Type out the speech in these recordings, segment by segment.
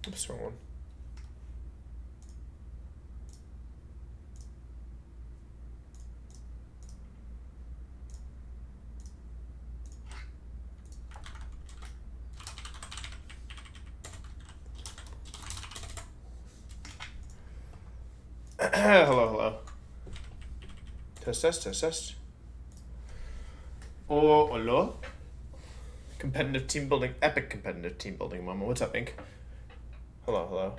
Oops, wrong one. Hello, hello. Test, test, test, test. Oh, hello. Competitive team building, epic competitive team building, mama. What's up, Ink? Hello, hello.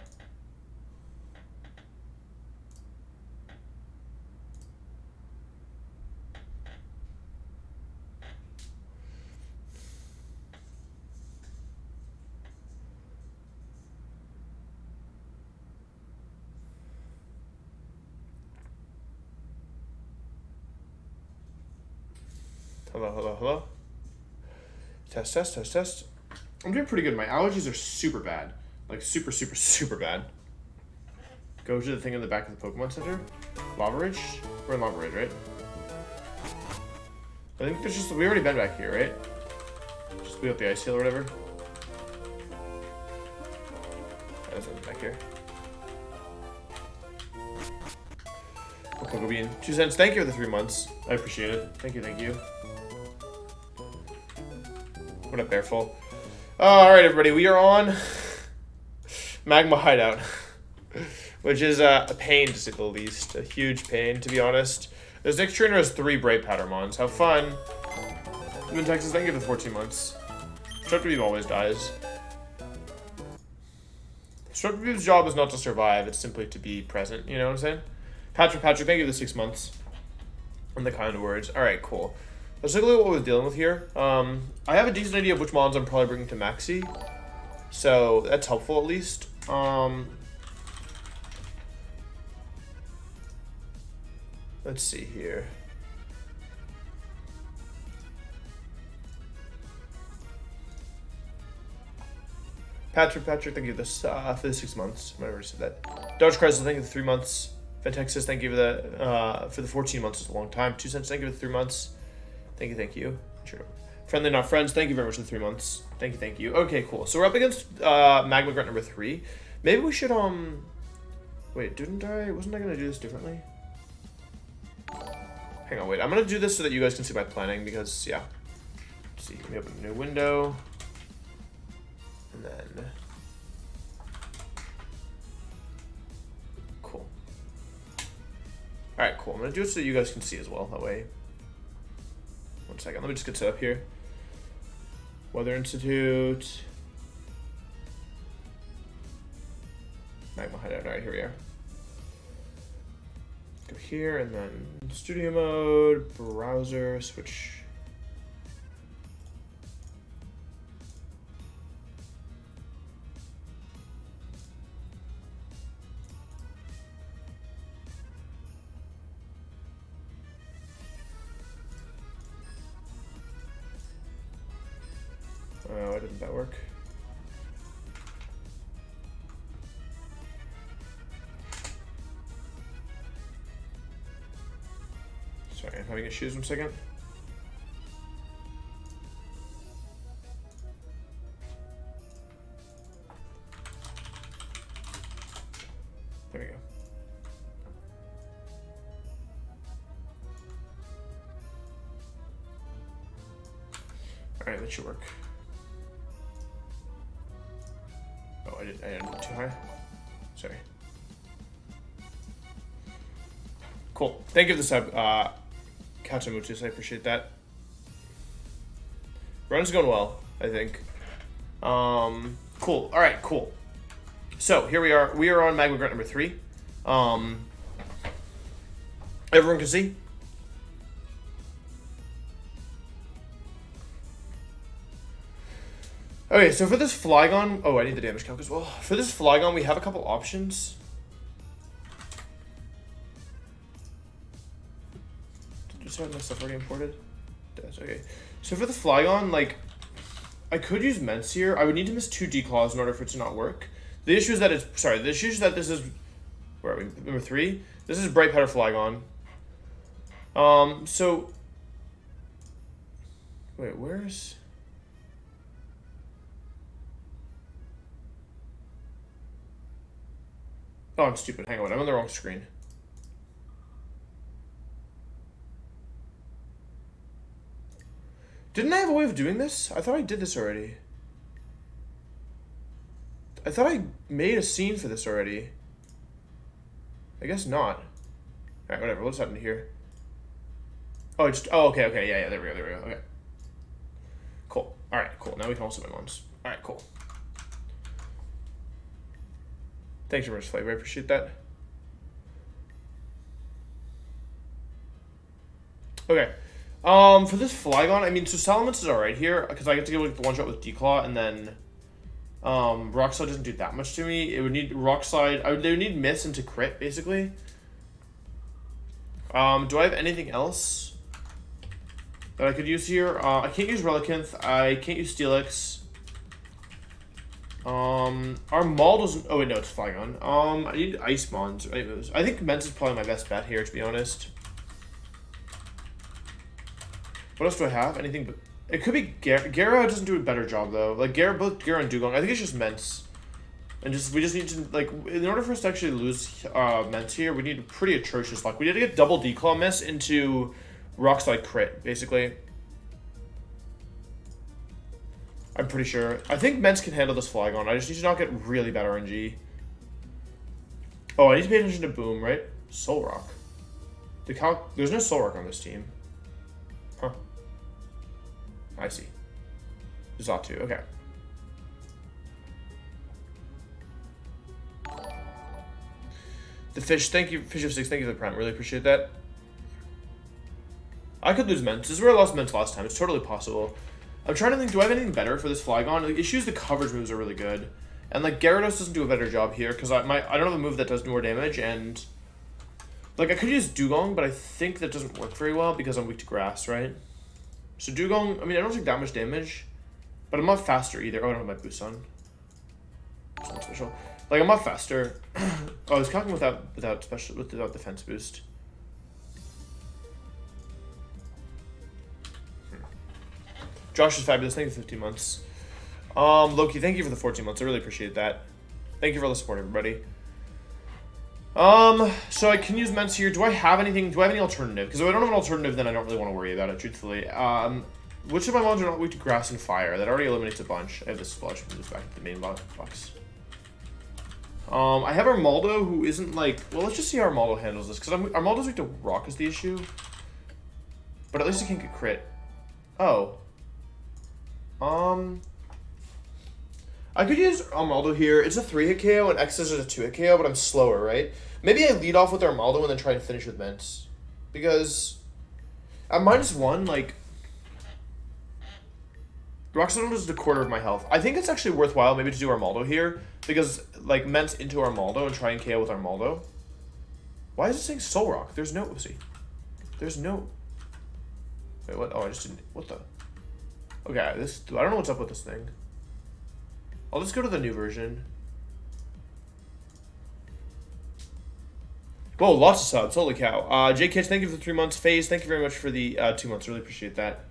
Hello, hello, hello. Test, test, test, test. I'm doing pretty good. My allergies are super bad. Like, super, super, super bad. Go to the thing in the back of the Pokemon Center. Lava Ridge? We're in Lava Ridge, right? I think there's just... We already been back here, right? Just beat up the ice hill or whatever. There's something back here. Okay, Cocoa Bean. 2 cents. Thank you for the 3 months. I appreciate it. Thank you, thank you. What up, Bearful? Alright, everybody. We are on Magma Hideout. Which is a pain, to say the least. A huge pain, to be honest. This next trainer has 3 Bright Powder Mons. Have fun. I'm in Texas. Thank you for the 14 months. Streptobeam always dies. Streptobeam's job is not to survive. It's simply to be present. You know what I'm saying? Patrick, thank you for the 6 months. And the kind words. Alright, cool. Let's look at what we're dealing with here. I have a decent idea of which mons I'm probably bringing to Maxi. So, that's helpful at least. Let's see here. Patrick, thank you for the 6 months. I already said that. Dodge Chrysler, thank you for the 3 months. Ventexus, thank you for the 14 months. It's a long time. 2 cents, thank you for the 3 months. Thank you. Sure. Friendly Not Friends, thank you very much for the 3 months. Thank you. Okay, cool. So we're up against Magma Grunt number 3. Maybe we should wait, wasn't I gonna do this differently? Hang on, wait. I'm gonna do this so that you guys can see my planning because yeah. Let's see, let me open a new window. And then cool. Alright, cool. I'm gonna do it so that you guys can see as well, that way. 1 second, let me just get set up here. Weather Institute. Magma Hideout. Alright, here we are. Go here and then studio mode, browser, switch. Why didn't that work? Sorry, I'm having issues. 1 second. There we go. Alright, that should work. Oh, I didn't go too high. Sorry. Cool. Thank you for the sub, Kachamuchis. I appreciate that. Run's going well, I think. Cool. Alright, cool. So, here we are. We are on Magma Grunt number 3. Everyone can see? Okay, so for this Flygon... Oh, I need the damage calc as well. For this Flygon, we have a couple options. Just have my stuff already imported? That's okay. So for the Flygon, like... I could use Menseer. I would need to miss 2 declaws in order for it to not work. The issue is that it's... Sorry, the issue is that this is... Where are we? Number 3? This is Bright Powder Flygon. So... Wait, where's... Oh, I'm stupid. Hang on, I'm on the wrong screen. Didn't I have a way of doing this? I thought I did this already. I thought I made a scene for this already. I guess not. Alright, whatever. What's happening here? Oh, okay. Yeah, there we go. Okay. Cool. Alright, cool. Now we can also make ones. Alright, cool. Thanks very much, Flavor. I appreciate that. Okay. For this Flygon, I mean, so Salamence is alright here, because I get to go like the one shot with Declaw, and then Rock Slide doesn't do that much to me. It would need Rock Slide. They would need Miss into crit, basically. Do I have anything else that I could use here? I can't use Relicanth. I can't use Steelix. Our Maul doesn't. Oh wait, no, it's Flygon. I need Ice Mons. I think Mence is probably my best bet here, to be honest. What else do I have? Anything but... It could be Gara doesn't do a better job, though. Like, both Gara and Dugong. I think it's just Mence. And we just need to, like, in order for us to actually lose Mence here, we need pretty atrocious luck. We need to get double Declaw Miss into Rock Slide crit, basically. I'm pretty sure. I think Mence can handle this Flygon. I just need to not get really bad RNG. Oh, I need to pay attention to Boom, right? Soul Rock. There's no Soul Rock on this team. Huh. I see. Xatu, okay. The Fish, thank you, Fish of 6, thank you for the prime, really appreciate that. I could lose Mence. This is where I lost Mence last time, it's totally possible. I'm trying to think, do I have anything better for this Flygon? The issue is the coverage moves are really good. And like, Gyarados doesn't do a better job here, because I don't have a move that does more damage, and... Like, I could use Dugong, but I think that doesn't work very well, because I'm weak to Grass, right? So Dugong, I mean, I don't take that much damage, but I'm not faster either. Oh, I don't have my boost on. It's not special. Like, I'm not faster. Oh, I was calculating without defense boost. Josh is fabulous. Thank you for 15 months. Loki, thank you for the 14 months. I really appreciate that. Thank you for all the support, everybody. So I can use Mence here. Do I have anything? Do I have any alternative? Because if I don't have an alternative, then I don't really want to worry about it, truthfully. Which of my mons are not weak to Grass and Fire? That already eliminates a bunch. I have this splash. Move this back to the main box. I have Armaldo, who isn't like... Well, let's just see how Armaldo handles this. Because Armaldo's weak to Rock is the issue. But at least he can't get crit. Oh. I could use Armaldo here. It's a 3-hit KO, and X is a 2-hit KO, but I'm slower, right? Maybe I lead off with Armaldo and then try and finish with Mence. Because at -1, like... Roxanne is a quarter of my health. I think it's actually worthwhile maybe to do Armaldo here, because, like, Mence into Armaldo and try and KO with Armaldo. Why is it saying Soul Rock? There's no... Oopsie. There's no... Wait, what? Oh, I just didn't... What the... Okay, I don't know what's up with this thing. I'll just go to the new version. Whoa, lots of subs. Holy cow. Jay Kitch, thank you for the 3 months. FaZe, thank you very much for the 2 months. Really appreciate that.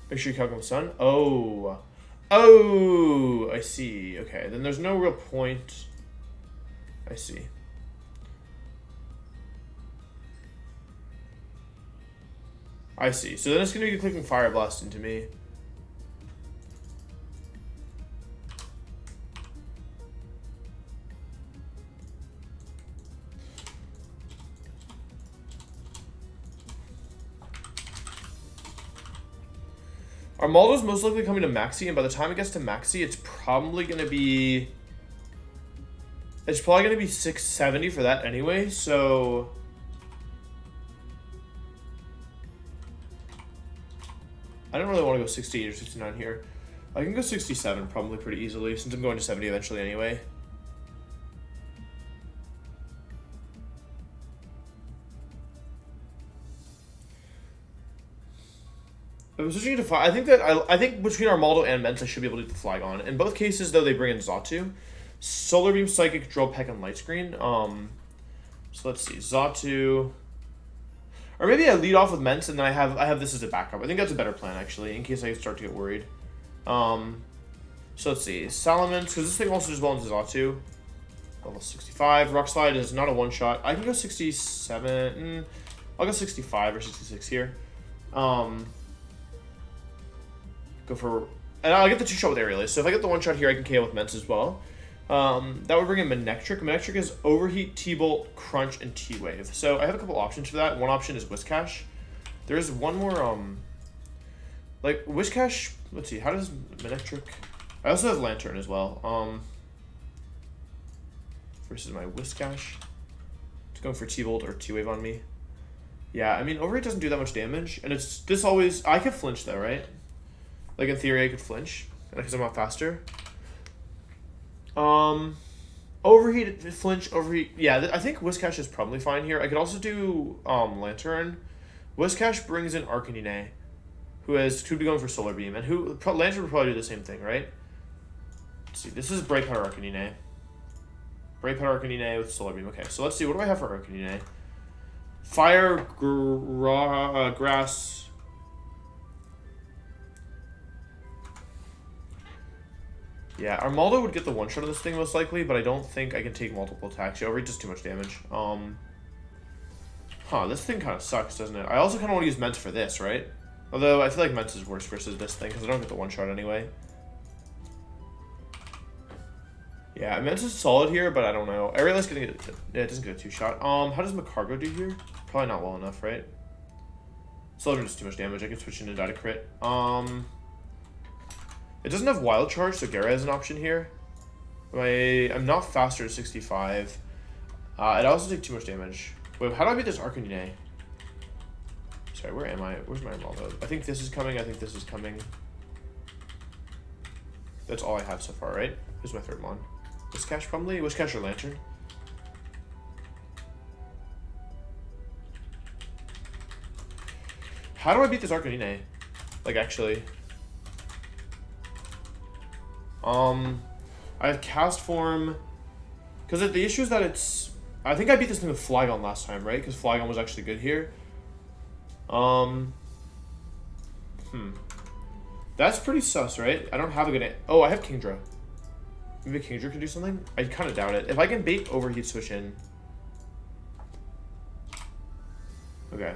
Make sure you calculate the sun. Oh. Oh, I see. Okay, then there's no real point. I see. I see. So then it's going to be clicking Fire Blast into me. Armaldo's most likely coming to Maxi, and by the time it gets to Maxi, it's probably going to be... It's probably going to be 670 for that anyway, so... I don't really want to go 68 or 69 here. I can go 67 probably pretty easily, since I'm going to 70 eventually anyway. I'm switching to I think between Armaldo and Mence I should be able to do the Flygon. In both cases though, they bring in Xatu. Solar Beam, Psychic, Drill Peck, and Light Screen. So let's see. Xatu. Or maybe I lead off with Ments and then I have this as a backup. I think that's a better plan, actually, in case I start to get worried. So let's see. Salamence, because this thing also does well into Zatu. Level 65. Rock Slide is not a one-shot. I can go 67. I'll go 65 or 66 here. Go for... And I'll get the two-shot with Aerial. So if I get the one-shot here, I can KO with Ments as well. That would bring in Manectric. Manectric is Overheat, T-Bolt, Crunch, and T-Wave. So I have a couple options for that. One option is Whiscash. There is one more, like, Whiscash... Let's see, how does Manectric... I also have Lantern as well. Versus my Whiscash. It's going for T-Bolt or T-Wave on me. Yeah, I mean, Overheat doesn't do that much damage. And it's... This always... I could flinch, though, right? Like, in theory, I could flinch. Because I'm not faster. Overheat, flinch, overheat. Yeah, I think Whiscash is probably fine here. I could also do Lantern. Whiscash brings in Arcanine, who could be going for Solar Beam, and Lantern would probably do the same thing, right? Let's see. This is Bright Powder Arcanine. Bright Powder Arcanine with Solar Beam. Okay, so let's see. What do I have for Arcanine? Fire, Grass. Yeah, Armaldo would get the one-shot of this thing most likely, but I don't think I can take multiple attacks. Yeah, overheat does too much damage. This thing kind of sucks, doesn't it? I also kind of want to use Ments for this, right? Although, I feel like Ments is worse versus this thing, because I don't get the one-shot anyway. Yeah, Ments is solid here, but I don't know. Aerial's gonna get... Yeah, it doesn't get a two-shot. How does Macargo do here? Probably not well enough, right? Solar does too much damage. I can switch into Data Crit. It doesn't have Wild Charge, so Gara is an option here. I'm not faster at 65. It also takes too much damage. Wait, how do I beat this Arcanine? Sorry, where am I? Where's my Armaldo? I think this is coming. I think this is coming. That's all I have so far, right? Who's my third one? Whiscash probably? Whiscash or Lantern? How do I beat this Arcanine? Like, actually... I have Cast Form, because the issue is that it's, I think I beat this thing with Flygon last time, right? Because Flygon was actually good here. That's pretty sus, right? I don't have a good, oh, I have Kingdra. Maybe Kingdra can do something? I kind of doubt it. If I can bait Overheat switch in. Okay.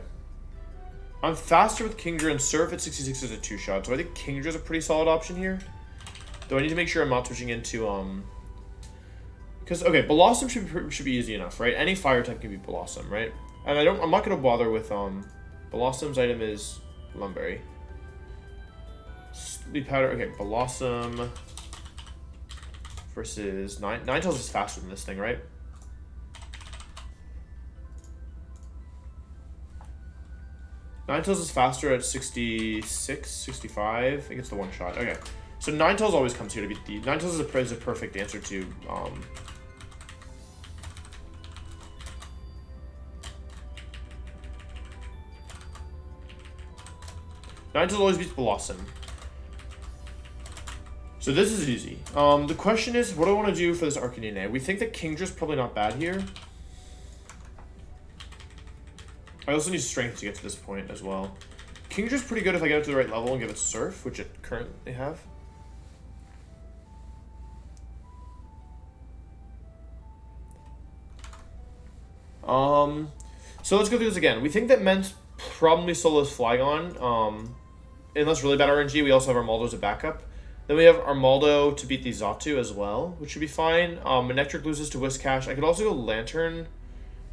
I'm faster with Kingdra, and Surf at 66 is a two-shot, so I think Kingdra's a pretty solid option here. Though I need to make sure I'm not switching into, because, okay, Blossom should be easy enough, right? Any fire type can be Blossom, right? And I'm not going to bother with, Blossom's item is Lumberry. Sleep Powder, okay, Blossom versus Ninetales is faster than this thing, right? Ninetales is faster at 66, 65. It gets the one shot. Okay. So Ninetales always comes here to beat the... Ninetales is a perfect answer to... Ninetales always beats Blossom. So this is easy. The question is, what do I want to do for this Arcanine? We think that Kingdra's probably not bad here. I also need Strength to get to this point as well. Kingdra's pretty good if I get it to the right level and give it Surf, which it currently have. So let's go through this again. We think that Ments probably solos Flygon. Unless really bad RNG, we also have Armaldo as a backup. Then we have Armaldo to beat the Zatu as well, which should be fine. Manectric loses to Whiscash. I could also go Lantern,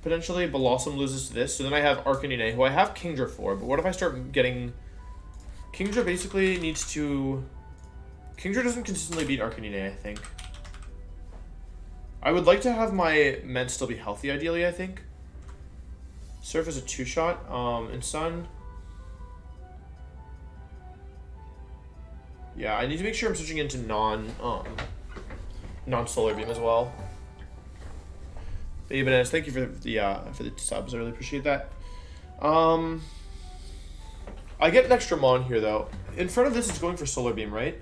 potentially. Blossom loses to this. So then I have Arcanine, who I have Kingdra for. But what if I start getting... Kingdra basically needs to... Kingdra doesn't consistently beat Arcanine, I think. I would like to have my Ments still be healthy, ideally, I think. Surf is a two-shot. And Sun... Yeah, I need to make sure I'm switching into non-solar beam as well. Hey, Bananas, thank you for the subs. I really appreciate that. I get an extra Mon here though. In front of this, it's going for solar beam, right?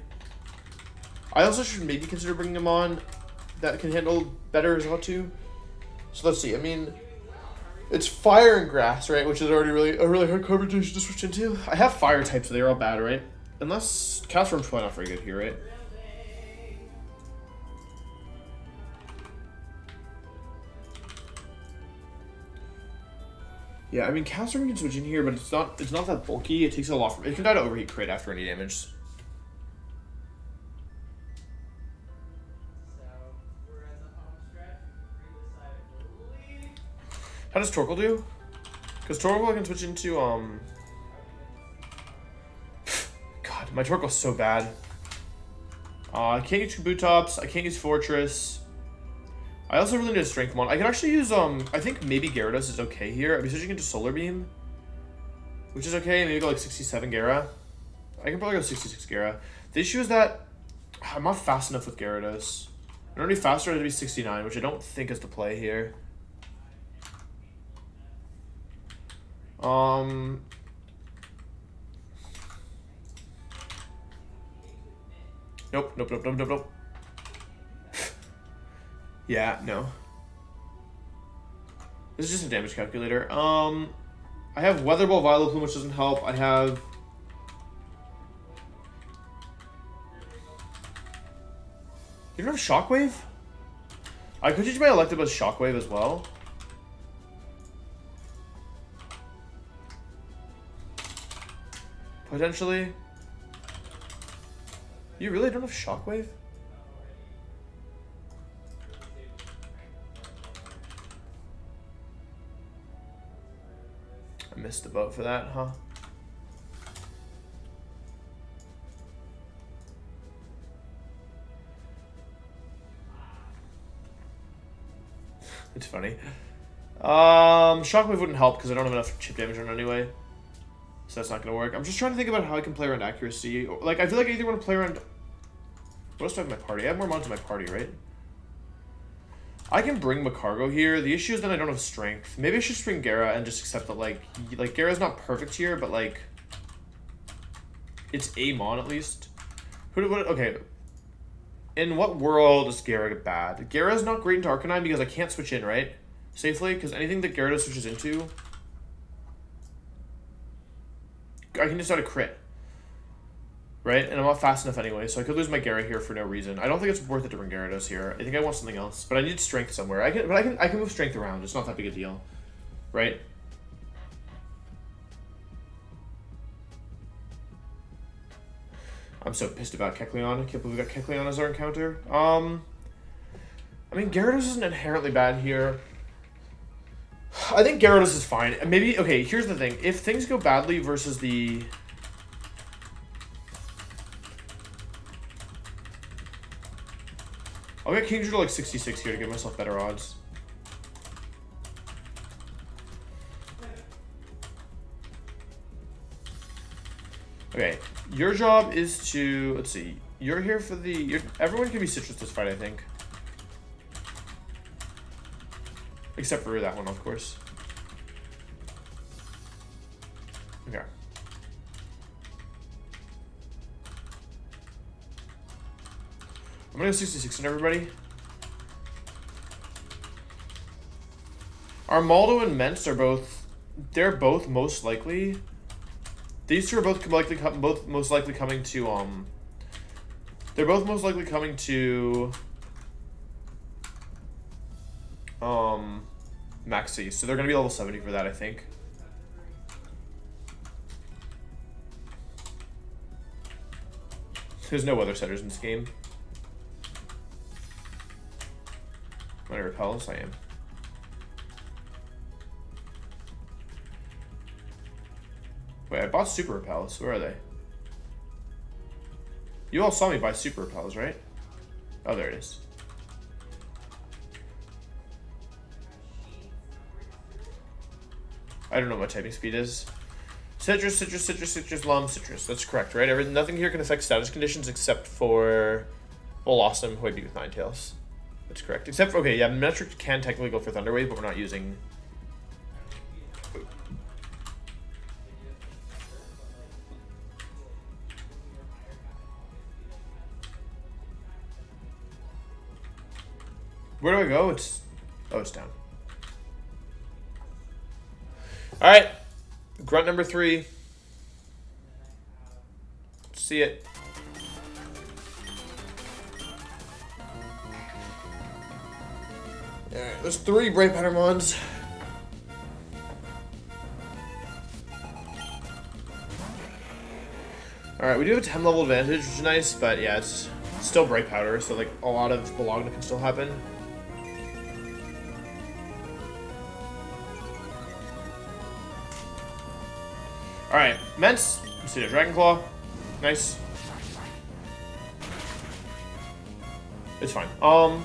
I also should maybe consider bringing a Mon that can handle better as well too. So let's see. I mean, It's fire and grass, right? Which is already a really hard combination to switch into. I have fire types, so they're all bad, right? Unless Castform's probably not very good here, right? Yeah, I mean Castform can switch in here, but it's not that bulky. It takes a lot from it can die to overheat crit after any damage. How does Torkoal do? Because Torkoal can switch into God, my Torkoal's so bad. I can't use boot tops. I can't use Fortress. I also really need a Strength Mon. I can actually use I think maybe Gyarados is okay here. I'd be switching into Solar Beam, which is okay. Maybe go like 67 Gyara. I can probably go 66 Gyara. The issue is that I'm not fast enough with Gyarados. In order to be faster, I have to be 69, which I don't think is the play here. Nope. Yeah, no. This is just a damage calculator. I have Weather Ball, Vileplume, which doesn't help. I have... You don't have Shockwave? I could use my Electabuzz Shockwave as well. Potentially. You really don't have Shockwave? I missed the boat for that, huh? It's funny. Shockwave wouldn't help because I don't have enough chip damage on it anyway. So that's not going to work. I'm just trying to think about how I can play around accuracy. Like, I feel like I either want to play around... What else do I have in my party? I have more mons in my party, right? I can bring Macargo here. The issue is that I don't have strength. Maybe I should bring Gara and just accept that, like Gara's not perfect here, but, like... It's a mon, at least. Okay. In what world is Gara get bad? Gara's not great into Arcanine because I can't switch in, right? Safely, because anything that Gyarados switches into... I can just out a crit. Right? And I'm not fast enough anyway, so I could lose my Gyara here for no reason. I don't think it's worth it to bring Gyarados here. I think I want something else. But I need strength somewhere. I can move strength around. It's not that big a deal. Right? I'm so pissed about Kecleon. I can't believe we got Kecleon as our encounter. I mean, Gyarados isn't inherently bad here. I think Gyarados is fine. Maybe, okay, here's the thing. If things go badly versus the... I'll get Kingdra to like 66 here to give myself better odds. Okay, your job is to... Let's see. You're here for the... everyone can be Citrus this fight, I think. Except for that one, of course. Okay. I'm gonna go 66 on everybody. Armaldo and Mence are both... They're both most likely... These two are both most likely coming to... They're both most likely coming to... Maxi, so they're gonna be level 70 for that, I think. There's no weather setters in this game. Am I repels? I am. Wait, I bought super repels. Where are they? You all saw me buy super repels, right? Oh, there it is. I don't know what typing speed is. Citrus, Lum, Citrus. That's correct, right? Nothing here can affect status conditions except for... Well, Awesome, Hoiby with Ninetales. That's correct. Except for... Okay, yeah, Metric can technically go for Thunder Wave, but we're not using... Where do I go? It's... Oh, it's down. All right, grunt number 3. See it. All right, there's 3 bright pattern ones. All right, we do have a 10 level advantage, which is nice, but yeah, it's still bright powder, so like a lot of Bologna can still happen. All right, Mence. You see the Dragon Claw. Nice. It's fine. I'm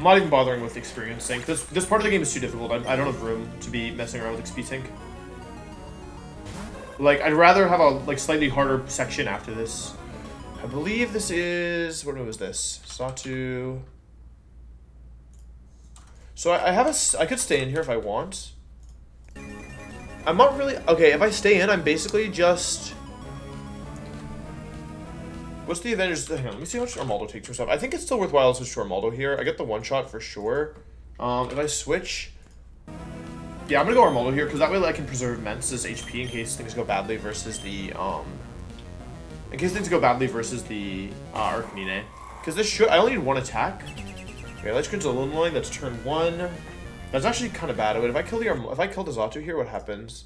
not even bothering with the experience sync. This part of the game is too difficult. I don't have room to be messing around with XP sync. Like, I'd rather have a like slightly harder section after this. I believe this is, what was this? Satu. So I could stay in here if I want. I'm not really, okay, if I stay in, I'm basically just, what's the advantage? Hang on, let me see how much Armaldo takes for stuff. I think it's still worthwhile to switch to Armaldo here. I get the one shot for sure. If I switch, yeah, I'm gonna go Armaldo here because that way I can preserve Mence's HP in case things go badly versus the Arcanine. Because this should, I only need 1 attack. Okay, Lich Crit's a little annoying. That's turn 1. That's actually kind of bad. But if I kill the Zatu here, what happens?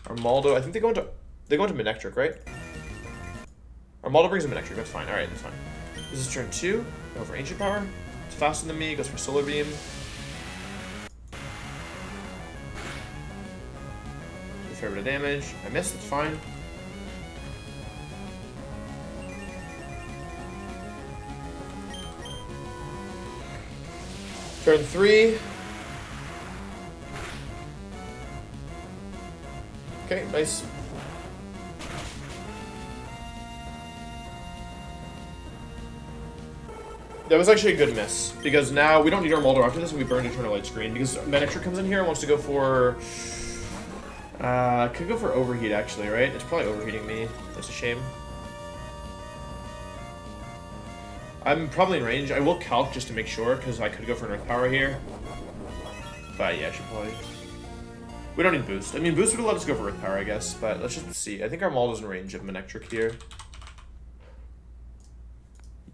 Armaldo, I think they go into Manectric, right? Armaldo brings a Manectric. That's fine. All right, that's fine. This is turn 2. Go for Ancient Power. It's faster than me. Goes for Solar Beam. A fair bit of damage. I missed. That's fine. Turn 3. Okay, nice. That was actually a good miss, because now we don't need Armaldo after this, and we burned Eternal Light Screen, because Manectric comes in here and wants to go for... could go for Overheat, actually, right? It's probably overheating me. That's a shame. I'm probably in range. I will calc just to make sure, because I could go for an Earth Power here. But yeah, I should probably... We don't need Boost. I mean, Boost would let us go for Earth Power, I guess, but let's just see. I think Armaldo's in range of Manectric here.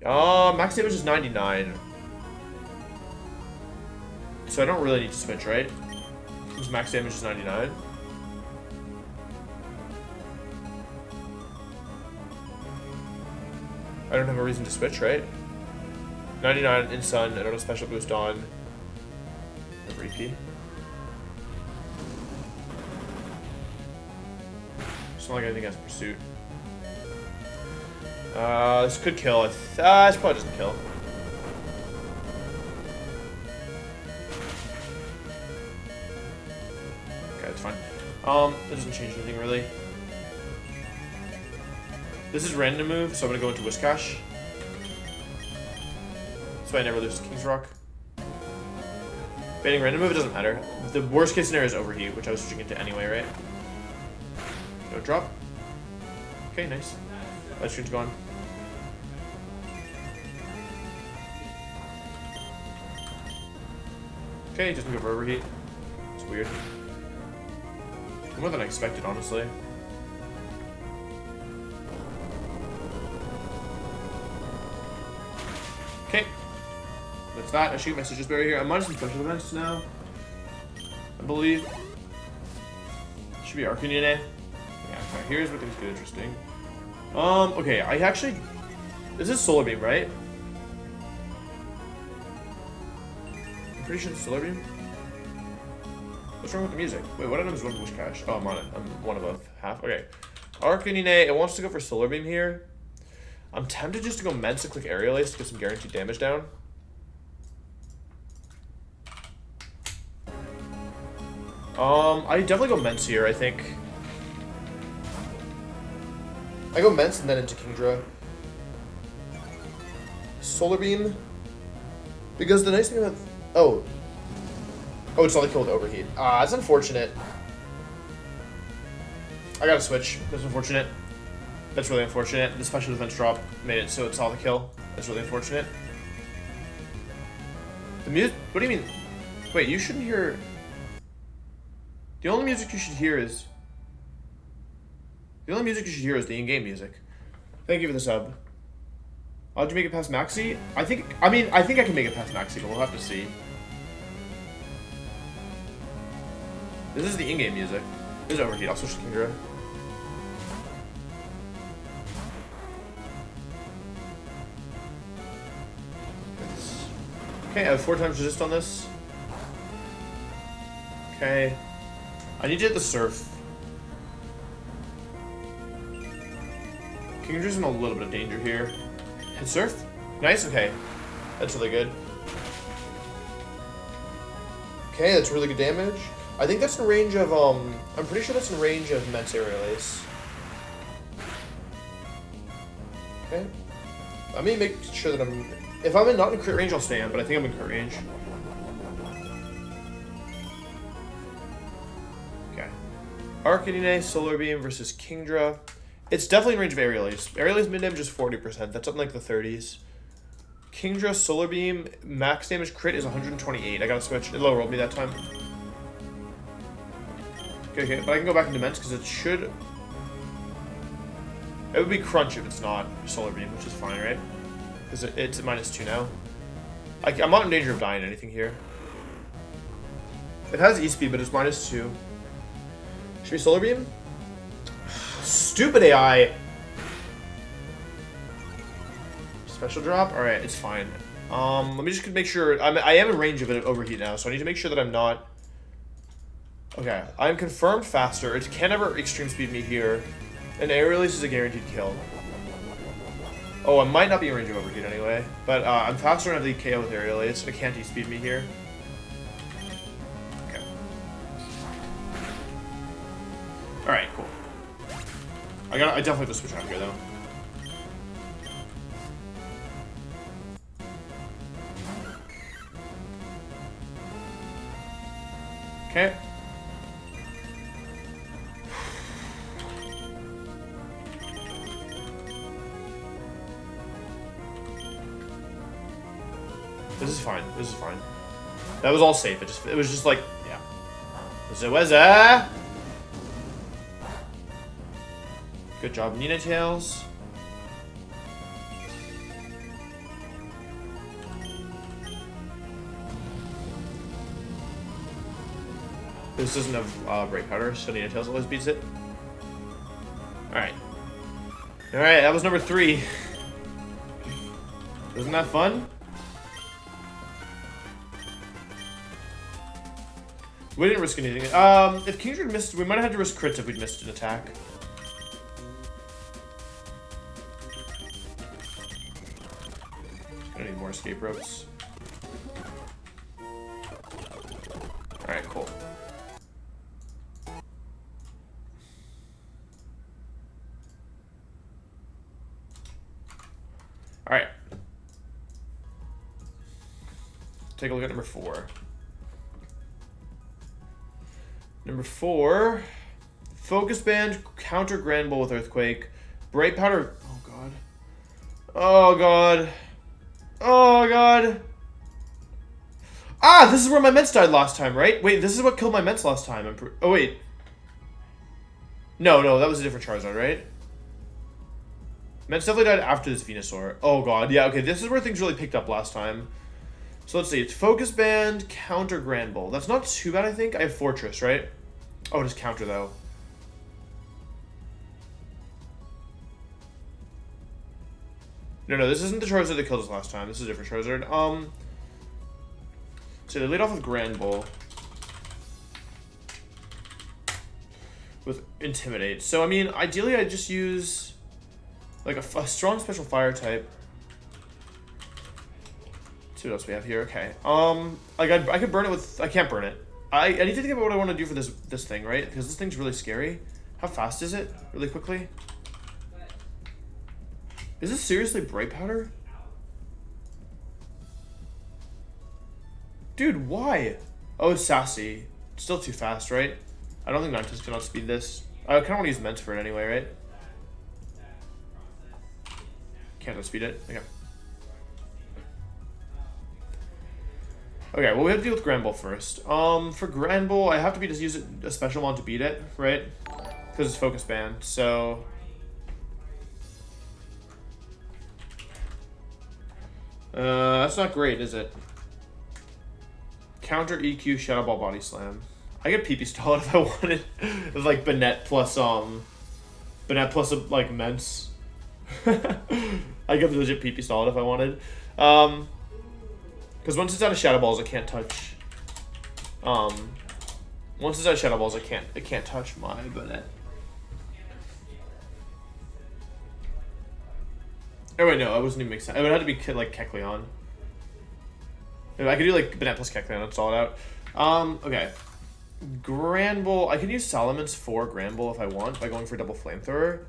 Max damage is 99. So I don't really need to switch, right? Because max damage is 99. I don't have a reason to switch, right? 99 in Sun, I don't have special boost on. Over EP. It's not like anything has Pursuit. This could kill. This probably doesn't kill. Okay, that's fine. That doesn't change anything really. This is random move, so I'm gonna go into Whiscash. So I never lose to King's Rock. Banning random move, it doesn't matter. The worst case scenario is Overheat, which I was switching into anyway, right? No drop. Okay, nice. Light Stream's gone. Okay, doesn't go for Overheat. It's weird. More than I expected, honestly. Okay. That's that. I shoot Messages Barrier here. I'm on some special events now, I believe. Should be Arcanine. Yeah, okay. Here's what things get interesting. Okay, I actually... This is Solar Beam, right? I'm pretty sure it's Solar Beam. What's wrong with the music? Wait, what items one Whiscash? Oh, I'm on it. I'm one above half. Okay. Arcanine, it wants to go for Solar Beam here. I'm tempted just to go Mence and click Aerial Ace to get some guaranteed damage down. I definitely go Mence here, I think. I go Mence and then into Kingdra. Solar Beam. Because the nice thing about... Oh, it's all the kill with Overheat. It's unfortunate. I gotta switch. That's unfortunate. That's really unfortunate. The special defense drop made it so it's all the kill. That's really unfortunate. The music... What do you mean? Wait, you shouldn't hear... The only music you should hear is the in-game music. Thank you for the sub. How'd you make it past Maxi? I think I can make it past Maxi, but we'll have to see. This is the in-game music. This is Overheat. I'll switch to Kingdra. Okay, I have 4 times resist on this. Okay. I need to hit the surf. Kingdra's in a little bit of danger here. Hit surf? Nice, okay. That's really good. Okay, that's really good damage. I think that's in range of, I'm pretty sure that's in range of Mets Aerial Ace. Okay. Let me make sure that if I'm not in crit range, I'll stand, but I think I'm in crit range. Okay. Arcanine, Solar Beam versus Kingdra. It's definitely in range of Aerial Ace. Aerial Ace mid damage is 40%. That's up in like the 30s. Kingdra, Solar Beam, max damage crit is 128. I gotta switch. It low rolled me that time. Okay, but I can go back into Ments because it should... It would be Crunch if it's not Solar Beam, which is fine, right? Because it's at -2 now. I'm not in danger of dying anything here. It has E-Speed, but it's -2. Should we Solar Beam? Stupid AI! Special drop? Alright, it's fine. Let me just make sure... I am in range of it Overheat now, so I need to make sure that I'm not... Okay, I'm confirmed faster. It can never extreme speed me here. And air release is a guaranteed kill. Oh, I might not be in range of Overheat anyway. But I'm faster and I have the KO with aerial ace, so it can't de-speed me here. Okay. Alright, cool. I definitely have to switch out here though. Okay. This is fine. This is fine. That was all safe. It was just like, yeah. Wizza. Good job, Nina Tails. This doesn't have Break Powder, so Nina Tails always beats it. Alright. Alright, that was number 3. Wasn't that fun? We didn't risk anything. If Kingdra missed, we might have had to risk crits if we'd missed an attack. I need more escape ropes. Alright, cool. Alright. Take a look at number 4. Number 4, Focus Band, counter Grand Bull with Earthquake, Bright Powder. Oh god. Oh god. Oh god. Ah, this is where my Mets died last time, right? Wait, this is what killed my Mets last time. Oh wait. No, that was a different Charizard, right? Mets definitely died after this Venusaur. Oh god, yeah, okay, this is where things really picked up last time. So let's see, it's Focus Band, counter Grand Bull. That's not too bad, I think. I have Fortress, right? Oh, just counter, though. No, this isn't the Charizard that killed us last time. This is a different Charizard. So they lead off with Grand Bull. With Intimidate. So, I mean, ideally I just use, like, a strong special fire type. Let's see what else we have here. Okay. Like, I could burn it with... I can't burn it. I need to think about what I want to do for this thing, right? Because this thing's really scary. How fast is it? Really quickly? Is this seriously Bright Powder? Dude, why? Oh, it's Sassy. Still too fast, right? I don't think Ninetales can outspeed this. I kind of want to use Ments for it anyway, right? Can't outspeed it. Okay. Okay, well we have to deal with Granbull first. For Granbull, I have to use a special mod to beat it, right? Because it's focus banned, so... that's not great, is it? Counter EQ Shadow Ball Body Slam. I get PP stall if I wanted. It's like Banette plus like Mence. I get legit PP stall if I wanted. Because once it's out of Shadow Balls, it can't touch. Once it's out of Shadow Balls, it can't touch my Banette. Oh wait, no, it wasn't even make sense. It would have to be like Kecleon. I could do like Banette plus Kecleon and stall it out. Okay. Granbull, I can use Salamence for Granbull if I want by going for double Flamethrower.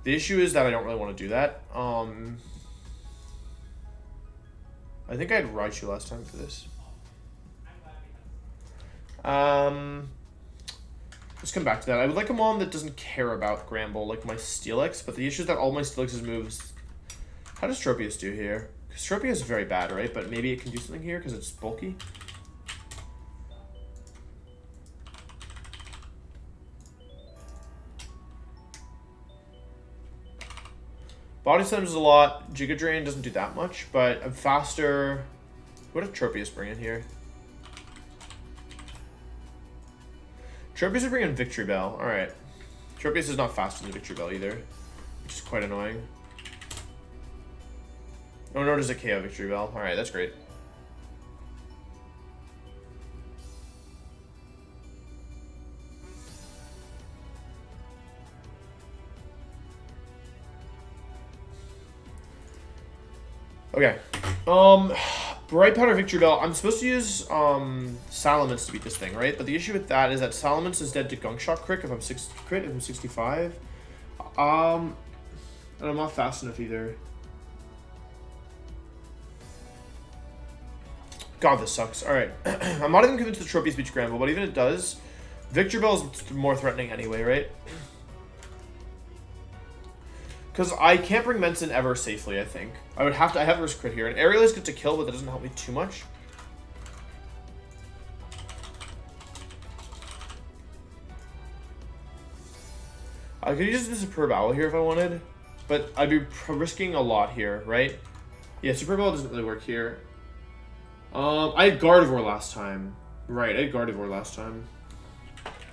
The issue is that I don't really want to do that. I think I had Raichu last time for this. Let's come back to that. I would like a mom that doesn't care about Granbull, like my Steelix, but the issue is that all my Steelix's moves... How does Tropius do here? Because Tropius is very bad, right? But maybe it can do something here because it's bulky. Body Slam does a lot. Giga Drain doesn't do that much, but I'm faster. What did Tropius bring in here? Tropius would bring in Victory Bell. Alright. Tropius is not faster than Victory Bell either, which is quite annoying. Oh, nor does it KO Victory Bell. Alright, that's great. Okay. Bright Powder Victory Bell. I'm supposed to use Salamence to beat this thing, right? But the issue with that is that Salamence is dead to Gunk Shot crit if I'm 65. And I'm not fast enough either. God, this sucks. Alright. I'm not even convinced the Tropius beats Granbull, but even if it does, Victory Bell is more threatening anyway, right? Because I can't bring Menson ever safely, I think. I have a risk crit here. And Aerialist gets a kill, but that doesn't help me too much. I could use the Superb Owl here if I wanted. But I'd be risking a lot here, right? Yeah, Superb Owl doesn't really work here. I had Gardevoir last time. Right, I had Gardevoir last time.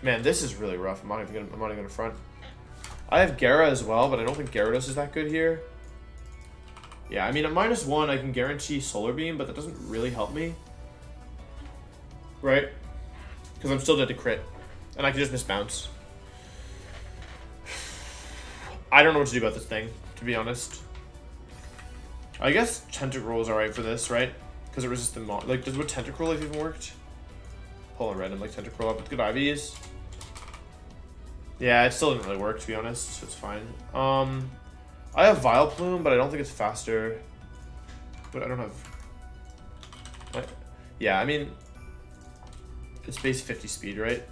Man, this is really rough. I'm not even gonna front. I have Gara as well, but I don't think Gyarados is that good here. Yeah, I mean, at -1, I can guarantee Solar Beam, but that doesn't really help me. Right? Because I'm still dead to crit. And I can just miss bounce. I don't know what to do about this thing, to be honest. I guess Tentacruel is alright for this, right? Because it resists the like, would Tentacruel have even worked? Pull on red and like Tentacruel up with good IVs. Yeah, it still didn't really work, to be honest, so it's fine. I have Vileplume, but I don't think it's faster. But I don't have... What? Yeah, I mean... It's base 50 speed, right?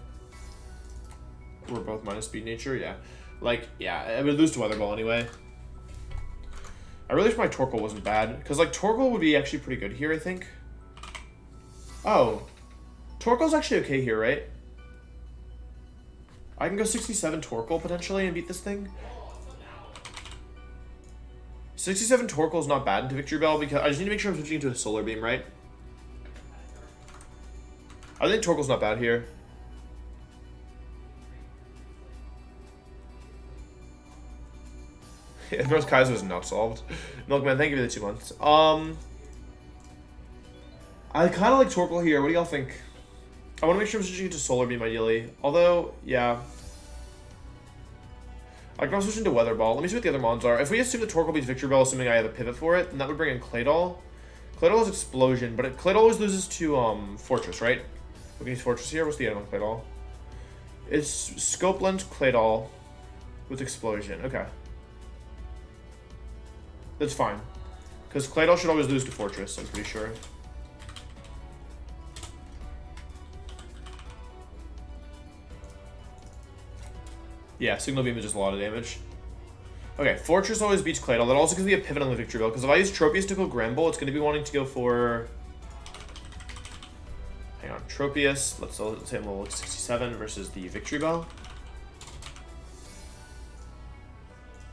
We're both minus speed nature, yeah. Like, yeah, I would lose to Weather Ball anyway. I really wish my Torkoal wasn't bad, because, like, Torkoal would be actually pretty good here, I think. Oh. Torkoal's actually okay here, right? I can go 67 Torkoal potentially and beat this thing. 67 Torkoal is not bad into Victory Bell because I just need to make sure I'm switching into a Solar Beam, right? I think Torkoal's not bad here. Yeah, North Kaizo is not solved. Milkman, thank you for the 2 months. I kind of like Torkoal here. What do y'all think? I want to make sure I'm switching into Solar Beam ideally. Although, yeah. I can also switch into Weather Ball. Let me see what the other mons are. If we assume that Torkoal beats Victory Bell, assuming I have a pivot for it, then that would bring in Claydol. Claydol has Explosion, but Claydol always loses to Fortress, right? We can use Fortress here. What's the item on Claydol? It's Scope Lens Claydol with Explosion. Okay. That's fine. Because Claydol should always lose to Fortress, I'm pretty sure. Yeah, Signal Beam is just a lot of damage. Okay, Fortress always beats Claydol. That also gives me a pivot on the Victory Bell, because if I use Tropius to go Granbull, it's going to be wanting to go for... Tropius, let's say I'm level 67 versus the Victory Bell.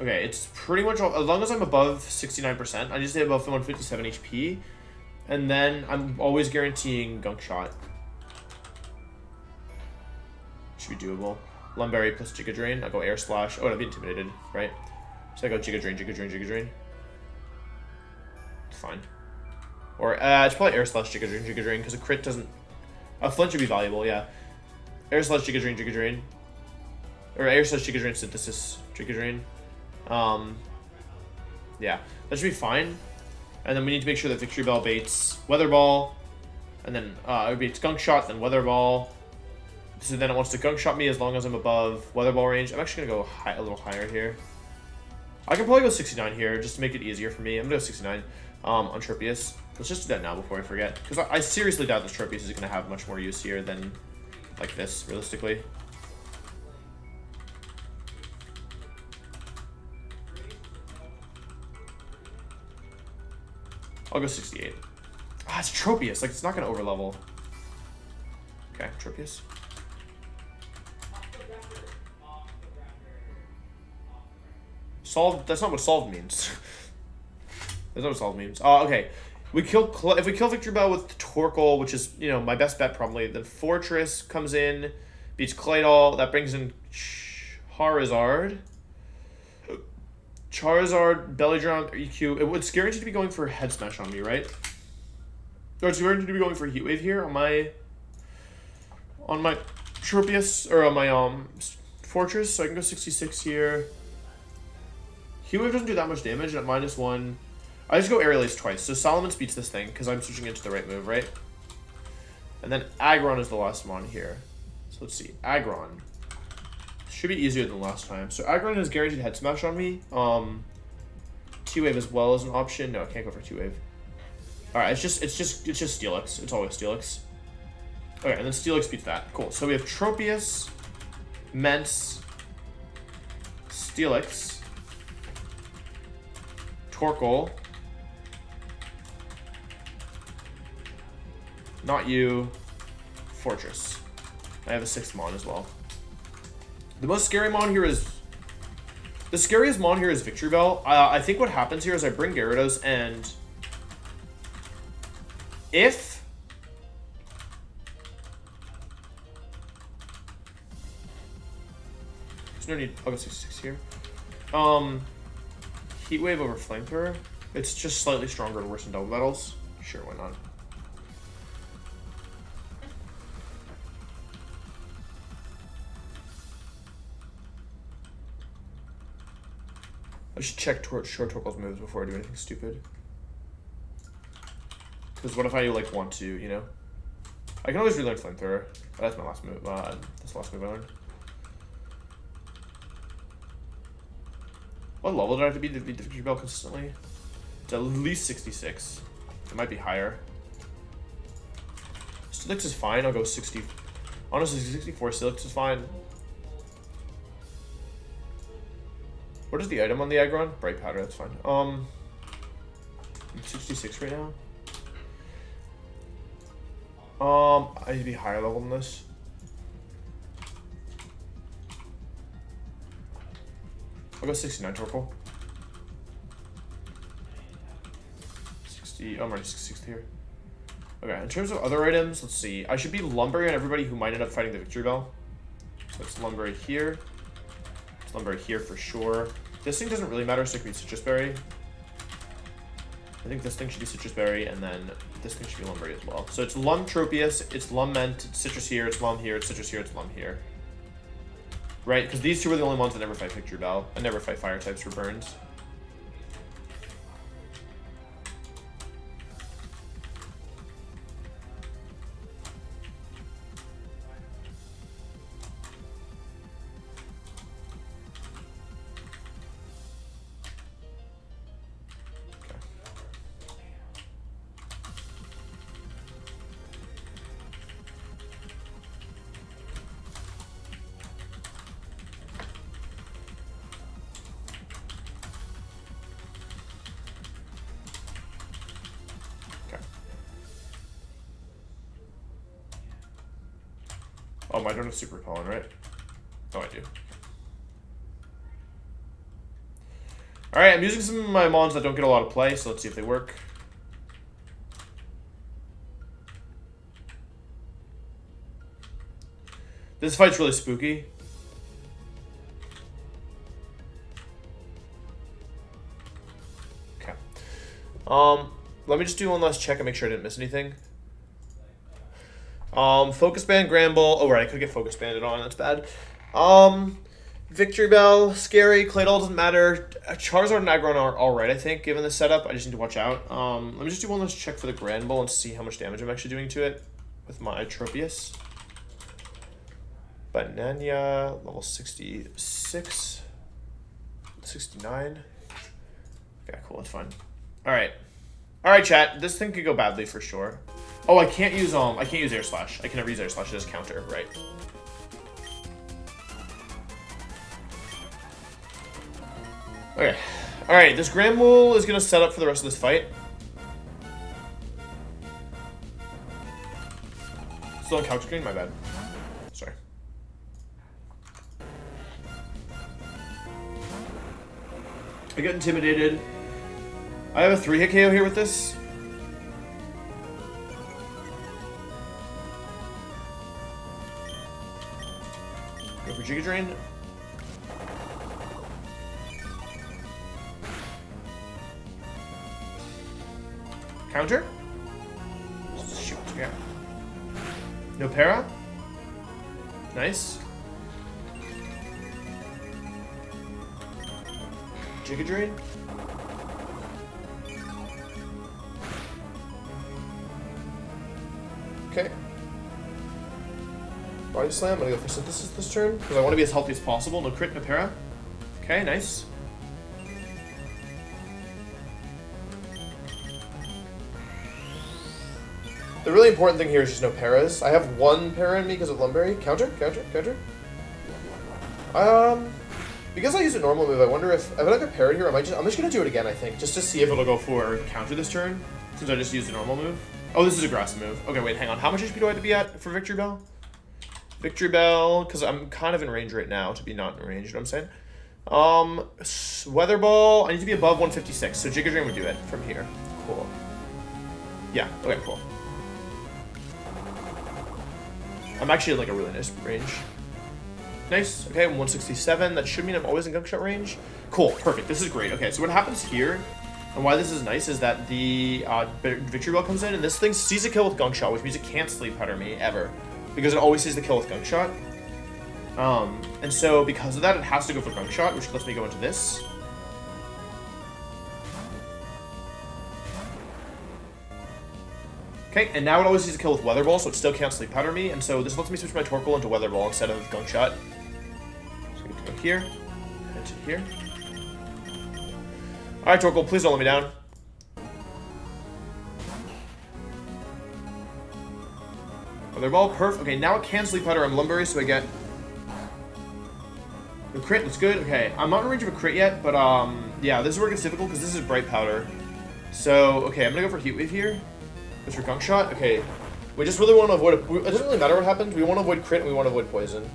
Okay, it's pretty much all, as long as I'm above 69%, I just stay above 157 HP, and then I'm always guaranteeing Gunk Shot. Should be doable. Lumberry plus Giga Drain. I'll go Air Slash. Oh, I'd be intimidated, right? So I go Giga Drain, Giga Drain, Giga Drain. It's fine. Or it's probably Air Slash, Giga Drain, Giga Drain, because a crit doesn't. A flinch would be valuable, yeah. Air Slash, Giga Drain, Giga Drain. Or Air Slash, Giga Drain, Synthesis, Giga Drain. Yeah, that should be fine. And then we need to make sure that Victory Bell baits Weather Ball, and then it baits Gunk Shot, then Weather Ball. So then it wants to Gunk Shot me as long as I'm above Weather Ball range. I'm actually gonna go a little higher here. I can probably go 69 here just to make it easier for me. I'm gonna go 69 on Tropius. Let's just do that now before I forget, because I seriously doubt this Tropius is gonna have much more use here than like this, realistically. I'll go 68. Ah, it's Tropius. Like, it's not going to overlevel. Okay, Tropius. Solved. That's not what solved means. That's not what solved means. Okay. If we kill Victory Bell with Torkoal, which is, you know, my best bet probably, then Fortress comes in, beats Claydol. That brings in Charizard. Charizard, Belly Drum, EQ. It's guaranteed to be going for Head Smash on me, right? Or it's guaranteed to be going for Heat Wave here on my Tropius, or on my Fortress, so I can go 66 here. Heat Wave doesn't do that much damage at -1. I just go Aerial Ace twice, so Solomon beats this thing, because I'm switching into the right move, right? And then Aggron is the last one here. So let's see, Aggron. Should be easier than last time. So Aggron has guaranteed Head Smash on me. T-Wave as well as an option. No, I can't go for T-Wave. Alright, it's just Steelix. It's always Steelix. Okay, and then Steelix beats that. Cool. So we have Tropius, Mence, Steelix, Torkoal. Not you. Fortress. I have a 6th Mon as well. The most scary Mon here is... The scariest Mon here is Victory Bell. I think what happens here is I bring Gyarados, and... If... There's no need... I'll go 66 here. Heat Wave over Flamethrower. It's just slightly stronger and worse in double battles. Sure, why not? I should check short Torkoal's moves before I do anything stupid. Because what if I like want to, you know? I can always relearn Flamethrower. That's my last move. That's the last move I learned. What level did I have to beat the Victory Bell consistently? It's at least 66. It might be higher. Steelix is fine. I'll go 60. Honestly, 64 Steelix is fine. What is the item on the Aggron? Bright Powder, that's fine. I'm 66 right now. I need to be higher level than this. I'll go 69 Torkoal. 60. Oh, I'm already 60 here. Okay, in terms of other items, let's see. I should be lumbering on everybody who might end up fighting the Victory Bell. So it's Lumberry here. It's Lumberry here for sure. This thing doesn't really matter, so it could be Citrus Berry. I think this thing should be Citrus Berry, and then this thing should be Lumberry as well. So it's Lum Tropius, it's Lum Ment, it's Citrus here, it's Lum here, it's Citrus here, it's Lum here. Right? Because these two are the only ones that never fight Victory Bell, and never fight Fire types for burns. I don't have super repellent, right? Oh, I do. Alright, I'm using some of my mons that don't get a lot of play, so let's see if they work. This fight's really spooky. Okay. Let me just do one last check and make sure I didn't miss anything. Focus Band, Granbull. Oh, right, I could get Focus Banded on. That's bad. Victory Bell, scary. Claydol doesn't matter. Charizard and Aggron are alright, I think, given the setup. I just need to watch out. Let me just do one last check for the Granbull and see how much damage I'm actually doing to it with my Tropius. Banania, level 66. 69. Okay, cool, that's fine. Alright. Alright, chat. This thing could go badly for sure. Oh, I can't use Air Slash. I can never use Air Slash as counter, right? Okay. Alright, this Granbull is gonna set up for the rest of this fight. Still on couch screen? My bad. Sorry. I get intimidated. I have a 3-hit KO here with this. Go for Giga Drain. Counter? Shoot, yeah. No para? Nice. Giga Drain? Okay. Body Slam, I'm gonna go for Synthesis this turn, because I want to be as healthy as possible. No crit, no para. Okay, nice. The really important thing here is just no paras. I have one para in me because of Lumberry. Counter, counter, counter. Because I use a normal move, I wonder if I got a para here. I'm just gonna do it again, I think, just to see if it'll go for counter this turn, since I just used a normal move. Oh, this is a grass move. Okay, wait, hang on. How much HP do I have to be at for Victory Bell? Victory Bell, because I'm kind of in range right now to be not in range, you know what I'm saying? Weather Ball, I need to be above 156, so Giga Drain would do it from here. Cool. Yeah, okay, cool. I'm actually in like a really nice range. Nice, okay, I'm 167. That should mean I'm always in gunk shot range. Cool, perfect, this is great. Okay, so what happens here, and why this is nice, is that the Victory Bell comes in, and this thing sees a kill with gunk shot, which means it can't sleep powder me, ever. Because it always sees the kill with gunk shot. And so because of that, it has to go for gunk shot, which lets me go into this. Okay, and now it always sees a kill with Weather Ball, so it still can't sleep powder me, and so this lets me switch my Torkoal into Weather Ball instead of gunk shot. So we have to go here, and to here. Alright, Torkoal, please don't let me down. Weather Ball, perf. Okay, now it can sleep powder. I'm Lumberry, so I get the crit. That's good. Okay, I'm not in range of a crit yet, but yeah, this is where it gets difficult because this is Bright Powder. So, okay, I'm gonna go for Heat Wave here. Goes for Gunk Shot. Okay, we just really want to avoid it. It doesn't really matter what happens. We want to avoid crit and we want to avoid poison.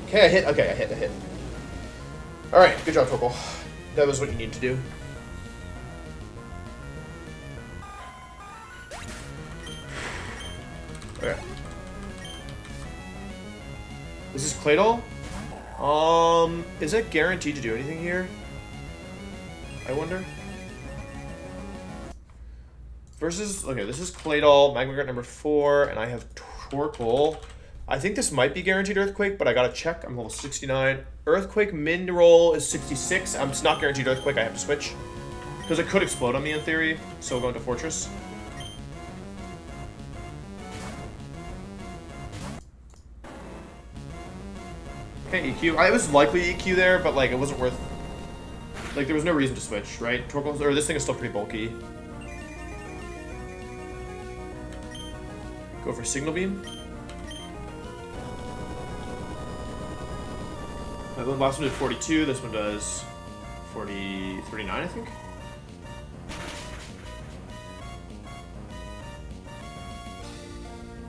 Okay, I hit. Okay, I hit. All right, good job, Torkoal. That was what you need to do. Okay. This is Claydol. Is it guaranteed to do anything here? I wonder. Versus, okay, this is Claydol, Magma Grunt number 4, and I have Torkoal. I think this might be guaranteed Earthquake, but I gotta check. I'm level 69. Earthquake min roll is 66. It's not guaranteed Earthquake, I have to switch. Because it could explode on me in theory, so we'll go into Fortress. Okay, EQ. I was likely EQ there, but like it wasn't worth. Like there was no reason to switch, right? Torkoal, or this thing is still pretty bulky. Go for Signal Beam. The last one did 42. This one does 39, I think.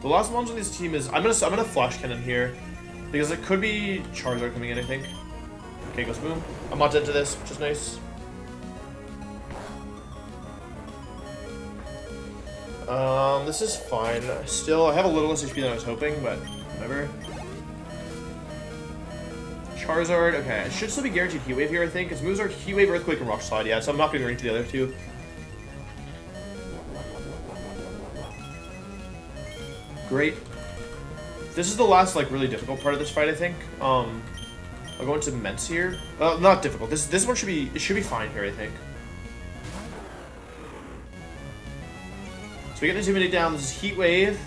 The last ones on this team is I'm gonna Flash Cannon here. Because it could be Charizard coming in, I think. Okay, goes boom. I'm not dead to this, which is nice. This is fine. Still, I have a little less HP than I was hoping, but whatever. Charizard, okay. It should still be guaranteed Heat Wave here, I think. His moves are Heat Wave, Earthquake, and Rock Slide, yeah, so I'm not going to rank to the other two. Great. This is the last, like, really difficult part of this fight, I think. I'll go into Ments here. Not difficult. This one should be fine here, I think. So we get Intimidate down. This is Heat Wave.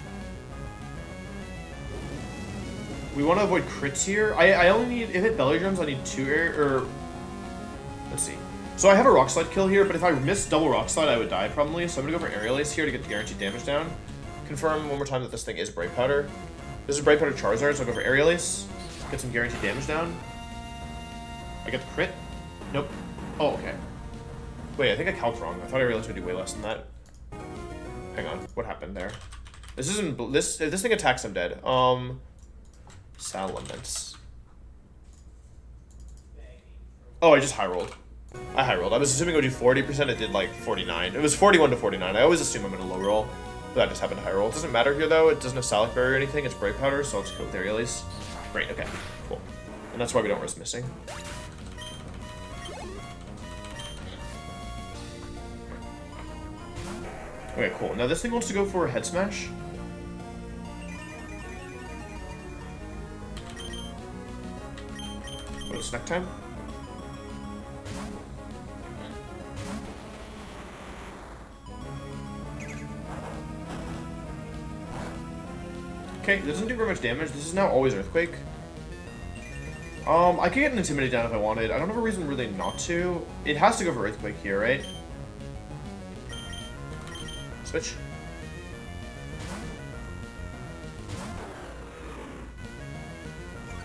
We want to avoid crits here. I only need, if it Belly Drums, I need 2 air, or, let's see. So I have a Rock Slide kill here, but if I miss double Rock Slide, I would die probably. So I'm going to go for Aerial Ace here to get the guaranteed damage down. Confirm one more time that this thing is Bright Powder. This is Bright Powder Charizard, so I'll go for Aerial Ace. Get some guaranteed damage down. I get the crit. Nope. Oh, okay. Wait, I think I calced wrong. I thought Aerial Ace would do way less than that. Hang on. What happened there? This isn't... This, if this thing attacks, I'm dead. Salamence. Oh, I just high rolled. I high rolled. I was assuming it would do 40%. It did like 49. It was 41 to 49. I always assume I'm going to low roll. But that just happened to high roll. It doesn't matter here though. It doesn't have Salic Barrier or anything. It's Bright Powder, so I'll just go with Aerial Ace. Great, okay. Cool. And that's why we don't risk missing. Okay, cool. Now this thing wants to go for a Head Smash. What is snack time? Okay, it doesn't do very much damage. This is now always Earthquake. I could get an Intimidate down if I wanted. I don't have a reason really not to. It has to go for Earthquake here, right? Switch.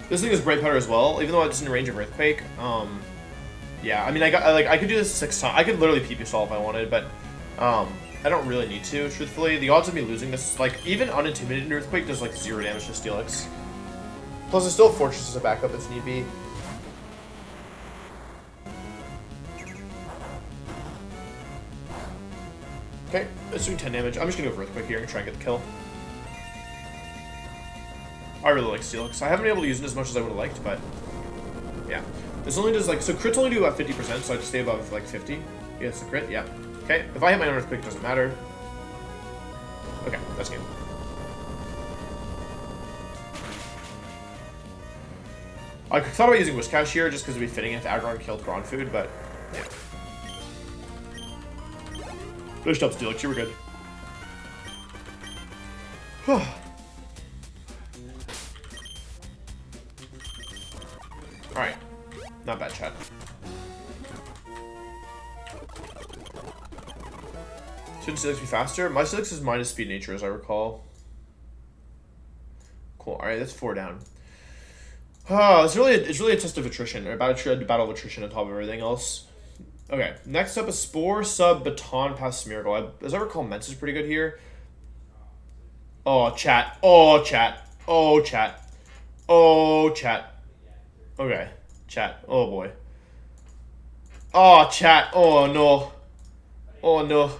This thing is Bright Powder as well, even though it's in range of Earthquake. Yeah, I mean, I could do this 6 times. I could literally PP stall if I wanted, but I don't really need to, truthfully. The odds of me losing this, like, even unintimidated Earthquake does like 0 damage to Steelix. Plus, I still have Fortress as a backup if need be. Okay, it's doing 10 damage. I'm just gonna go for Earthquake here and try and get the kill. I really like Steelix. I haven't been able to use it as much as I would have liked, but yeah. This only does like, so crits only do about 50%, so I just stay above like 50. Yes, the crit, yeah. Okay, if I hit my own Earthquake, it doesn't matter. Okay, that's game. I thought about using Whiscash here just because it would be fitting if Aggron killed Ground Food, but yeah. Finished up Steelix, you were good. Alright. Not bad, chat. Shouldn't Steelix be faster? My Steelix is minus speed nature, as I recall. Cool. Alright, that's 4 down. It's really a test of attrition, or battle of attrition on top of everything else. Okay, next up is Spore, Sub, Baton, past Smeargle. As I recall, Ments is pretty good here. Oh, chat. Oh, chat. Oh, chat. Oh, chat. Okay, chat. Oh, boy. Oh, chat. Oh, no. Oh, no.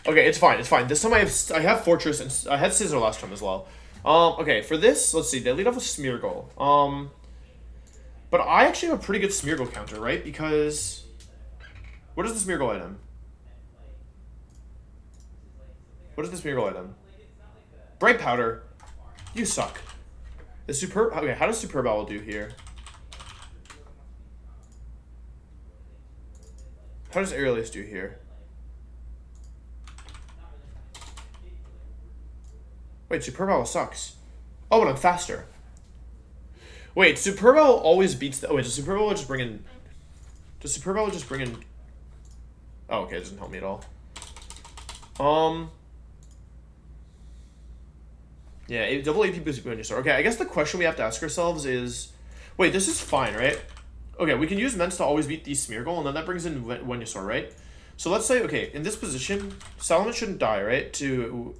Okay, it's fine. It's fine. This time I have Fortress, and I had Scissor last time as well. Okay, for this, let's see. They lead off with Smeargle. But I actually have a pretty good Smeargle counter, right? Because what is the Smeargle item? What is the Smeargle item? Bright Powder. You suck. The Superb. Okay, how does Superb Owl do here? How does Aerial Ace do here? Wait, Superb Owl sucks. Oh, but I'm faster. Wait, Superb Owl always beats the... Oh, wait, does Superb Owl just bring in... Does Superb Owl just bring in... Oh, okay, it doesn't help me at all. Yeah, double AP boost when you start. Okay, I guess the question we have to ask ourselves is... Wait, this is fine, right? Okay, we can use Ments to always beat the Smeargle, and then that brings in Venusaur, right? So let's say, okay, in this position, Salamence shouldn't die, right? To...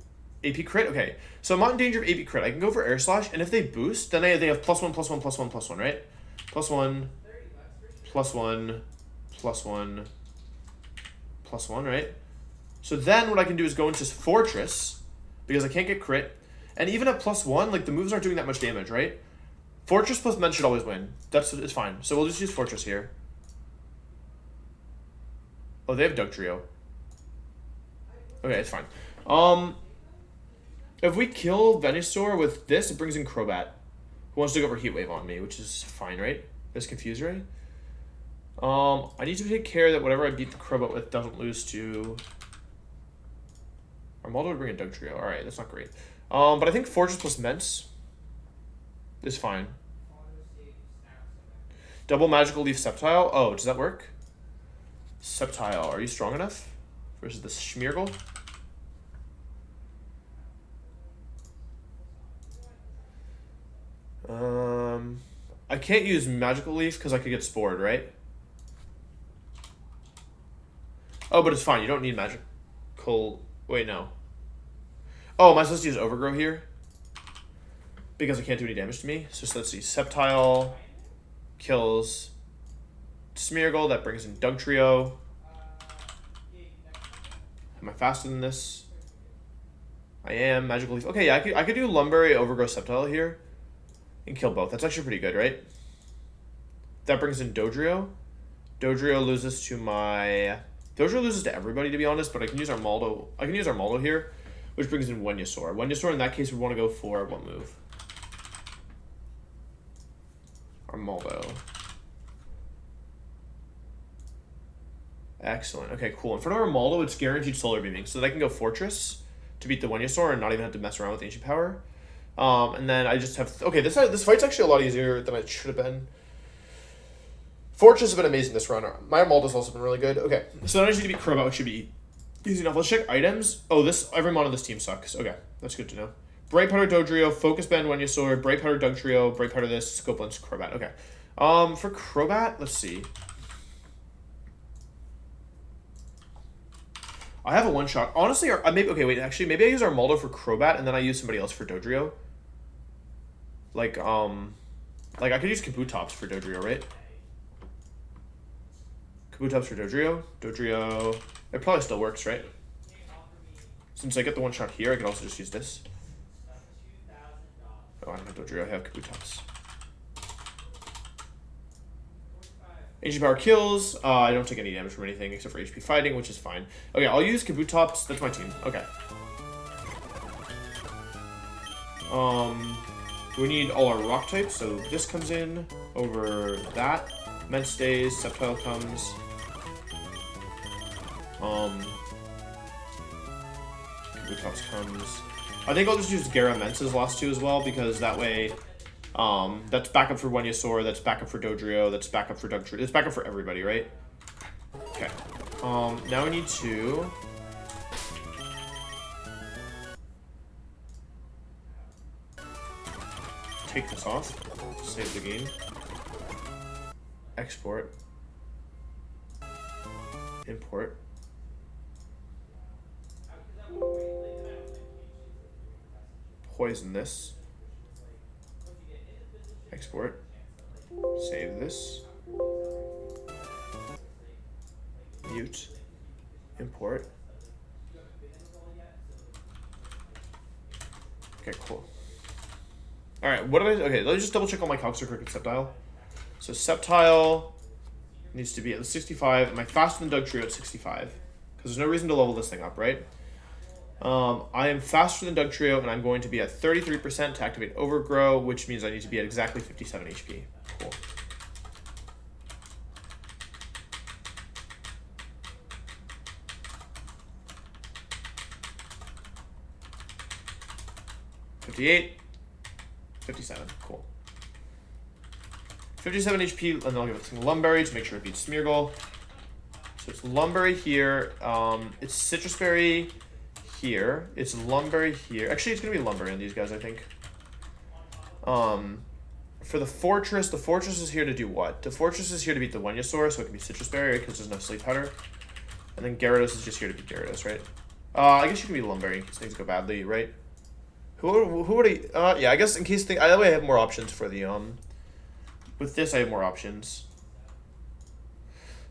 AP crit? Okay. So I'm not in danger of AP crit. I can go for Air Slash, and if they boost, then they have +1, +1, +1, +1, right? +1, +1, +1, +1, right? So then what I can do is go into Fortress, because I can't get crit. And even at +1, like the moves aren't doing that much damage, right? Fortress plus Men should always win. It's fine. So we'll just use Fortress here. Oh, they have Dugtrio. Okay, it's fine. If we kill Venusaur with this, it brings in Crobat, who wants to go for Heat Wave on me, which is fine, right? That's confused, right? I need to take care that whatever I beat the Crobat with doesn't lose to... Armaldo would bring in Dugtrio. Alright, that's not great. But I think Fortress plus Ments is fine. Double Magical Leaf Sceptile. Oh, does that work? Sceptile, are you strong enough? Versus the Schmeargle? I can't use Magical Leaf because I could get Spored, right? Oh, but it's fine. You don't need Magical... Wait, no. Oh, am I supposed to use Overgrow here? Because it can't do any damage to me. So let's see. Sceptile kills Smeargle. That brings in Dugtrio. Am I faster than this? I am. Magical Leaf. Okay, yeah, I could do Lumberry, Overgrow, Sceptile here. And kill both. That's actually pretty good, right? That brings in Dodrio. Dodrio loses to my... Dodrio loses to everybody, to be honest, but I can use Armaldo. I can use Armaldo here, which brings in Venusaur. Venusaur, in that case, would want to go for what move? Armaldo. Excellent. Okay, cool. In front of Armaldo, it's guaranteed Solar Beaming, so that I can go Fortress to beat the Venusaur and not even have to mess around with Ancient Power. And then I just have... Okay, this fight's actually a lot easier than it should have been. Fortress has been amazing this run. My Armaldo's also been really good. Okay, so then I just need to beat Crobat, which should be easy enough. Let's check items. Oh, every mon on this team sucks. Okay, that's good to know. Bright Powder Dodrio, Focus Bend Venusaur, Bright Powder Dugtrio, Bright Powder this, Scope Lens, Crobat. Okay. For Crobat, let's see. I have a one-shot. Honestly, maybe I use Armaldo for Crobat, and then I use somebody else for Dodrio. Like I could use Kabutops for Dodrio, right? Kabutops for Dodrio. Dodrio. It probably still works, right? Since I get the one shot here, I can also just use this. Oh, I don't have Dodrio, I have Kabutops. Ancient Power kills. I don't take any damage from anything except for HP fighting, which is fine. Okay, I'll use Kabutops. That's my team. Okay. We need all our rock types, so this comes in over that. Ment stays, Sceptile comes. Kabutops comes. I think I'll just use Gara Ment's last two as well, because that way, that's backup for Venusaur, that's backup for Dodrio, that's backup for Dugtrio, it's backup for everybody, right? Okay. Now we need to... take this off, save the game, export, import, poison this, export, save this, mute, import. Okay, cool. Alright, okay, let me just double check all my calcs are correct with Sceptile. So Sceptile needs to be at 65. Am I faster than Dugtrio at 65? Because there's no reason to level this thing up, right? I am faster than Dugtrio, and I'm going to be at 33% to activate Overgrow, which means I need to be at exactly 57 HP. Cool. $58. 57, cool. 57 HP, and then I'll give it some Lumberry to make sure it beats Smeargle. So it's Lumberry here, it's Citrus Berry here, it's Lumberry here. Actually, it's gonna be Lumberry on these guys, I think. For the Fortress is here to do what? The Fortress is here to beat the Venusaur, so it can be Citrus Berry, right, because there's no Sleep Powder. And then Gyarados is just here to beat Gyarados, right? I guess you can be Lumberry in case things go badly, right? Who would I? Yeah, I guess in case that way I have more options for the With this, I have more options.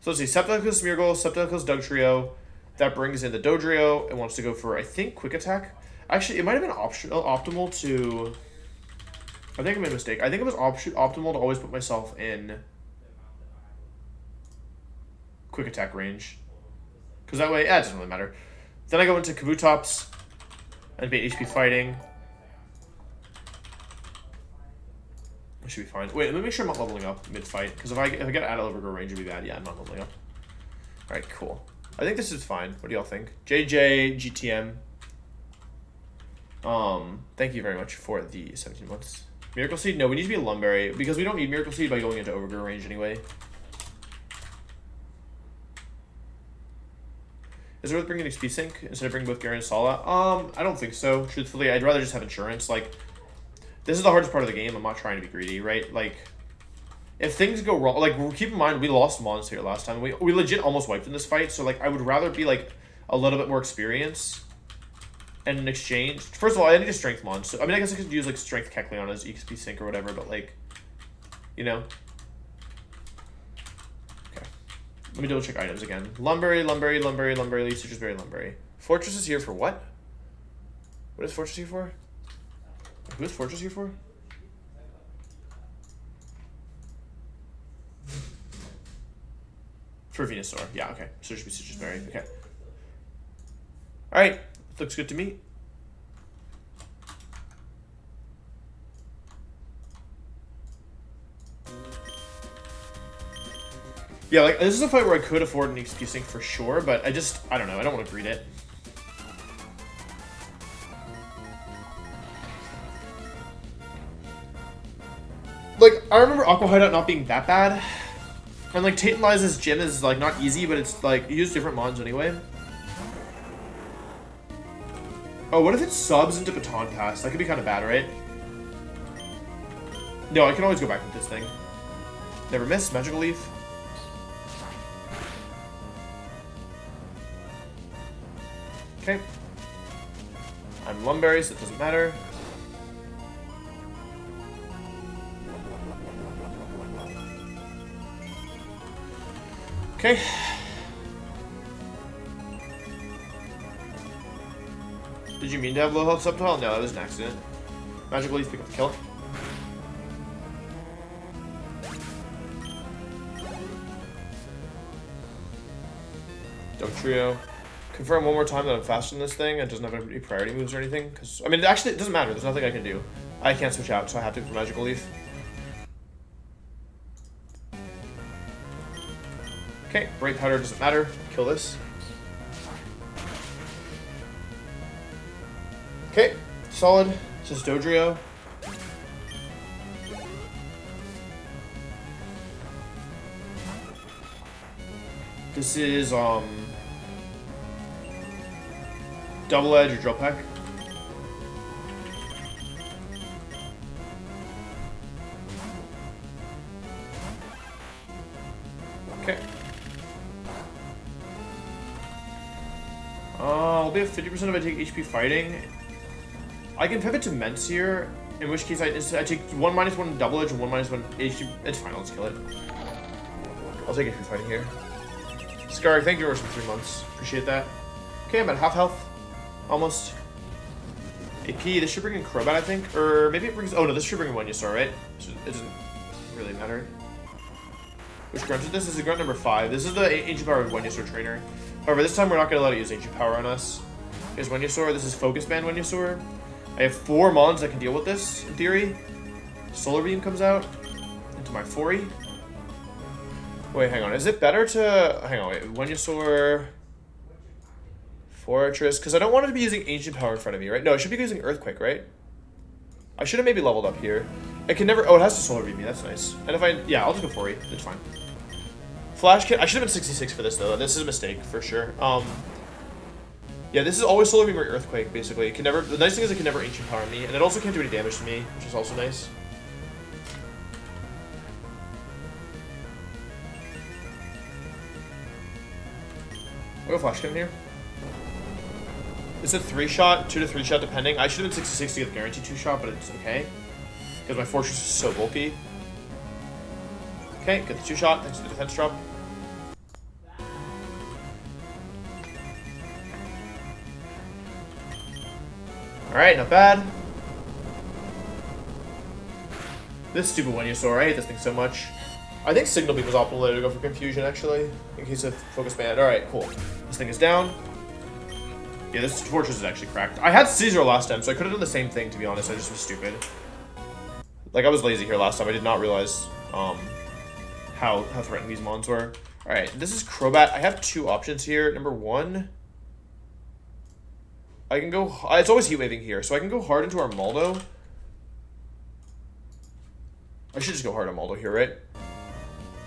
So let's see, Septicus Smeargle, Septicus Dugtrio. That brings in the Dodrio. It wants to go for, I think, Quick Attack. Actually, it might have been optimal to... I think I made a mistake. I think it was optimal to always put myself in Quick Attack range. Because that way, it doesn't really matter. Then I go into Kabutops and bait HP Fighting. I should be fine. Wait, let me make sure I'm not leveling up mid-fight. Because if I get out of overgrow range, it'd be bad. Yeah, I'm not leveling up. Alright, cool. I think this is fine. What do y'all think? JJ, GTM. Thank you very much for the 17 months. Miracle Seed? No, we need to be a Lumberry. Because we don't need Miracle Seed by going into overgrow range anyway. Is it worth bringing XP Sync instead of bringing both Gary and Sala? I don't think so. Truthfully, I'd rather just have insurance. Like, this is the hardest part of the game. I'm not trying to be greedy, right? Like, if things go wrong, like, keep in mind, we lost Mons here last time. We legit almost wiped in this fight, so, like, I would rather be, like, a little bit more experience. And in exchange, first of all, I need a Strength Mons. So, I mean, I guess I could use, like, Strength Kecleon as XP Sync or whatever, but, like, you know. Okay. Let me double check items again. Lumberry, Citrus Berry, Lumberry. Fortress is here for what? What is Fortress here for? Who is Fortress here for? For Venusaur. Yeah, okay. So it should be Citrus Berry. Okay. Alright. Looks good to me. Yeah, like, this is a fight where I could afford an XP Sync for sure, but I don't know. I don't want to greed it. Like, I remember Aqua Hideout not being that bad. And, like, Tantaliz's gym is, like, not easy, but it's, like, you use different mons anyway. Oh, what if it subs into Baton Pass? That could be kind of bad, right? No, I can always go back with this thing. Never miss. Magical Leaf. Okay. I'm Lumberry, so it doesn't matter. Okay. Did you mean to have low health Subtile? No, that was an accident. Magical Leaf, pick up the kill. Dugtrio. Confirm one more time that I'm faster than this thing and doesn't have any priority moves or anything. Because I mean, actually, it doesn't matter. There's nothing I can do. I can't switch out, so I have to go for Magical Leaf. Okay, Bright Powder doesn't matter. Kill this. Okay, solid. This is Dodrio. This is Double Edge or Drill Peck. Okay. I'll be at 50% if I take HP Fighting. I can pivot to Ments here, in which case I take 1-1 Double Edge and 1-1 HP. It's fine, let's kill it. I'll take HP Fighting here. Scar, thank you for 3 months. Appreciate that. Okay, I'm at half health. Almost. AP, this should bring in Crobat, I think. Or maybe it brings... Oh, no, this should bring in Venusaur, right? So it doesn't really matter. Which grunt is this? This is grunt number 5. This is the Ancient Power Venusaur trainer. However, this time we're not going to let it use Ancient Power on us. Here's Venusaur. This is Focus Band Venusaur. I have 4 Mons that can deal with this, in theory. Solar Beam comes out into my 4E. Wait, hang on. Is it better to... Hang on, wait. Venusaur... Fortress... Because I don't want it to be using Ancient Power in front of me, right? No, it should be using Earthquake, right? I should have maybe leveled up here. It can never... Oh, it has to Solar Beam me. That's nice. And if I... Yeah, I'll just go 4E. It's fine. Flash Kit... I should have been 66 for this, though. This is a mistake, for sure. Yeah, this is always Solar Beam or Earthquake, basically. It can never... The nice thing is it can never Ancient Power me, and it also can't do any damage to me, which is also nice. I'll go Flash Kit in here. It's a 3-shot, 2 to 3-shot depending. I should have been 66 to get the guaranteed 2-shot, but it's okay. Because my fortress is so bulky. Okay, get the 2-shot, thanks to the defense drop. Alright, not bad. This stupid one you saw, I hate this thing so much. I think Signal Beam was optimal later to go for Confusion, actually. In case of Focus Band. Alright, cool. This thing is down. Yeah, this fortress is actually cracked. I had Caesar last time, so I could have done the same thing, to be honest. I just was stupid. Like, I was lazy here last time. I did not realize how threatening these mons were. Alright, this is Crobat. I have 2 options here. Number 1... I can go... It's always heat waving here, so I can go hard into our Maldo. I should just go hard on Maldo here, right?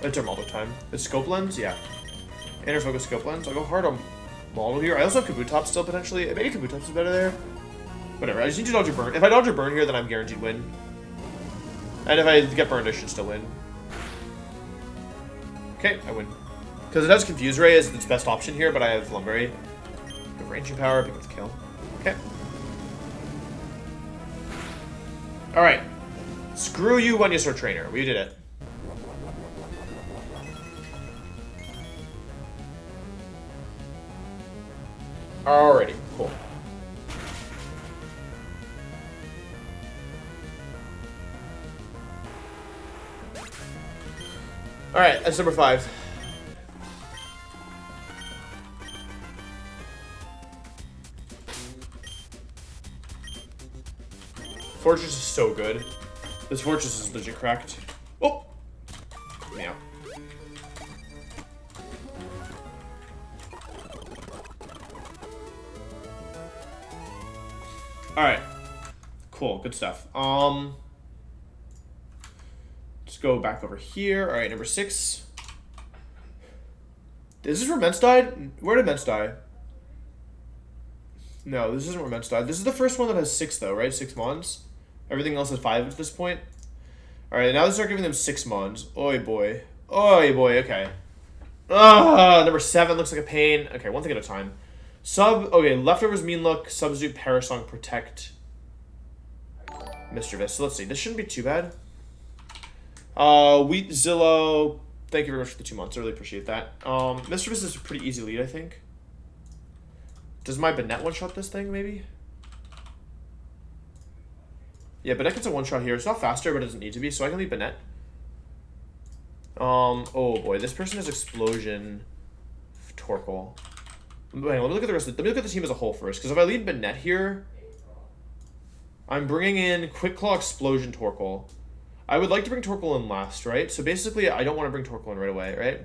It's our Maldo time. It's Scope Lens? Yeah. Inner Focus Scope Lens. I'll go hard on Maldo here. I also have Kabutops still, potentially. Maybe Kabutops is better there. Whatever. I just need to dodge a burn. If I dodge a burn here, then I'm guaranteed win. And if I get burned, I should still win. Okay, I win. Because it has Confuse Ray as its best option here, but I have Lumberry. I have Ranging Power, pick up the kill. Okay. Alright. Screw you, Venusaur Trainer. We did it. Alrighty, cool. Alright, that's number 5. Fortress is so good. This fortress is legit cracked. Oh! Yeah. Alright. Cool, good stuff. Let's go back over here. Alright, number 6. Is this where Mence died? Where did Mence die? No, this isn't where Mence died. This is the first one that has 6 though, right? 6 mons. Everything else has 5 at this point. Alright, now they start giving them 6 mons. Oi boy. Oi boy, okay. Number 7 looks like a pain. Okay, one thing at a time. Okay, Leftovers, Mean Look, Substitute, Parasong, Protect, Mischievous. So let's see, this shouldn't be too bad. Wheat, Zillow, thank you very much for the 2 months, I really appreciate that. Mischievous is a pretty easy lead, I think. Does my Banette one-shot this thing, maybe? Yeah, Banette gets a one-shot here. It's not faster, but it doesn't need to be, so I can lead Banette. Oh boy, this person has Explosion, Torkoal. Hang on, let me look at the rest of let me look at the team as a whole first, because if I lead Banette here, I'm bringing in Quick Claw, Explosion, Torkoal. I would like to bring Torkoal in last, right? So basically, I don't want to bring Torkoal in right away, right?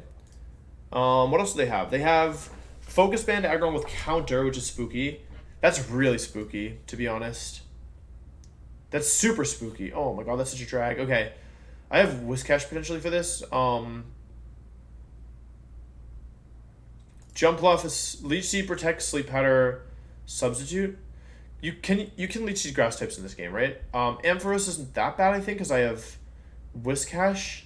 What else do they have? They have Focus Band Aggron with Counter, which is spooky. That's really spooky, to be honest. That's super spooky. Oh my god, that's such a drag. Okay. I have Whiscash potentially for this. Jumpluff is Leech Seed, Protect, Sleep Powder, Substitute. You can Leech Seed grass types in this game, right? Ampharos isn't that bad, I think, because I have Whiscash.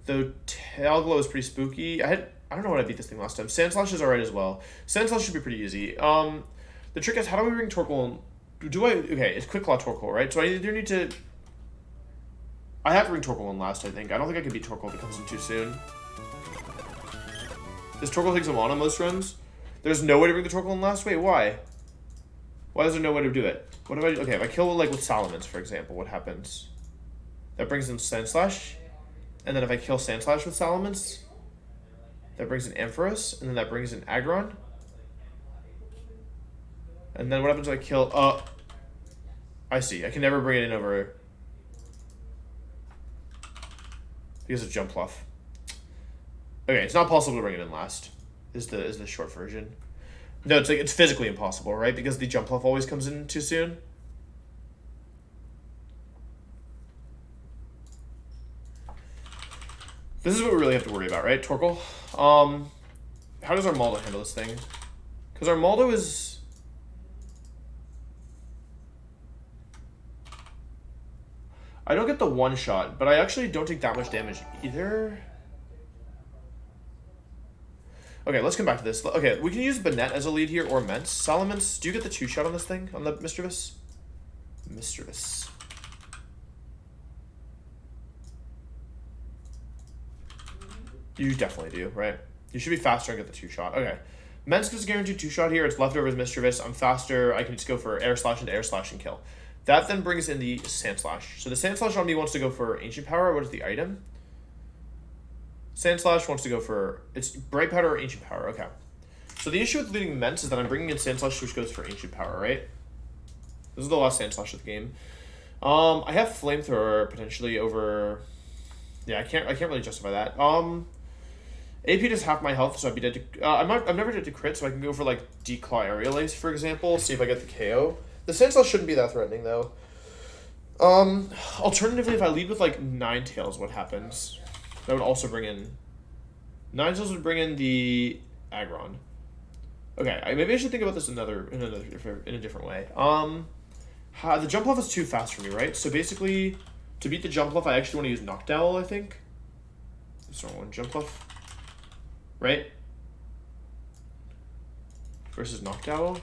Though Tailglow is pretty spooky. I don't know what I beat this thing last time. Sandslash is alright as well. Sandslash should be pretty easy. The trick is, how do we bring Torkoal in? Okay, it's Quick Claw Torkoal, right? So I either need to... I have to bring Torkoal in last, I think. I don't think I can beat Torkoal if it comes in too soon. Does Torkoal take some on most runs? There's no way to bring the Torkoal in last? Wait, why? Why is there no way to do it? What if I... Okay, if I kill, like, with Salamence, for example, what happens? That brings in Sandslash. And then if I kill Sandslash with Salamence, that brings in Ampharos. And then that brings in Aggron. And then what happens if I kill... I see. I can never bring it in over... Because of Jumpluff. Okay, it's not possible to bring it in last. Is the short version. No, it's like it's physically impossible, right? Because the Jumpluff always comes in too soon. This is what we really have to worry about, right? Torkoal. How does our Maldo handle this thing? Because our Maldo is... I don't get the one shot, but I actually don't take that much damage either. Okay, let's come back to this. Okay, we can use Banette as a lead here, or Mence. Salamence, do you get the 2-shot on this thing? On the Mischievous? Mischievous. You definitely do, right? You should be faster and get the 2-shot. Okay. Mence is guaranteed 2-shot here. It's leftovers Mischievous. I'm faster. I can just go for Air Slash into Air Slash and kill. That then brings in the Sand Slash. So the Sand Slash on me wants to go for Ancient Power. What is the item? Sand Slash wants to go for... It's Bright Powder or Ancient Power. Okay. So the issue with leading Mence is that I'm bringing in Sand Slash, which goes for Ancient Power, right? This is the last Sand Slash of the game. I have Flamethrower potentially over... Yeah, I can't really justify that. AP does half my health, so I'd be dead to... I'm never dead to crit, so I can go for, like, Declaw Aerial Ace, for example. See if I get the KO. The Sand Slash shouldn't be that threatening, though. Alternatively, if I lead with, like, Ninetales, what happens? That would also bring in... Ninetales would bring in the Aggron. Okay, maybe I should think about this in a different way. The Jump Bluff is too fast for me, right? So basically, to beat the Jump Bluff, I actually want to use Noctowl, I think. Sorry, one Jump Bluff. Right? Versus Noctowl.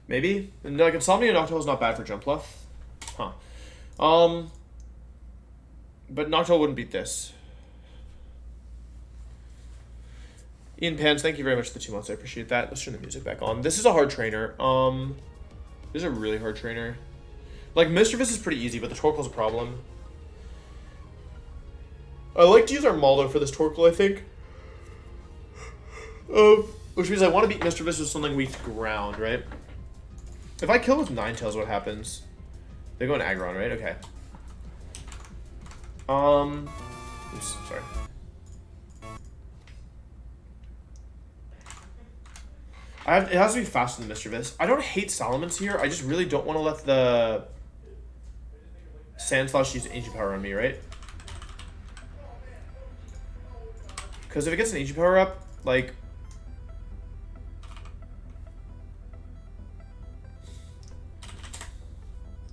Maybe? No, like Insomnia Noctowl is not bad for Jump Bluff. Huh. But Noctowl wouldn't beat this. Ian Pans, thank you very much for the 2 months. I appreciate that. Let's turn the music back on. This is a hard trainer. This is a really hard trainer. Like, Mischievous is pretty easy, but the Torkoal's a problem. I like to use Armaldo for this Torkoal, I think. Which means I want to beat Mischievous with something weak to ground, right? If I kill with Ninetales, what happens? They go in Aggron, right? Okay. Oops, sorry. It has to be faster than Mischievous. I don't hate Salamence here. I just really don't want to let the Sand Slash use Ancient Power on me, right? Because if it gets an Ancient Power up, like...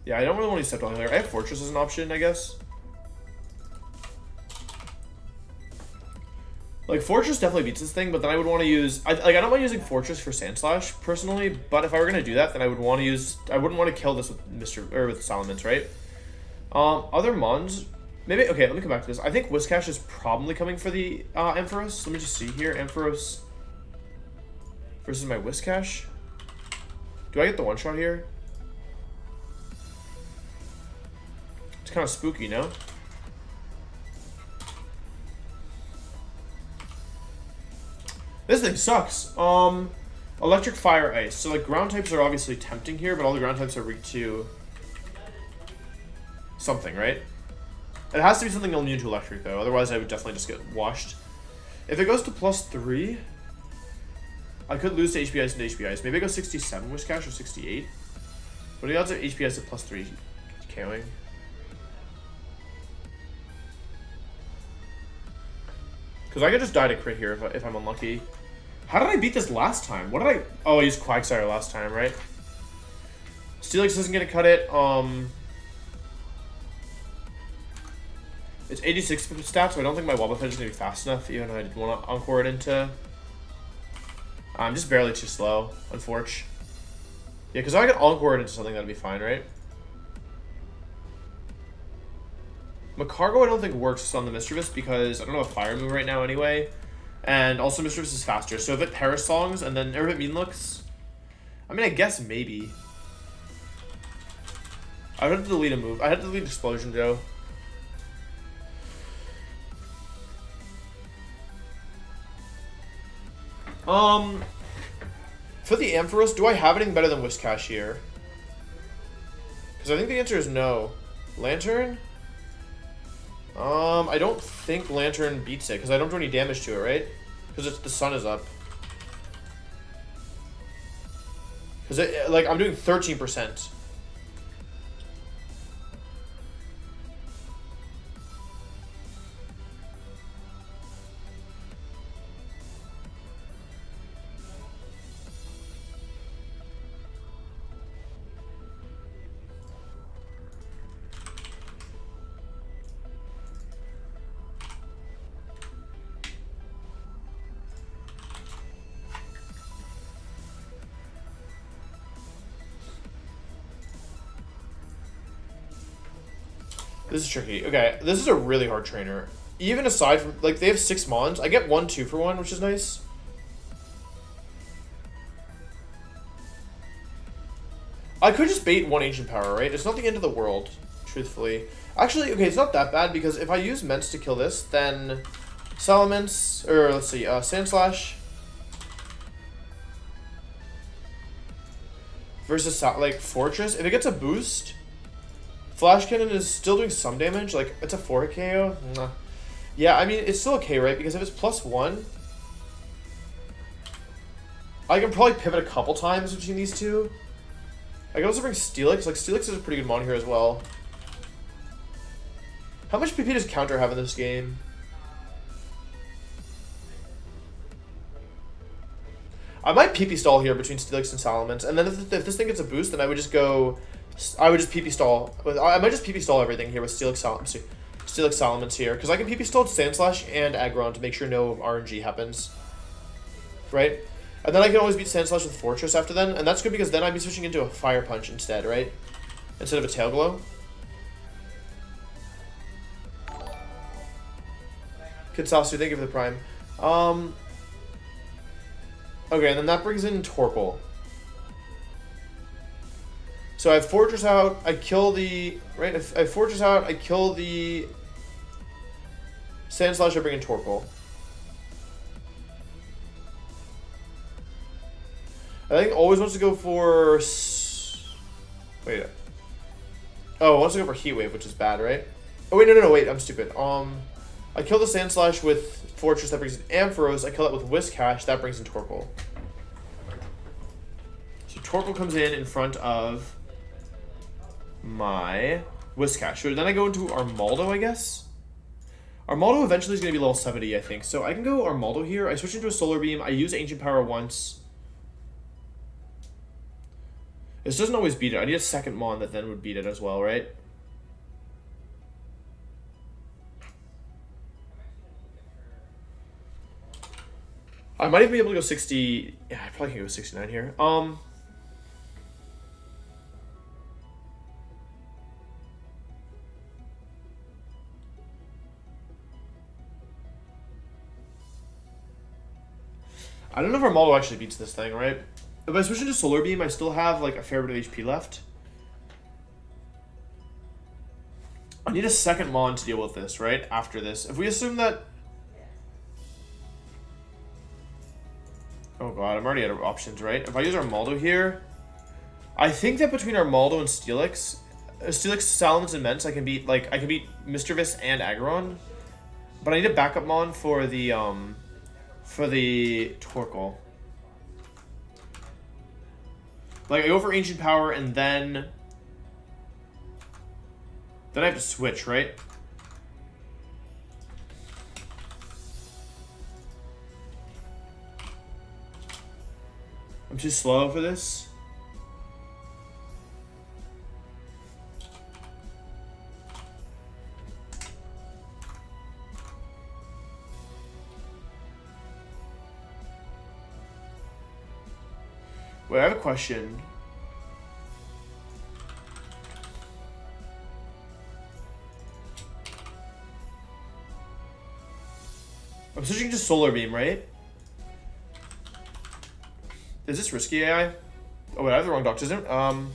Yeah, I don't really want to use Sceptile Healer. I have Fortress as an option, I guess. Like, Fortress definitely beats this thing, but then I would want to use... I don't mind using Fortress for Sand Slash, personally, but if I were going to do that, then I would want to use... I wouldn't want to kill this with with Salamence, right? Other Mons... Maybe... Okay, let me come back to this. I think Whiscash is probably coming for the Ampharos. Let me just see here. Ampharos versus my Whiscash. Do I get the one-shot here? It's kind of spooky, no? This thing sucks. Electric, Fire, Ice. So, like, ground types are obviously tempting here, but all the ground types are weak to something, right? It has to be something immune to electric, though. Otherwise, I would definitely just get washed. If it goes to +3, I could lose to HP Ice and HP Ice. Maybe I go 67 Whiscash or 68. What are the odds of HP Ice at +3 KOing? Because I could just die to crit here if I'm unlucky. How did I beat this last time? What did I... Oh, I used Quagsire last time, right? Steelix isn't going to cut it. It's 86 stats, so I don't think my Wobbuffet is going to be fast enough, even if I did want to Encore it into... I'm just barely too slow, unfortunately. Yeah, because if I could Encore it into something, that'd be fine, right? Macargo I don't think works on the Mischievous because I don't have a Fire move right now anyway. And also Mischievous is faster. So if it Parasongs and then... Or if it Mean Looks... I mean, I guess maybe. I would have to delete a move. I had to delete Explosion, Joe. For the Ampharos, do I have anything better than Whiscash here? Because I think the answer is no. Lantern? I don't think Lantern beats it, because I don't do any damage to it, right? Because the sun is up. Because, like, I'm doing 13%. This is tricky. Okay, this is a really hard trainer. Even aside from, like, they have 6 mons. I get 1 2 for 1, which is nice. I could just bait 1 Ancient Power, right? It's not the end of the world, truthfully. Actually, okay, it's not that bad, because if I use Ments to kill this, then Salamence, or let's see, Sand Slash versus, like, Fortress. If it gets a boost, Flash Cannon is still doing some damage. Like, it's a 4 KO. Nah. Yeah, I mean, it's still okay, right? Because if it's +1, I can probably pivot a couple times between these two. I can also bring Steelix. Like, Steelix is a pretty good mon here as well. How much PP does Counter have in this game? I might PP stall here between Steelix and Salamence, and then if this thing gets a boost, then I would just go. I would just PP stall. I might just PP stall everything here with Steelix Salamence here, because I can PP stall Sand Slash and Aggron to make sure no RNG happens. Right? And then I can always beat Sand Slash with Fortress after then, and that's good because then I'd be switching into a Fire Punch instead, right? Instead of a Tail Glow. Kitsasu, thank you for the Prime. Okay, and then that brings in Torkoal. So I have Fortress out, I kill the... Right, if I have Fortress out, I kill the... Sand Slash, I bring in Torkoal. I think always wants to go for... Wait. Oh, wants to go for Heat Wave, which is bad, right? Oh, wait, no, wait, I'm stupid. I kill the Sand Slash with Fortress, that brings in Ampharos. I kill that with Whiscash, that brings in Torkoal. So Torkoal comes in front of my Whiscash. So then I go into Armaldo, I guess? Armaldo eventually is going to be level 70, I think. So I can go Armaldo here. I switch into a Solar Beam. I use Ancient Power once. This doesn't always beat it. I need a second Mon that then would beat it as well, right? I might even be able to go 60... Yeah, I probably can go 69 here. I don't know if Armaldo actually beats this thing, right? If I switch into Solar Beam, I still have like a fair bit of HP left. I need a second Mon to deal with this, right? After this. If we assume that... Oh god, I'm already out of options, right? If I use Armaldo here... I think that between Armaldo and Steelix, Salamence, and Ments, I can beat Mischievous and Aggron. But I need a backup Mon for the Torkoal. Like, I go for Ancient Power, and then I have to switch, right? I'm too slow for this. Wait, I have a question. I'm switching to Solar Beam, right? Is this risky AI? Oh wait, I have the wrong doctor, isn't it?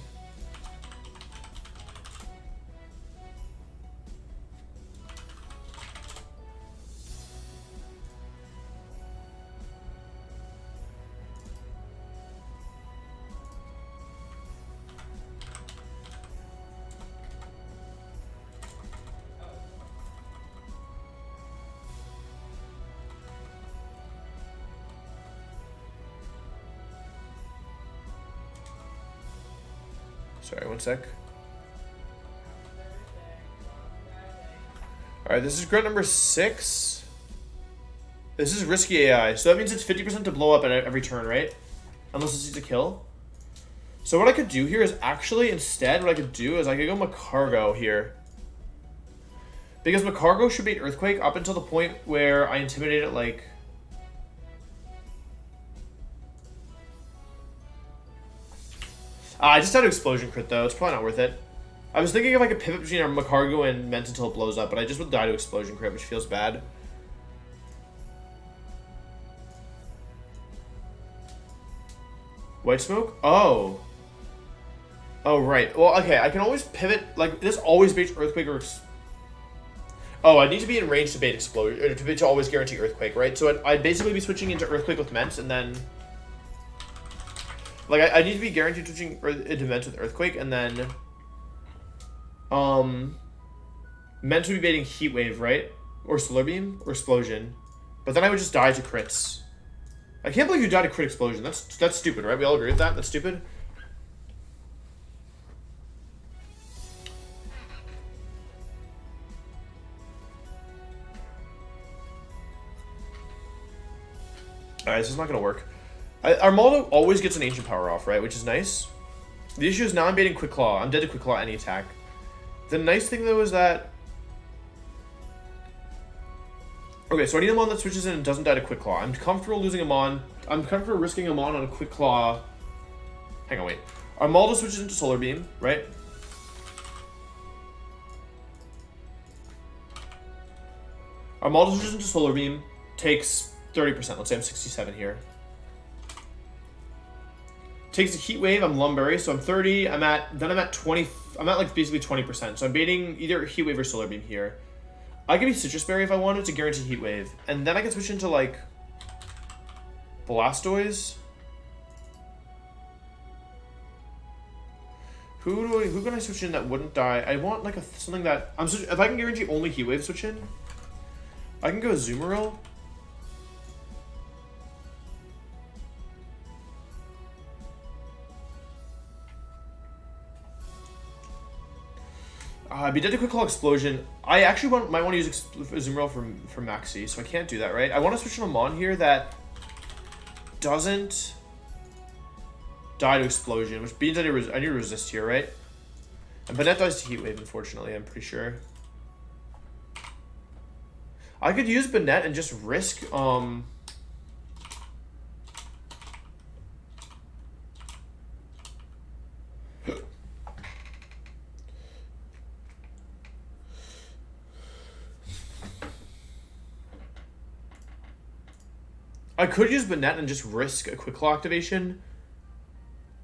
Sorry, one sec. Alright, this is grunt number 6. This is risky AI, so that means it's 50% to blow up at every turn, right? Unless it needs a kill. So what I could do here is actually, instead, what I could do is I could go Macargo here. Because Macargo should beat Earthquake up until the point where I intimidate it, like... I just had an Explosion crit, though. It's probably not worth it. I was thinking if I could pivot between our Macargo and Ment until it blows up, but I just would die to Explosion Crit, which feels bad. White Smoke? Oh. Oh, right. Well, okay, I can always pivot. Like, this always baits Earthquake or... Oh, I need to be in range to bait Explosion, or to always guarantee Earthquake, right? So I'd basically be switching into Earthquake with Ment, and then... Like, I need to be guaranteed switching into Ment with Earthquake, and then... Ment would be baiting Heat Wave, right? Or Solar Beam, or Explosion. But then I would just die to crits. I can't believe you died to crit Explosion. That's stupid, right? We all agree with that? That's stupid? Alright, this is not going to work. Armaldo always gets an Ancient Power off, right? Which is nice. The issue is now I'm baiting Quick Claw. I'm dead to Quick Claw any attack. The nice thing, though, is that... Okay, so I need a Mon that switches in and doesn't die to Quick Claw. I'm comfortable losing a Mon. I'm comfortable risking a Mon on a Quick Claw. Hang on, wait. Armaldo switches into Solar Beam, right? Armaldo switches into Solar Beam. Takes 30%. Let's say I'm 67 here. Takes a Heat Wave. I'm Lumberry, so I'm 30. Then I'm at 20. I'm at like basically 20%. So I'm baiting either Heat Wave or Solar Beam here. I could be Citrus Berry if I wanted to guarantee Heat Wave. And then I can switch into, like, Blastoise. Who can I switch in that wouldn't die? I want, like, something that... if I can guarantee only Heat Wave switch in, I can go Azumarill. I'd be dead to Quick Claw Explosion. I actually might want to use Azumarill for Maxi, so I can't do that, right? I want to switch in a Mon here that doesn't die to Explosion, which means I need to resist here, right? And Banette dies to Heat Wave, unfortunately, I'm pretty sure. I could use Banette and just risk, I could use Banette and just risk a Quick Claw activation,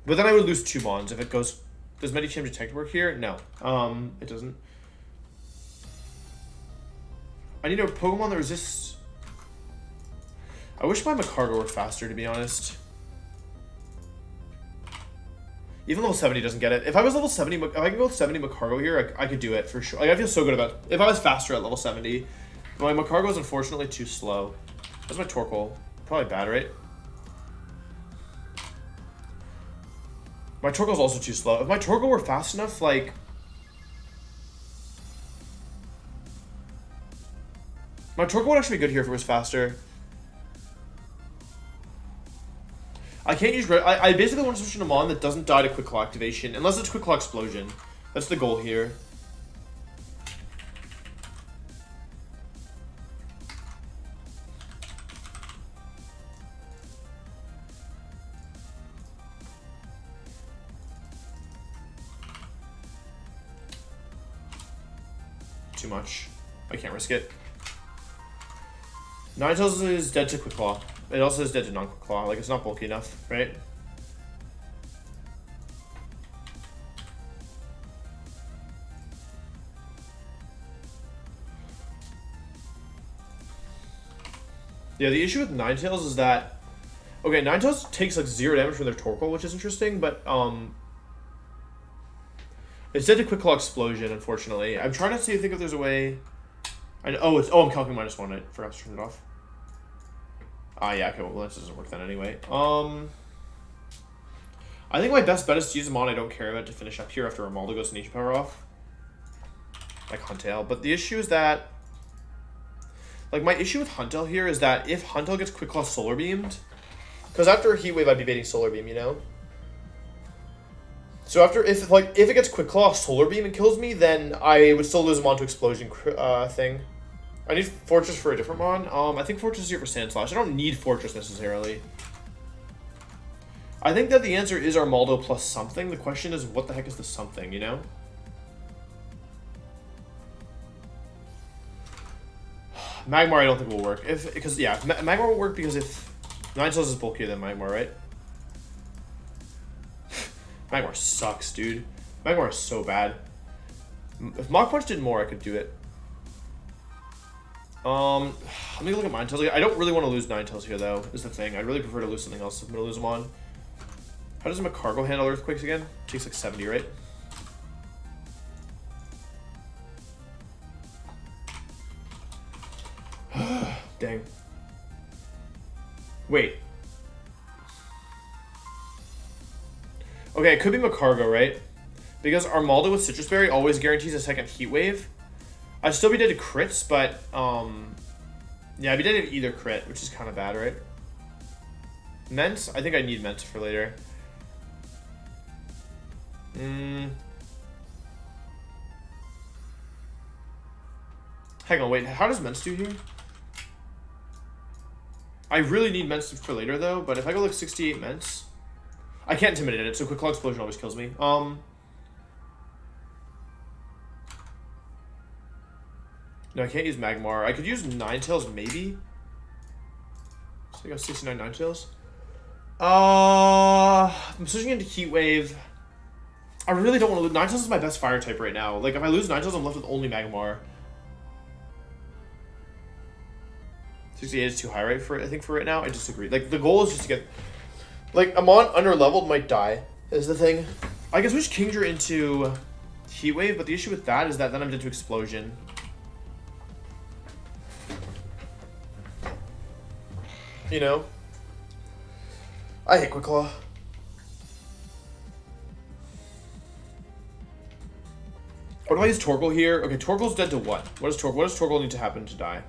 but then I would lose 2 Mons if it goes... Does Medicham Detect work here? No. It doesn't. I need a Pokemon that resists... I wish my Macargo were faster, to be honest. Even level 70 doesn't get it. If I was level 70, if I can go with 70 Macargo here, I could do it for sure. Like, I feel so good about it. If I was faster at level 70. My Macargo is unfortunately too slow. That's my Torkoal. Probably bad, right? My Torkoal's also too slow. If my Torkoal were fast enough, like... My Torkoal would actually be good here if it was faster. I can't use... I basically want to switch into a Mon that doesn't die to Quick Claw activation, unless it's Quick Claw Explosion. That's the goal here. Too much. I can't risk it. Ninetales is dead to Quick Claw. It also is dead to non-Quick Claw. Like, it's not bulky enough, right? Yeah, the issue with Ninetales is that... Okay, Ninetales takes, like, 0 damage from their Torkoal, which is interesting, but, it's dead to Quick Claw Explosion, unfortunately. I'm trying to think if there's a way... I'm calculating -1. I forgot to turn it off. Yeah, okay, well, that doesn't work then anyway. I think my best bet is to use a Mon I don't care about to finish up here after Armaldo goes Nature Power off. Like Huntail. But the issue is that... Like, my issue with Huntail here is that if Huntail gets Quick Claw Solar Beamed... Because after a Heat Wave, I'd be baiting Solar Beam, you know? So if it gets Quick Claw Solar Beam and kills me, then I would still lose a Mon to Explosion thing. I need Fortress for a different Mon. I think Fortress is here for Sand Slash. I don't need Fortress necessarily. I think that the answer is Armaldo plus something. The question is, what the heck is the something, you know? Magmar I don't think will work. Because yeah, Magmar won't work because if Ninetales is bulkier than Magmar, right? Magmar sucks, dude. Magmar is so bad. If Mach Punch did more, I could do it. Let me look at Ninetales. I don't really want to lose Ninetales here, though, is the thing. I'd really prefer to lose something else if I'm going to lose them on. How does Macargo handle Earthquakes again? Takes like 70, right? Dang. Wait. Okay, it could be Macargo, right? Because Armaldo with Citrus Berry always guarantees a second Heat Wave. I'd still be dead to crits, but, yeah, I'd be dead to either crit, which is kind of bad, right? Ments? I think I need Ments for later. Hang on, wait, how does Ments do here? I really need Ments for later, though, but if I go like 68 Ments... I can't intimidate it, so Quick Claw Explosion always kills me. No, I can't use Magmar. I could use Ninetales, maybe? So I got 69 Ninetales. I'm switching into Heat Wave. I really don't want to lose. Ninetales is my best fire type right now. Like, if I lose Ninetales, I'm left with only Magmar. 68 is too high, right? I think for right now, I disagree. Like, the goal is just to get... Like, Amon under-leveled might die, is the thing. I can switch Kingdra into Heat Wave, but the issue with that is that then I'm dead to Explosion. You know? I hate Quick Claw. What do I use Torkoal here? Okay, Torkoal's dead to what? What does Torkoal need to happen to die?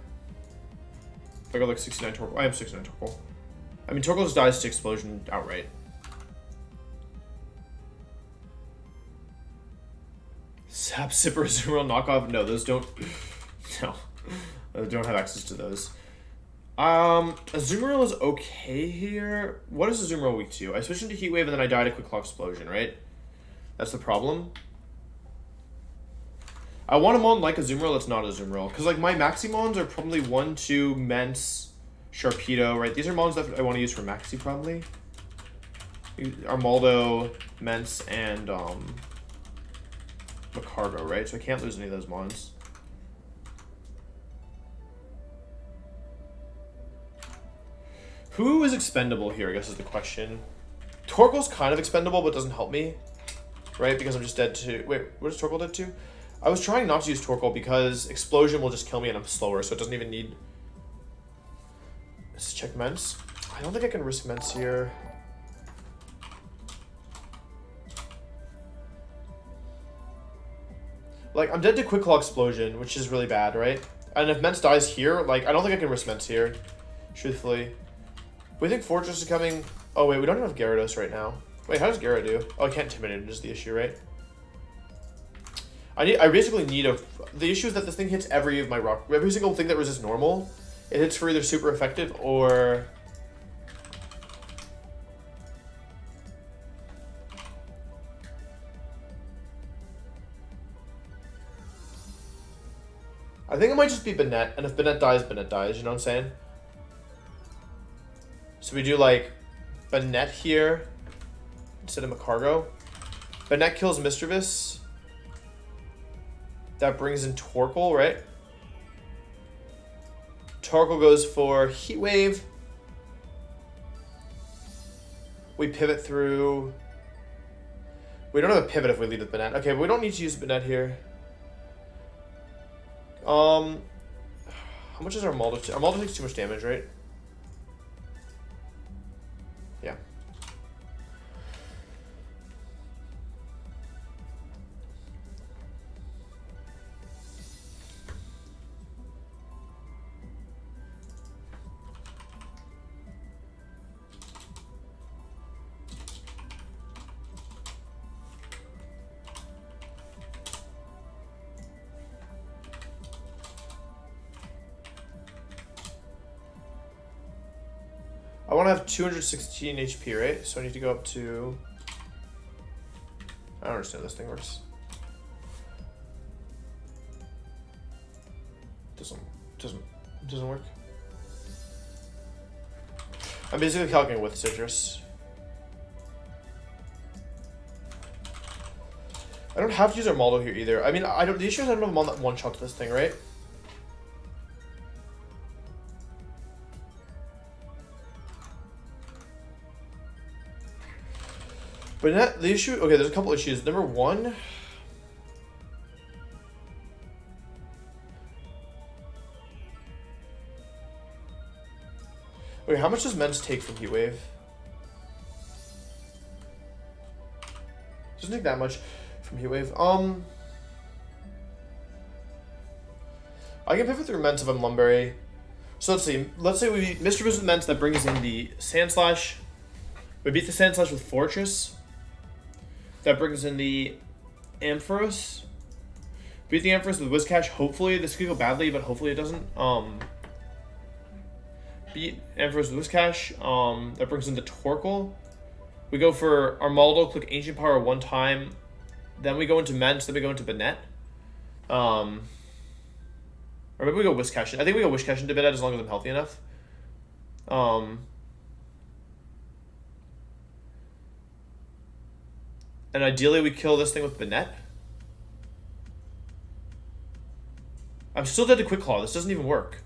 If I go like 69 Torkoal, I have 69 Torkoal. I mean, Torkoal just dies to Explosion outright. Sap Sipper Azumarill knockoff? No, those don't. No, I don't have access to those. Azumarill is okay here. What is Azumarill weak to? I switched into Heat Wave and then I died to Quick Claw Explosion, right? That's the problem. I want him on like Azumarill that's not Azumarill. Because like my Maximons are probably 1, 2, Ments, Sharpedo, right? These are mons that I want to use for Maxi probably. Armaldo, Ments, and Macargo, right? So I can't lose any of those mons. Who is expendable here, I guess is the question. Torkoal's kind of expendable, but doesn't help me, right? Because I'm just dead to... Wait, what is Torkoal dead to? I was trying not to use Torkoal because Explosion will just kill me and I'm slower, so it doesn't even need... Let's check Ments. I don't think I can risk Ments here. Like, I'm dead to Quick Claw Explosion, which is really bad, right? And if Ments dies here, like, I don't think I can risk Ments here, truthfully. We think Fortress is coming... Oh, wait, we don't have Gyarados right now. Wait, how does Gyara do? Oh, I can't Intimidate it is the issue, right? I basically need a... The issue is that this thing hits every single thing that resists normal. It hits for either super effective or... I think it might just be Banette, and if Banette dies, you know what I'm saying? So we do like Banette here instead of Macargo. Banette kills Mischievous. That brings in Torkoal, right? Torkoal goes for Heat Wave. We pivot through... We don't have a pivot if we lead with Banette. Okay, but we don't need to use Banette here. How much is Armaldo? Armaldo takes too much damage, right? Yeah. I want to have 216 HP, right? So I need to go up to... I don't understand how this thing works. Doesn't It doesn't work. I'm basically calculating with citrus. I don't have to use our Maldo here either. I mean, I don't. The issue is I don't know if I'm on that one shot to this thing, right? But the issue. Okay, there's a couple issues. Number one. Wait, how much does Mens take from Heatwave? Doesn't take that much from Heatwave. I can pivot through Mens if I'm Lumberry. So let's see. Let's say we beat Mischievous with Mens. That brings in the Sand Slash. We beat the Sand Slash with Fortress. That brings in the Ampharos. Beat the Ampharos with Whiscash. Hopefully this could go badly, but hopefully it doesn't. Beat Ampharos with Whiscash. That brings in the Torkoal. We go for Armaldo, click Ancient Power one time. Then we go into Mens, then we go into Banette. Or maybe we go Whiscash. I think we go Whiscash into Banette as long as I'm healthy enough. And ideally we kill this thing with Banette. I'm still dead to Quick Claw. This doesn't even work.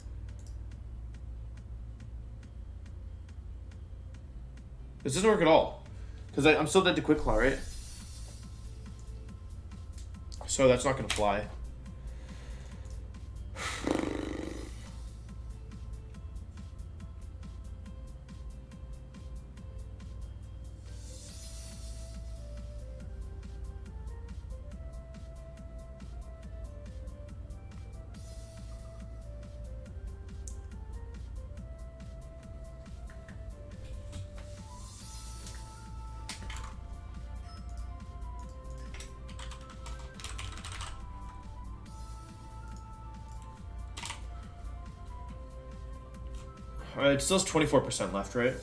This doesn't work at all. Because I'm still dead to Quick Claw, right? So that's not going to fly. Alright, it still has 24% left, right?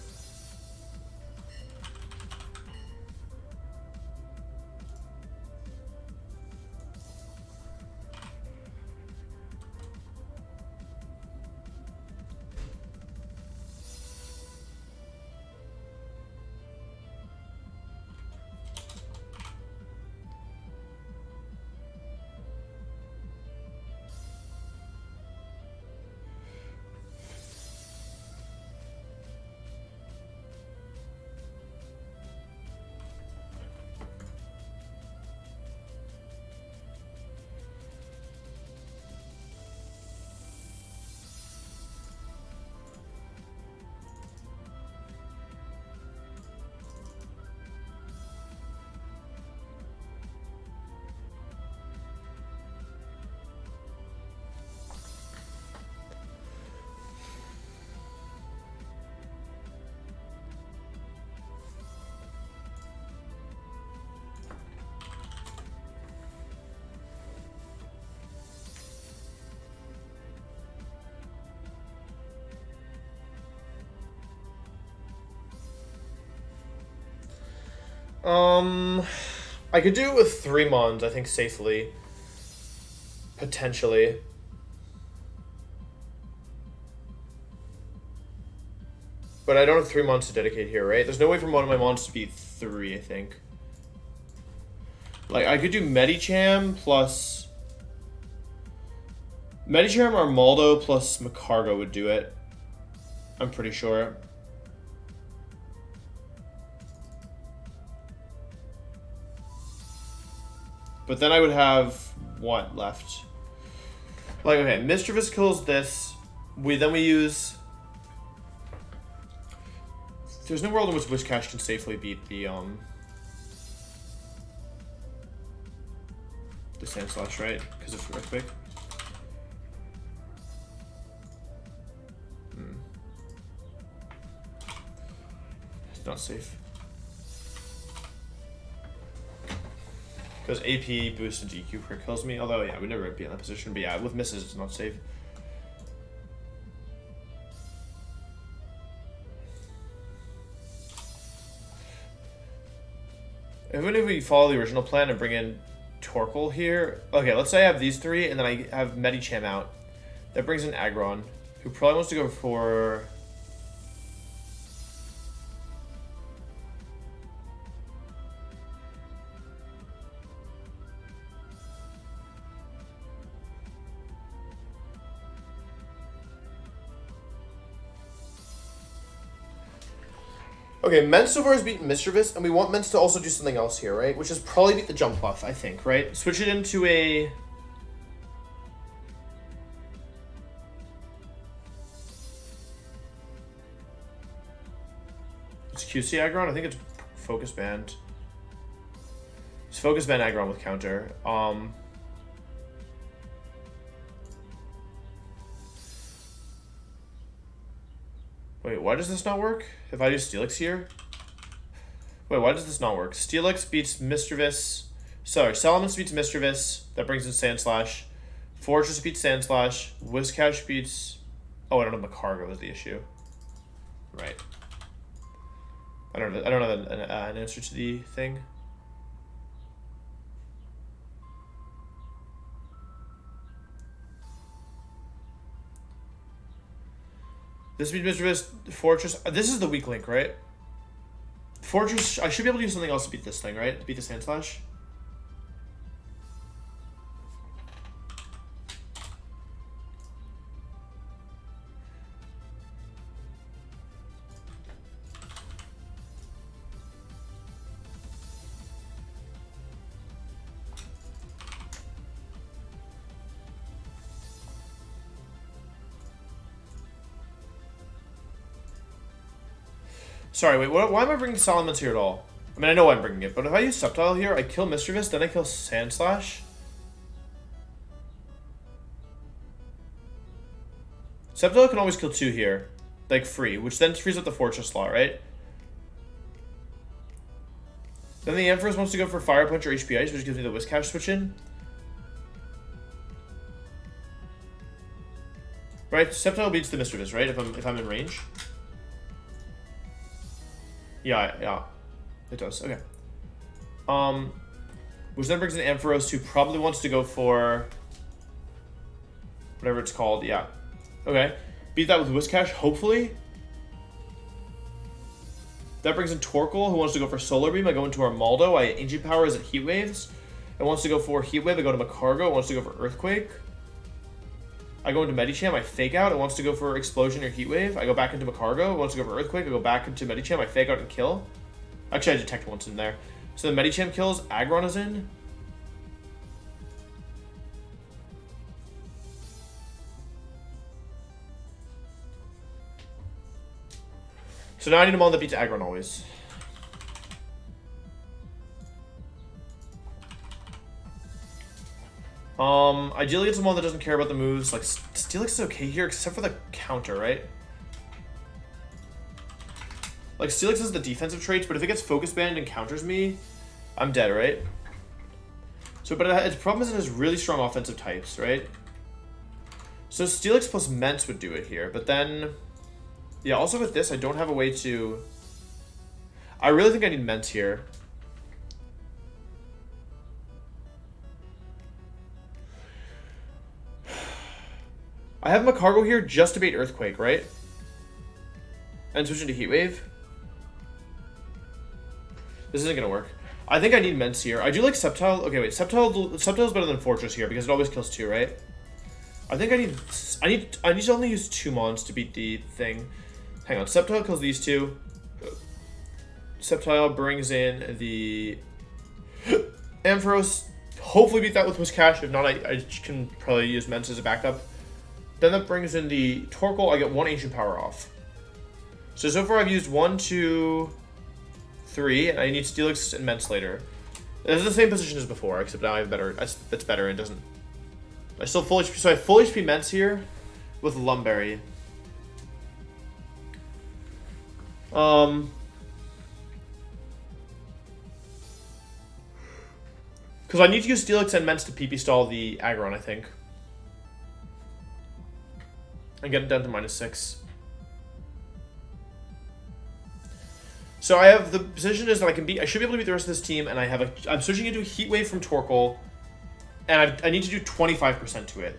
I could do it with 3 Mons, I think, safely. Potentially. But I don't have 3 Mons to dedicate here, right? There's no way for one of my Mons to be 3, I think. Like, I could do Medicham plus... Medicham or Maldo plus Macargo would do it. I'm pretty sure. But then I would have what left? Like, okay, Mischievous kills this. Then we use. There's no world in which Whiscash can safely beat the Sand Slash, right? Because of Earthquake. It's not safe. Because AP boost and DQ crit kills me. Although, yeah, we'd never be in that position. But yeah, with misses, it's not safe. Even if we follow the original plan and bring in Torkoal here. Okay, let's say I have these 3, and then I have Medicham out. That brings in Aggron. Who probably wants to go for... Okay, Mence so far has beaten Mischievous, and we want Mence to also do something else here, right? Which is probably beat the jump buff, I think, right? Switch it into a... It's QC Aggron? I think it's Focus Band. It's Focus Band Aggron with counter. Wait, why does this not work? If I do Steelix here? Wait, why does this not work? Steelix beats Mischievous. Sorry, Salamence beats Mischievous. That brings in Sandslash. Fortress beats Sandslash. Whiscash beats... Oh, I don't know, Macargo is the issue. Right. I don't have an answer to the thing. This beats Mischievous, Fortress. This is the weak link, right? Fortress, I should be able to do something else to beat this thing, right? To beat the Sandslash. Sorry, wait, why am I bringing Salamence here at all? I mean, I know why I'm bringing it, but if I use Sceptile here, I kill Mischievous, then I kill Sandslash. Sceptile can always kill 2 here, like free, which then frees up the Fortress slot, right? Then the Empress wants to go for Fire Punch or HP Ice, which gives me the Whiscash switch in. Right, Sceptile beats the Mischievous, right? If I'm in range. Yeah, it does. Okay. Which then brings in Ampharos, who probably wants to go for whatever it's called. Yeah. Okay. Beat that with Whiscash, hopefully. That brings in Torkoal, who wants to go for Solar Beam. I go into Armaldo. Ancient Power is at Heat Waves. It wants to go for Heat Wave. I go to Macargo. It wants to go for Earthquake. I go into Medicham, I Fake Out. It wants to go for Explosion or Heat Wave. I go back into Macargo. It wants to go for Earthquake. I go back into Medicham, I Fake Out and kill. Actually, I detect once in there. So the Medicham kills. Aggron is in. So now I need a mon that beats Aggron always. Ideally it's a mon that doesn't care about the moves. Like, Steelix is okay here, except for the counter, right? Like, Steelix has the defensive traits, but if it gets Focus Band and counters me, I'm dead, right? So, but its problem is it has really strong offensive types, right? So Steelix plus Mence would do it here, but then... Yeah, also with this, I don't have a way to... I really think I need Mence here. I have Macargo here just to bait Earthquake, right? And switch into Heat Wave. This isn't gonna work. I think I need Mence here. I do like Sceptile. Okay, wait. Sceptile's better than Fortress here because it always kills 2, right? I think I need to only use 2 mons to beat the thing. Hang on. Sceptile kills these 2. Sceptile brings in the Ampharos. Hopefully beat that with Whiscash. If not, I can probably use Mence as a backup. Then that brings in the Torkoal. I get 1 Ancient Power off. So far I've used 1, 2, 3, and I need Steelix and Mence later. This is the same position as before, except now I have better. That's better and doesn't. I still full HP. So I have full HP Mence here with Lumberry. Because I need to use Steelix and Mence to PP stall the Aggron, I think. And get it down to -6. So I have the position is that I should be able to beat the rest of this team, and I'm switching into a Heat Wave from Torkoal, and I need to do 25% to it.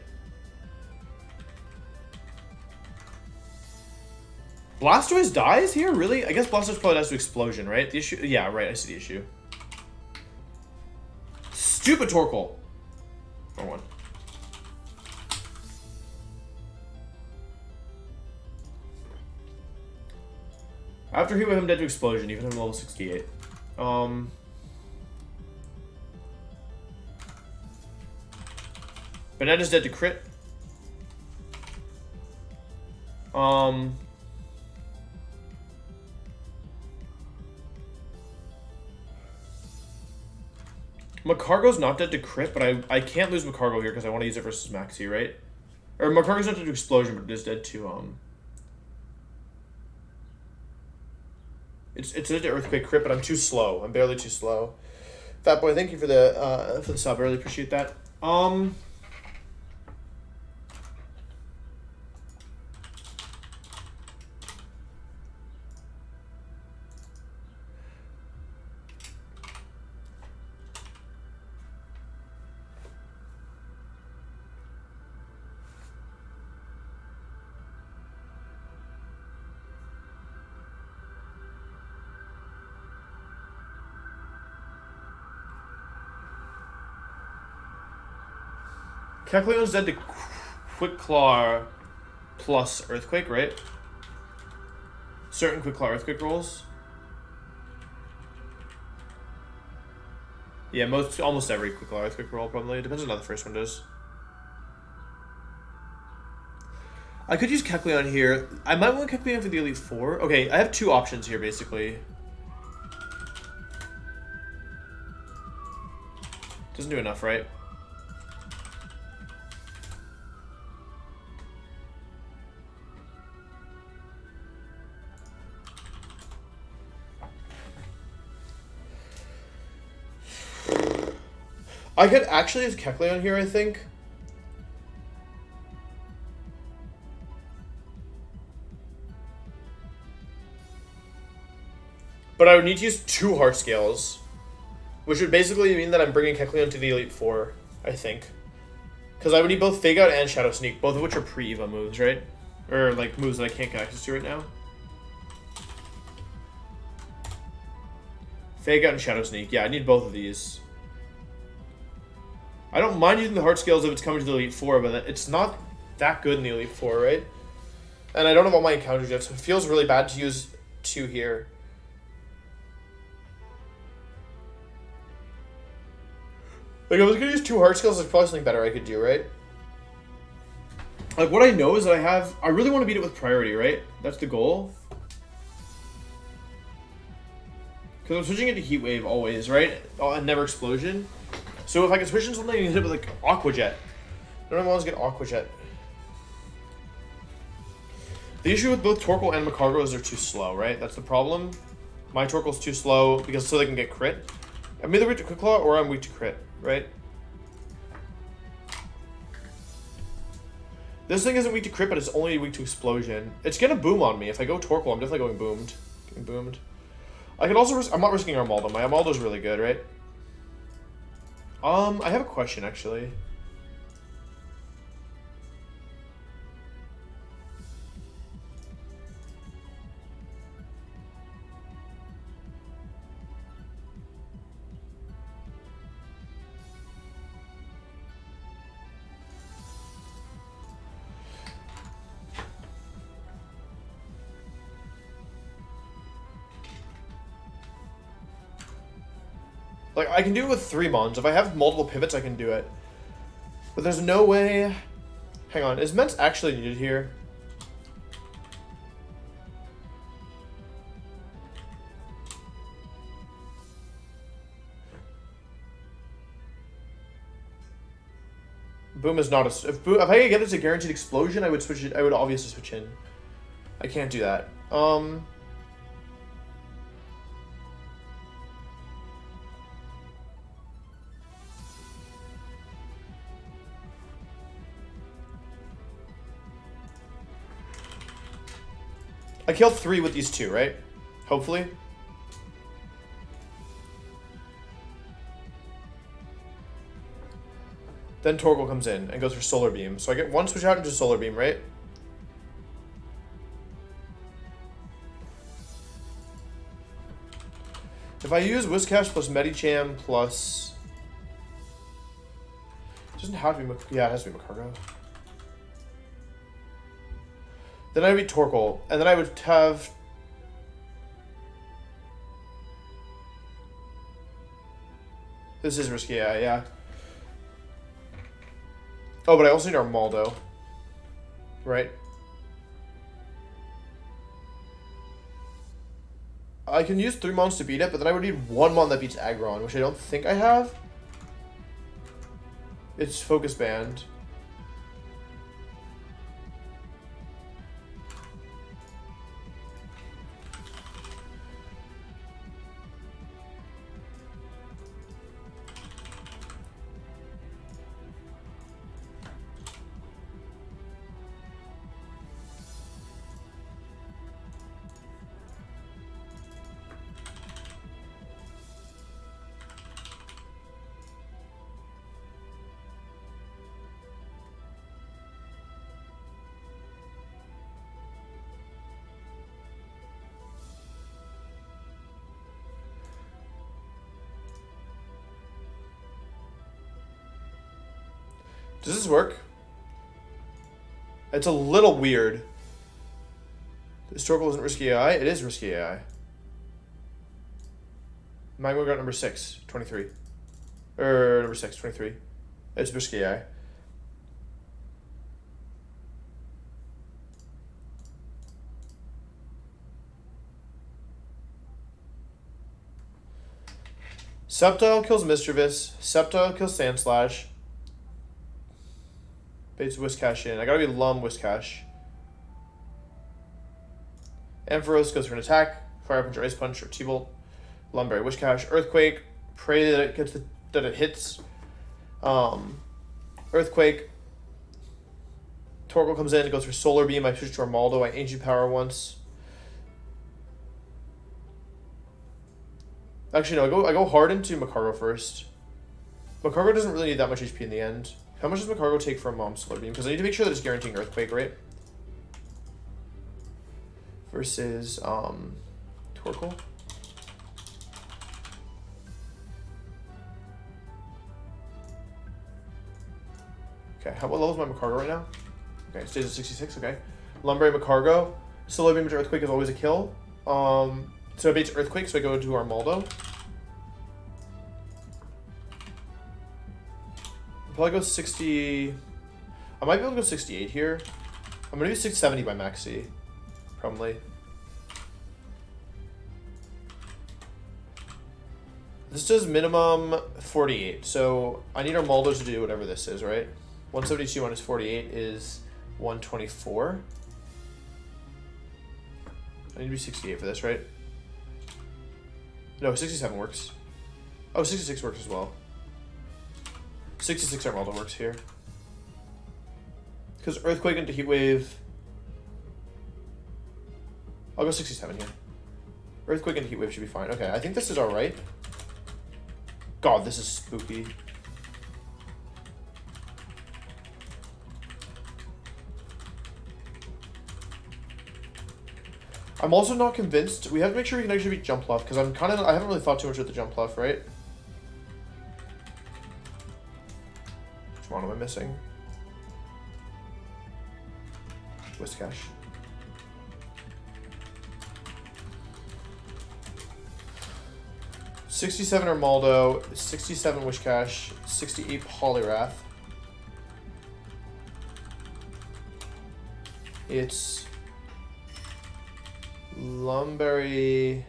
Blastoise dies here? Really? I guess Blastoise probably dies to Explosion, right? The issue... Yeah, right. I see the issue. Stupid Torkoal. Wrong one. After he went him dead to Explosion, even him level 68. Banana's dead to crit. Macargo's not dead to crit, but I can't lose Macargo here because I want to use it versus Maxi, right? Or Macargo's not dead to Explosion, but it is dead to It's dead to Earthquake crit, but I'm too slow. I'm barely too slow. Fat Boy, thank you for the sub. I really appreciate that. Kecleon's dead to Quick Claw plus Earthquake, right? Certain Quick Claw Earthquake rolls. Yeah, almost every Quick Claw Earthquake roll probably. It depends on how the first one does. I could use Kecleon here. I might want Kecleon for the Elite Four. Okay, I have two options here basically. Doesn't do enough, right? I could actually use Kecleon here, I think. But I would need to use 2 Heart Scales, which would basically mean that I'm bringing Kecleon to the Elite Four, I think. Because I would need both Fake Out and Shadow Sneak, both of which are pre-Eva moves, right? Or, like, moves that I can't get access to right now. Fake Out and Shadow Sneak. Yeah, I need both of these. I don't mind using the Heart Scales if it's coming to the Elite Four, but it's not that good in the Elite Four, right? And I don't have all my encounters yet, so it feels really bad to use 2 here. Like, if I was gonna use 2 Heart Scales, there's probably something better I could do, right? Like, what I know is that I really want to beat it with priority, right? That's the goal. Because I'm switching it to Heat Wave always, right? Oh, and never Explosion. So if I can switch in something, I can hit it with, like, Aqua Jet. I don't want to get Aqua Jet. The issue with both Torkoal and Macargo is they're too slow, right? That's the problem. My Torkoal's too slow because so they can get crit. I'm either weak to Quick Claw or I'm weak to crit, right? This thing isn't weak to crit, but it's only weak to Explosion. It's gonna boom on me. If I go Torkoal, I'm definitely going boomed. Getting boomed. I can also I'm not risking Armaldo. My Armaldo's really good, right? I have a question, actually. Like, I can do it with 3 Mons. If I have multiple pivots, I can do it. But there's no way... Hang on, is Ments actually needed here? Boom is not a... If I could get it as a guaranteed explosion, I would switch it. I would obviously switch in. I can't do that. I killed 3 with these 2, right? Hopefully. Then Torkoal comes in and goes for Solar Beam. So I get 1 switch out into Solar Beam, right? If I use Whiscash plus Medicham plus... It doesn't have to be... Yeah, it has to be Macargo. Then I would be Torkoal. And then I would have... This is risky, yeah. Oh, but I also need Armaldo. Right? I can use 3 mons to beat it, but then I would need 1 mon that beats Aggron, which I don't think I have. It's Focus Band. Does this work? It's a little weird. This Torkoal isn't risky AI. It is risky AI. Magma got number 6, 23. Or number 6, 23. It's risky AI. Sceptile kills Mischievous. Sceptile kills Sandslash. Bates Whiscash in. I gotta be Lum Whiscash. Ampharos goes for an attack. Fire Punch or Ice Punch or T-Bolt. Lumberry Whiscash. Earthquake. Pray that it gets that it hits. Earthquake. Torkoal comes in. It goes for Solar Beam. I switch to Armaldo. I Ancient Power once. Actually, no. I go hard into Macargo first. Macargo doesn't really need that much HP in the end. How much does Macargo take for a Mom's Solar Beam? Because I need to make sure that it's guaranteeing Earthquake, right? Versus Torkoal. Okay, what level is my Macargo right now? Okay, it stays at 66, okay. Lumberry Macargo. Solar Beam to Earthquake is always a kill. So it beats Earthquake, so I go to Armaldo. Probably go 60. I might be able to go 68 here. I'm gonna do 670 by Maxi, probably. This does minimum 48, so I need Armaldo to do whatever this is, right? 172 minus 48 is 124. I need to be 68 for this, right? No, 67 works. Oh, 66 works as well. 66 Armaldo works here. Because Earthquake into Heat Wave. I'll go 67 here. Earthquake into Heat Wave should be fine. Okay, I think this is alright. God, this is spooky. I'm also not convinced. We have to make sure we can actually beat Jump Luff, because I haven't really thought too much about the Jump Luff, right? Which one am I missing? Whiscash. $67 Armaldo, 67 Whiscash, 68 Poliwrath. It's Lumberry.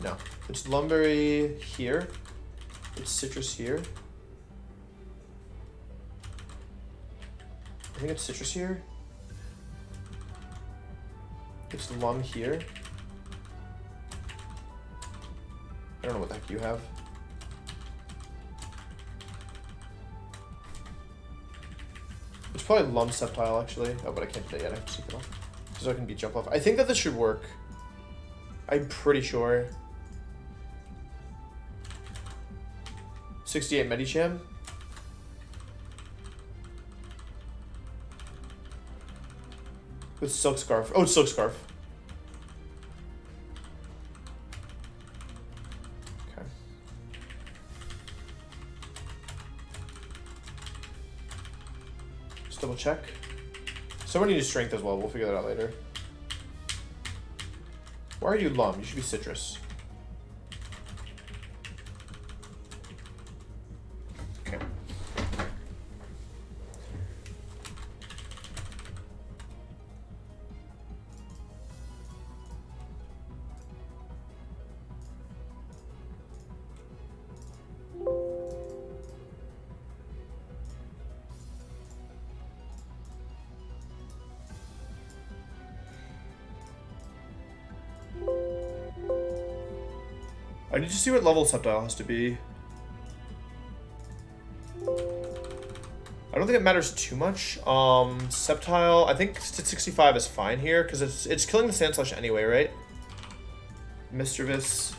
No, it's Lumberry here. It's Citrus here. I think it's Citrus here. It's Lum here. I don't know what the heck you have. It's probably Lum Sceptile actually. Oh, but I can't do that yet. I have to take it off. So I can beat Jump Off. I think that this should work. I'm pretty sure. 68 Medicham. With Silk Scarf. Oh, it's Silk Scarf. Double check. Someone needs strength as well. We'll figure that out later. Why are you lum? You should be citrus. Okay. I need to see what level Subtile has to be. I don't think it matters too much. Subtile, I think 65 is fine here because it's killing the Sand Slash anyway, right? Mischievous.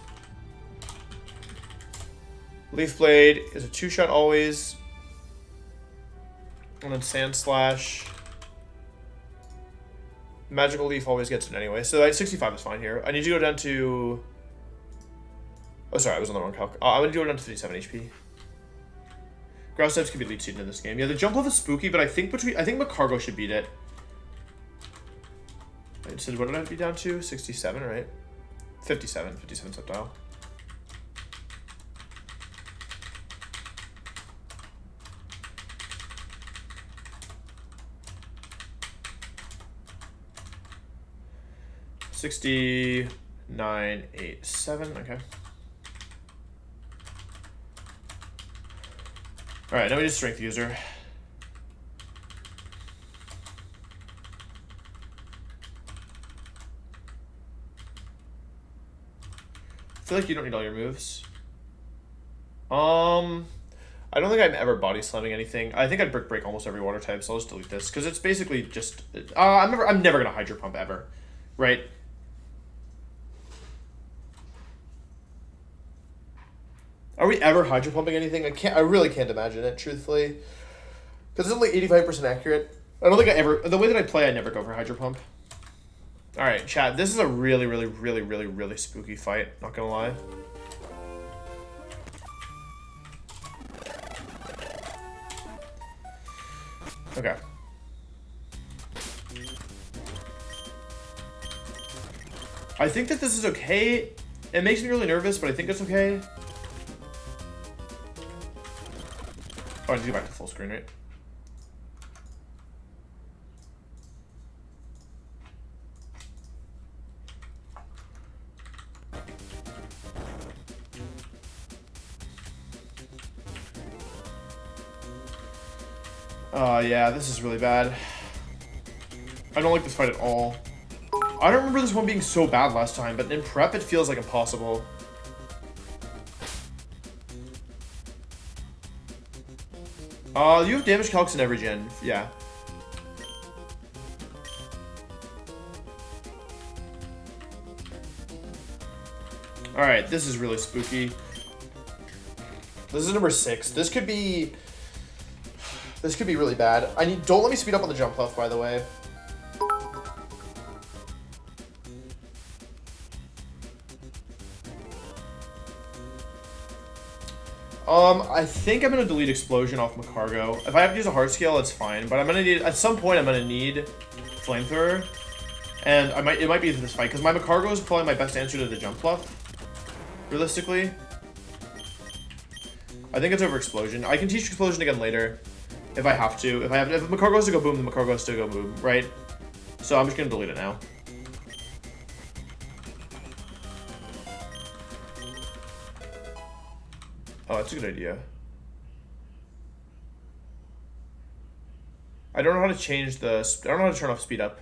Leaf Blade is a 2-shot always. And then Sand Slash. Magical Leaf always gets it anyway. So 65 is fine here. I need to go down to... Oh, sorry, I was on the wrong calc. I'm going to go down to 57 HP. Grouse types can be lead seated in this game. Yeah, the jump level is spooky, but I think Macargo should beat it. Right, so what did I have to be down to? 67, right? 57 Subtile. $69.87, okay. Alright, now we just strength user. I feel like you don't need all your moves. I don't think I'm ever body slamming anything. I think I'd brick break almost every water type, so I'll just delete this. Because it's basically just... I'm never going to Hydro Pump ever. Right? Are we ever Hydro Pumping anything? I really can't imagine it, truthfully. Because it's only 85% accurate. I don't think I ever... The way that I play, I never go for Hydro Pump. Alright, chat. This is a really, really, really, really, really spooky fight. Not gonna lie. Okay. I think that this is okay. It makes me really nervous, but I think it's okay. Oh, I need to go back to full screen, right? Yeah, this is really bad. I don't like this fight at all. I don't remember this one being so bad last time, but in prep it feels like impossible. You have damage calcs in every gen, yeah. Alright, this is really spooky. This is number 6. This could be really bad. Don't let me speed up on the jump left, by the way. I think I'm gonna delete Explosion off Macargo. If I have to use a hard scale, it's fine. But I'm gonna need, at some point, I'm gonna need Flamethrower, and it might be this fight because my Macargo is probably my best answer to the jump left. Realistically, I think it's over Explosion. I can teach Explosion again later if I have to. If Macargo has to go boom, then Macargo has to go boom, right? So I'm just gonna delete it now. Oh, that's a good idea. I don't know how to change I don't know how to turn off speed up.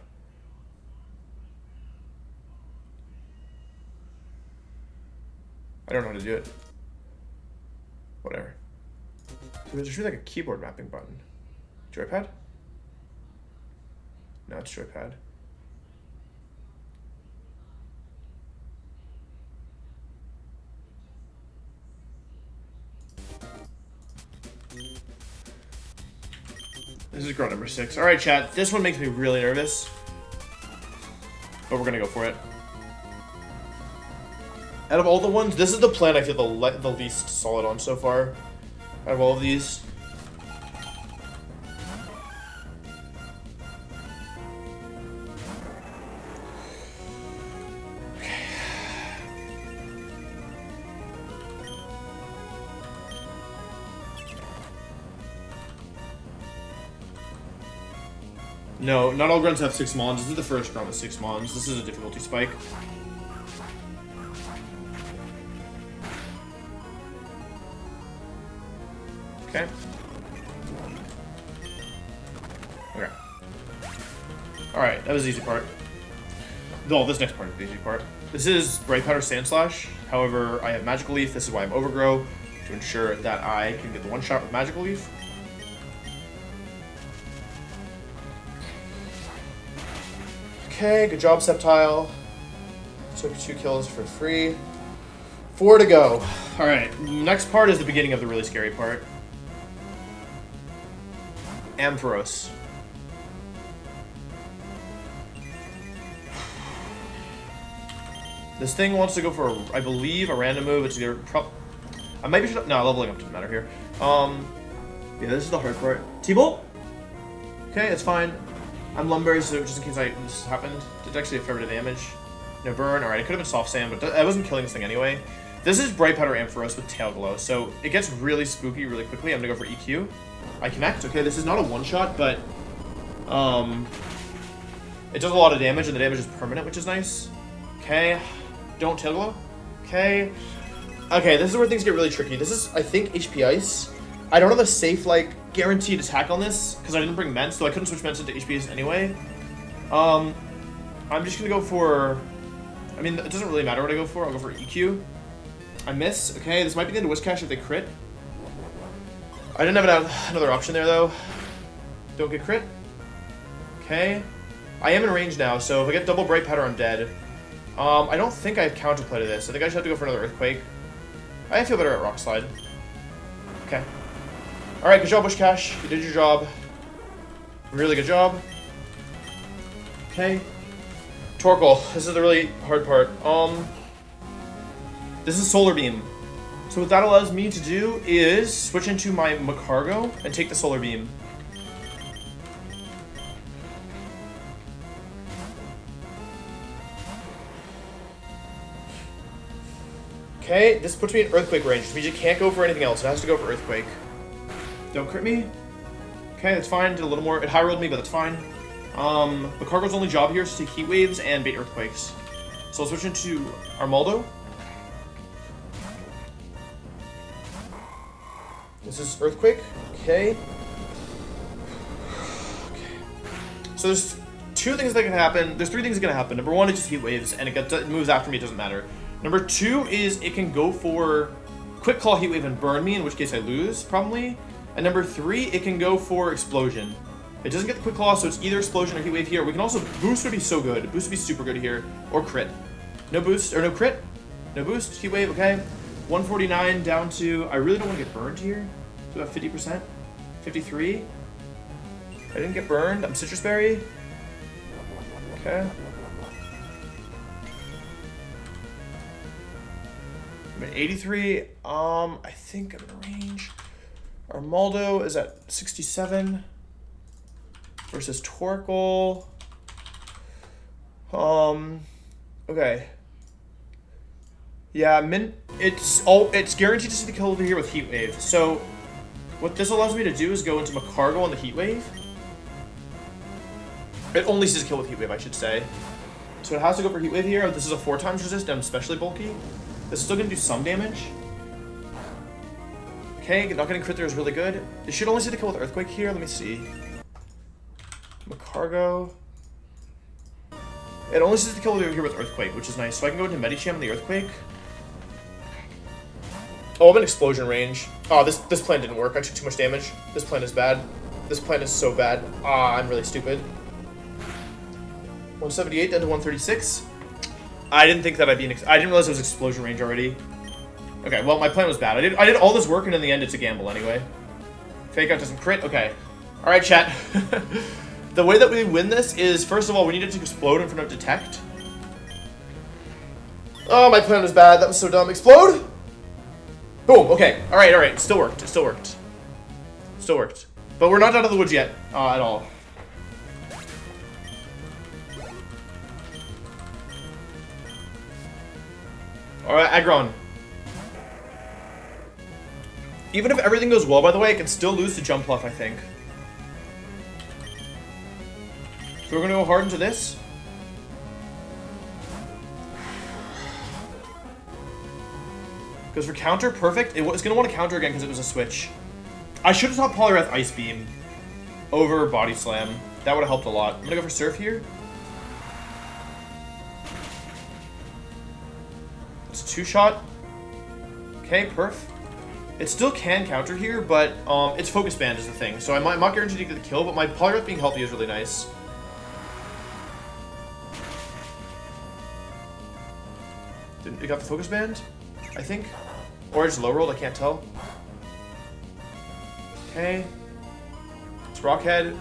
I don't know how to do it. Whatever. So there's really like a keyboard mapping button. Joypad? No, it's joypad. This is grunt number 6. Alright, chat. This one makes me really nervous. But we're gonna go for it. Out of all the ones, this is the plan I feel the least solid on so far. Out of all of these. No, not all grunts have 6 mons. This is the first grunt with 6 mons. This is a difficulty spike. Okay. Okay. Alright, that was the easy part. No, this next part is the easy part. This is Bright Powder Sandslash. However, I have Magical Leaf. This is why I'm Overgrow, to ensure that I can get the one shot with Magical Leaf. Okay, good job, Sceptile. Took 2 kills for free. 4 to go. Alright, next part is the beginning of the really scary part. Ampharos. This thing wants to go for, I believe, a random move. It's either I might be no, leveling up doesn't matter here. Yeah, this is the hard part. T-Bolt? Okay, it's fine. I'm Lumberry, so just in case this happened. It's actually a fair bit of damage. No burn. Alright, it could have been Soft Sand, but I wasn't killing this thing anyway. This is Bright Powder Ampharos with Tail Glow, so it gets really spooky really quickly. I'm gonna go for EQ. I connect. Okay, this is not a one-shot, but it does a lot of damage, and the damage is permanent, which is nice. Okay, don't Tail Glow. Okay. Okay, this is where things get really tricky. This is, I think, HP Ice. I don't have a safe, like, guaranteed attack on this, because I didn't bring Ments, so I couldn't switch Ments into HP Ice anyway. I'm just gonna go for, I mean, it doesn't really matter what I go for. I'll go for EQ. I miss. Okay, this might be the end of Wishcash if they crit. I didn't have another option there, though. Don't get crit. Okay. I am in range now, so if I get double Bright Powder, I'm dead. I don't think I have counterplay to this. I think I just have to go for another Earthquake. I feel better at Rock Slide. Okay. Alright, good job, Wishcash. You did your job. Really good job. Okay. Torkoal. This is the really hard part. This is Solar Beam. So what that allows me to do is switch into my Magcargo and take the Solar Beam. Okay, this puts me in Earthquake range, which means you can't go for anything else. It has to go for Earthquake. Don't crit me. Okay, that's fine. Did a little more. It high rolled me, but that's fine. Magcargo's only job here is to take Heat Waves and bait Earthquakes. So I'll switch into Armaldo. This is Earthquake. Okay. So there's 2 things that can happen. There's 3 things that can happen. Number 1 is just Heat Waves, and it moves after me. It doesn't matter. Number 2 is it can go for Quick Claw, Heat Wave, and burn me, in which case I lose, probably. And number 3, it can go for Explosion. It doesn't get the Quick Claw, so it's either Explosion or Heat Wave here. We can also... Boost would be so good. Boost would be super good here. Or Crit. No boost, or no crit. No boost. Heat Wave, okay. 149 down to... I really don't want to get burned here. So about 50%. 53. I didn't get burned. I'm Citrus Berry. Okay. I'm at 83. I think I'm in range. Armaldo is at 67 versus Torkoal. Okay. Yeah, it's guaranteed to see the kill over here with Heat Wave. So what this allows me to do is go into Magcargo on the Heat Wave. It only sees a kill with Heat Wave, I should say. So it has to go for Heat Wave here. This is a 4 times resist, and I'm especially bulky. This is still going to do some damage. Okay, not getting crit there is really good. It should only see the kill with Earthquake here. Let me see. Magcargo. It only sees the kill over here with Earthquake, which is nice. So I can go into Medicham on the Earthquake. Oh, I'm in Explosion range. Oh, this plan didn't work. I took too much damage. This plan is bad. This plan is so bad. Ah, I'm really stupid. 178 down to 136. I didn't think that I didn't realize it was Explosion range already. Okay, well, my plan was bad. I did all this work, and in the end, it's a gamble anyway. Fake Out doesn't crit. Okay. All right, chat. The way that we win this is, first of all, we needed to explode in front of Detect. Oh, my plan was bad. That was so dumb. Explode! Boom. Okay. All right, all right. Still worked. It still worked. Still worked. But we're not out of the woods yet at all. All right, Aggron. Even if everything goes well, by the way, I can still lose to Jump Bluff, I think. So we're gonna go hard into this. Because for counter, perfect. It's gonna want to counter again because it was a switch. I should have thought Poliwrath Ice Beam over Body Slam. That would have helped a lot. I'm gonna go for Surf here. It's a 2-shot. Okay, perf. It still can counter here, but its Focus Band is the thing. So I'm not guaranteed to get the kill, but my Poliwrath being healthy is really nice. It got the Focus Band, I think. Or it's low rolled, I can't tell. Okay. It's Rockhead.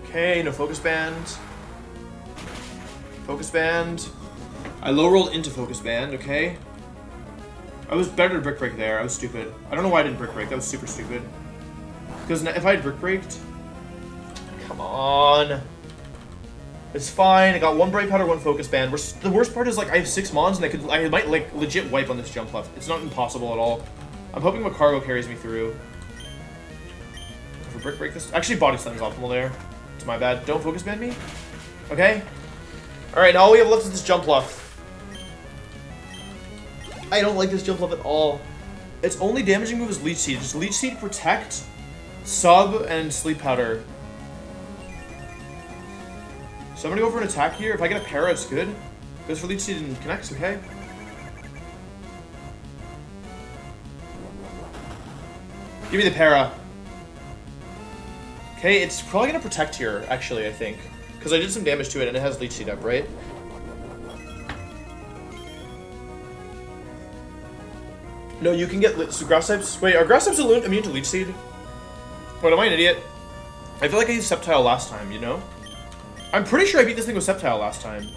Okay, no Focus Band. Focus Band. I low rolled into Focus Band, okay. I was better to Brick Break there. I was stupid. I don't know why I didn't Brick Break. That was super stupid. Because if I had Brick Breaked... Come on. It's fine. I got 1 Bright Powder, 1 Focus Band. The worst part is, like, I have 6 Mons, and I might, like, legit wipe on this jump left. It's not impossible at all. I'm hoping Magcargo carries me through. If I Brick Break this... Actually, Body Slam is optimal there. It's my bad. Don't Focus Band me. Okay. Alright, now all we have left is this jump left. I don't like this jump left at all. Its only damaging move is Leech Seed. Just Leech Seed, Protect, Sub, and Sleep Powder. So I'm gonna go for an attack here. If I get a para, it's good. Goes for Leech Seed and connects, okay? Give me the para. Okay, it's probably gonna protect here, actually, I think. Because I did some damage to it and it has Leech Seed up, right? No, you can get so Grass types. Wait, are Grass types immune to Leech Seed? What, am I an idiot? I feel like I used Sceptile last time, you know? I'm pretty sure I beat this thing with Sceptile last time.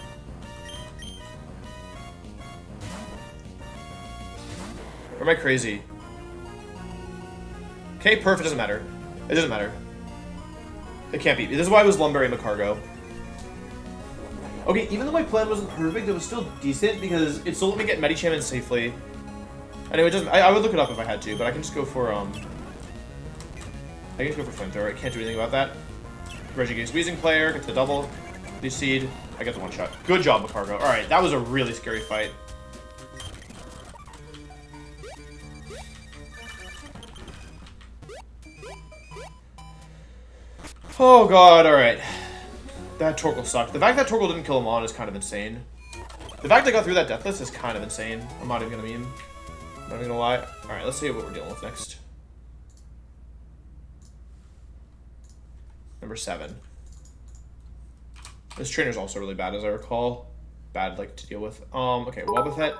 Or am I crazy? Okay, perfect. It doesn't matter. It doesn't matter. It can't be. This is why it was Lumberry Magcargo. Okay, even though my plan wasn't perfect, it was still decent because it still let me get Medicham in safely. Anyway, it doesn't. I would look it up if I had to, but I can just go for I can just go for Flamethrower. I can't do anything about that. Regigate's Wheezing Player, get the double. Leech Seed. I get the 1-shot. Good job, Magcargo. Alright, that was a really scary fight. Oh god, alright. That Torkoal sucked. The fact that Torkoal didn't kill him on is kind of insane. The fact I got through that Deathless is kind of insane. I'm not even gonna meme. I'm not even gonna lie. Alright, let's see what we're dealing with next. Number 7. This trainer's also really bad, as I recall. Bad, like, to deal with. Okay, Wobbuffet.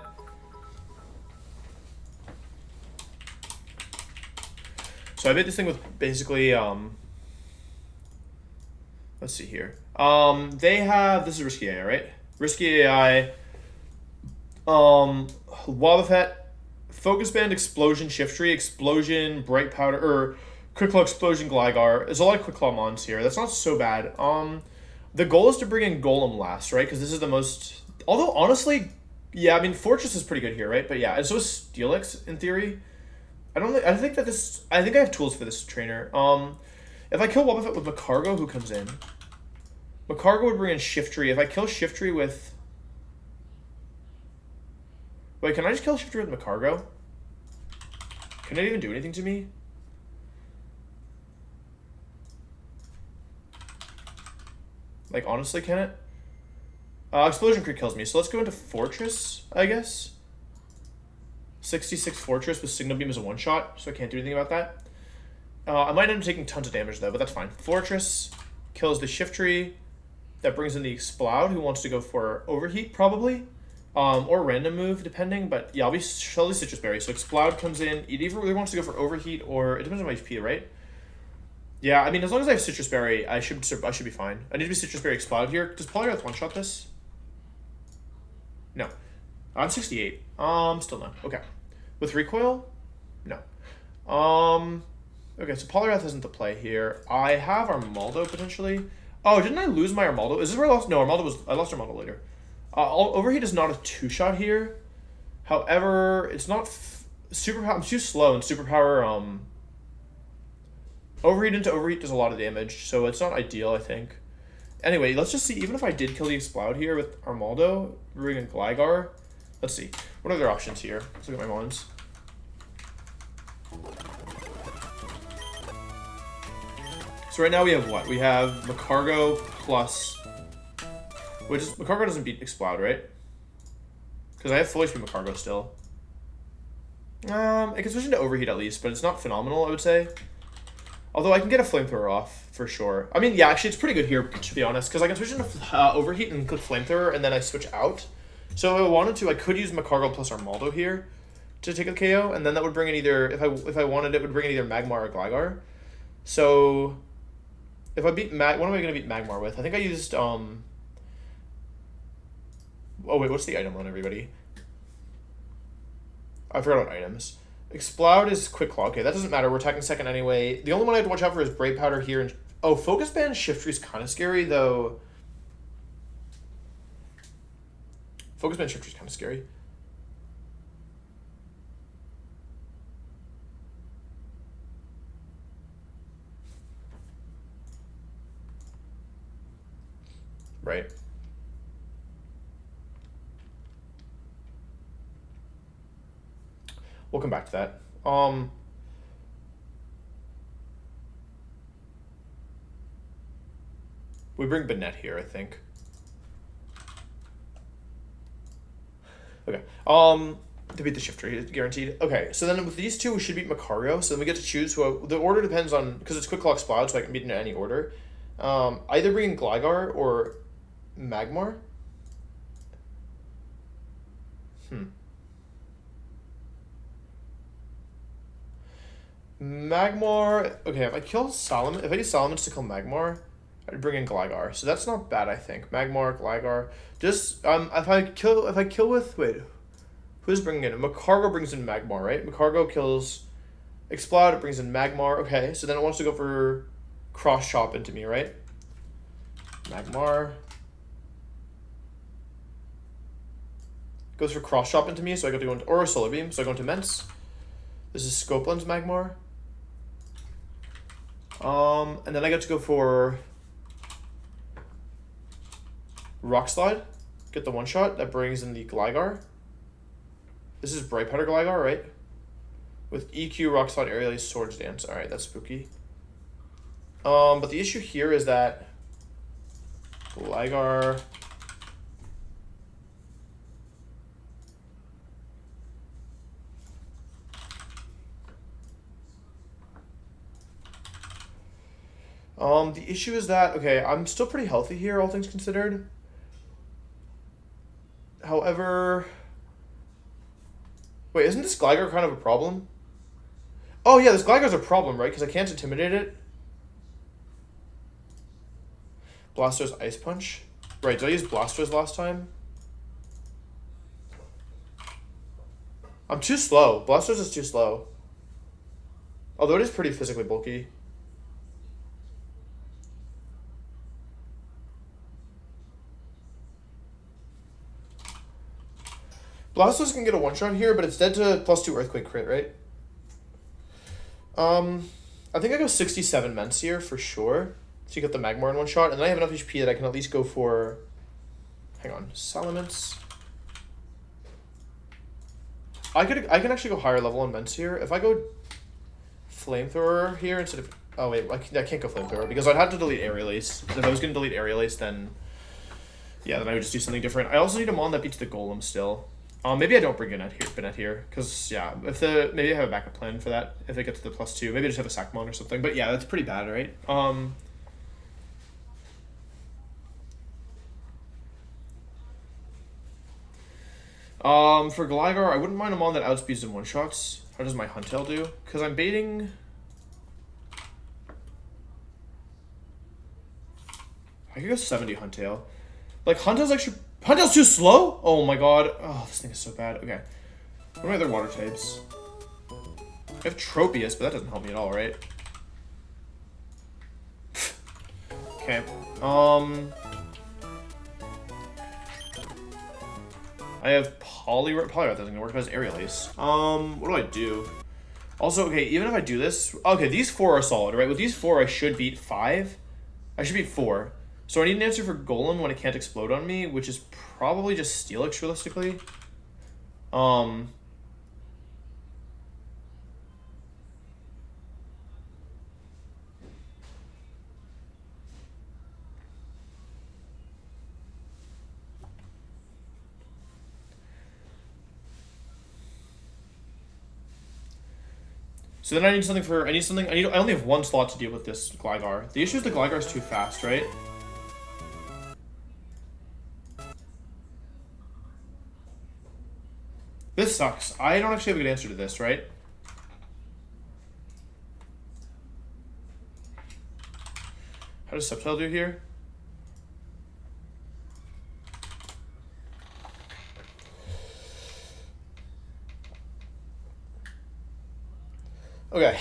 So I made this thing with basically, let's see here. They have, this is Risky AI, right? Risky AI, Wobbuffet, Focus Band, Explosion, Shift Tree, Explosion, Bright Powder, or Quick Claw, Explosion, Gligar. There's a lot of Quick Claw mons here. That's not so bad. The goal is to bring in Golem last, right? Because this is the most, although honestly, yeah, I mean, Fortress is pretty good here, right? But yeah, and so is Steelix in theory. I think I have tools for this trainer. If I kill Wobbuffet with Magcargo, who comes in? Magcargo would bring in Shift Tree. If I kill Shift Tree with... Wait, can I just kill Shift Tree with Magcargo? Can it even do anything to me? Like, honestly, can it? Explosion Creek kills me, so let's go into Fortress, I guess. 66 Fortress with Signal Beam is a 1-shot, so I can't do anything about that. I might end up taking tons of damage, though, but that's fine. Fortress kills the Shift Tree. That brings in the Exploud, who wants to go for Overheat, probably. Or Random Move, depending, but yeah, I'll be Citrus Berry. So Exploud comes in. It either wants to go for Overheat, or it depends on my HP, right? Yeah, I mean, as long as I have Citrus Berry, I should be fine. I need to be Citrus Berry Explode here. Does Poliwrath 1-shot this? No. I'm 68. Still no. Okay. With Recoil? No. Okay, so Poliwrath isn't the play here. I have Armaldo, potentially. Oh, didn't I lose my Armaldo? Is this where I lost? No, I lost Armaldo later. Overheat is not a 2-shot here. However, it's not Superpower. I'm too slow, and Superpower, Overheat into overheat does a lot of damage, so it's not ideal, I think. Anyway, let's just see, even if I did kill the Explode here with Armaldo, Ring and Gligar, let's see. What are their options here? Let's look at my mons. So right now we have what? We have Magcargo plus... Which is... Magcargo doesn't beat Explode, right? Because I have full HP Magcargo still. I can switch into Overheat at least, but it's not phenomenal, I would say. Although I can get a Flamethrower off, for sure. I mean, yeah, actually it's pretty good here, to be honest, because I can switch into Overheat and click Flamethrower, and then I switch out. So if I wanted to, I could use Magcargo plus Armaldo here to take a KO, and then that would bring in either... If I wanted, it would bring in either Magma or Gligar. So... If I beat what am I going to beat Magmar with? I think I used, Oh, wait, what's the item on everybody? I forgot about items. Explode is Quick Claw. Okay, that doesn't matter. We're attacking second anyway. The only one I have to watch out for is Brave Powder here. And oh, Focus Band Shift Tree is kind of scary, though. Focus Band Shift Tree is kind of scary. Right. We'll come back to that. We bring Banette here, I think. Okay. To beat the Shift Tree, guaranteed. Okay, so then with these two, we should beat Magcargo. So then we get to choose who. The order depends on, because it's Quick Claw Explode, so I can beat in any order. Either bring Gligar or Magmar. Magmar. Okay, if I kill Salamence, if I use Salamence to kill Magmar, I'd bring in Gligar. So that's not bad, I think. Magmar, Gligar. Just if I kill with who's bringing in? Magcargo brings in Magmar, right? Magcargo kills Explode. It brings in Magmar. Okay, so then it wants to go for Cross Chop into me, right? Magmar. Goes for Cross Chop into me, so I go to go into, or Solar Beam, so I go into Mence. This is Scope Lens Magmar. And then I get to go for Rock Slide. Get the one shot that brings in the Gligar. This is Bright Powder Gligar, right? With EQ, Rock Slide, Aerial Ace, Swords Dance. Alright, that's spooky. But the issue here is that Gligar. The issue is that, okay, I'm still pretty healthy here, all things considered. However, wait, isn't this Gligar kind of a problem? Oh yeah, this Gligar's a problem, right? Because I can't intimidate it. Blastoise Ice Punch. Right, did I use Blastoise last time? I'm too slow. Blastoise is too slow. Although it is pretty physically bulky. Blastoise can get a one-shot here, but it's dead to +2 Earthquake crit, right? I think I go 67 Mence here for sure. So you get the Magmar in one shot, and then I have enough HP that I can at least go for... Hang on, Salamence. I can actually go higher level on Mence here. If I go Flamethrower here instead of... Oh wait, I can't go Flamethrower because I'd have to delete Aerial Ace. If I was going to delete Aerial Ace, then... Yeah, then I would just do something different. I also need a Mon that beats the Golem still. Maybe I don't bring Banette here, because, yeah, maybe I have a backup plan for that, if it gets to the +2. Maybe I just have a Sackmon or something, but yeah, that's pretty bad, right? For Gligar, I wouldn't mind a Mon that outspeeds in one-shots. How does my Huntail do? Because I'm baiting... I could go 70 Huntail. Like, Huntail's too slow? Oh my god. Oh, this thing is so bad. Okay. What are my other water types? I have Tropius, but that doesn't help me at all, right? Okay. I have Poliwrath. Poliwrath doesn't work if it has Aerial Ace. What do? Also, okay, even if I do this... Okay, these 4 are solid, right? With these 4, I should beat 5. I should beat 4. So I need an answer for Golem when it can't explode on me, which is probably just Steelix, realistically. So then I need something for... I only have 1 slot to deal with this Gligar. The issue is the Gligar is too fast, right? This sucks. I don't actually have a good answer to this, right? How does Subtile do here? Okay.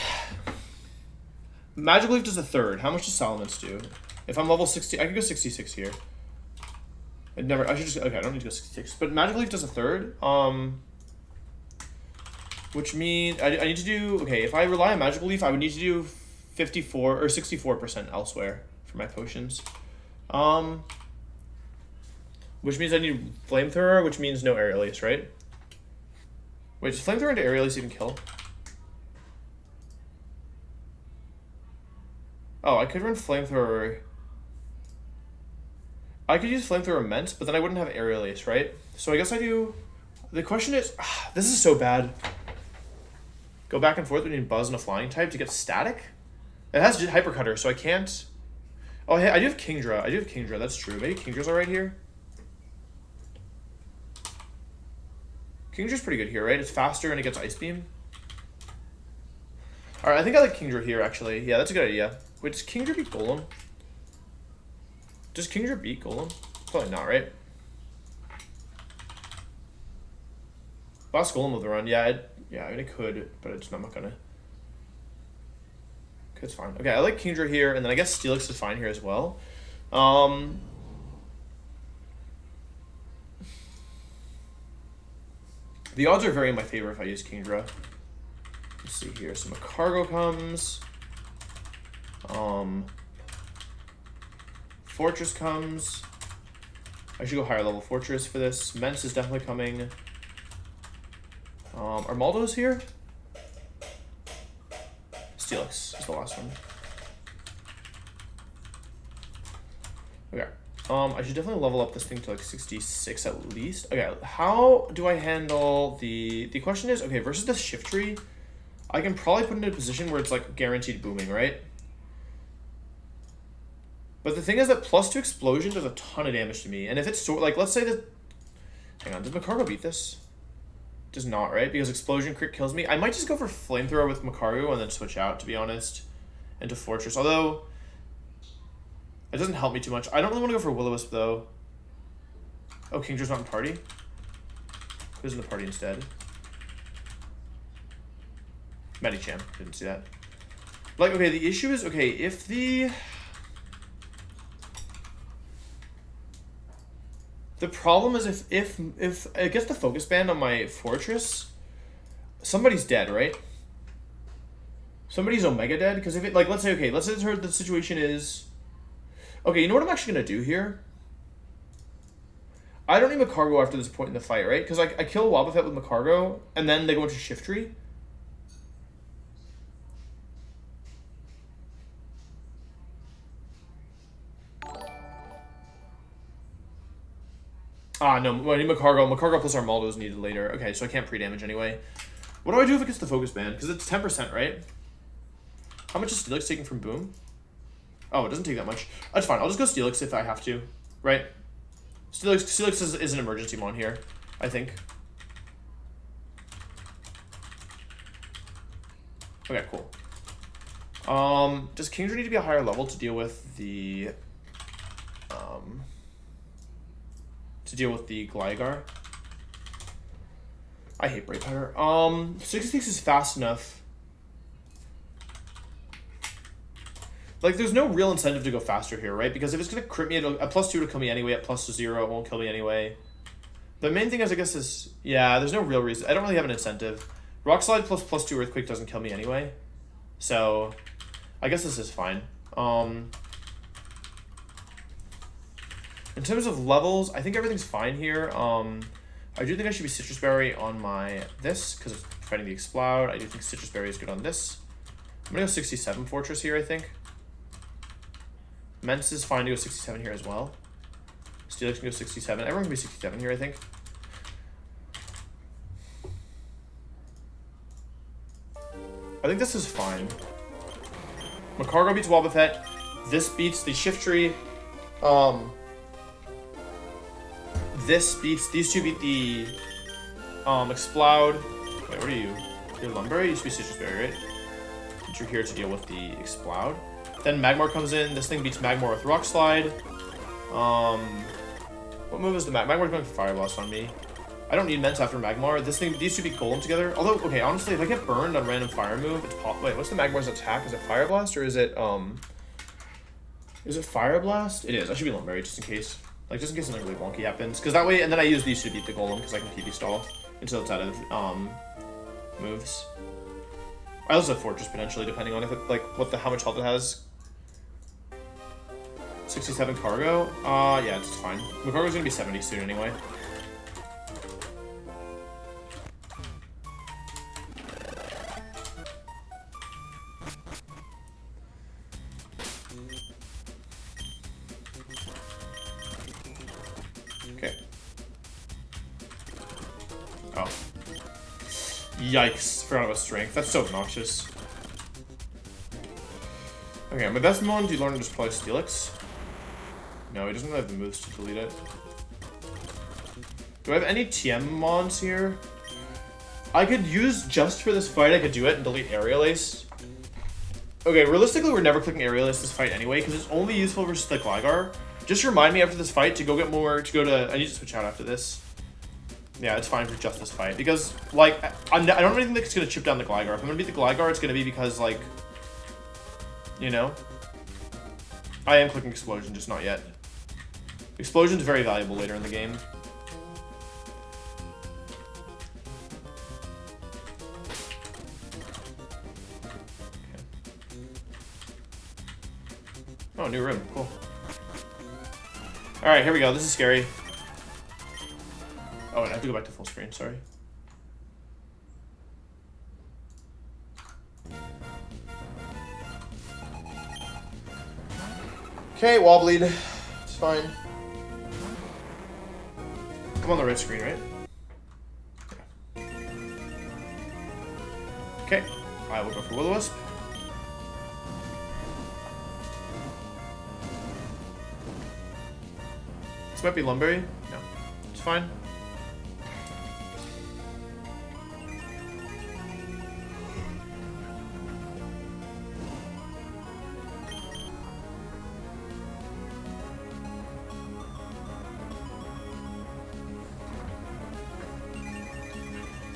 Magic Leaf does a third. How much does Salamence do? If I'm level 60, I could go 66 here. I should just, okay, I don't need to go 66. But Magic Leaf does a third. Which means, I need to do, okay, if I rely on Magic Leaf, I would need to do 54 or 64% elsewhere for my potions. Which means I need Flamethrower, which means no Aerialist, right? Wait, does Flamethrower into Aerialist even kill? Oh, I could run Flamethrower. I could use Flamethrower Immense, but then I wouldn't have Aerialist, right? So I guess I do... The question is... this is so bad. Go back and forth between Buzz and a Flying type to get Static? It has Hypercutter, so I can't... Oh, hey, I do have Kingdra. That's true. Maybe Kingdra's alright here? Kingdra's pretty good here, right? It's faster and it gets Ice Beam. Alright, I think I like Kingdra here, actually. Yeah, that's a good idea. Wait, does Kingdra beat Golem? Does Kingdra beat Golem? Probably not, right? Last Golem of the run. Yeah, I mean, it could, but I'm not gonna. Okay, it's fine. Okay, I like Kingdra here, and then I guess Steelix is fine here as well. The odds are very in my favor if I use Kingdra. Let's see here. So Macargo comes. Fortress comes. I should go higher level Fortress for this. Mence is definitely coming. Are Maldos here? Steelix is the last one. Okay. I should definitely level up this thing to like 66 at least. Okay, how do I handle the question is, okay, versus the Shift Tree, I can probably put it in a position where it's like guaranteed booming, right? But the thing is that +2 explosion does a ton of damage to me. And if it's like, let's say that, hang on, does Macargo beat this? Does not, right? Because explosion crit kills me. I might just go for Flamethrower with Macargo and then switch out, to be honest, into Fortress. Although, it doesn't help me too much. I don't really want to go for Will-O-Wisp, though. Oh, Kingdra's not in party? Who's in the party instead? Medicham. Didn't see that. Like, okay, the issue is, okay, if the... The problem is if it gets the focus band on my Fortress, somebody's dead, right? Somebody's Omega dead, because if it, like, let's say the situation is... Okay, you know what I'm actually going to do here? I don't need Macargo after this point in the fight, right? Because I kill Wobbuffet with Macargo, and then they go into Shift Tree. Ah, no, I need Macargo. Macargo plus Armaldo is needed later. Okay, so I can't pre-damage anyway. What do I do if it gets the focus band? Because it's 10%, right? How much is Steelix taking from Boom? Oh, it doesn't take that much. That's fine. I'll just go Steelix if I have to, right? Steelix is an emergency mon here, I think. Okay, cool. Does Kingdra need to be a higher level to deal with the Gligar? I hate Brave Powder. 66 is fast enough. Like, there's no real incentive to go faster here, right? Because if it's gonna crit me at a +2 to kill me anyway, at +0 it won't kill me anyway. The main thing is, I guess, is, yeah, there's no real reason. I don't really have an incentive. Rock Slide plus +2 Earthquake doesn't kill me anyway. So I guess this is fine. In terms of levels, I think everything's fine here. I do think I should be Citrus Berry on my this, because it's fighting the Explode. I do think Citrus Berry is good on this. I'm going to go 67 Fortress here, I think. Mence is fine to go 67 here as well. Steelix can go 67. Everyone can be 67 here, I think. I think this is fine. Macargo beats Wobbuffet. This beats the Shift Tree. This beats, these two beat the Explode. Wait, what are you? You're Lumberry? You used to be Citrus Berry, right? But you're here to deal with the Explode. Then Magmar comes in. This thing beats Magmar with Rock Slide. What move is the Magmar's going for Fire Blast on me. I don't need Mence after Magmar. These two beat Golem together. Although, okay, honestly, if I get burned on random fire move, it's wait, what's the Magmar's attack? Is it Fire Blast or is it Fire Blast? It is. I should be Lumberry just in case. Like, just in case something really wonky happens. Because that way, and then I use these to beat the Golem because I can PB stall until it's out of moves. I also have Fortress potentially, depending on if it, like, how much health it has. 67 Cargo? Yeah, it's fine. The Cargo's gonna be 70 soon anyway. Okay. Oh. Yikes. Forgot about Strength. That's so obnoxious. Okay, my best Mon, do you learn to just play Steelix? No, he doesn't really have the moves to delete it. Do I have any TM Mons here? I could use, just for this fight, I could do it and delete Aerial Ace. Okay, realistically, we're never clicking Aerial Ace this fight anyway, because it's only useful versus the Gligar. Just remind me after this fight to go get more, I need to switch out after this. Yeah, it's fine for just this fight, because, like, I don't really think it's going to chip down the Gligar. If I'm going to beat the Gligar, it's going to be because, like, you know? I am clicking Explosion, just not yet. Explosion's very valuable later in the game. Okay. Oh, new room. Cool. Alright, here we go. This is scary. Oh, and I have to go back to full screen. Sorry. Okay, wall bleed. It's fine. I'm on the red screen, right? Yeah. Okay, I will go for Will-O-Wisp. This might be Lumberry. No, it's fine.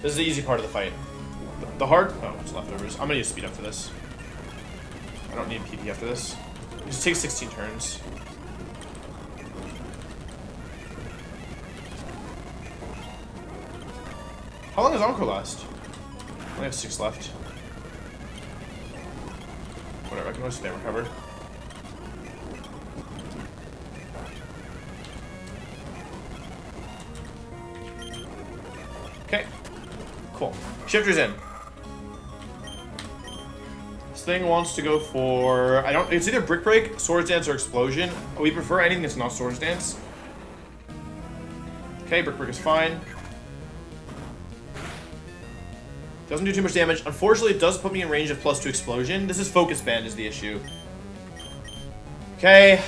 This is the easy part of the fight. The hard... Oh, it's leftovers. I'm gonna use speed up for this. I don't need PP after this. It just takes 16 turns. How long does Encore last? I only have 6 left. Whatever, I can always spam recover. Okay. Cool. Shifter's in. This thing wants to go for... It's either Brick Break, Swords Dance, or Explosion. We prefer anything that's not Swords Dance. Okay, Brick Break is fine. Doesn't do too much damage. Unfortunately, it does put me in range of +2 Explosion. This is Focus Band is the issue. Okay.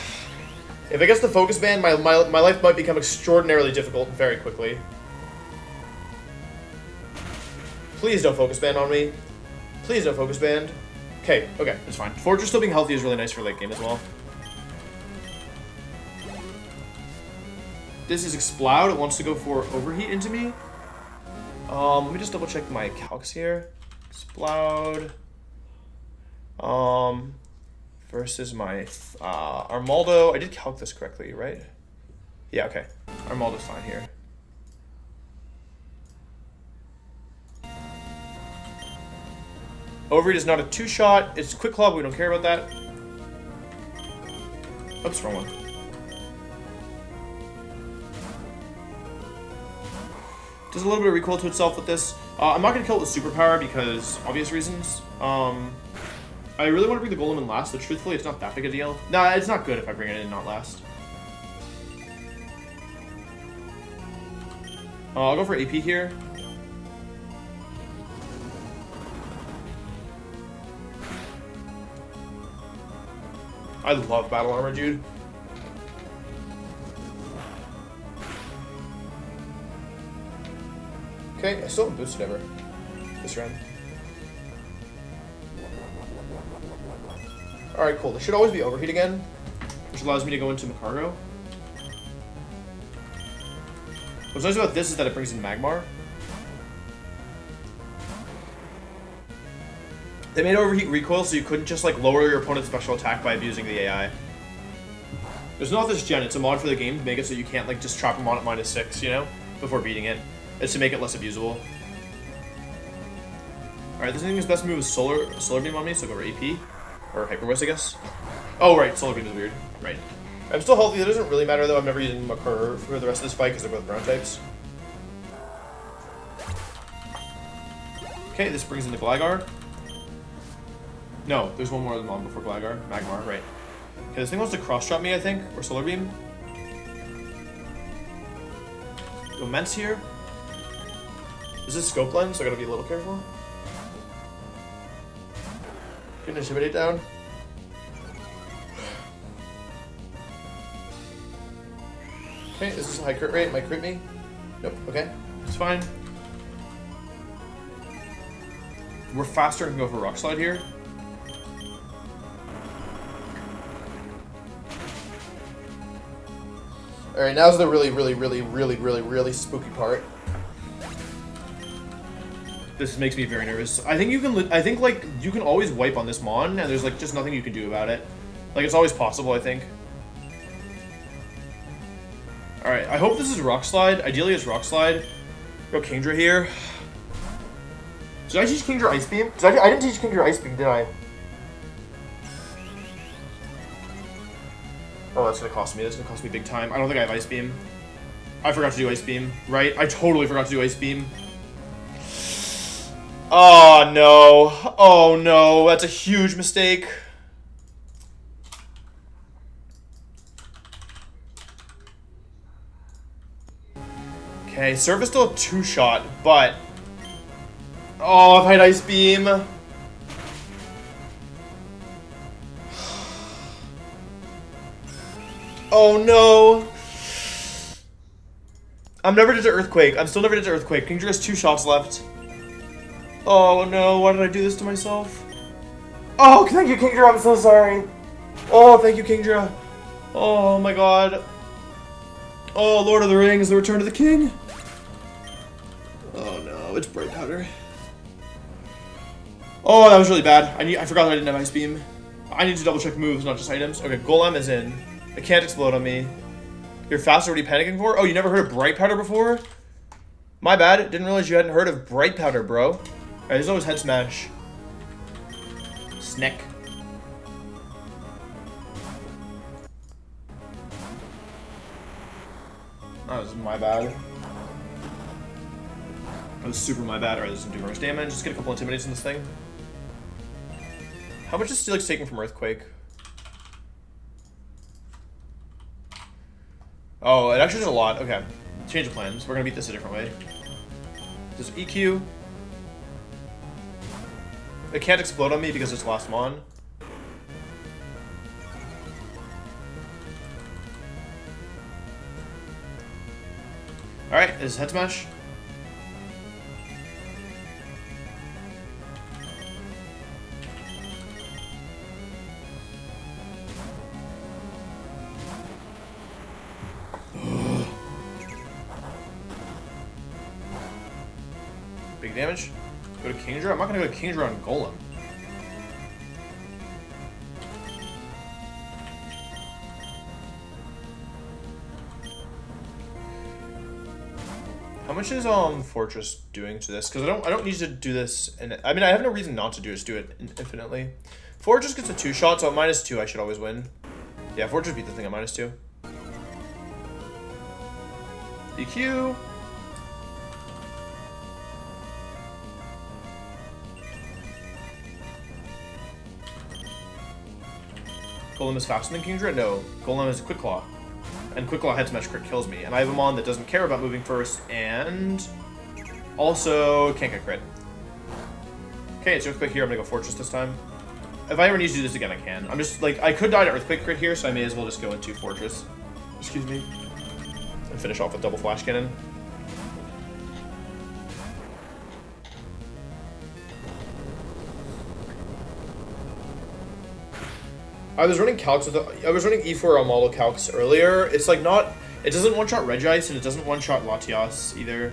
If it gets the Focus Band, my life might become extraordinarily difficult very quickly. Please don't Focus Band on me. Please don't Focus Band. Okay, it's fine. Fortress still being healthy is really nice for late game as well. This is Explode. It wants to go for Overheat into me. Let me just double check my calcs here. Explode. Versus my Armaldo. I did calc this correctly, right? Yeah, okay. Armaldo's fine here. Overheat is not a 2-shot. It's quick club. We don't care about that. Oops, wrong one. Does a little bit of recoil to itself with this. I'm not going to kill it with superpower because obvious reasons. I really want to bring the golem in last, but truthfully, it's not that big a deal. Nah, it's not good if I bring it in not last. I'll go for AP here. I love battle armor, dude. Okay, I still haven't boosted ever this round. Alright, cool. This should always be overheat again, which allows me to go into Macargo. What's nice about this is that it brings in Magmar. They made overheat recoil so you couldn't just like lower your opponent's special attack by abusing the AI. There's not this gen, it's a mod for the game to make it so you can't like just trap them on at -6, you know, before beating it. It's to make it less abusable. Alright, this thing's best move is Solar Beam on me, so go for AP. Or Hyper Voice, I guess. Oh, right, Solar Beam is weird. Right. I'm still healthy, it doesn't really matter though, I'm never using Makar for the rest of this fight because they're both ground types. Okay, this brings in the Gligar. No, there's one more than on before Gligar. Magmar, right. Okay, this thing wants to cross-drop me, I think, or Solar Beam. Immense here. This is Scope Lens, so I gotta be a little careful. Get an Intimidate down. Okay, this is a high crit rate. Might crit me. Nope, okay. It's fine. We're faster and can go for Rock Slide here. Alright, now's the really spooky part. This makes me very nervous. I think you can, like, you can always wipe on this Mon, and there's, like, just nothing you can do about it. Like, it's always possible, I think. Alright, I hope this is Rock Slide. Ideally, it's Rock Slide. Go Kingdra here. Did I teach Kingdra Ice Beam? I didn't teach Kingdra Ice Beam, did I? Oh, that's gonna cost me. That's gonna cost me big time. I don't think I have Ice Beam. I forgot to do Ice Beam, right? I totally forgot to do Ice Beam. Oh, no. Oh, no. That's a huge mistake. Okay, Surf is still a 2-shot, but... Oh, I've had Ice Beam. Oh, no. I'm never into Earthquake. I'm still never into Earthquake. Kingdra has 2 shots left. Oh, no. Why did I do this to myself? Oh, thank you, Kingdra. I'm so sorry. Oh, thank you, Kingdra. Oh, my God. Oh, Lord of the Rings, The Return of the King. Oh, no. It's Bright Powder. Oh, that was really bad. I forgot that I didn't have Ice Beam. I need to double check moves, not just items. Okay, Golem is in. It can't explode on me. You're fast already panicking for? Oh, you never heard of Bright Powder before? My bad. Didn't realize you hadn't heard of Bright Powder, bro. Alright, there's always Head Smash. Snack. That was my bad. That was super my bad. Alright, this doesn't do very much damage. Just get a couple Intimidates in this thing. How much is Steelix taking from Earthquake? Oh, it actually does a lot. Okay. Change of plans. We're gonna beat this a different way. There's EQ. It can't explode on me because it's last Mon. Alright, is Head Smash. Big damage. Go to Kingdra? I'm not gonna go to Kingdra on Golem. How much is Fortress doing to this? Because I don't need to do this, and I mean I have no reason not to do it infinitely. Fortress gets a 2-shot, so at -2 I should always win. Yeah, Fortress beat the thing at -2. EQ. Golem is faster than Kingdra? No, Golem is a Quick Claw. And Quick Claw head smash crit kills me. And I have a mon that doesn't care about moving first, and also can't get crit. Okay, it's Earthquake here. I'm gonna go Fortress this time. If I ever need to do this again, I can. I'm just like, I could die to Earthquake crit here, so I may as well just go into Fortress. Excuse me. And finish off with double Flash Cannon. I was running calcs with I was running E4 on model calcs earlier. It's like not, it doesn't one-shot Regice and it doesn't one-shot Latias either.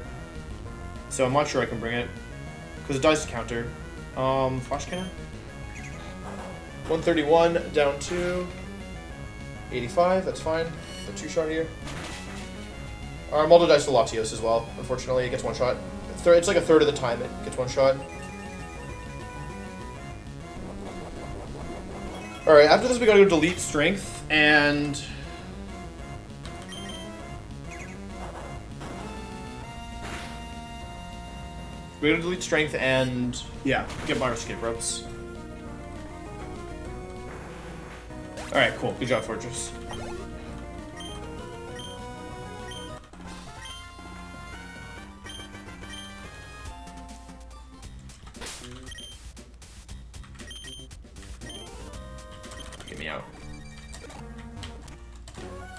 So I'm not sure I can bring it. Because it dies to counter. Flash Cannon. 131 down to 85, that's fine. The 2-shot here. Model dies to Latios as well. Unfortunately, it gets 1-shot. It's like a third of the time it gets 1-shot. Alright, after this we gotta go delete strength, and we gotta delete strength and, yeah, get my escape ropes. Alright, cool. Good job, Fortress. Get me out.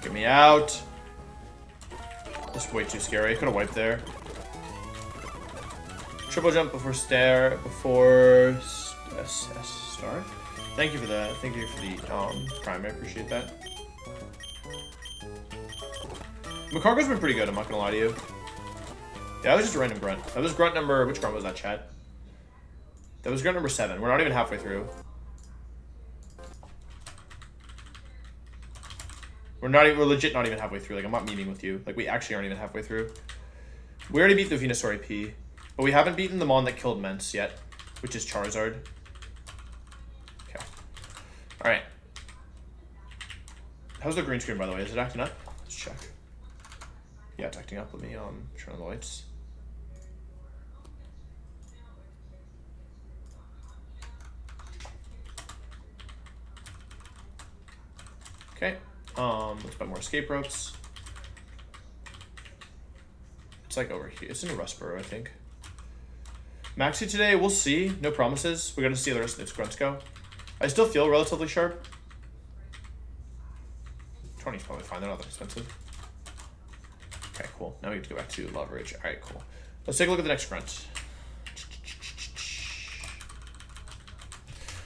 Get me out. This is way too scary. I could have wiped there. Triple jump before stare, before star. Thank you for that. Thank you for the prime. I appreciate that. Macargo's been pretty good. I'm not gonna lie to you. Yeah, that was just a random grunt. That was grunt number. Which grunt was that, chat? That was grunt number 7. We're not even halfway through. We're legit not even halfway through. Like, I'm not memeing with you. Like, we actually aren't even halfway through. We already beat the Venusaur P, but we haven't beaten the mon that killed Mence yet, which is Charizard. Okay. Alright. How's the green screen, by the way? Is it acting up? Let's check. Yeah, it's acting up. Let me turn on the lights. Okay. Let's buy more escape ropes. It's like over here. It's in a Rustboro, I think. Maxi today, we'll see. No promises. We're gonna see how the rest of its grunts go. I still feel relatively sharp. 20's probably fine. They're not that expensive. Okay, cool. Now we get to go back to leverage. All right, cool. Let's take a look at the next grunt.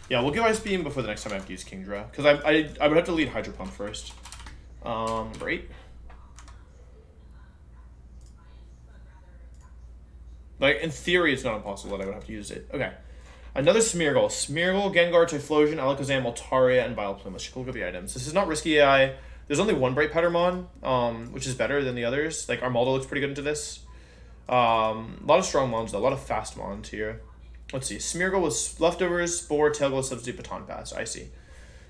Yeah, we'll give Ice Beam before the next time I have to use Kingdra, because I would have to lead Hydro Pump first. Number 8. Like, in theory, it's not impossible that I would have to use it. Okay. Another Smeargle. Smeargle, Gengar, Typhlosion, Alakazam, Altaria, and Vileplume. Let's look at the items. This is not risky AI. There's only one Bright Powder Mon, which is better than the others. Like, Armaldo looks pretty good into this. A lot of strong Mons, though. A lot of fast Mons here. Let's see. Smeargle was Leftovers, Spore, Tailglow, Substitute, Baton Pass. I see.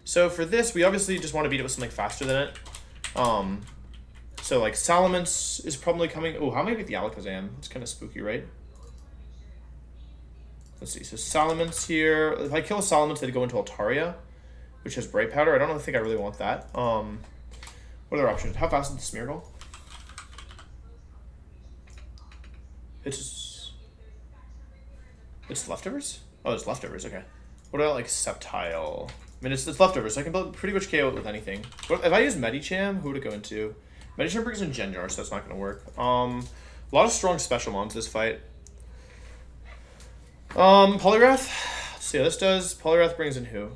So for this, we obviously just want to beat it with something faster than it. So, like, Salamence is probably coming. Oh, how am I going to beat the Alakazam? It's kind of spooky, right? Let's see. So Salamence here. If I kill a Salamence, they go into Altaria, which has Bright Powder. I don't think I really want that. What other options? How fast is the Smeargle? It's Leftovers? Oh, it's Leftovers. Okay. What about, like, Sceptile? I mean, it's Leftovers, so I can pretty much KO it with anything. What, if I use Medicham, who would it go into? Medicham brings in Genjar, so that's not going to work. A lot of strong special mons this fight. Polyrath. Let's see how this does. Polyrath brings in who?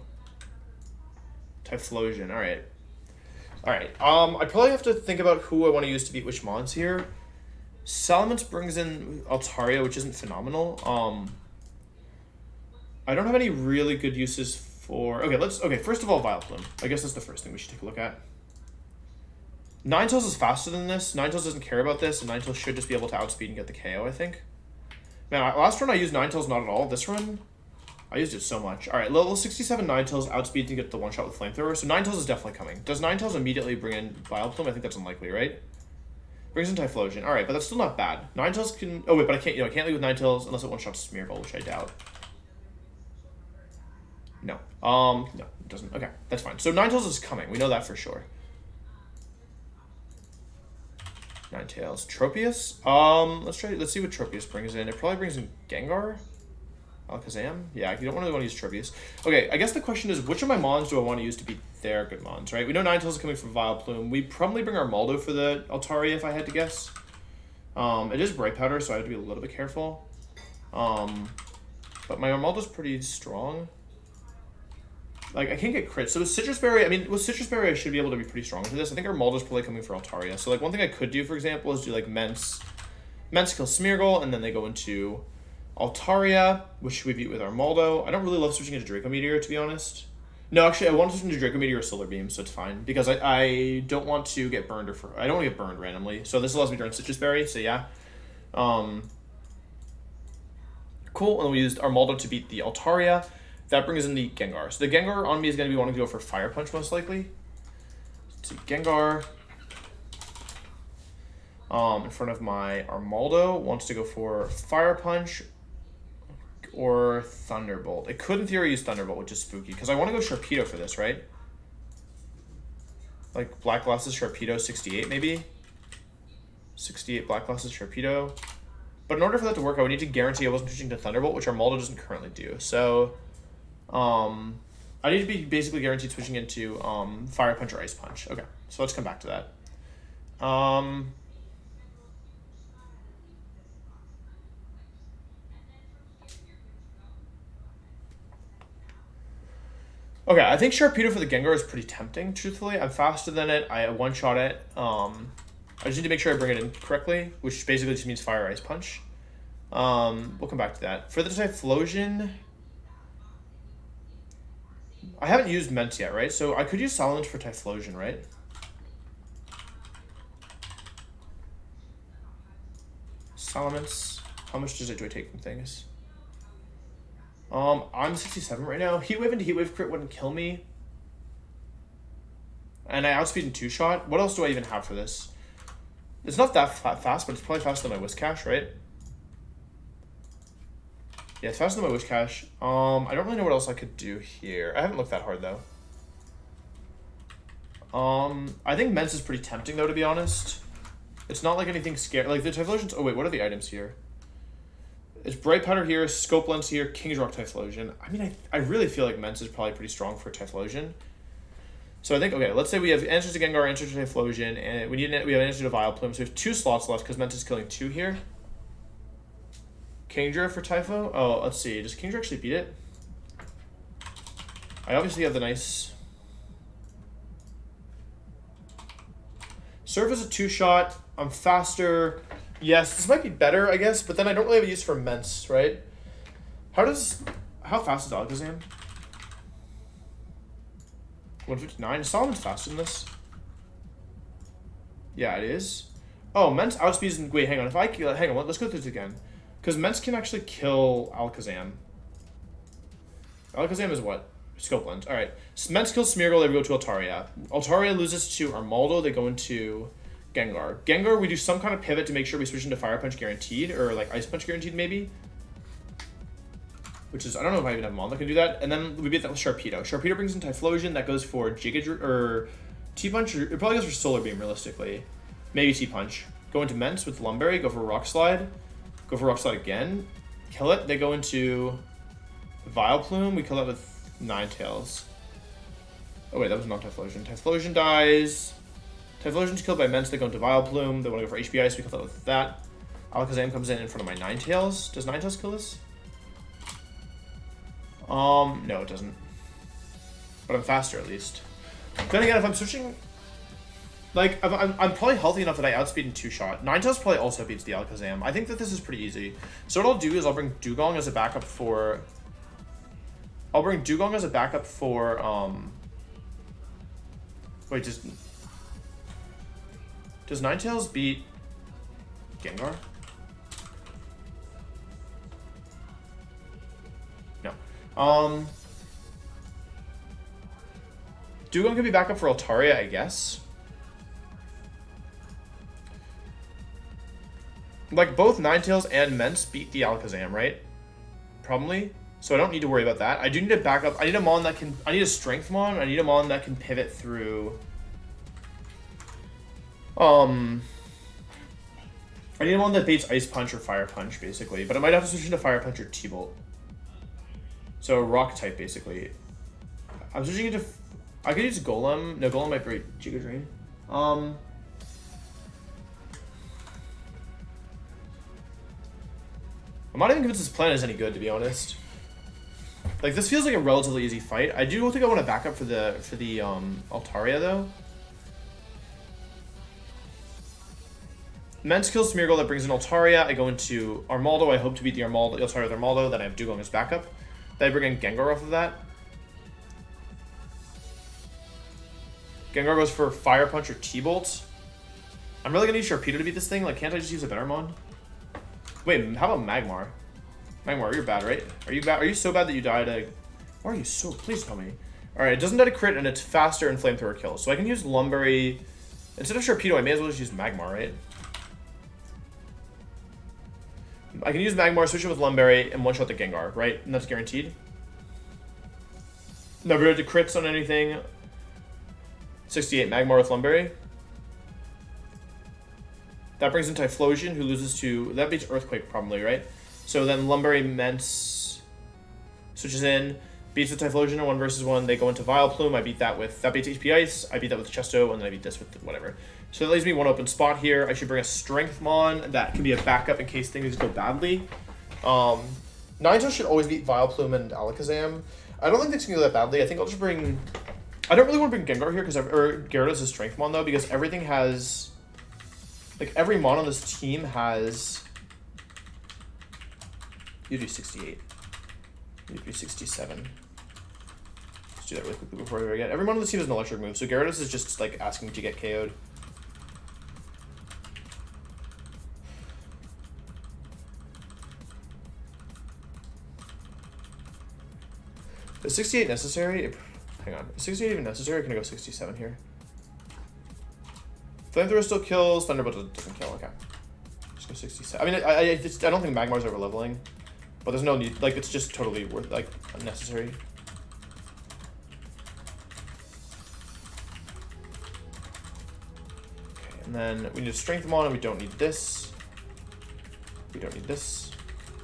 Typhlosion. Alright. Alright. I probably have to think about who I want to use to beat which mons here. Salamence brings in Altaria, which isn't phenomenal. I don't have any really good uses for... Okay, first of all, Vileplume. I guess that's the first thing we should take a look at. Ninetales is faster than this. Ninetales doesn't care about this, and Ninetales should just be able to outspeed and get the KO, I think. Man, last run I used Ninetales not at all. This run, I used it so much. Alright, level 67 Ninetales outspeeds and get the one-shot with Flamethrower, so Ninetales is definitely coming. Does Ninetales immediately bring in Vileplume? I think that's unlikely, right? Brings in Typhlosion. Alright, but that's still not bad. Ninetales can... Oh, wait, but I can't leave with Ninetales unless it one-shots Smeargle, which I doubt. No. No, it doesn't. Okay, that's fine. So Ninetales is coming. We know that for sure. Ninetales. Tropius? Let's see what Tropius brings in. It probably brings in Gengar? Alakazam? Yeah, you don't really want to use Tropius. Okay, I guess the question is, which of my Mons do I want to use to beat their good Mons, right? We know Ninetales is coming from Vileplume. We'd probably bring our Maldo for the Altaria if I had to guess. It is Bright Powder, so I have to be a little bit careful. But my Armaldo's pretty strong. Like, I can't get crit. So with Citrus Berry, I should be able to be pretty strong into this. I think Armaldo's probably coming for Altaria. So, like, one thing I could do, for example, is do, like, Mence kill Smeargle, and then they go into Altaria, which we beat with Armaldo. I don't really love switching into Draco Meteor, to be honest. No, actually, I want to switch into Draco Meteor or Solar Beam, so it's fine. Because I don't want to get burned I don't want to get burned randomly. So this allows me to run Citrus Berry, so yeah. Cool, and we used Armaldo to beat the Altaria. That brings in the Gengar. So the Gengar on me is going to be wanting to go for Fire Punch, most likely. So Gengar. In front of my Armaldo wants to go for Fire Punch or Thunderbolt. It could, in theory, use Thunderbolt, which is spooky. Because I want to go Sharpedo for this, right? Like Black Glasses Sharpedo 68, maybe? 68 Black Glasses Sharpedo. But in order for that to work, I would need to guarantee I wasn't switching to Thunderbolt, which Armaldo doesn't currently do. So... I need to be basically guaranteed switching into Fire Punch or Ice Punch. Okay, so let's come back to that. Okay, I think Sharpedo for the Gengar is pretty tempting, truthfully. I'm faster than it. I one-shot it. I just need to make sure I bring it in correctly, which basically just means Fire Ice Punch. We'll come back to that. For the Typhlosion... I haven't used Mence yet, right? So I could use Salamence for Typhlosion, right? Salamence. How much do I take from things? I'm 67 right now. Heat Wave into Heat Wave crit wouldn't kill me. And I outspeed in two-shot. What else do I even have for this? It's not that fast, but it's probably faster than my Whiscash, right? Yeah, it's faster than my Whiscash. I don't really know what else I could do here. I haven't looked that hard, though. I think Mence is pretty tempting, though, to be honest. It's not like anything scary. Like, the Typhlosion's... Oh, wait, what are the items here? It's Bright Powder here, Scope Lens here, King's Rock Typhlosion. I mean, I really feel like Mence is probably pretty strong for Typhlosion. So I think, okay, let's say we have answers to Gengar, answers to Typhlosion, and we have an answer to Vileplume. So we have 2 slots left because Mence is killing 2 here. Kingdra for Typho? Oh, let's see. Does Kingdra actually beat it? I obviously have the nice... Surf is a 2-shot. I'm faster. Yes, this might be better, I guess, but then I don't really have a use for Mence, right? How fast is Alakazam? 159? Is Solomon's faster than this? Yeah, it is. Oh, Mence outspeeds... Wait, hang on. Hang on, let's go through this again. Because Mence can actually kill Alakazam. Alakazam is what? Scope Lens. Alright. Mence kills Smeargle, they go to Altaria. Altaria loses to Armaldo, they go into Gengar. Gengar, we do some kind of pivot to make sure we switch into Fire Punch guaranteed, or like Ice Punch guaranteed maybe. Which is, I don't know if I even have a Mon that can do that. And then we beat that with Sharpedo. Sharpedo brings in Typhlosion, that goes for or T-Punch, or it probably goes for Solar Beam realistically. Maybe T-Punch. Go into Mence with Lumberry, go for Rock Slide. Go for Rock Slide again. Kill it. They go into Vileplume. We kill that with Ninetales. Oh wait, that was not Typhlosion. Typhlosion dies. Typhlosion's killed by Mence. They go into Vileplume. They want to go for HP Ice. We kill that with that. Alakazam comes in front of my Ninetales. Does Ninetales kill this? No, it doesn't. But I'm faster at least. Then again, if I'm switching... Like, I'm probably healthy enough that I outspeed in 2-shot. Ninetales probably also beats the Alakazam. I think that this is pretty easy. So what I'll do is I'll bring Dugong as a backup for... Wait, just... Does Ninetales beat Gengar? No. Dugong could be backup for Altaria, I guess. Like, both Ninetales and Mence beat the Alakazam, right? Probably. So I don't need to worry about that. I do need a backup. I need a Mon that can... I need a Strength Mon. I need a Mon that can pivot through... I need a Mon that baits Ice Punch or Fire Punch, basically. But I might have to switch into Fire Punch or T-Bolt. So Rock type, basically. I'm switching into... I could use Golem. No, Golem might break Giga Drain. I'm not even convinced this plan is any good, to be honest. Like, this feels like a relatively easy fight. I do think I want to back up for the Altaria, though. Mence kills Smeargle, that brings in Altaria. I go into Armaldo. I hope to beat the Altaria with Armaldo. Then I have Dugong as backup. Then I bring in Gengar off of that. Gengar goes for Fire Punch or T-Bolt. I'm really gonna need Sharpedo to beat this thing. Like, can't I just use a better Mon? Wait, how about Magmar? Magmar, you're bad, right? Are you bad? Are you so bad that you die to... Why are you so... Please tell me. Alright, it doesn't die to crit, and it's faster in Flamethrower kills. So I can use Lumberry. Instead of Sharpedo, I may as well just use Magmar, right? I can use Magmar, switch it with Lumberry, and one-shot the Gengar, right? And that's guaranteed. Never did crits on anything. 68 Magmar with Lumberry. That brings in Typhlosion, who loses to... That beats Earthquake, probably, right? So then Lumberry Mence switches in, beats the Typhlosion in 1 versus 1. They go into Vileplume. I beat that with... That beats HP Ice. I beat that with Chesto, and then I beat this with whatever. So that leaves me one open spot here. I should bring a Strength Mon. That can be a backup in case things go badly. Ninetales should always beat Vileplume and Alakazam. I don't think things can go that badly. I think I'll just bring... I don't really want to bring Gengar here, because or Gyarados is Strength Mon, though, because everything has... Like, every Mon on this team has... You do 68. You do 67. Let's do that really quickly before we forget. Every Mon on this team has an electric move, so Gyarados is just, like, asking to get KO'd. Is 68 necessary? Hang on. Is 68 even necessary? Can I go 67 here? Flamethrower still kills. Thunderbolt doesn't kill. Okay. Just go 67. I mean, I don't think Magmar's over leveling, but there's no need. Like, it's just totally worth, like, unnecessary. Okay, and then we need to Strength Mon, and we don't need this. We don't need this.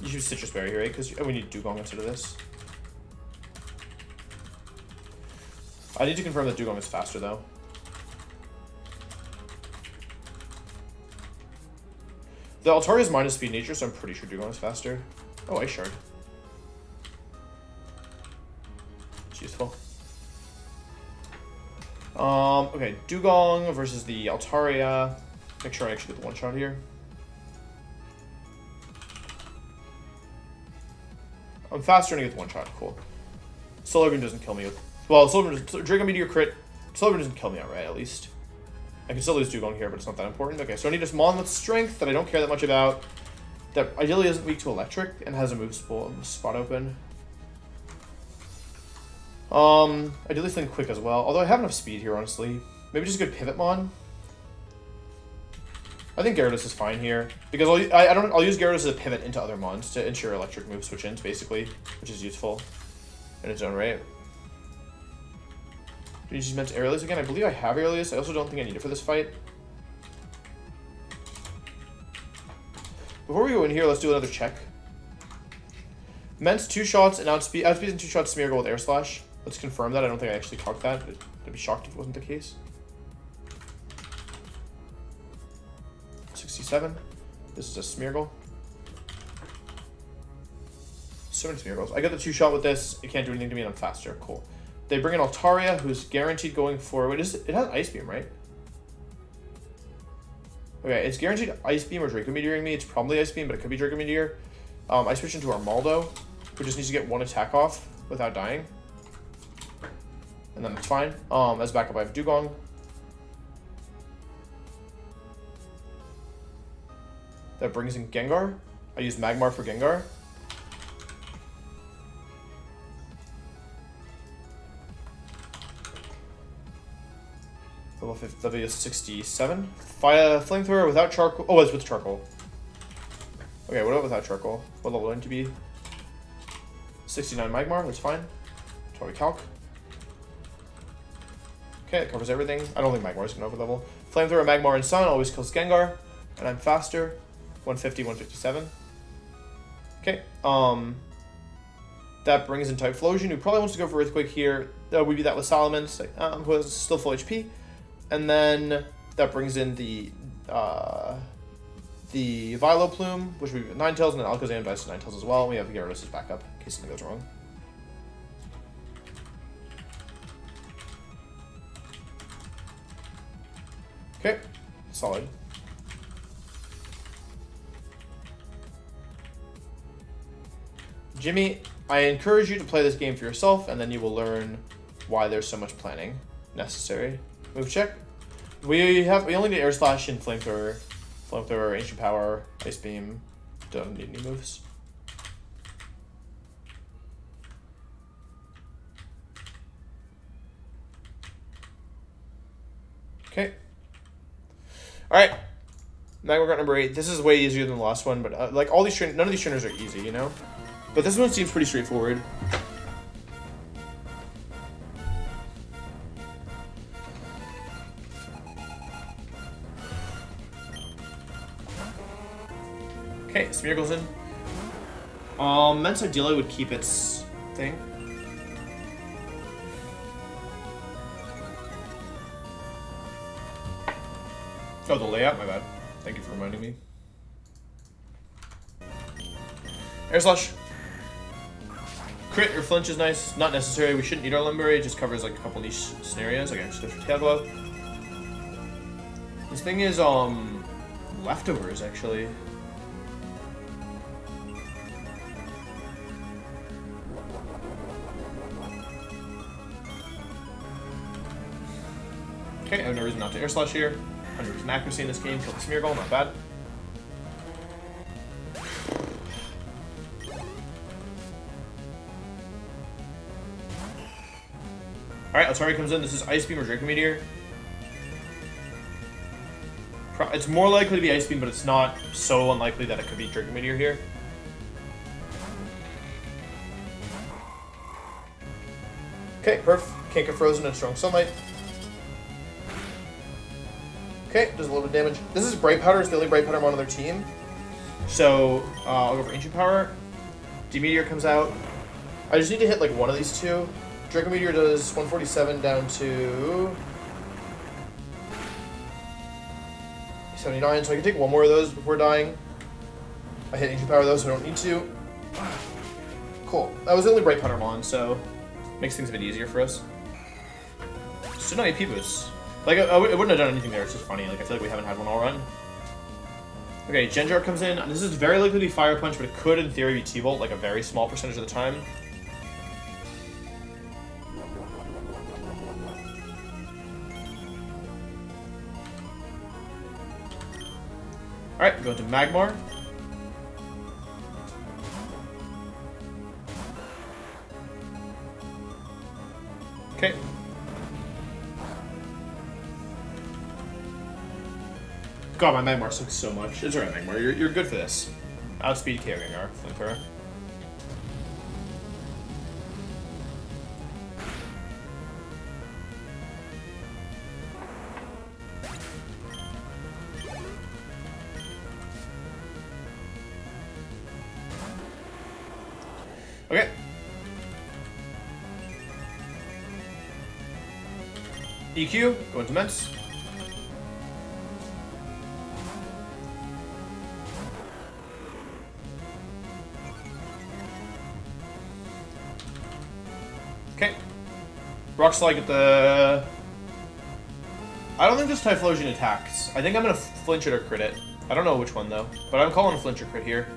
You should use Citrus Berry here, right? Because we need Dugong instead of this. I need to confirm that Dugong is faster, though. The Altaria is minus speed nature, so I'm pretty sure Dugong is faster. Oh, Ice Shard. It's useful. Okay, Dugong versus the Altaria. Make sure I actually get the one-shot here. I'm faster and I get the one-shot. Cool. Solar Beam doesn't kill me with... Well, Draco Meteor crit. Solar Beam doesn't kill me outright, at least. I can still lose Dugong here, but it's not that important. Okay, so I need a Mon with Strength that I don't care that much about. That ideally isn't weak to Electric and has a move spot open. Ideally think Quick as well. Although I have enough speed here, honestly. Maybe just a good Pivot Mon. I think Gyarados is fine here because I'll use Gyarados as a pivot into other Mons to ensure Electric move switch-ins, basically, which is useful in its own right. You just meant Aerialist again? I believe I have Aerialist. I also don't think I need it for this fight. Before we go in here, let's do another check. Mence 2 shots and outspeed and 2 shots Smeargle with Air Slash. Let's confirm that. I don't think I actually calced that. I'd be shocked if it wasn't the case. 67. This is a Smeargle. So many Smeargles. I get the 2 shot with this. It can't do anything to me and I'm faster. Cool. They bring in Altaria, who's guaranteed going forward. It has Ice Beam, right? Okay, it's guaranteed Ice Beam or Draco Meteoring me. It's probably Ice Beam, but it could be Draco Meteor. I switch into Armaldo, who just needs to get 1 attack off without dying. And then it's fine. As backup, I have Dugong. that brings in Gengar. I use Magmar for Gengar. Level 50, W 67. Flamethrower without charcoal. Oh, it's with charcoal. Okay, what about without charcoal? What level going to be? 69 Magmar, that's fine. 20 Calc. Okay, that covers everything. I don't think Magmar is going to overlevel. Flamethrower, Magmar, and Sun always kills Gengar. And I'm faster. 150, 157. Okay, that brings in Typhlosion, who probably wants to go for Earthquake here. We do that with Salamence, who has still full HP. And then that brings in the Vileplume, which we have Ninetales, and then Alakazam dies to Ninetales as well. We have Gyarados as backup in case something goes wrong. Okay, solid. Jimmy, I encourage you to play this game for yourself, and then you will learn why there's so much planning necessary. Move check. We only need Air Slash and Flamethrower. Flamethrower, Ancient Power, Ice Beam. Don't need any moves. Okay. Alright. Magma Grunt number 8. This is way easier than the last one, but like all these none of these trainers are easy, you know? But this one seems pretty straightforward. Okay, Smear goes in. Mence ideally would keep its thing. Oh, the layout? My bad. Thank you for reminding me. Air Slash. Crit or flinch is nice. Not necessary. We shouldn't need our Lumberry. It just covers like a couple niche scenarios. Okay, just go for Tail Glow. This thing is leftovers actually. Okay, I have no reason not to Air Slash here. 100% accuracy in this game. Kill the Smear Ball, not bad. Alright, Atari comes in. This is Ice Beam or Draco Meteor. It's more likely to be Ice Beam, but it's not so unlikely that it could be Draco Meteor here. Okay, perf. Can't get frozen in strong sunlight. Okay, does a little bit of damage. This is Bright Powder. It's the only Bright Powder on their team. So, I'll go for Ancient Power. D-Meteor comes out. I just need to hit like one of these two. Draco Meteor does 147 down to 79, so I can take one more of those before dying. I hit Ancient Power though, so I don't need to. Cool. That was the only Bright Powder Mon, so makes things a bit easier for us. Still no AP boosts. Like, I wouldn't have done anything there, it's just funny. Like, I feel like we haven't had one all run. Okay, Genjar comes in. This is very likely to be Fire Punch, but it could, in theory, be T-Bolt, like a very small percentage of the time. Alright, go into Magmar. Okay. God, my Magmar sucks so much. It's alright, Magmar. You're good for this. Outspeed KO Gengar, Flamethrower. Okay. EQ, go into Mence. Okay. Rock Slide at the... I don't think this Typhlosion attacks. I think I'm gonna flinch it or crit it. I don't know which one though, but I'm calling a flinch or crit here.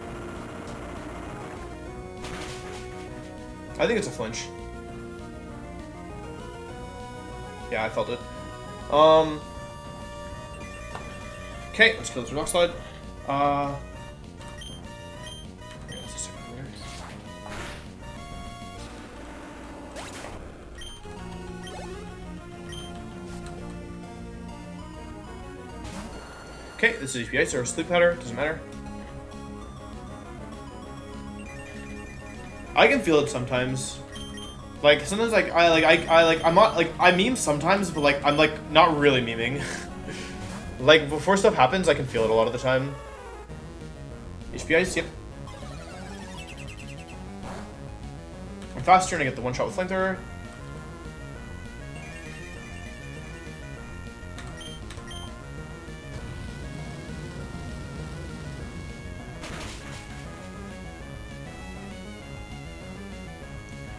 I think it's a flinch. Yeah, I felt it. Okay, let's kill this Rock Slide. Okay, this is HP Ice or Sleep Powder, doesn't matter. I can feel it sometimes. Like sometimes I'm not like I meme sometimes, but like I'm like not really memeing. Like before stuff happens, I can feel it a lot of the time. HP Ice, yep. I'm faster and I get the one shot with Flamethrower.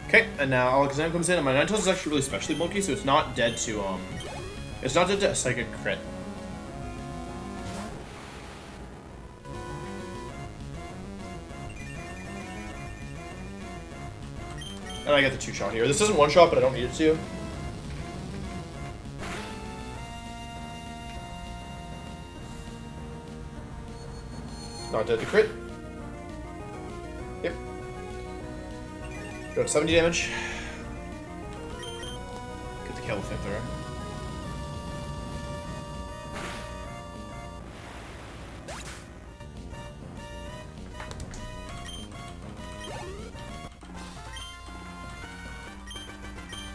Okay, and now Alakazam comes in, and my Ninetales is actually really specially bulky, so it's not dead to a Psychic crit. And I get the 2-shot here. This isn't 1-shot, but I don't need it to. Not dead to crit. Yep. Go to 70 damage. Get the kill with Flamethrower.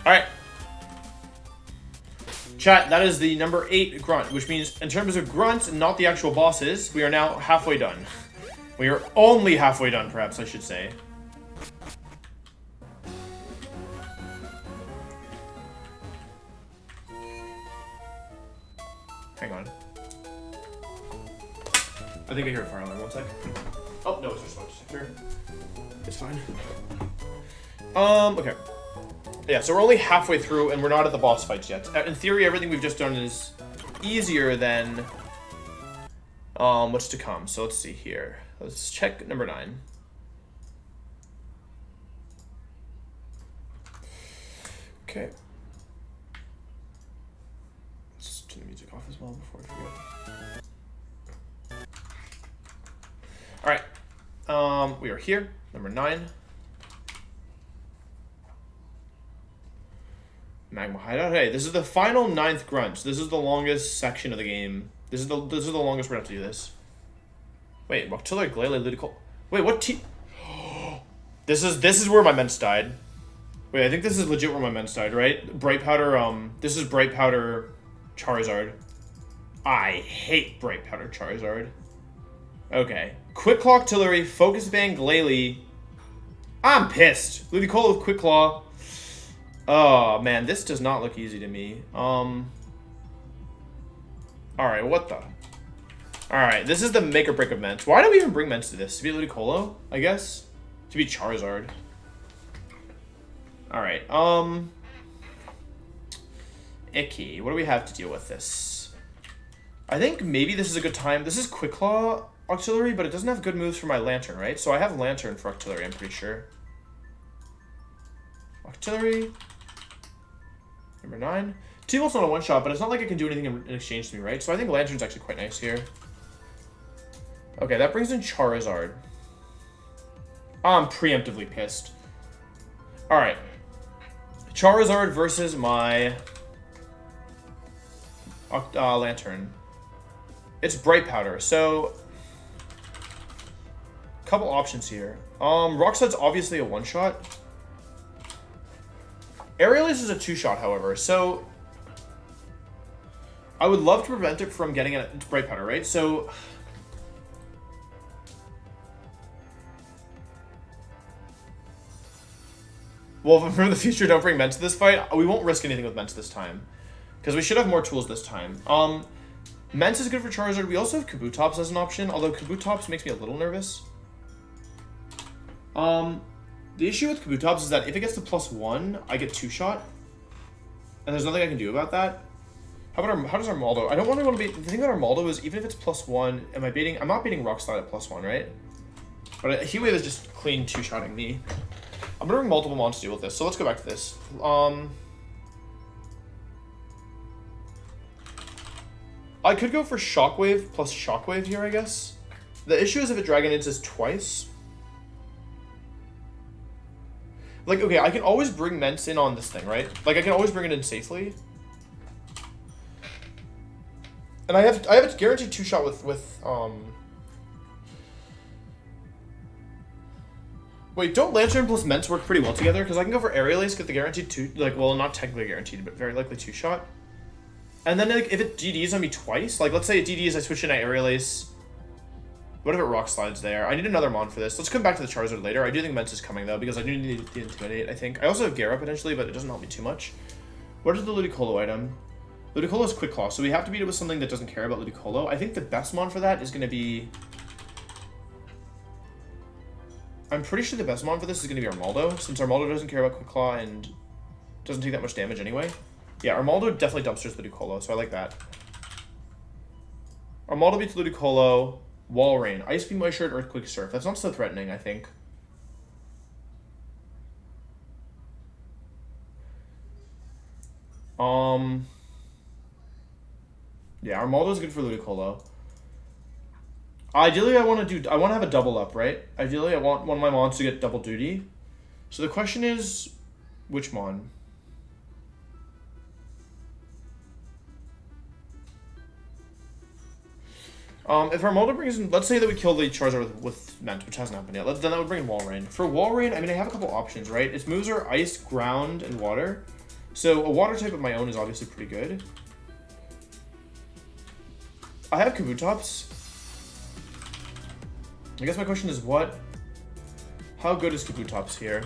Alright. Chat, that is the number 8 grunt, which means in terms of grunts and not the actual bosses, we are now halfway done. We are only halfway done, perhaps I should say. Hang on. I think I hear a fire alarm. 1 sec. Oh, no, it's just a detector. It's fine. Okay. Yeah, so we're only halfway through, and we're not at the boss fights yet. In theory, everything we've just done is easier than what's to come. So let's see here. Let's check number 9. Okay. Let's turn the music off as well before I forget. All right. We are here, number 9. Magma hideout. Hey, this is the final 9th grunt. This is the longest section of the game. This is the longest we're gonna have to do this. Wait, Rocktillar, Glalie, Ludicolo. Wait, what team? This is where my Ments died. Wait, I think this is legit where my Ments died, right? Bright Powder. This is Bright Powder, Charizard. I hate Bright Powder Charizard. Okay, Quick Claw, Artillery, Focus Bang, Glalie. I'm pissed. Ludicolo with Quick Claw. Oh, man, this does not look easy to me. Alright, what the? Alright, this is the make or break of Ments. Why do we even bring Ments to this? To be Ludicolo, I guess? To be Charizard. Alright, Icky. What do we have to deal with this? I think maybe this is a good time. This is Quick Claw Auxiliary, but it doesn't have good moves for my Lantern, right? So I have Lantern for Auxiliary, I'm pretty sure. Auxiliary. Number 9. T-Bolt's not a 1-shot, but it's not like it can do anything in exchange to me, right? So I think Lantern's actually quite nice here. Okay, that brings in Charizard. I'm preemptively pissed. Alright. Charizard versus my Lantern. It's Bright Powder, so couple options here. Rock Slide's obviously a 1-shot. Aerialist is a 2-shot, however, so I would love to prevent it from getting into Bright Powder, right? So well, for the future, don't bring Ments to this fight. We won't risk anything with Ments this time, because we should have more tools this time. Ments is good for Charizard. We also have Kabutops as an option, although Kabutops makes me a little nervous. The issue with Kabutops is that if it gets to +1, I get 2-shot. And there's nothing I can do about that. How does Armaldo? I don't want to bait. The thing about Armaldo is even if it's +1, I'm not baiting Rock Slide at +1, right? But Heatwave is just clean 2-shotting me. I'm gonna bring multiple mons to deal with this, so let's go back to this. I could go for Shockwave plus Shockwave here, I guess. The issue is if it Dragonades is twice. Like, okay, I can always bring Ments in on this thing, right? Like, I can always bring it in safely. And And I have a guaranteed 2-shot with Wait, don't Lantern plus Ments work pretty well together? Because I can go for Aerial Ace, get the guaranteed 2, like, well, not technically guaranteed, but very likely 2-shot. And then, like, if it DDs on me twice, like, let's say it DDs, I switch in at Aerial Ace. What if it Rock Slides there? I need another Mon for this. Let's come back to the Charizard later. I do think Ments is coming, though, because I do need the Intimidate, I think. I also have Gyara, potentially, but it doesn't help me too much. What is the Ludicolo item? Ludicolo is Quick Claw, so we have to beat it with something that doesn't care about Ludicolo. I think the best Mon for that is going to be... I'm pretty sure the best Mon for this is going to be Armaldo, since Armaldo doesn't care about Quick Claw and doesn't take that much damage anyway. Yeah, Armaldo definitely dumpsters Ludicolo, so I like that. Armaldo beats Ludicolo, Wall Rain, Ice Beam, Ice Shard, Earthquake, Surf. That's not so threatening, I think. Yeah, Armaldo's good for Ludicolo. Ideally, I want to have a double up, right? Ideally, I want one of my Mons to get double duty. So the question is, which Mon? If Armaldo brings in, let's say that we kill the Charizard with Ment, which hasn't happened yet, then that would bring in Wall Rain. For Wall Rain, I mean, I have a couple options, right? Its moves are Ice, Ground, and Water. So a Water type of my own is obviously pretty good. I have Kabutops. I guess my question is how good is Kabutops here?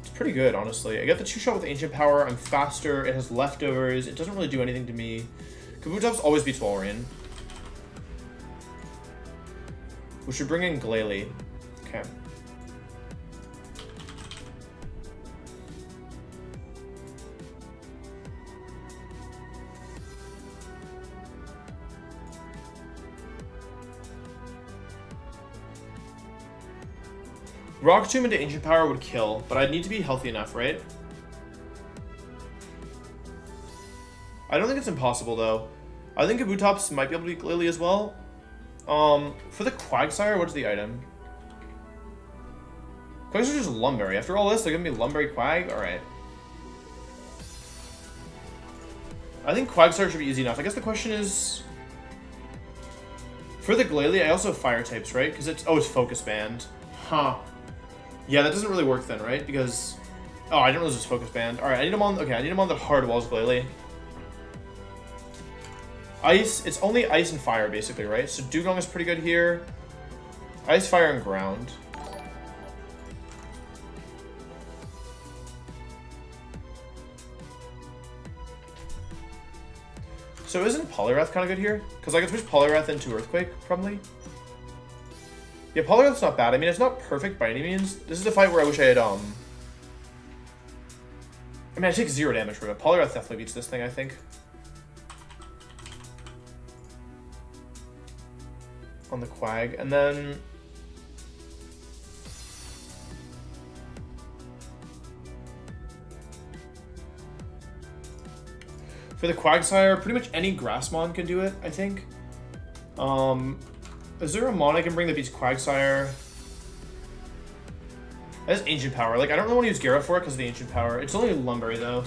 It's pretty good, honestly. I get the 2-shot with Ancient Power, I'm faster, it has leftovers, it doesn't really do anything to me. Kabutops always beats Wall Rain. We should bring in Glalie. Okay. Rock Tomb into Ancient Power would kill, but I'd need to be healthy enough, right? I don't think it's impossible, though. I think Kabutops might be able to beat Glalie as well. For the Quagsire, what's the item? Quagsire is just Lumberry. After all this, they're gonna be Lumberry Quag? Alright. I think Quagsire should be easy enough. I guess the question is... For the Glalie, I also have Fire types, right? Because it's Focus Band. Huh. Yeah, that doesn't really work then, right? Because... Oh, I didn't realize it was Focus Band. Alright, I need him on... Okay, I need him on the hard walls Glalie. Ice, it's only Ice and Fire, basically, right? So Dugong is pretty good here. Ice, Fire, and Ground. So isn't Poliwrath kind of good here? Because I can switch Poliwrath into Earthquake, probably. Yeah, Poliwrath's not bad. I mean, it's not perfect by any means. This is a fight where I wish I had, I mean, I take 0 damage from it. Poliwrath definitely beats this thing, I think. On the Quag, and then... For the Quagsire, pretty much any Grassmon can do it, I think. Is there a Mon I can bring that beats Quagsire? That is Ancient Power. Like, I don't really want to use Gyara for it because of the Ancient Power. It's only Lumberry, though.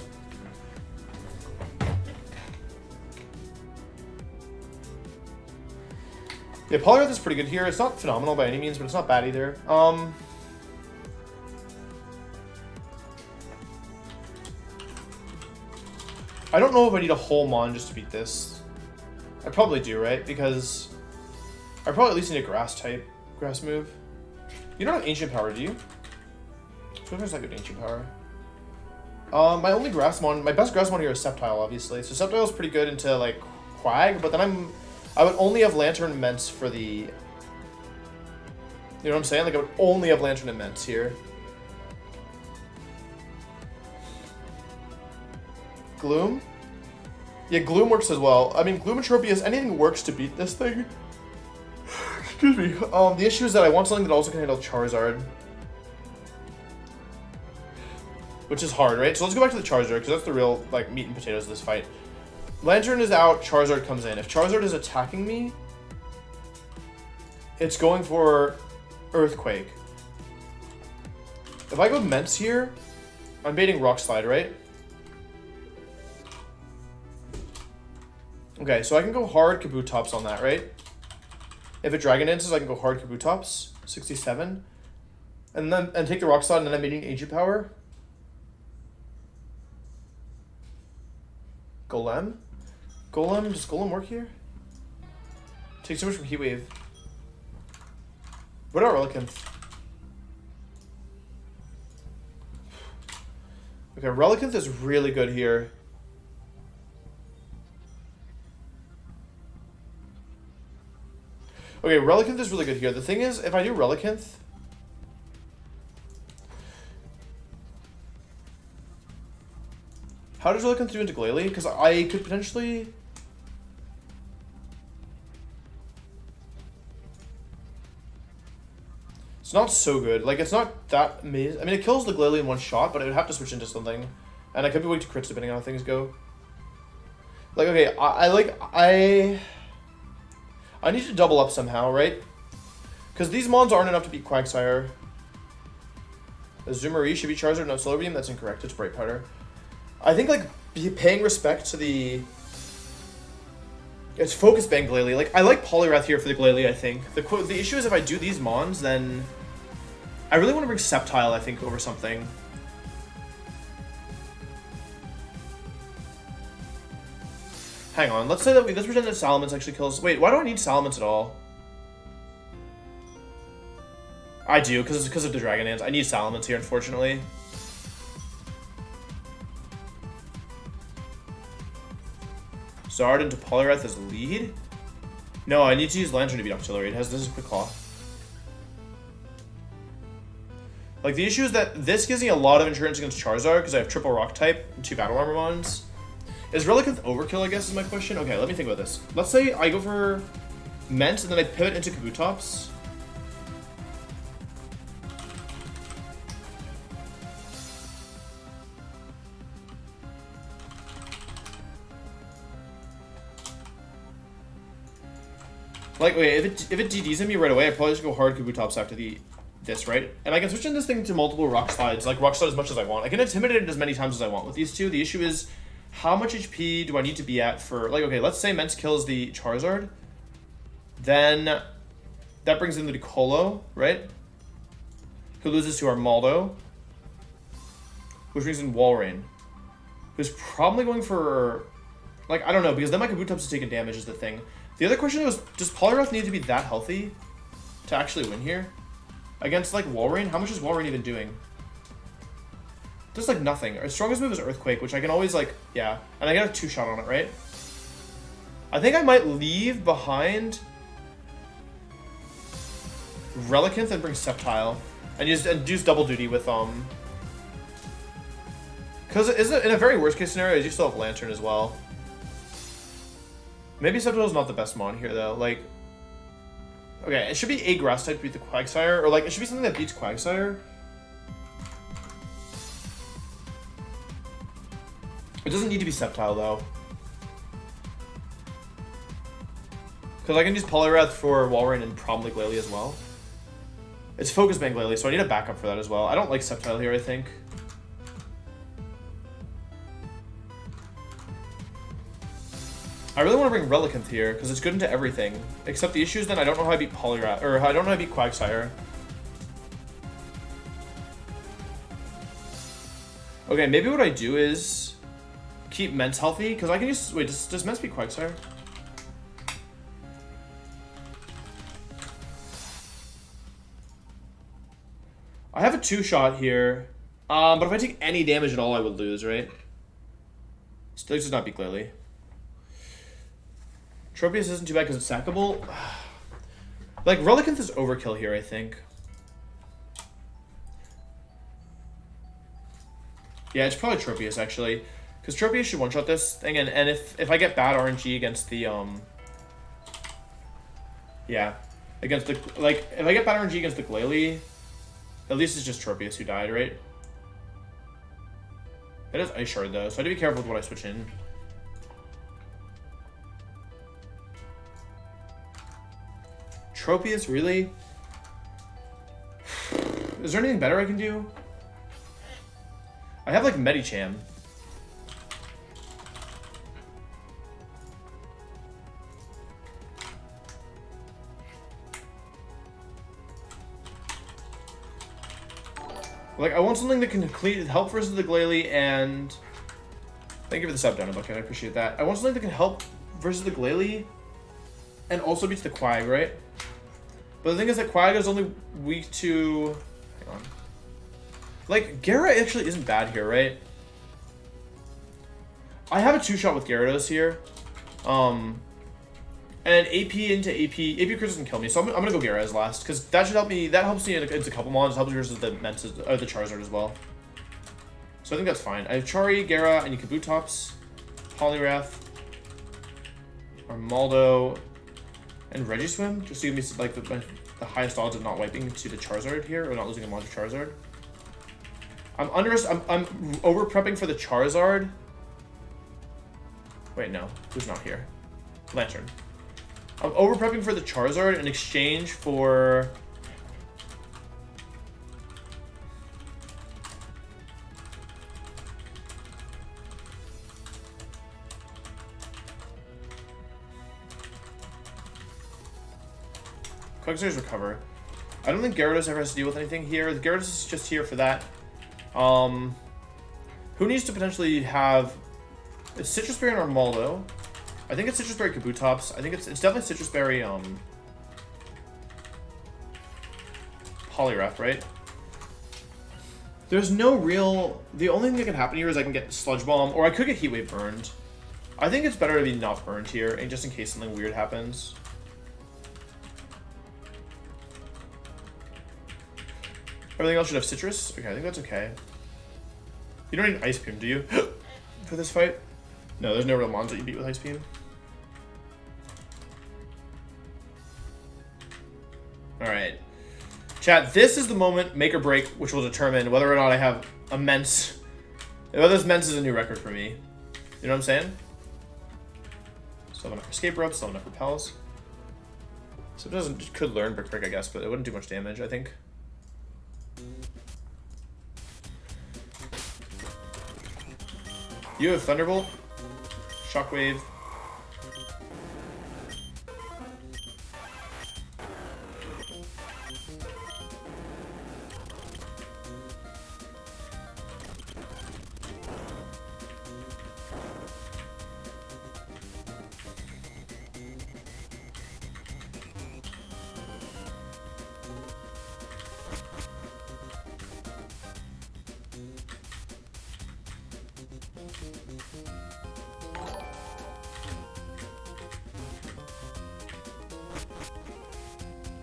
Yeah, Poliwrath is pretty good here. It's not phenomenal by any means, but it's not bad either. I don't know if I need a whole Mon just to beat this. I probably do, right? Because I probably at least need a Grass move. You don't have Ancient Power, do you? Whoever's not good Ancient Power. My only Grassmon, my best Grassmon here is Sceptile, obviously. So Sceptile's pretty good into, like, Quag, but then I would only have Lantern and Ments for the... You know what I'm saying? Like, I would only have Lantern and Ments here. Gloom? Yeah, Gloom works as well. I mean, Gloom and Tropius, anything works to beat this thing. Excuse me. The issue is that I want something that also can handle Charizard. Which is hard, right? So let's go back to the Charizard, because that's the real, like, meat and potatoes of this fight. Lantern is out, Charizard comes in. If Charizard is attacking me, it's going for Earthquake. If I go Ments here, I'm baiting Rock Slide, right? Okay, so I can go hard Kabutops on that, right? If it Dragon Dances, I can go hard Kabutops, 67. And take the Rock Slide, and then I'm meeting Ancient Power. Golem? Does Golem work here? Takes so much from Heat Wave. What about Relicanth? Okay, Relicanth is really good here. Okay, Relicanth is really good here. The thing is, if I do Relicanth... How does Relicanth do into Glalie? Because I could potentially... It's not so good. Like, it's not that amazing. I mean, it kills the Glalie in one shot, but I would have to switch into something. And I could be weak to crits depending on how things go. Like, okay, I need to double up somehow, right? Because these mons aren't enough to beat Quagsire. Azumarill should be Charizard, no Solar Beam. That's incorrect. It's Bright Powder. I think, like, paying respect to the... It's Focus Bang Glalie. Like, I like Poliwrath here for the Glalie, I think. The issue is if I do these mons, then... I really want to bring Sceptile, I think, over something. Hang on, let's pretend that Salamence actually kills... Wait, why do I need Salamence at all? I do, because of the Dragon Dance. I need Salamence here, unfortunately. Zard into Poliwrath as lead? No, I need to use Lantern to beat Octillery. This is Quick Claw. Like, the issue is that this gives me a lot of insurance against Charizard, because I have triple Rock type and 2 Battle Armor mons. Is Relicanth overkill, I guess, is my question? Okay, let me think about this. Let's say I go for Ment, and then I pivot into Kabutops. Like, okay, if it DDs me right away, I probably just go hard Kabutops after this, right? And I can switch in this thing to multiple Rock Slides, like Rock Slide as much as I want. I can intimidate it as many times as I want with these two. The issue is, how much HP do I need to be at for... Like, okay, let's say Ment kills the Charizard. Then that brings in the Colo, right? Who loses to Armaldo. Which brings in Walrein. Who's probably going for... Like, I don't know, because then my Kabutops is taking damage is the thing. The other question was, does Poliwrath need to be that healthy to actually win here? Against, like, Walrein? How much is Walrein even doing? Does, like, nothing. Its strongest move is Earthquake, which I can always, like, yeah. And I get a 2-shot on it, right? I think I might leave behind Relicanth and bring Sceptile. And use double duty with, Because in a very worst case scenario, you still have Lantern as well. Maybe Sceptile's not the best mon here, though. Like, okay, it should be a Grass type to beat the Quagsire, or like it should be something that beats Quagsire. It doesn't need to be Sceptile though, because I can use Poliwrath for Walrein and probably Glalie as well. It's Focus Bang Glalie, so I need a backup for that as well. I don't like Sceptile here, I think. I really want to bring Relicanth here, because it's good into everything. Except the issue is then I don't know how I beat Poliwrath, or I don't know how I beat Quagsire. Okay, maybe what I do is keep Ment healthy, because I can use... Wait, does Ment beat Quagsire? I have a 2-shot here, but if I take any damage at all, I would lose, right? Still does not beat Glalie. Tropius isn't too bad because it's sackable. Like, Relicanth is overkill here, I think. Yeah, it's probably Tropius, actually. Because Tropius should one-shot this thing, and if I get bad RNG against the, Yeah. Against the... Like, if I get bad RNG against the Glalie, at least it's just Tropius who died, right? It is Ice Shard, though, so I have to be careful with what I switch in. Tropius, really? Is there anything better I can do? I have, like, Medicham. Like, I want something that can help versus the Glalie and... Thank you for the sub down, Bucket. I appreciate that. I want something that can help versus the Glalie and also beats the Quag, right? But the thing is that Quag is only weak to... Hang on. Like, Gyara actually isn't bad here, right? I have a 2-shot with Gyarados here. And AP into AP. AP Chris doesn't kill me, so I'm gonna go Gyara as last, because that should help me. That helps me into a couple mons. Helps me versus the the Charizard as well. So I think that's fine. I have Chari, Gyara, and Kabutops, Poliwrath, Armaldo, and Regiswim, just to give me like the highest odds of not wiping to the Charizard here, or not losing a mon to Charizard. I'm over prepping for the Charizard. Wait, no, who's not here? Lantern. I'm over prepping for the Charizard in exchange for... Quagsires recover. I don't think Gyarados ever has to deal with anything here. The Gyarados is just here for that. Who needs to potentially have... It's Citrus Berry and Armaldo. I think it's Citrus Berry Kabutops. I think it's definitely Citrus Berry Poliwrath, right? There's no real... The only thing that can happen here is I can get Sludge Bomb, or I could get Heat Wave burned. I think it's better to be not burned here, and just in case something weird happens. Everything else should have Citrus? Okay, I think that's okay. You don't need Ice Beam, do you? For this fight? No, there's no real mons that you beat with Ice Beam. Alright. Chat, this is the moment, make or break, which will determine whether or not I have immense... Whether this immense is a new record for me. You know what I'm saying? Still have enough for Escape Rope, still have enough for Repels. So it doesn't... Could learn Brick Break, I guess, but it wouldn't do much damage, I think. You have Thunderbolt, Shockwave.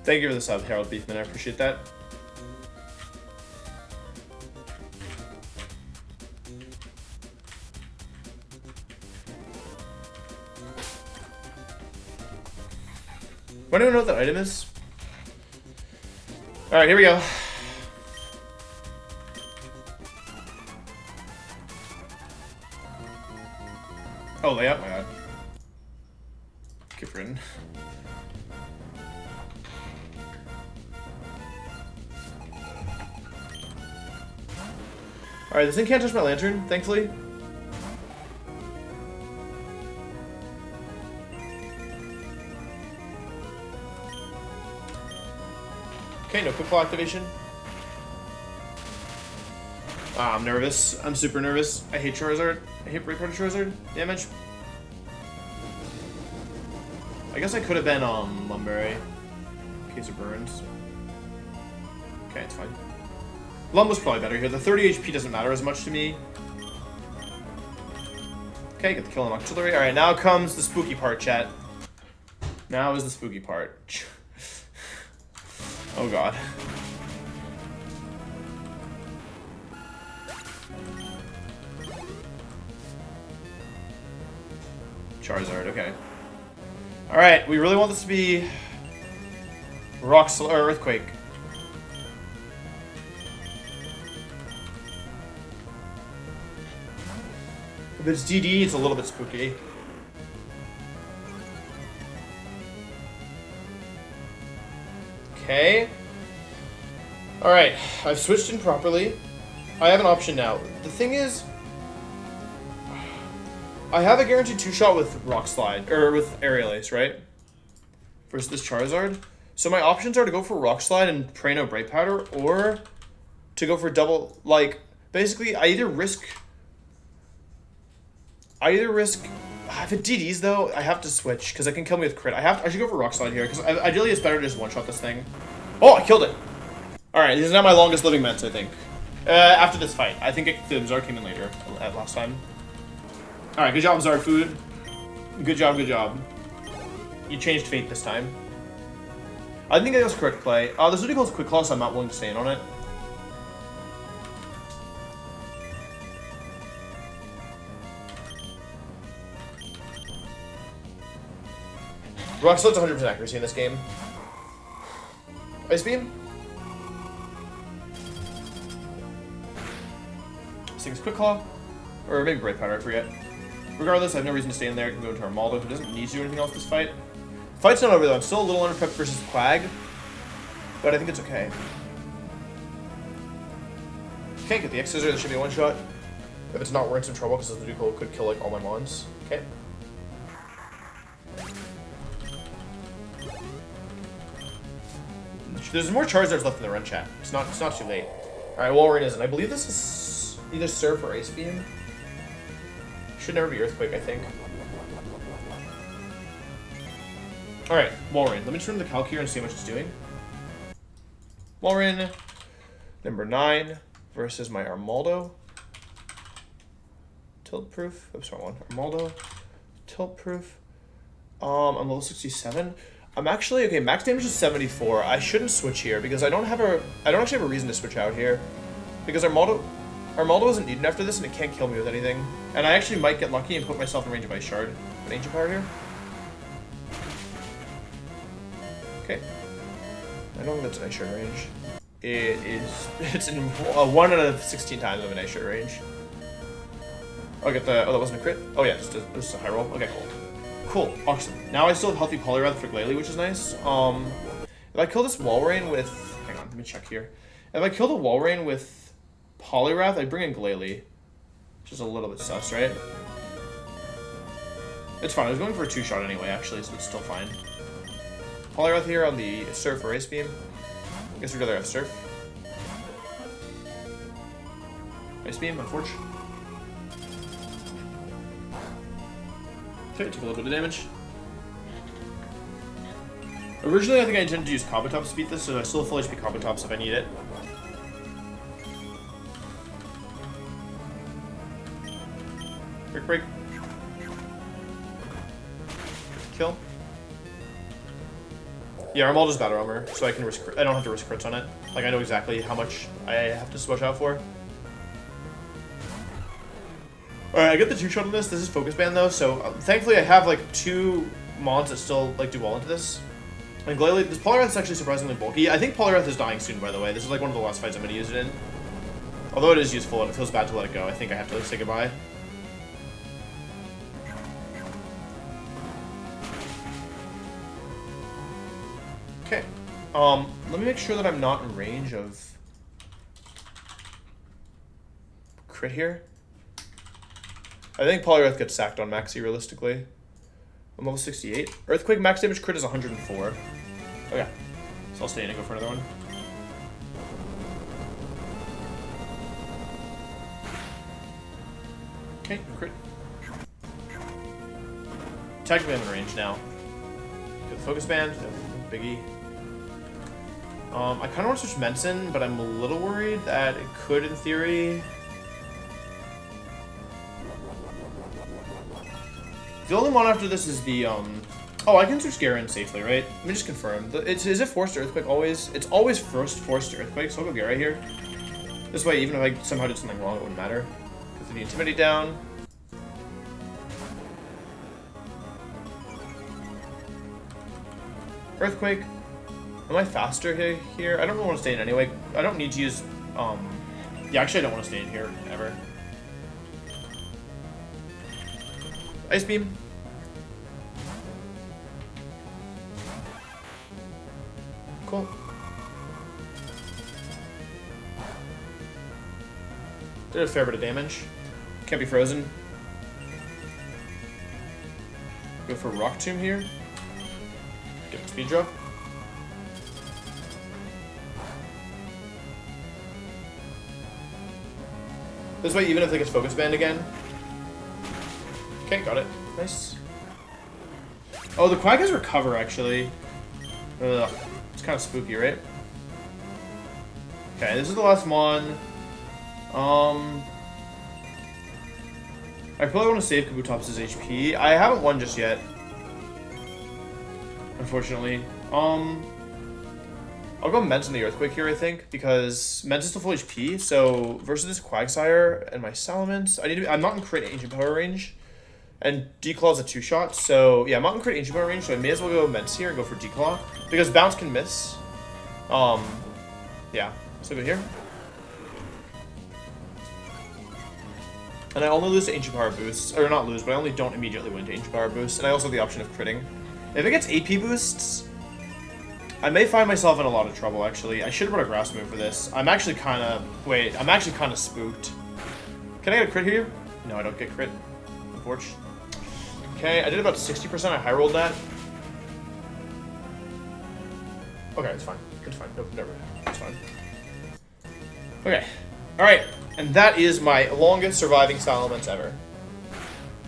Thank you for the sub, Harold Beefman. I appreciate that. Why do I know what that item is? Alright, here we go. Oh, layout? My god. Kifrin. Alright, this thing can't touch my lantern, thankfully. Okay, no quick claw activation. Ah, I'm nervous. I'm super nervous. I hate Charizard. I hate Break Part of Charizard. Damage. I guess I could have been Lumberry. In case of burns. Okay, it's fine. Lum was probably better here. The 30 HP doesn't matter as much to me. Okay, get the kill on Octillery. Alright, now comes the spooky part, chat. Now is the spooky part. Oh god. Charizard, okay. Alright, we really want this to be Rock or Earthquake. If it's DD, it's a little bit spooky. Okay. Alright, I've switched in properly. I have an option now. The thing is, I have a guaranteed 2-shot with Rock Slide, or with Aerial Ace, right? Versus this Charizard. So my options are to go for Rock Slide and pray no Bright Powder, or to go for double, like, basically, I either risk, if it DDs though, I have to switch, because it can kill me with crit. I should go for Rock Slide here, because ideally it's better to just one-shot this thing. Oh, I killed it! Alright, this is now my longest living Mets, I think. After this fight. I think the Zard came in later, last time. Alright, good job, Zard Food. Good job, good job. You changed fate this time. I think that was correct play. This video calls Quick Claw, so I'm not willing to stay in on it. Rock Slide's 100% accuracy in this game. Ice Beam. This thing's Quick Claw. Or maybe Brave Powder, I forget. Regardless, I have no reason to stay in there. I can go into Armaldo, who doesn't need to do anything else this fight. Fight's not over though. I'm still a little underprepped versus Quag, but I think it's okay. Okay, get the X Scissor. This should be a one-shot. If it's not, we're in some trouble because the Torkoal could kill like all my mons. Okay. There's more Charizards left in the run chat. It's not too late. All right, Walrein isn't. I believe this is either Surf or Ice Beam. Should never be Earthquake, I think. Alright, Walrein. Let me turn the calc here and see how much it's doing. Walrein, number 9 versus my Armaldo. Tilt proof. Oops, wrong one. Armaldo. Tilt proof. I'm level 67. I'm actually okay, max damage is 74. I shouldn't switch here because I don't actually have a reason to switch out here. Because Armaldo isn't needed after this and it can't kill me with anything. And I actually might get lucky and put myself in range of Ice Shard. An Ancient Power here. Okay. I don't think that's an Ice Shard range. It is. It's in 1 out of 16 times of an Ice Shard range. Oh, I get the. Oh, that wasn't a crit? Oh, yeah, just a high roll. Okay, cool. Cool. Awesome. Now I still have healthy Poliwrath for Glalie, which is nice. If I kill this Walrein with. Hang on, let me check here. If I kill the Walrein with Poliwrath, I bring in Glalie. Which is a little bit sus, right? It's fine. I was going for a 2-shot anyway, actually, so it's still fine. Poliwrath here on the Surf or Ice Beam. I guess we'd rather have Surf. Ice Beam, unfortunately. Okay, took a little bit of damage. Originally, I think I intended to use Kabutops to beat this, so I still have full HP Kabutops if I need it. Brick break. Kill. Yeah, Armaldo's Battle Armor, so I can risk. I don't have to risk crits on it. Like I know exactly how much I have to switch out for. All right, I get the 2-shot on this. This is Focus Band though, so thankfully I have like 2 mons that still like do well into this. And Glalie, this Poliwrath is actually surprisingly bulky. I think Poliwrath is dying soon, by the way. This is like one of the last fights I'm going to use it in. Although it is useful and it feels bad to let it go, I think I have to say goodbye. Okay. Let me make sure that I'm not in range of crit here. I think Poliwrath gets sacked on Maxi realistically. I'm level 68. Earthquake max damage crit is 104. Okay. So I'll stay in and go for another one. Okay, crit. Technically I'm in range now. Get the Focus Band, Biggie. I kind of want to switch Menson, but I'm a little worried that it could, in theory. The only one after this is the, Oh, I can switch Garen safely, right? Let me just confirm. Is it forced to Earthquake always? It's always first forced to Earthquake, so I'll go Garen here. This way, even if I somehow did something wrong, it wouldn't matter. Put the Intimidate down. Earthquake. Am I faster here? I don't really want to stay in anyway. I don't need to use, Yeah, actually I don't want to stay in here, ever. Ice Beam. Cool. Did a fair bit of damage. Can't be frozen. Go for Rock Tomb here. Get the speed drop. This way, even if it gets focus banned again. Okay, got it. Nice. Oh, the Quack has recover, actually. Ugh. It's kind of spooky, right? Okay, this is the last one. I probably want to save Kabutops' HP. I haven't won just yet. Unfortunately. I'll go Ments in the Earthquake here, I think, because Ments is still full HP, so versus this Quagsire and my Salamence, I'm not in crit Ancient Power range, and Declaw's a 2-shot, so yeah, I'm not in crit Ancient Power range, so I may as well go Ments here and go for Declaw, because Bounce can miss. Yeah, so go here. And I only lose to Ancient Power boosts, or not lose, but I only don't immediately win to Ancient Power boosts, and I also have the option of critting. If it gets AP boosts, I may find myself in a lot of trouble, actually. I should have run a Grass move for this. I'm actually kind of spooked. Can I get a crit here? No, I don't get crit, unfortunately. Okay, I did about 60%. I high rolled that. Okay, it's fine. It's fine. Nope, never. It's fine. Okay. Alright. And that is my longest surviving Salamence ever.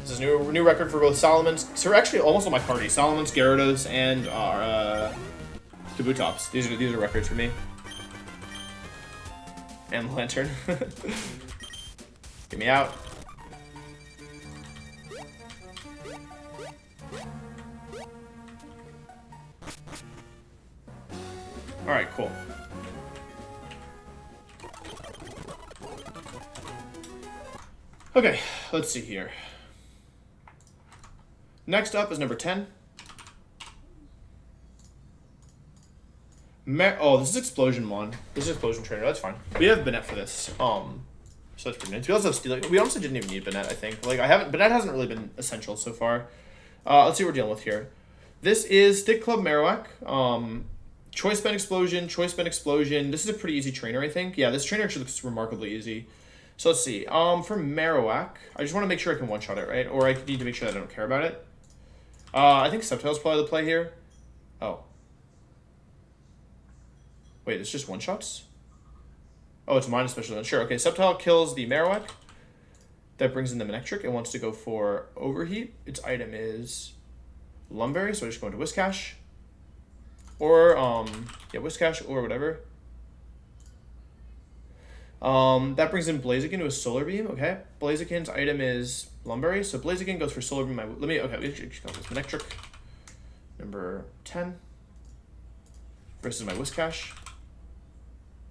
This is a new record for both Salamence. So actually almost on my party. Salamence, Gyarados, and Kabutops. These are records for me. And Lantern. Get me out. Alright, cool. Okay, let's see here. Next up is number 10. Oh, this is Explosion 1. This is Explosion Trainer, that's fine. We have Banette for this. So that's pretty nice. We also have Steel. We honestly didn't even need Banette, I think. Like, Banette hasn't really been essential so far. Let's see what we're dealing with here. This is Stick Club Marowak. Choice Band Explosion, Choice Band Explosion. This is a pretty easy trainer, I think. Yeah, this trainer actually looks remarkably easy. So let's see. For Marowak, I just want to make sure I can one-shot it, right? Or I need to make sure that I don't care about it. I think Subtile's probably the play here. Oh. Wait, it's just one-shots? Oh, it's minus special. Sure, okay. Subtile kills the Marowak. That brings in the Manectric. It wants to go for Overheat. Its item is Lumberry, so I just go into Whiscash. Or, yeah, Whiscash or whatever. That brings in Blaziken to a Solar Beam. Okay, Blaziken's item is Lumberry, so Blaziken goes for Solar Beam. Okay, we should go with Manectric. Number 10 versus my Whiscash.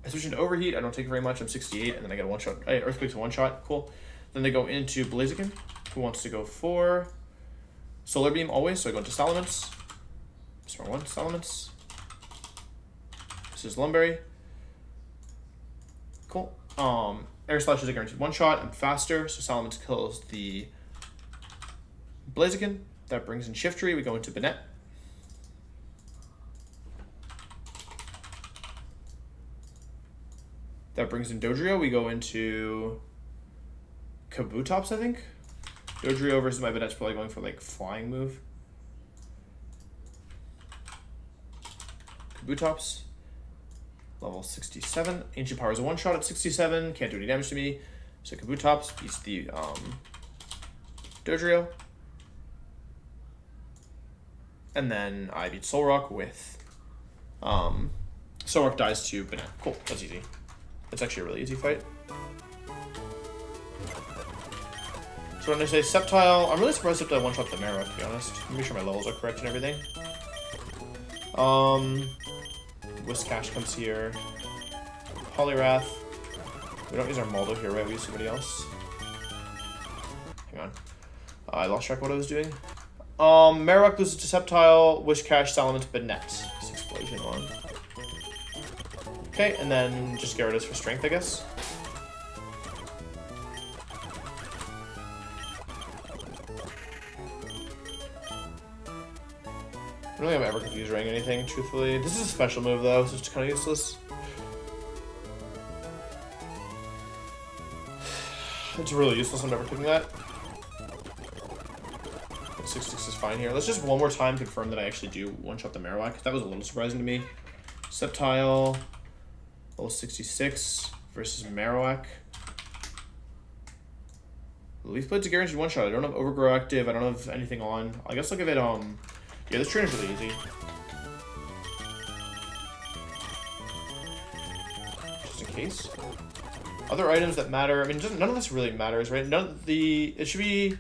I switch into Overheat. I don't take very much. I'm 68, and then I get a one-shot. Earthquake's a one-shot. Cool. Then they go into Blaziken, who wants to go for Solar Beam always. So I go into Salamence. Smart one, Salamence. This is Lumberry. Cool. Air Slash is a guaranteed one-shot. I'm faster, so Salamence kills the Blaziken. That brings in Shiftry. We go into Banette. That brings in Dodrio. We go into Kabutops, I think. Dodrio versus my Banette's probably going for, like, Flying move. Kabutops. Level 67. Ancient Power is a one-shot at 67. Can't do any damage to me. So Kabutops beats the Dodrio. And then I beat Solrock with... Solrock dies to Banette. Cool, that's easy. That's actually a really easy fight. So when I say Sceptile, I'm really surprised Sceptile one-shot the Marowak, to be honest. Make sure my levels are correct and everything. Whiscash comes here. Poliwrath. We don't use our Maldo here, right? We use somebody else. Hang on. I lost track of what I was doing. Marowak loses to Sceptile, Whiscash, Salamence, Banette. This Explosion on. Okay, and then just Gyarados for strength, I guess. I don't think I'm ever confused or anything, truthfully. This is a special move, though, so it's kind of useless. It's really useless. I'm never picking that. 6-6 is fine here. Let's just one more time confirm that I actually do one-shot the Marowak. That was a little surprising to me. Sceptile, level 66 versus Marowak. Leaf Blade's a guaranteed one shot. I don't have Overgrow active. I don't have anything on. I guess I'll give it, yeah, this trainer's really easy. Just in case. Other items that matter. I mean, none of this really matters, right? It should be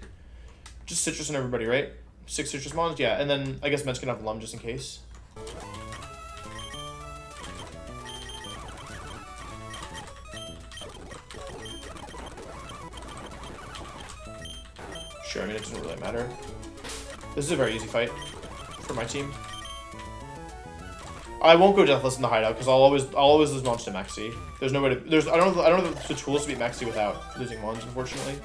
just citrus and everybody, right? 6 citrus mons, yeah. And then I guess Mets can have Lum just in case. Sure, I mean, it doesn't really matter. This is a very easy fight for my team. I won't go Deathless in the hideout because I'll always lose mons to Maxi. There's no way to. I don't have the tools to beat Maxi without losing mons, unfortunately.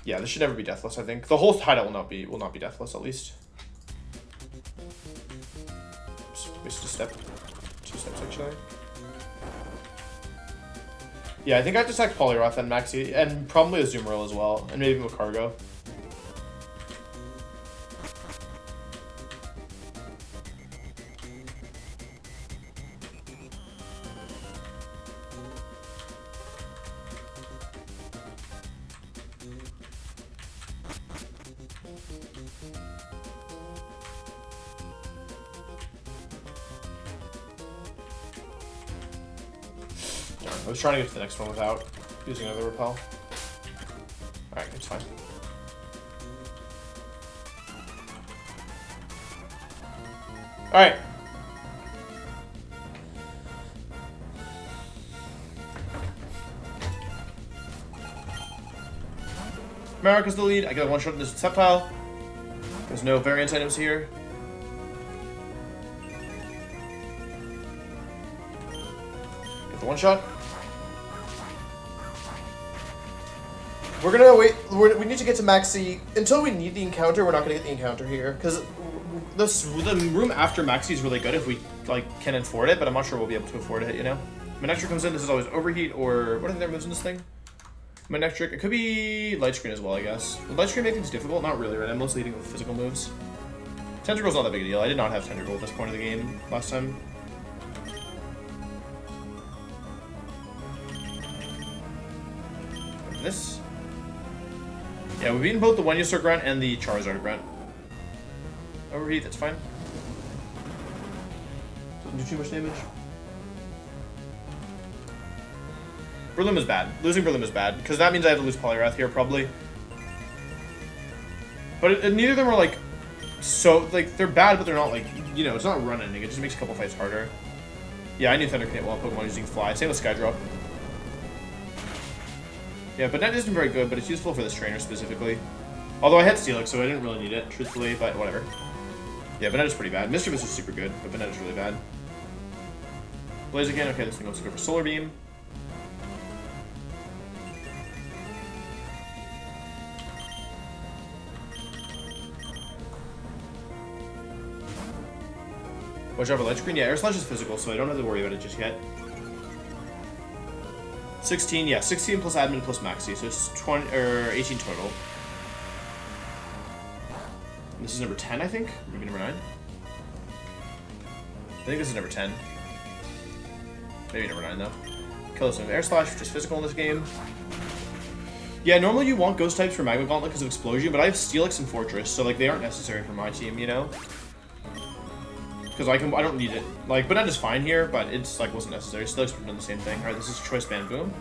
Yeah, this should never be Deathless. I think the whole hideout will not be Deathless at least. Wasted a step. 2 steps actually. Yeah, I think I have to sack Poliwrath and Maxi, and probably a Zoomeril as well, and maybe a Cargo. I was trying to get to the next one without using another repel. Alright, it's fine. Alright. Marika's the lead. I get a one shot in this Sceptile. There's no variance items here. Get the one shot. We're gonna wait. We need to get to Maxi. Until we need the encounter, we're not gonna get the encounter here. Because the room after Maxi is really good if we can afford it, but I'm not sure we'll be able to afford it, you know? Manectric comes in, this is always Overheat, or what are the other moves in this thing? Manectric, it could be Light Screen as well, I guess. Would Light Screen make things difficult? Not really, right? I'm mostly leading with physical moves. Tentacle's not that big a deal. I did not have Tentacle at this point of the game last time. This. Yeah, we've beaten both the Venusaur Grunt and the Charizard Grunt. Overheat, that's fine. Doesn't do too much damage. Breloom is bad. Losing Breloom is bad, because that means I have to lose Poliwrath here, probably. But neither of them are, they're bad, but they're not, it's not run ending. It just makes a couple fights harder. Yeah, I knew Thunder can't while Pokemon using Fly. Same with Skydrop. Yeah, but Net isn't very good, but it's useful for this trainer specifically. Although I had Steelix, so I didn't really need it, truthfully, but whatever. Yeah, Banette is pretty bad. Mischievous is super good, but Banette is really bad. Blaziken, okay, this thing wants to go for Solar Beam. Watch out for Light Screen. Yeah, Air Slash is physical, so I don't have to worry about it just yet. 16, yeah, 16 plus admin plus maxi, so it's 20 or 18 total. And this is number 10, I think. Maybe number 9. I think this is number 10. Maybe number 9 though. Kill this with Air Slash, which is physical in this game. Yeah, normally you want Ghost types for Magma Gauntlet because of Explosion, but I have Steelix and Fortress, so they aren't necessary for my team, you know. Because I don't need it. Banette is fine here, but it's wasn't necessary. Steelix would have done the same thing. Alright, this is Choice Band Boom.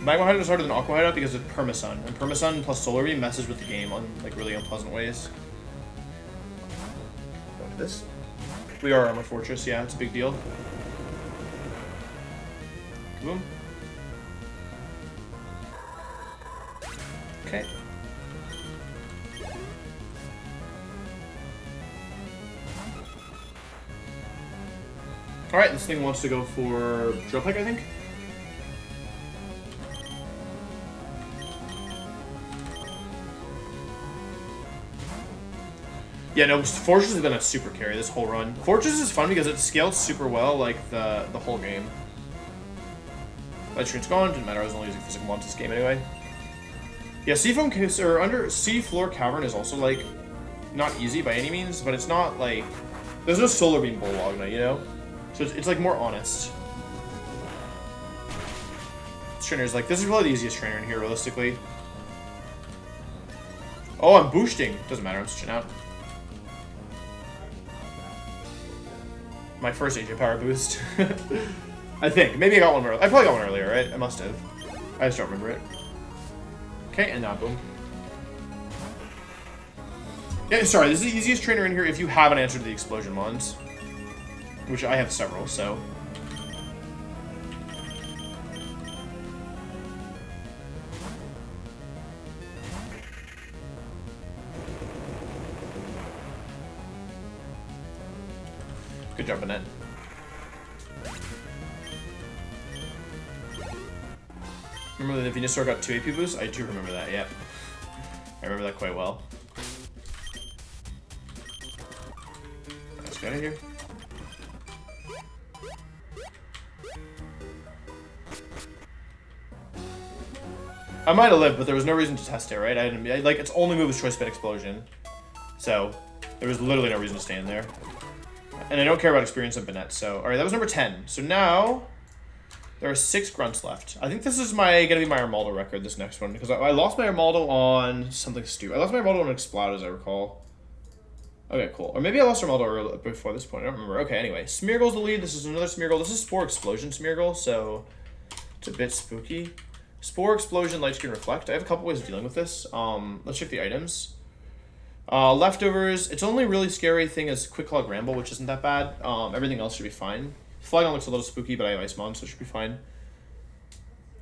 Magma Hideout is harder than Aqua Hideout because it's Permasun. And Permasun plus Solar Beam messes with the game on really unpleasant ways. Go to this. We are Armor Fortress, yeah, it's a big deal. Boom. Okay. Alright, this thing wants to go for Drill Peck, I think. Yeah, no, Fortress has been a super carry this whole run. Fortress is fun because it scales super well, the whole game. Light Screen's gone, didn't matter, I was only using physical mons this game anyway. Yeah, Seafoam or under Seafloor Cavern is also like not easy by any means, but it's not like there's no Solar Beam Bullwog Knight, you know? So it's like more honest. This trainer's like, this is probably the easiest trainer in here, realistically. Oh, I'm boosting. Doesn't matter, I'm switching out. My first agent power boost. I think. Maybe I got one earlier. I probably got one earlier, right? I must have. I just don't remember it. Okay, and now boom. Yeah, sorry, this is the easiest trainer in here if you have an answer to the explosion mons. Which I have several, so. Good job, Annette. Remember that the Venusaur got 2 AP boosts? I do remember that, yep. I remember that quite well. Let's get out of here. I might have lived, but there was no reason to test it, right? Like, its only move was Choice Bit Explosion. So, there was literally no reason to stay in there. And I don't care about experience and Banette, so... Alright, that was number 10. So now, there are 6 grunts left. I think this is gonna be my Armaldo record, this next one, because I lost my Armaldo on something stupid. I lost my Armaldo on Exploud, as I recall. Okay, cool. Or maybe I lost Armaldo before this point, I don't remember. Okay, anyway. Smeargle's the lead. This is another Smeargle. This is Spore Explosion Smeargle, so it's a bit spooky. Spore Explosion, Light Screen Reflect. I have a couple ways of dealing with this. Let's check the items. Leftovers, its only really scary thing is Quick Claw Gramble, which isn't that bad. Everything else should be fine. Flygon looks a little spooky, but I have Ice Mon, so it should be fine.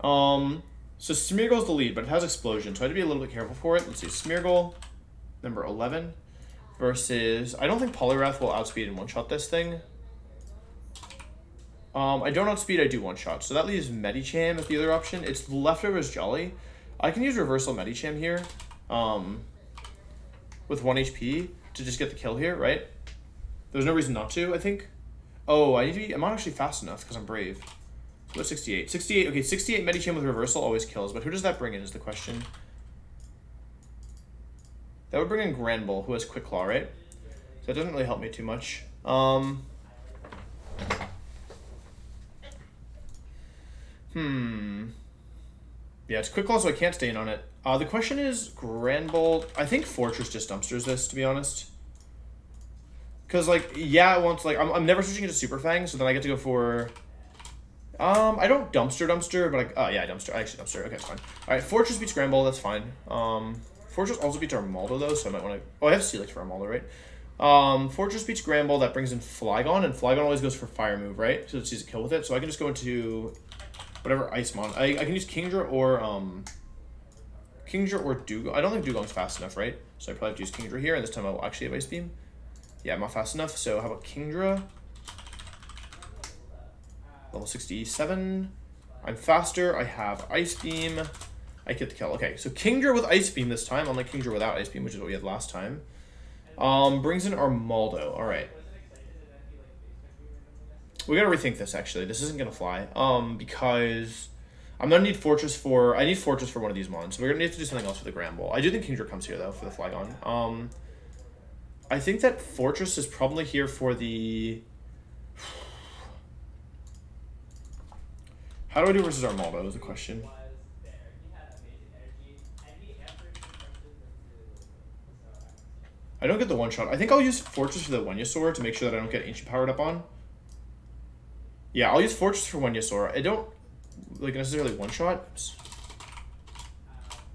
So Smeargle's the lead, but it has Explosion, so I have to be a little bit careful for it. Let's see, Smeargle, number 11, versus... I don't think Poliwrath will outspeed and one-shot this thing. I don't outspeed, I do one-shot, so that leaves Medicham as the other option. It's leftovers Jolly. I can use Reversal Medicham here. With 1 HP to just get the kill here, right? There's no reason not to, I think. Oh, I'm not actually fast enough because I'm brave. So what's 68? 68, okay, 68 Medicham with Reversal always kills, but who does that bring in is the question. That would bring in Granbull, who has Quick Claw, right? So that doesn't really help me too much. Yeah, it's Quick Claw, so I can't stay in on it. The question is, Granbull... I think Fortress just dumpsters this, to be honest. Because, like, yeah, it wants, like... I'm never switching into Super Fang, so then I get to go for... I don't dumpster, but I... yeah, I actually dumpster. Okay, it's fine. Alright, Fortress beats Granbull, that's fine. Fortress also beats Armaldo, though, so I might want to... Oh, I have Steelix for Armaldo, right? Fortress beats Granbull, that brings in Flygon, and Flygon always goes for Fire move, right? So it sees a kill with it, so I can just go into... whatever Ice Mon. I can use Kingdra or Dugong. I don't think Dugong's fast enough, right? So I probably have to use Kingdra here, and this time I will actually have Ice Beam. Yeah, I'm not fast enough, so how about Kingdra? Level 67. I'm faster, I have Ice Beam. I get the kill. Okay, so Kingdra with Ice Beam this time, unlike Kingdra without Ice Beam, which is what we had last time. Brings in Armaldo. Alright. We gotta rethink this, actually. This isn't gonna fly. Because I'm gonna need Fortress for... I need Fortress for one of these mons. So we're gonna need to do something else for the Granbull. I do think Kingdra comes here, though, for the Flygon. I think that Fortress is probably here for the... How do I do versus Armaldo is the question. I don't get the one-shot. I think I'll use Fortress for the Venusaur to make sure that I don't get Ancient powered up on. Yeah, I'll use Fortress for Venusaur. I don't like necessarily one-shot.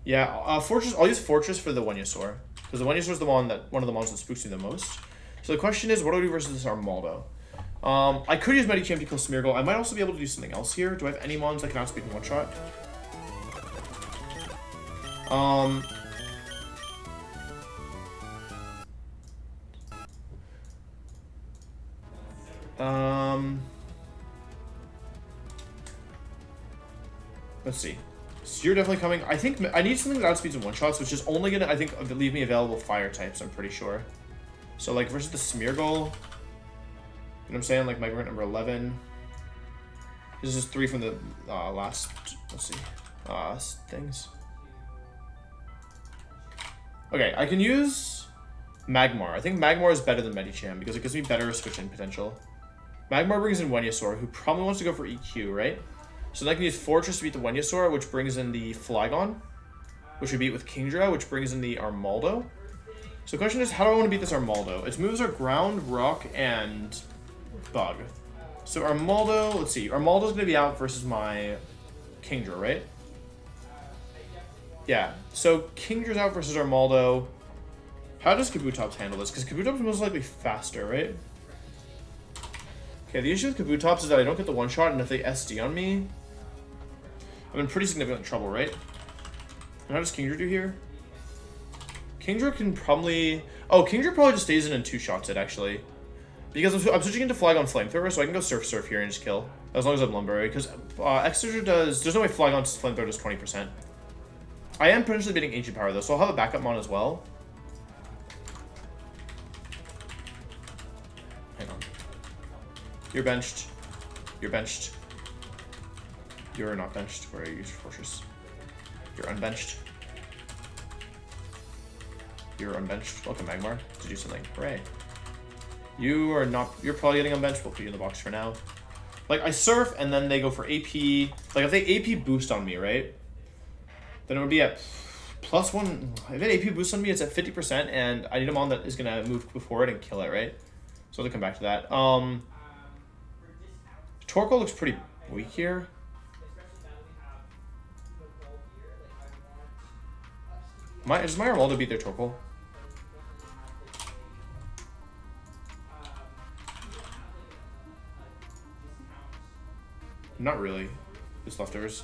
Yeah, Fortress. I'll use Fortress for the Venusaur because the Venusaur is one of the mons that spooks me the most. So the question is, what do I do versus this Armaldo? I could use Medicham to kill Smeargle. I might also be able to do something else here. Do I have any mons that can outspeed in one-shot? Let's see. So you're definitely coming. I think I need something that outspeeds in one-shots, which is only gonna, I think, leave me available fire types, I'm pretty sure. So, like, versus the Smeargle, you know what I'm saying? Like, my grunt number 11. This is 3 from the last, let's see, things. Okay, I can use Magmar. I think Magmar is better than Medicham because it gives me better switch-in potential. Magmar brings in Venusaur, who probably wants to go for EQ, right? So then I can use Fortress to beat the Venusaur, which brings in the Flygon, which we beat with Kingdra, which brings in the Armaldo. So the question is, how do I want to beat this Armaldo? Its moves are Ground, Rock, and Bug. So Armaldo, let's see. Armaldo's going to be out versus my Kingdra, right? Yeah. So Kingdra's out versus Armaldo. How does Kabutops handle this? Because Kabutops is most likely faster, right? Okay, the issue with Kabutops is that I don't get the one-shot, and if they SD on me, I'm in pretty significant trouble, right? And how does Kingdra do here? Kingdra can probably... Oh, Kingdra probably just stays in 2 shots it, actually. Because I'm switching into Flygon Flamethrower, so I can go Surf here and just kill. As long as I have Lumberry. Because Exeter does... There's no way Flygon's Flamethrower does 20%. I am potentially beating Ancient Power, though, so I'll have a backup Mon as well. Hang on. You're benched. You're benched. You're not benched, where I use Fortress. You're unbenched. You're unbenched. Welcome, Magmar, to do something. Hooray. You are not... You're probably getting unbenched. We'll put you in the box for now. Like, I Surf, and then they go for AP. Like, if they AP boost on me, right? Then it would be at +1. If it AP boosts on me, it's at 50%, and I need a Mon that is going to move before it and kill it, right? So I'll come back to that. Torkoal looks pretty weak here. Does my Armaldo beat their Torkoal? Not really. It's leftovers.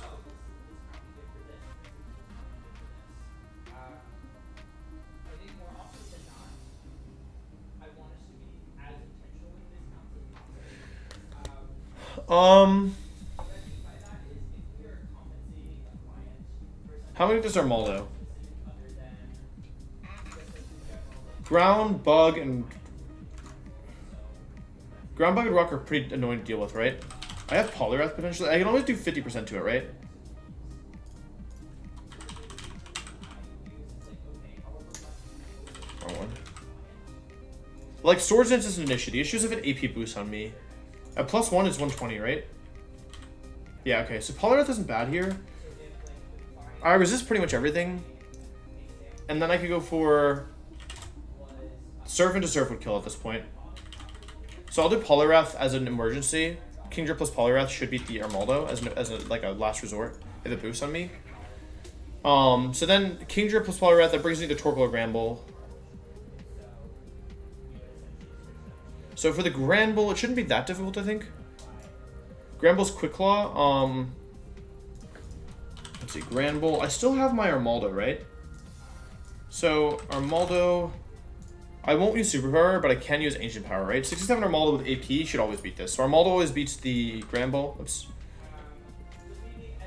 How many does Armaldo? Ground, Bug, and Rock are pretty annoying to deal with, right? I have Poliwrath potentially. I can always do 50% to it, right? Wrong one. Like, Swords Dance isn't an issue. The issue is if it AP boosts on me. At +1 is 120, right? Yeah, okay. So Poliwrath isn't bad here. I resist pretty much everything. And then I could go for... Surf into Surf would kill at this point. So I'll do Poliwrath as an emergency. Kingdra plus Poliwrath should beat the Armaldo as a last resort if it boosts on me. So then Kingdra plus Poliwrath, that brings me to Torkoal or Granbull. So for the Granbull, it shouldn't be that difficult, I think. Granbull's Quick Claw. Let's see, Granbull. I still have my Armaldo, right? So Armaldo, I won't use Superpower, but I can use Ancient Power, right? 67 Armaldo with AP should always beat this. So Armaldo always beats the Granbull. Oops.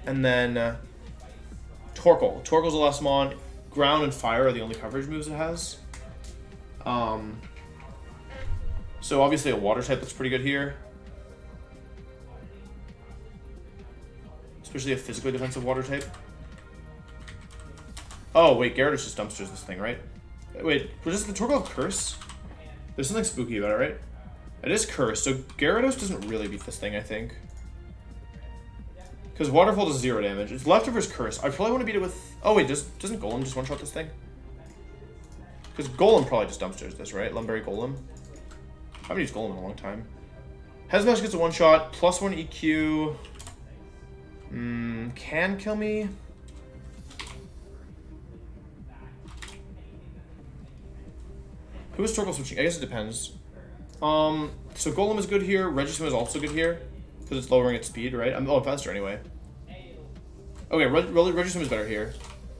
And then Torkoal. Torkoal's the last Mon. Ground and Fire are the only coverage moves it has. So obviously a Water type looks pretty good here. Especially a physically defensive Water type. Oh, wait, Gyarados just dumpsters this thing, right? Wait, does the Torkoal Curse? There's something spooky about it, right? It is Curse, so Gyarados doesn't really beat this thing, I think. Because Waterfall does 0 damage. It's Leftovers Curse. I probably want to beat it with... Oh, wait, doesn't Golem just one-shot this thing? Because Golem probably just dumpsters this, right? Lumberry Golem. I haven't used Golem in a long time. Headmash gets a one-shot, +1 EQ. Can kill me. Who is Torkoal switching? I guess it depends. So Golem is good here. Regiswim is also good here because it's lowering its speed, right? I'm faster anyway. Okay, Regiswim is better here.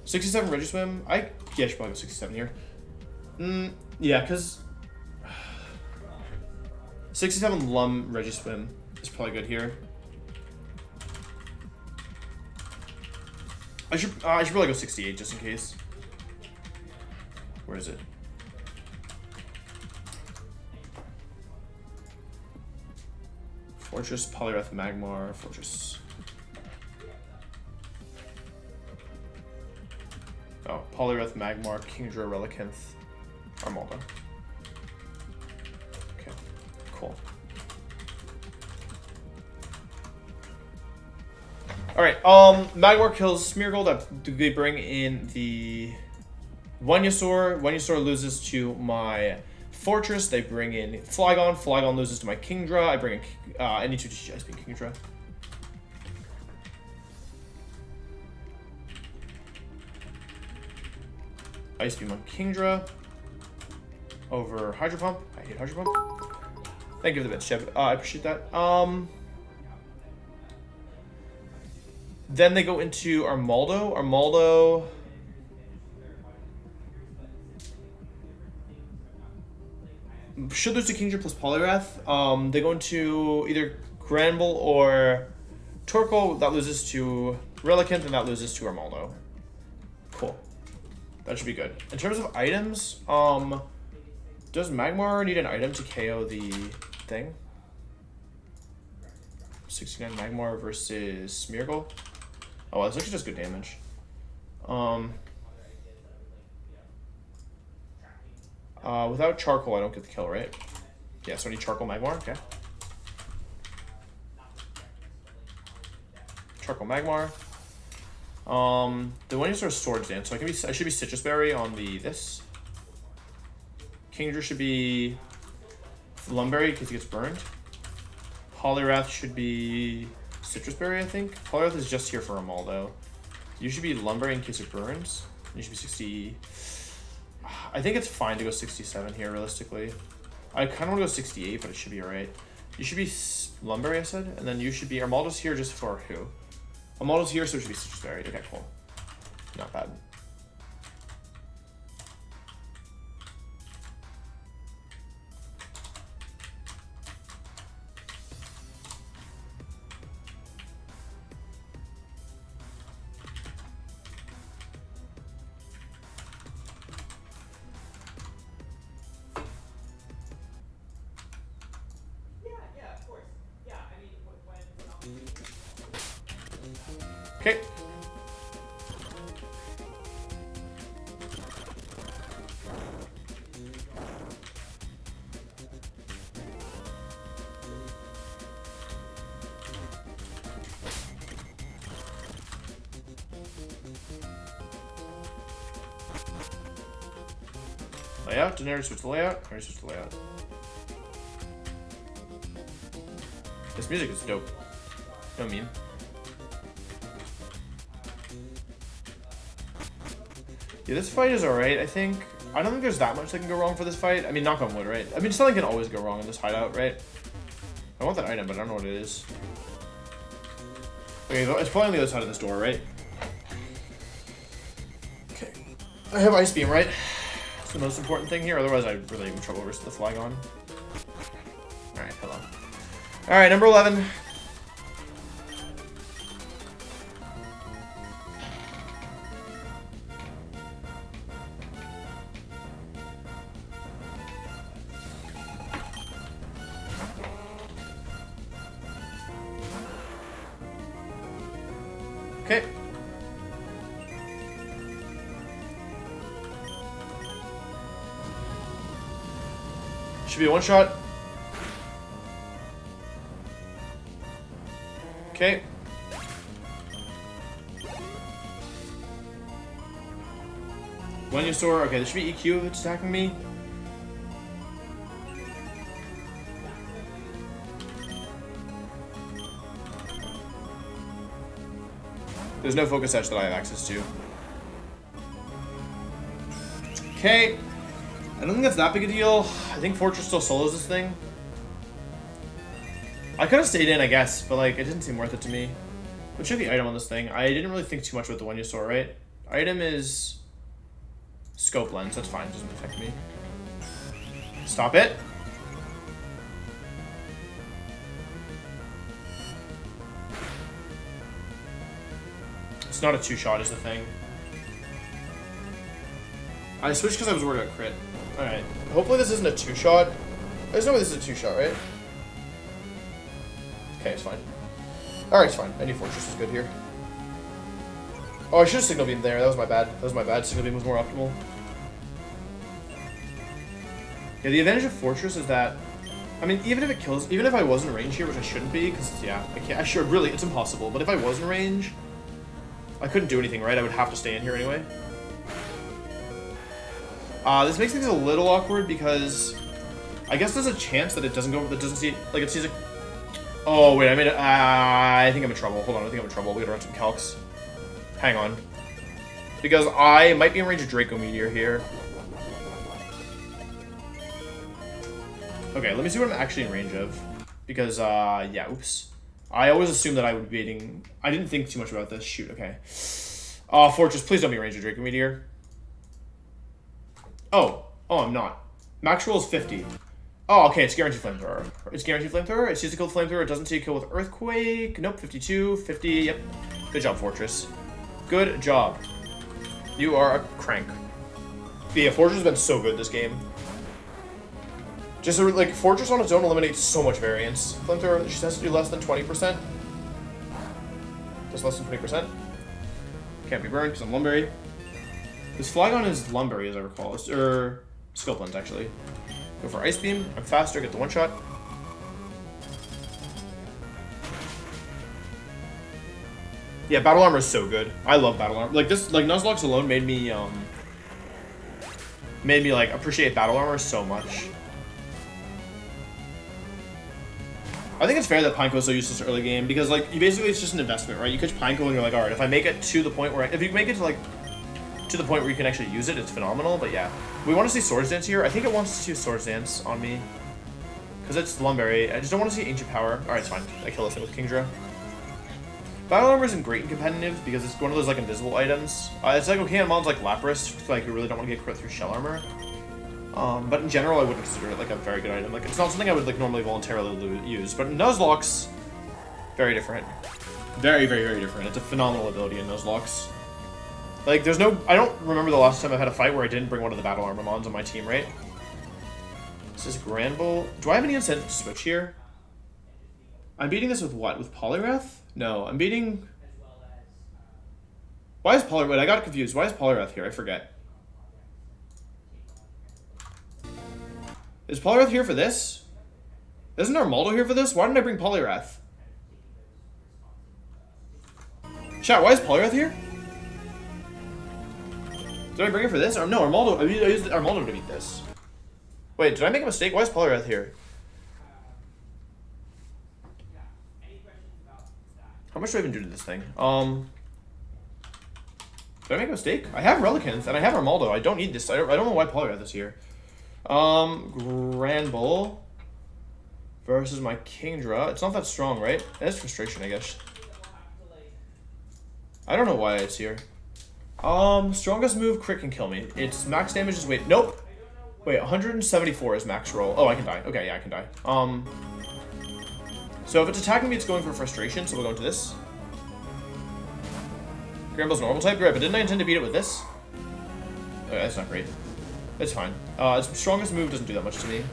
67 Regiswim. Yeah, I should probably go 67 here. Yeah, because 67 Lum Regiswim is probably good here. I should probably go 68 just in case. Where is it? Fortress, Poliwrath, Magmar, Fortress. Oh, Poliwrath, Magmar, Kingdra, Relicanth, Armaldo. Okay, cool. Alright, Magmar kills Smeargle. They bring in the Venusaur. Venusaur loses to my Fortress. They bring in Flygon. Flygon loses to my Kingdra. I bring in any 2 Ice Beam Kingdra. Ice Beam on Kingdra over Hydro Pump. I hate Hydro Pump. Thank you for the bits, Cheb. I appreciate that. Then they go into Armaldo. Armaldo. Should lose to Kingdra plus Poliwrath. They go into either Granbull or Torkoal. That loses to Relicanth, and that loses to Armaldo. Cool. That should be good. In terms of items, does Magmar need an item to KO the thing? 69 Magmar versus Smeargle. Oh, that's actually just good damage. Without Charcoal, I don't get the kill, right? Yeah, so I need Charcoal Magmar, okay. Charcoal Magmar. The one is sort of Swords Dance, so I should be Citrus Berry on this. Kingdra should be Lumberry because he gets burned. Poliwrath should be Citrus Berry, I think. Poliwrath is just here for Armaldo. You should be Lumberry in case it burns. You should be 60. I think it's fine to go 67 here, realistically. I kind of want to go 68, but it should be alright. You should be Lumberry, I said, and then you should be Armaldo's here just for who? Armaldo's here, so it should be Citrus Berry. Okay, cool. Not bad. Okay. Layout? Didn't I already switch the layout? I already switched the layout. This music is dope. You know what I mean? Yeah, this fight is alright, I think. I don't think there's that much that can go wrong for this fight. I mean, knock on wood, right? I mean, something can always go wrong in this hideout, right? I want that item, but I don't know what it is. Okay, it's probably on the other side of this door, right? Okay. I have Ice Beam, right? That's the most important thing here, otherwise I really am in trouble versus the Flygon. Alright, hello. Alright, number 11. Okay. Should be a one shot. Okay. Venusaur. Okay, this should be EQ if it's attacking me. There's no focus edge that I have access to. Okay. I don't think that's that big a deal. I think Fortress still solos this thing. I could have stayed in, I guess, but like it didn't seem worth it to me. Let's check the item on this thing. I didn't really think too much about the Venusaur, right? Item is Scope Lens. That's fine. It doesn't affect me. Stop it. It's not a two-shot is the thing. I switched because I was worried about crit. Alright. Hopefully this isn't a two-shot. There's no way this is a two-shot, right? Okay, it's fine. Alright, it's fine. Any Fortress is good here. Oh, I should have signal beamed there. That was my bad. That was my bad. Signal beam was more optimal. Yeah, the advantage of Fortress is that, I mean, even if it kills, even if I was in range here, which I shouldn't be, because, yeah, I can't, I should, really, it's impossible. But if I was in range, I couldn't do anything, right? I would have to stay in here anyway. This makes things a little awkward because I guess there's a chance that it doesn't go, that doesn't see, like, it sees a, oh, wait, I think I'm in trouble. Hold on, I think I'm in trouble. We gotta run some calcs. Hang on. Because I might be in range of Draco Meteor here. Okay, let me see what I'm actually in range of. Because, yeah, oops. I always assumed that I would be baiting. I didn't think too much about this. Shoot, okay. Fortress, please don't be in range of Draco Meteor. Oh, I'm not. Max roll is 50. Oh, okay, it's guaranteed flamethrower. It's guaranteed flamethrower. It sees a kill with flamethrower. It doesn't see a kill with earthquake. Nope, 52, 50. Yep. Good job, Fortress. Good job. You are a crank. But yeah, Fortress has been so good this game. Just so, like, Fortress on its own eliminates so much variance. Flamethrower, she has to do less than 20%. Just less than 20%. Can't be burned because I'm Lumberry. This Flygon is Lumberry, as I recall. Or Skill Lens, actually. Go for Ice Beam. I'm faster, get the one shot. Yeah, Battle Armor is so good. I love Battle Armor. Like, this, like, Nuzlocke alone made me, like, appreciate Battle Armor so much. I think it's fair that Pineco is so useless early game, because, like, you basically, it's just an investment, right? You catch Pineco and you're like, alright, if I make it to the point where, if you make it to, like, to the point where you can actually use it, it's phenomenal, but yeah. We want to see Swords Dance here. I think it wants to see Swords Dance on me. Because it's Lumberry. I just don't want to see Ancient Power. Alright, it's fine. I kill this thing with Kingdra. Battle Armor isn't great in competitive, because it's one of those, like, invisible items. It's, like, okay on mons like Lapras, like, you really don't want to get crit through Shell Armor. But in general, I wouldn't consider it, like, a very good item. Like, it's not something I would, like, normally voluntarily use. But in Nuzlocke's, very different. Very, very, very different. It's a phenomenal ability in Nuzlocke's. Like, there's no... I don't remember the last time I've had a fight where I didn't bring one of the Battle Armor mons on my team, right? This is Granbull. Do I have any incentive to switch here? I'm beating this with what? With Poliwrath? No, I'm beating... Why is Poliwrath... Wait, I got confused. Why is Poliwrath here? I forget. Is Poliwrath here for this? Isn't Armaldo here for this? Why didn't I bring Poliwrath? Chat, why is Poliwrath here? Did I bring it for this? Or no, Armaldo. I used Armaldo to beat this. Wait, did I make a mistake? Why is Poliwrath here? How much do I even do to this thing? Did I make a mistake? I have Relicanth and I have Armaldo. I don't need this. I don't know why Poliwrath is here. Granbull versus my Kingdra. It's not that strong, right? That's frustration, I guess. I don't know why it's here. Strongest move, crit can kill me. Its max damage is, wait, nope. Wait, 174 is max roll. Oh, I can die. Okay, yeah, I can die. So if it's attacking me, it's going for frustration, so we'll go into this. Granbull's normal type, right, but didn't I intend to beat it with this? Okay, that's not great. It's fine. Its strongest move doesn't do that much to me.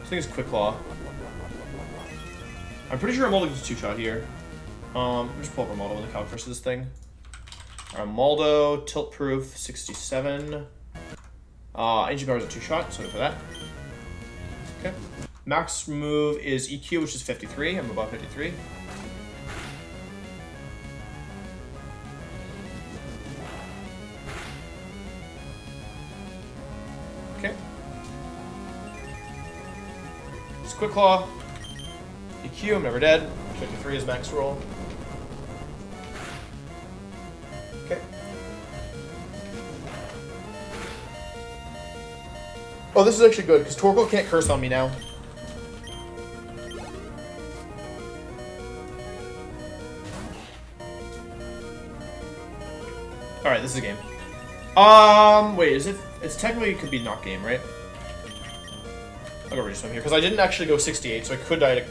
This thing is Quick Claw. I'm pretty sure Armaldo gets a 2-shot here. Just pull up Armaldo in the calc versus this thing. Armaldo, tilt proof, 67. Ancient Power is a 2-shot, so go for that. Okay. Max move is EQ, which is 53. I'm above 53. Okay. It's Quick Claw. EQ, I'm never dead. 53 is max roll. Okay. Oh, this is actually good, because Torkoal can't curse on me now. Alright, this is a game. Wait, is it? It's technically, it could be not game, right? I'll go Regis Swim here, because I didn't actually go 68, so I could die to...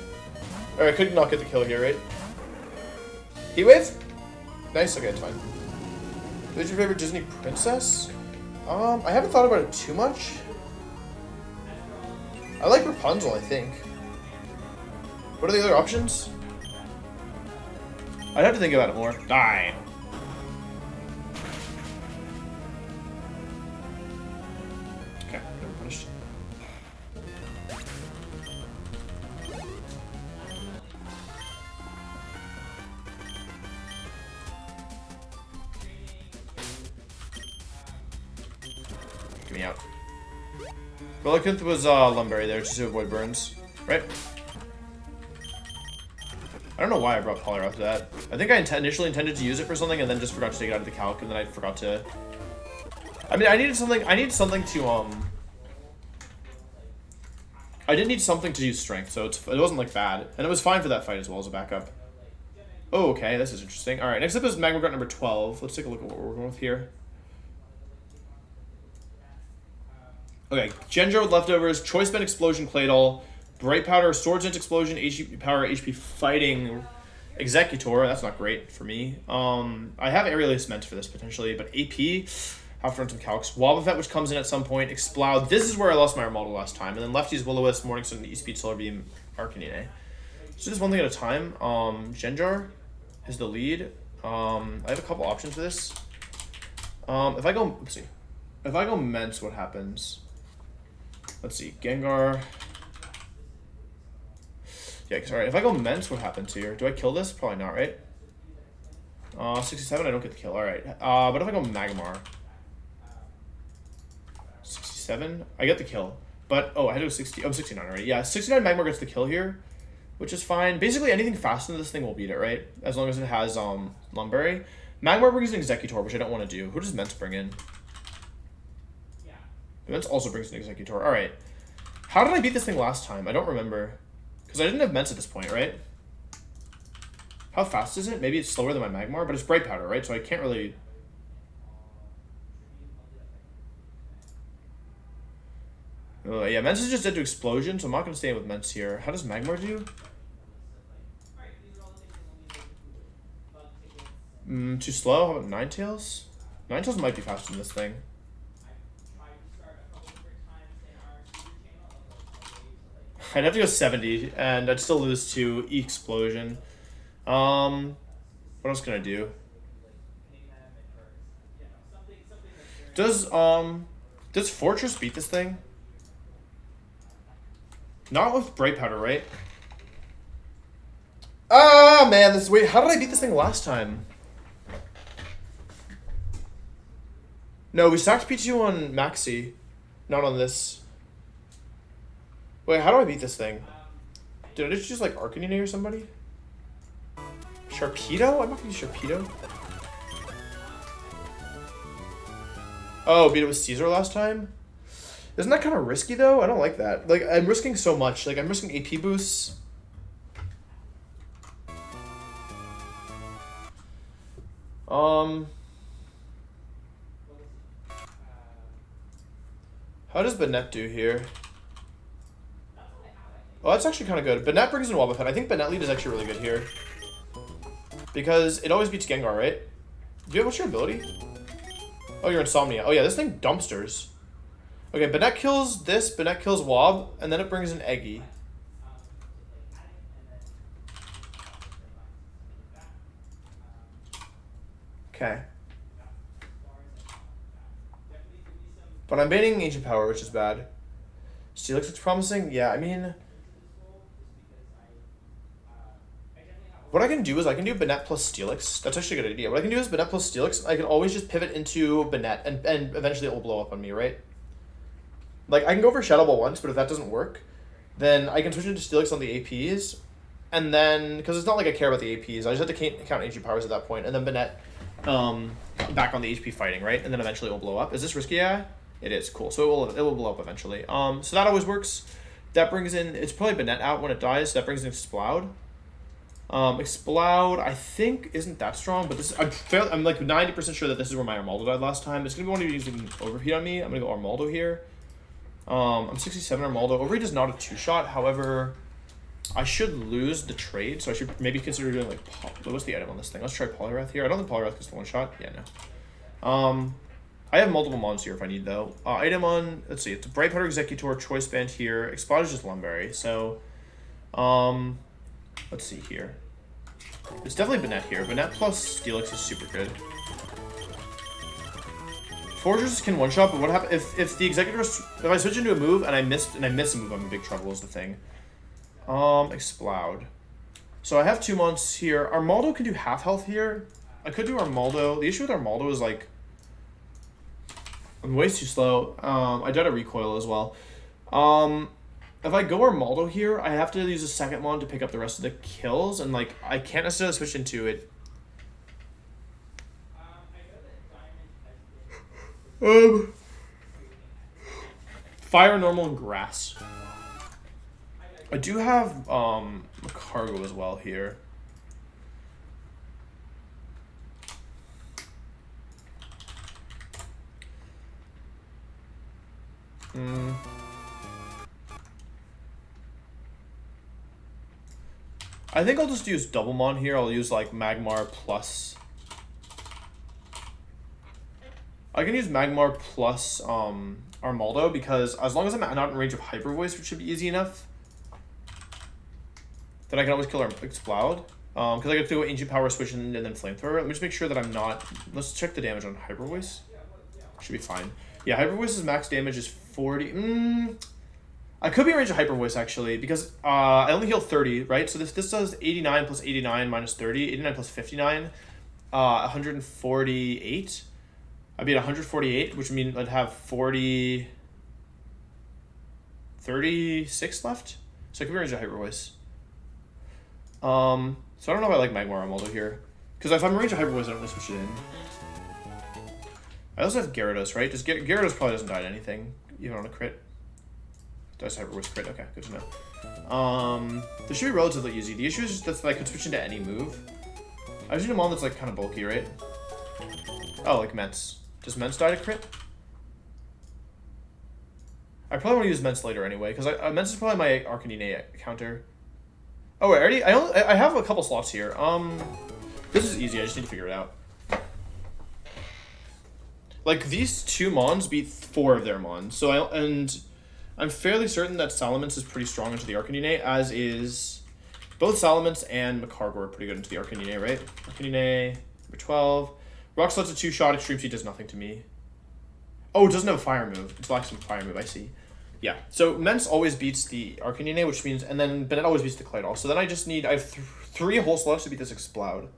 Or I could not get the kill here, right? Heatwave? Nice, okay, it's fine. Who's your favorite Disney princess? I haven't thought about it too much. I like Rapunzel, I think. What are the other options? I'd have to think about it more. Die. Okay, never punished. Get me out. Relicanth was Lumberry there just to avoid burns, right? I don't know why I brought Polyr after that. I think I initially intended to use it for something and then just forgot to take it out of the calc, and then I forgot to... I mean, I needed something to, I did need something to use strength, so it wasn't, like, bad. And it was fine for that fight as well as a backup. Oh, okay, this is interesting. Alright, next up is Magma Grunt number 12. Let's take a look at what we're working with here. Okay, Genjo with leftovers, Choice Band Explosion Claydol, Bright Powder, Swords Dent Explosion, HP Power, HP Fighting, Executor. That's not great for me. I have Aerial Cement for this potentially, but AP, have to run some calcs. Wobbuffet, which comes in at some point. Exploud. This is where I lost my model last time. And then Lefty's Will-O-Wisp, Morningstar, E-Speed, Solar Beam, Arcanine. So just one thing at a time. Genjar is the lead. I have a couple options for this. If I go, let's see. If I go Mence, what happens? Let's see, Gengar. Yeah, sorry. If I go Mence, what happens here? Do I kill this? Probably not, right? 67, I don't get the kill. Alright. But if I go Magmar. 67, I get the kill. But, oh, I had to go 60. I'm 69 already. Yeah, 69 Magmar gets the kill here, which is fine. Basically, anything faster than this thing will beat it, right? As long as it has Lumberry. Magmar brings an Executor, which I don't want to do. Who does Mence bring in? Mence also brings an Executor. Alright. How did I beat this thing last time? I don't remember. Because I didn't have Mence at this point, right? How fast is it? Maybe it's slower than my Magmar, but it's Bright Powder, right? So I can't really... yeah, Mence is just dead to Explosion, so I'm not going to stay with Mence here. How does Magmar do? Too slow? How about Ninetales? Ninetales might be faster than this thing. I'd have to go 70, and I'd still lose to E-Explosion. What else can I do? Does Fortress beat this thing? Not with Bright Powder, right? Ah, man, this is wait. How did I beat this thing last time? No, we stacked P2 on Maxi, not on this. Wait, how do I beat this thing? Did I just use, like, Arcanine or somebody? Sharpedo? I'm not gonna use Sharpedo. Oh, beat it with Caesar last time? Isn't that kind of risky, though? I don't like that. Like, I'm risking so much. Like, I'm risking AP boosts. How does Banette do here? Oh, that's actually kind of good. Banette brings in Wobbuffet. I think Banette lead is actually really good here. Because it always beats Gengar, right? What's your ability? Oh, you're Insomnia. Oh, yeah, this thing dumpsters. Okay, Banette kills this, Banette kills Wob, and then it brings in Eggy. Okay. But I'm baiting Ancient Power, which is bad. Steelix looks promising? Yeah, I mean... What I can do is I can do Banette plus Steelix. That's actually a good idea. What I can do is Banette plus Steelix. I can always just pivot into Banette, and eventually it will blow up on me, right? Like, I can go for Shadow Ball once, but if that doesn't work, then I can switch into Steelix on the APs, and then... Because it's not like I care about the APs. I just have to count HP powers at that point, and then Banette back on the HP fighting, right? And then eventually it will blow up. Is this risky? Yeah? It is. Cool. So it will blow up eventually. So that always works. That brings in... It's probably Banette out when it dies. So that brings in Exploud. Explode, I think, isn't that strong, but this I'm like 90% sure that this is where my Armaldo died last time. It's going to be one of using Overheat on me. I'm going to go Armaldo here. I'm 67 Armaldo. Overheat is not a two-shot, however, I should lose the trade, so I should maybe consider doing, like, what's the item on this thing? Let's try Poliwrath here. I don't think Poliwrath gets the one-shot. Yeah, no. I have multiple mons here if I need, though. Item on, let's see, it's a Bright Powder Executor, Choice Band here. Explode is just Lumberry, so, Let's see here. It's definitely Banette here. Banette plus Steelix is super good. Forgers can one-shot, but what happens if the Executor, if I switch into a move and I miss a move, I'm in big trouble is the thing. Explode. So I have 2 months here. Armaldo can do half health here. I could do Armaldo. The issue with Armaldo is like I'm way too slow. I did a recoil as well. If I go Armaldo here, I have to use a second one to pick up the rest of the kills, and like I can't necessarily switch into it. Fire, normal, and grass. I do have cargo as well here. I think I'll just use Doublemon here. I'll use like Magmar plus. I can use Magmar plus Armaldo because as long as I'm not in range of Hyper Voice, which should be easy enough, then I can always kill our Explode. Because I get to do Ancient Power, switch, and then Flamethrower. Let me just make sure that I'm not. Let's check the damage on Hyper Voice. Should be fine. Yeah, Hyper Voice's max damage is 40. I could be in range of Hyper Voice actually because I only heal 30, right? So this does 89 plus 89 minus 30, 89 plus 59, 148. I'd be at 148, which would mean I'd have 36 left. So I could be in range of Hyper Voice. So I don't know if I like Magmar Armaldo here. Because if I'm in range of Hyper Voice, I don't want to switch it in. I also have Gyarados, right? Gyarados probably doesn't die to anything, even on a crit. Does Hyper Voice crit? Okay, good to know. This should be relatively easy. The issue is just that I could switch into any move. I just need a mon that's like kind of bulky, right? Oh, like Mence. Does Mence die to crit? I probably want to use Mence later anyway, because Mence is probably my Arcanine counter. Oh wait, I have a couple slots here. This is easy. I just need to figure it out. Like these 2 mons beat 4 of their mons, so I'm fairly certain that Salamence is pretty strong into the Arcanine, as is both Salamence and Macargo are pretty good into the Arcanine, right? Arcanine, number 12. Rock Sled's a 2-shot, Extreme Speed does nothing to me. Oh, it doesn't have a fire move. It's lacks some fire move, I see. Yeah, so Mence always beats the Arcanine, which means, and then Banette always beats the Claydol. So then I just need, I have 3 whole slots to beat this Explode.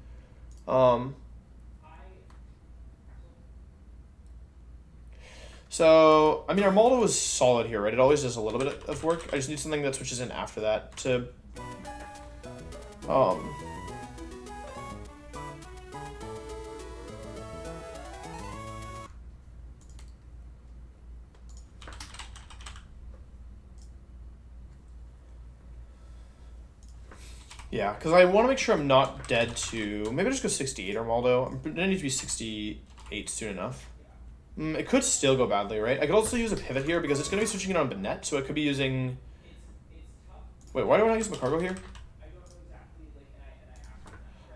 So, I mean, Armaldo is solid here, right? It always does a little bit of work. I just need something that switches in after that to... Yeah, because I want to make sure I'm not dead to... Maybe I'll just go 68 Armaldo. I'm going to need to be 68 soon enough. It could still go badly, right? I could also use a pivot here because it's going to be switching it on Banette, so I could be using... Wait, why do I not use Macargo here?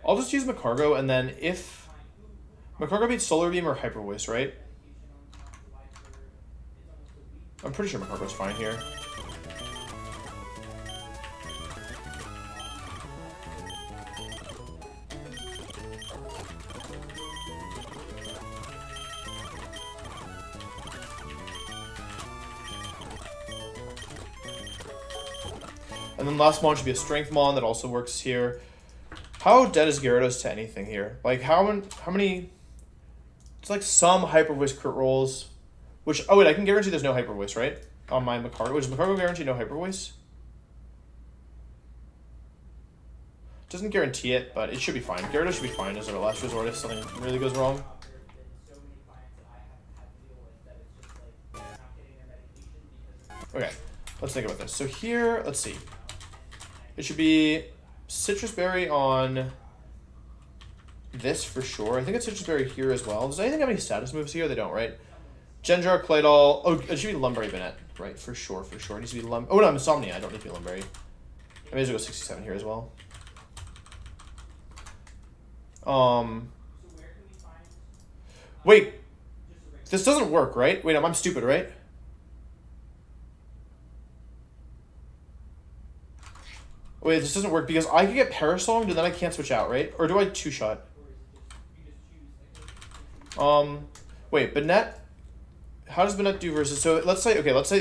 I'll just use Macargo, and then if... Macargo beats Solar Beam or Hyper Voice, right? I'm pretty sure Macargo's fine here. And then last mon should be a Strength Mon that also works here. How dead is Gyarados to anything here? Like, how many... It's like some Hyper Voice crit rolls. Which... Oh, wait, I can guarantee there's no Hyper Voice, right? On my Macargo. Does Macargo guarantee no Hyper Voice? Doesn't guarantee it, but it should be fine. Gyarados should be fine as our last resort if something really goes wrong. Okay, let's think about this. So here, let's see. It should be Citrus Berry on this for sure. I think it's Citrus Berry here as well. Does anything have any status moves here? They don't, right? Genjar, Claydol. Oh, it should be Lumberry Banette. Right, for sure, for sure. It needs to be Oh, no, Insomnia. I don't need to be Lumberry. I may as well go 67 here as well. Wait. This doesn't work, right? Wait, I'm stupid, right? Wait, this doesn't work because I can get Parasonged and then I can't switch out, right? Or do I two-shot? Wait, Banette. How does Banette do versus? So let's say they go for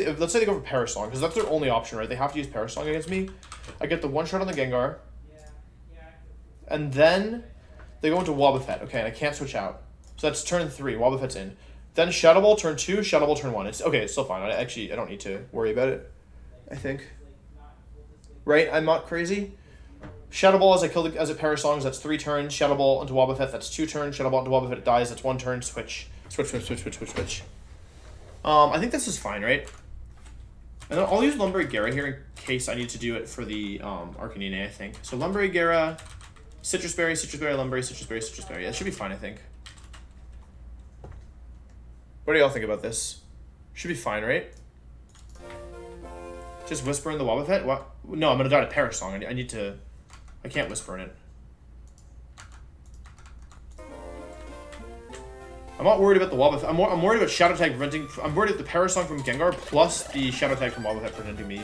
Parasong because that's their only option, right? They have to use Parasong against me. I get the one shot on the Gengar, and then they go into Wobbuffet. Okay, and I can't switch out. So that's turn 3. Wobbuffet's in. Then Shadow Ball turn 2. Shadow Ball turn 1. It's okay. It's still fine. I don't need to worry about it. I think. Right? I'm not crazy. Shadow Ball as I kill as a Parasongs. That's 3 turns. Shadow Ball into Wobbuffet. That's 2 turns. Shadow Ball into Wobbuffet. It dies. That's 1 turn. Switch. I think this is fine, right? And then I'll use Lumberry Gera here in case I need to do it for the Arcanine, I think. So Lumberry Gera, Citrus Berry, Lumberry, Citrus Berry. That should be fine, I think. What do y'all think about this? Should be fine, right? Just Whisper in the Wobbuffet? What? No, I'm gonna die to Parasong. I need to... I can't Whisper in it. I'm not worried about the Wobbuffet. I'm worried about Shadow Tag preventing... I'm worried about the Parasong from Gengar plus the Shadow Tag from Wobbuffet preventing me.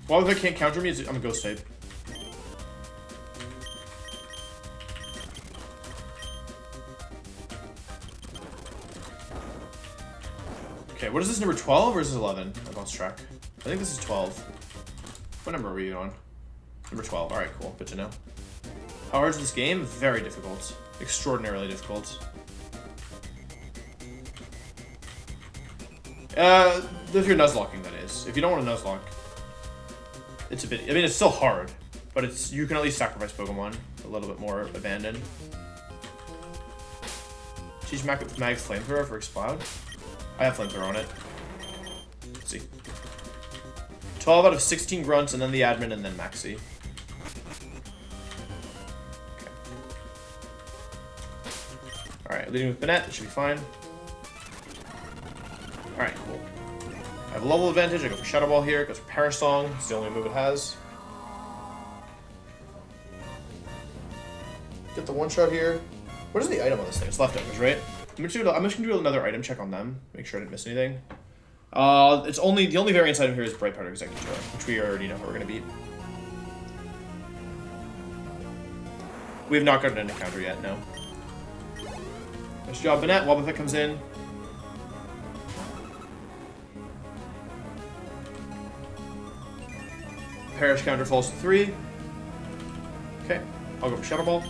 Wobbuffet can't counter me. I'm a Ghost type. Okay, what is this, number 12 or is this 11? I've lost track. I think this is 12. What number are we on? Number 12. Alright, cool. Good to know. How hard is this game? Very difficult. Extraordinarily difficult. If you're Nuzlocking, that is. If you don't want to Nuzlock, it's a bit... I mean, it's still hard, but it's you can at least sacrifice Pokemon a little bit more abandoned. Teach Mag's Flamethrower for Explode. I have Flamethrower on it. Let's see. 12 out of 16 grunts, and then the admin, and then Maxi. Okay. Alright, leading with Banette, that should be fine. Alright, cool. I have a level advantage, I go for Shadow Ball here, it goes for Parasong, it's the only move it has. Get the one shot here. What is the item on this thing? It's leftovers, right? I'm just gonna do another item check on them. Make sure I didn't miss anything. The only variance item here is Bright Powder Executor, which we already know how we're gonna beat. We have not gotten an encounter yet, no. Nice job, Banette. Wobbuffet comes in. Perish counter falls to 3. Okay, I'll go for Shadow Ball.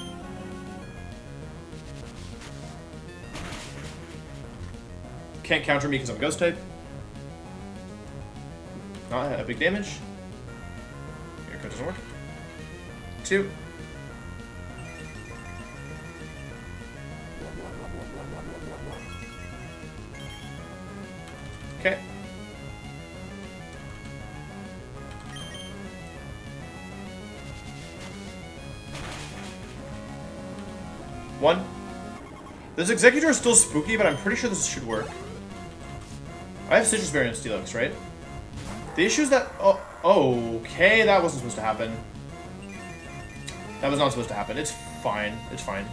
Can't counter me because I'm a Ghost type. Not a big damage. Here, code doesn't work. 2. Okay. One. This Executor is still spooky, but I'm pretty sure this should work. I have Citrus Berry and Steelix, right? The issue is that... Oh, okay, that wasn't supposed to happen. That was not supposed to happen. It's fine. It's fine.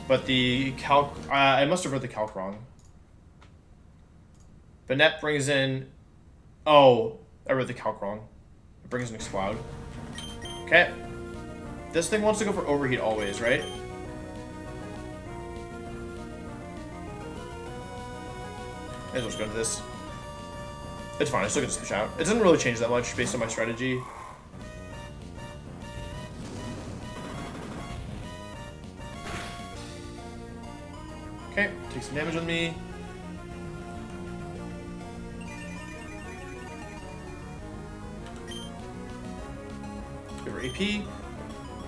But the calc... I must have read the calc wrong. Banette brings in... Oh, I read the calc wrong. It brings in Explode. Okay. This thing wants to go for Overheat always, right? May as well just go into this. It's fine, I still get to switch out. It doesn't really change that much based on my strategy. Okay, take some damage on me. Give her AP.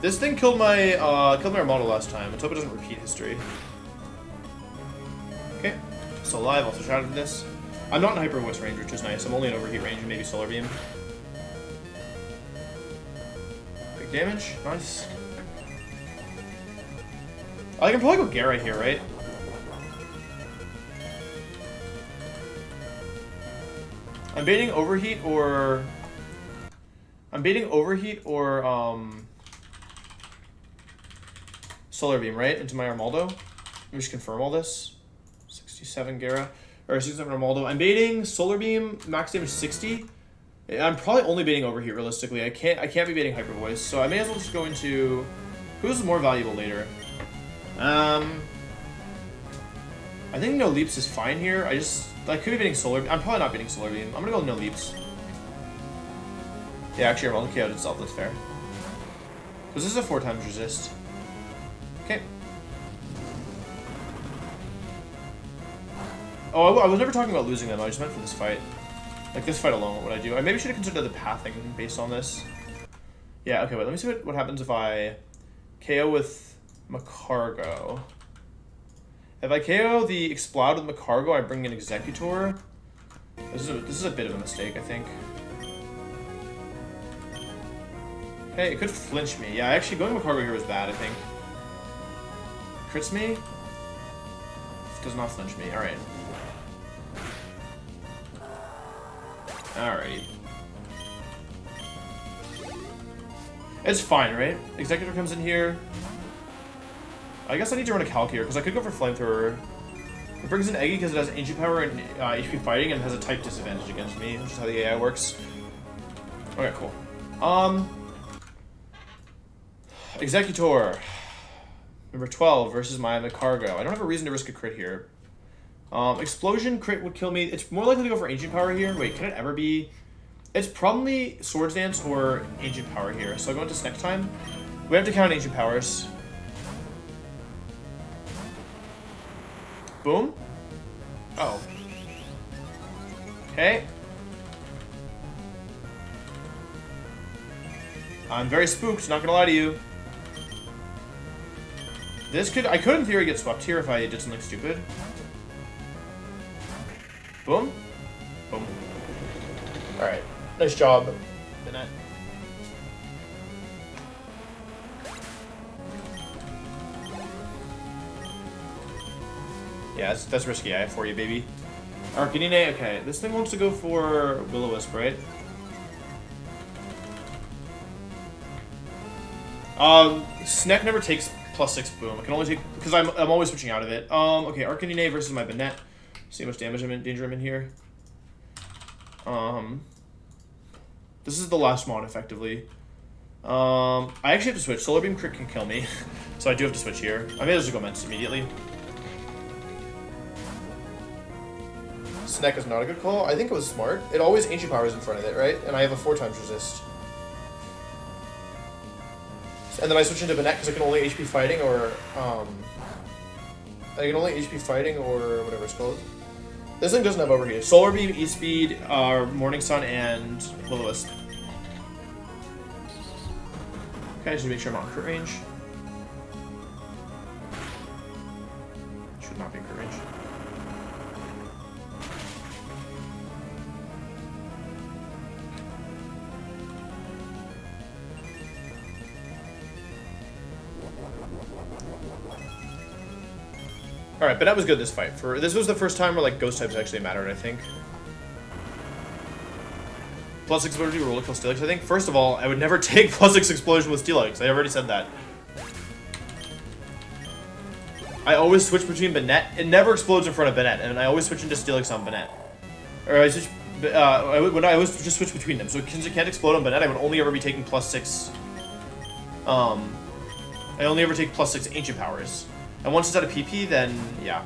This thing killed my model last time. Let's hope it doesn't repeat history. Okay, still alive, also shot at this. I'm not in Hyper Voice range, which is nice. I'm only in Overheat range and maybe Solar Beam. Big damage, nice. I can probably go Gera here, right? I'm baiting Overheat or... Solar Beam, right? Into my Armaldo. Let me just confirm all this. 67 Gera. Or 67 Armaldo. I'm baiting Solar Beam, max damage 60. I'm probably only baiting over here realistically. I can't be baiting Hyper Voice, so I may as well just go into who's more valuable later. I think no leaps is fine here. I could be baiting Solar. I'm probably not baiting Solar Beam. I'm gonna go no leaps. Yeah, actually, I'm on KO'd itself. That's fair. Because this is a 4 times resist. Okay. Oh, I was never talking about losing them. I just meant for this fight. Like, this fight alone, what would I do? I maybe should have considered the pathing based on this. Yeah, okay, wait, let me see what happens if I KO with Macargo. If I KO the Explode with Macargo, I bring in Executor. This is a bit of a mistake, I think. Hey, it could flinch me. Yeah, actually, going Macargo here was bad, I think. Crits me? Does not flinch me. Alright. Alrighty. It's fine, right? Executor comes in here. I guess I need to run a calc here, because I could go for Flamethrower. It brings in Eggy because it has Ancient Power and HP Fighting, and has a type disadvantage against me, which is how the AI works. Okay, cool. Executor. Number 12 versus my Macargo. I don't have a reason to risk a crit here. Explosion crit would kill me. It's more likely to go for Ancient Power here. Wait, can it ever be? It's probably Swords Dance or Ancient Power here. So I go into Snack Time. We have to count Ancient Powers. Boom. Oh. Okay. I'm very spooked, not gonna lie to you. I could in theory get swept here if I did something stupid. Boom. Boom. Alright. Nice job, Bennett. Yeah, that's risky eye for you, baby. Arcanine, okay. This thing wants to go for Will-O-Wisp, right? Snack never takes +6 boom. I can only take because I'm always switching out of it. Okay, Arcanine versus my Bennett. See how much damage danger I'm in here. This is the last mod effectively. I actually have to switch. Solar Beam crit can kill me, so I do have to switch here. I may as well go Ments immediately. Snack is not a good call. I think it was smart. It always Ancient Powers in front of it, right? And I have a 4 times resist. And then I switch into Bennett because I can only HP Fighting or I can only HP Fighting or whatever it's called. This thing doesn't have Overheat. Solar Beam, E-Speed, Morning Sun, and Will-O-Wisp. Okay, I just need to make sure I'm on crit range. Should not be in crit range. Alright, but that was good this fight. This was the first time where like ghost types actually mattered, I think. +6 ability roller kill Steelix, I think. First of all, I would never take +6 explosion with Steelix. I already said that. I always switch between Bennett. It never explodes in front of Bennett, and I always switch into Steelix on Bennett. Or I switch I always just switch between them. So since it can't explode on Bennett, I would only ever be taking +6 I only ever take +6 Ancient Powers. And once it's out of PP, then, yeah.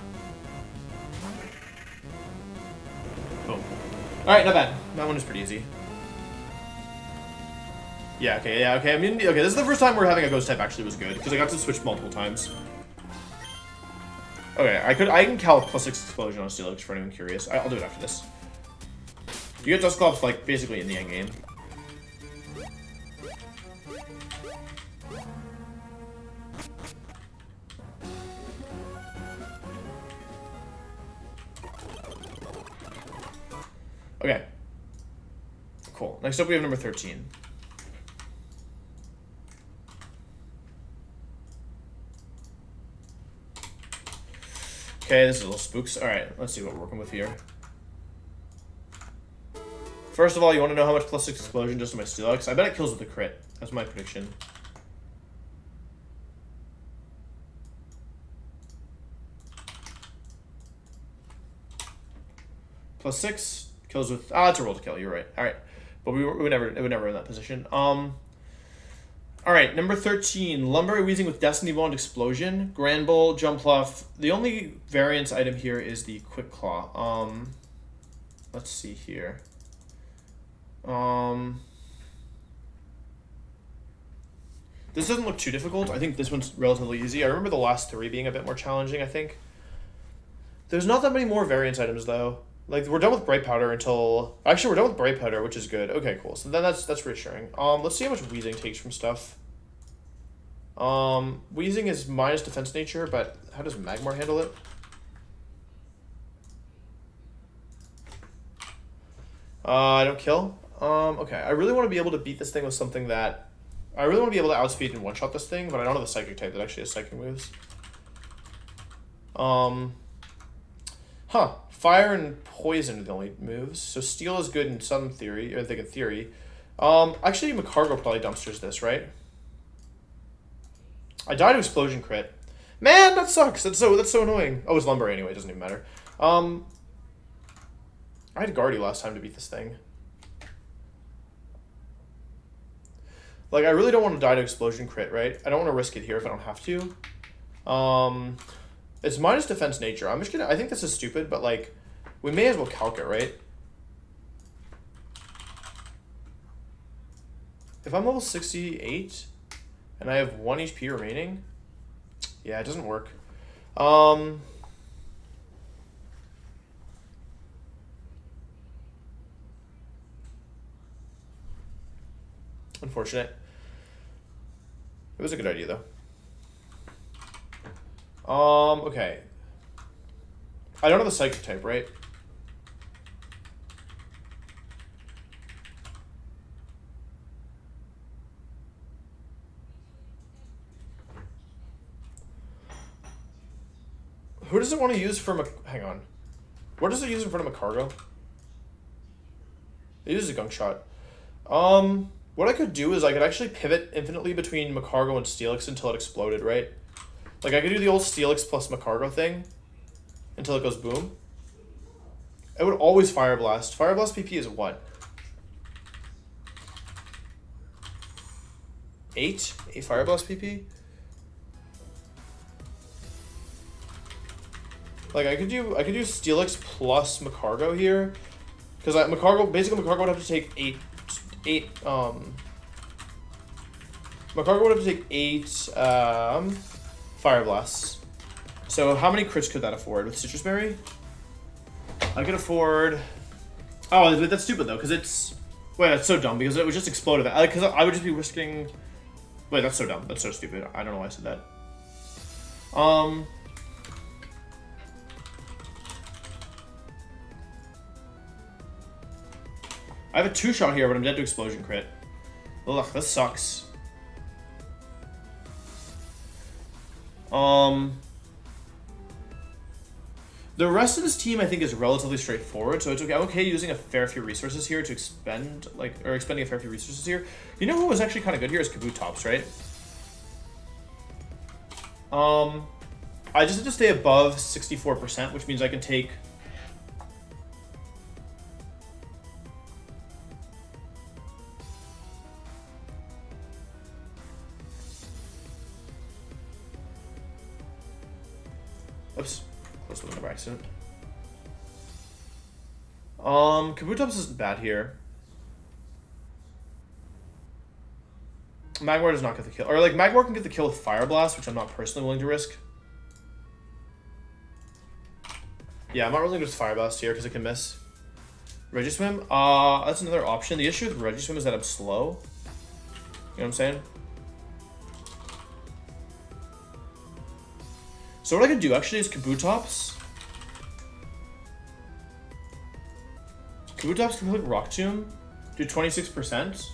Boom. Alright, not bad. That one is pretty easy. Yeah, okay. I mean, okay, this is the first time we're having a ghost type actually was good, because I got to switch multiple times. Okay, I can cal +6 explosion on Steelix for anyone curious. I'll do it after this. You get Dustclops, like, basically in the end game. Okay. Cool. Next up we have number 13. Okay, this is a little spooks. Alright, let's see what we're working with here. First of all, you want to know how much +6 explosion just on my Steelix? I bet it kills with a crit. That's my prediction. +6 kills with... Ah, it's a roll to kill. You're right. Alright. but it would never in that position. All right, number 13, Lumber Wheezing with Destiny Bond Explosion, Granbull, Jumpluff. The only variance item here is the Quick Claw. Let's see here. This doesn't look too difficult. I think this one's relatively easy. I remember the last 3 being a bit more challenging, I think. There's not that many more variance items, though. Like, we're done with Bright Powder until... Actually, we're done with Bright Powder, which is good. Okay, cool. So then that's reassuring. Let's see how much Wheezing takes from stuff. Wheezing is minus defense nature, but how does Magmar handle it? I don't kill. Okay, I really want to be able to beat this thing with something that... I really want to be able to outspeed and one-shot this thing, but I don't have the Psychic type that actually has Psychic moves. Fire and Poison are the only moves. So Steel is good in some theory, or I think in theory. Actually, Macargo probably dumpsters this, right? I died to Explosion crit. Man, that sucks. That's so annoying. Oh, it's Lumber anyway. It doesn't even matter. I had Guardy last time to beat this thing. Like, I really don't want to die to Explosion crit, right? I don't want to risk it here if I don't have to. It's minus defense nature. I'm just gonna... I think this is stupid, but, like, we may as well calc it, right? If I'm level 68 and I have 1 HP remaining... Yeah, it doesn't work. Unfortunate. It was a good idea, though. Okay. I don't have the Psychic type, right? Who does it want to use for hang on. What does it use in front of Macargo? It uses a Gunk Shot. What I could do is I could actually pivot infinitely between Macargo and Steelix until it exploded, right? Like, I could do the old Steelix plus Macargo thing until it goes boom. It would always Fire Blast. Fire Blast PP is what? 8? 8 Fire Blast PP? Like, I could do Steelix plus Macargo here. Because Macargo would have to take 8 Macargo would have to take 8 Fire Blasts. So how many crits could that afford with Citrus Berry? I could afford... Oh, that's stupid though, because it's... Wait, that's so dumb, because it would just explode that. Because I would just be risking... Wait, that's so dumb. That's so stupid. I don't know why I said that. I have a 2-shot here, but I'm dead to Explosion crit. Ugh, this sucks. The rest of this team, I think, is relatively straightforward, so it's okay. I'm okay using a fair few resources here to expending a fair few resources here. You know who was actually kind of good here is Kabutops, right? I just have to stay above 64%, which means I can take... Oops, close the window by accident. Kabutops isn't bad here. Magmar does not get the kill. Or, like, Magmar can get the kill with Fire Blast, which I'm not personally willing to risk. Yeah, I'm not willing to just Fire Blast here because it can miss. Regiswim? That's another option. The issue with Regiswim is that I'm slow. You know what I'm saying? So what I could do actually is Kabutops. Kabutops can click Rock Tomb, do 26%.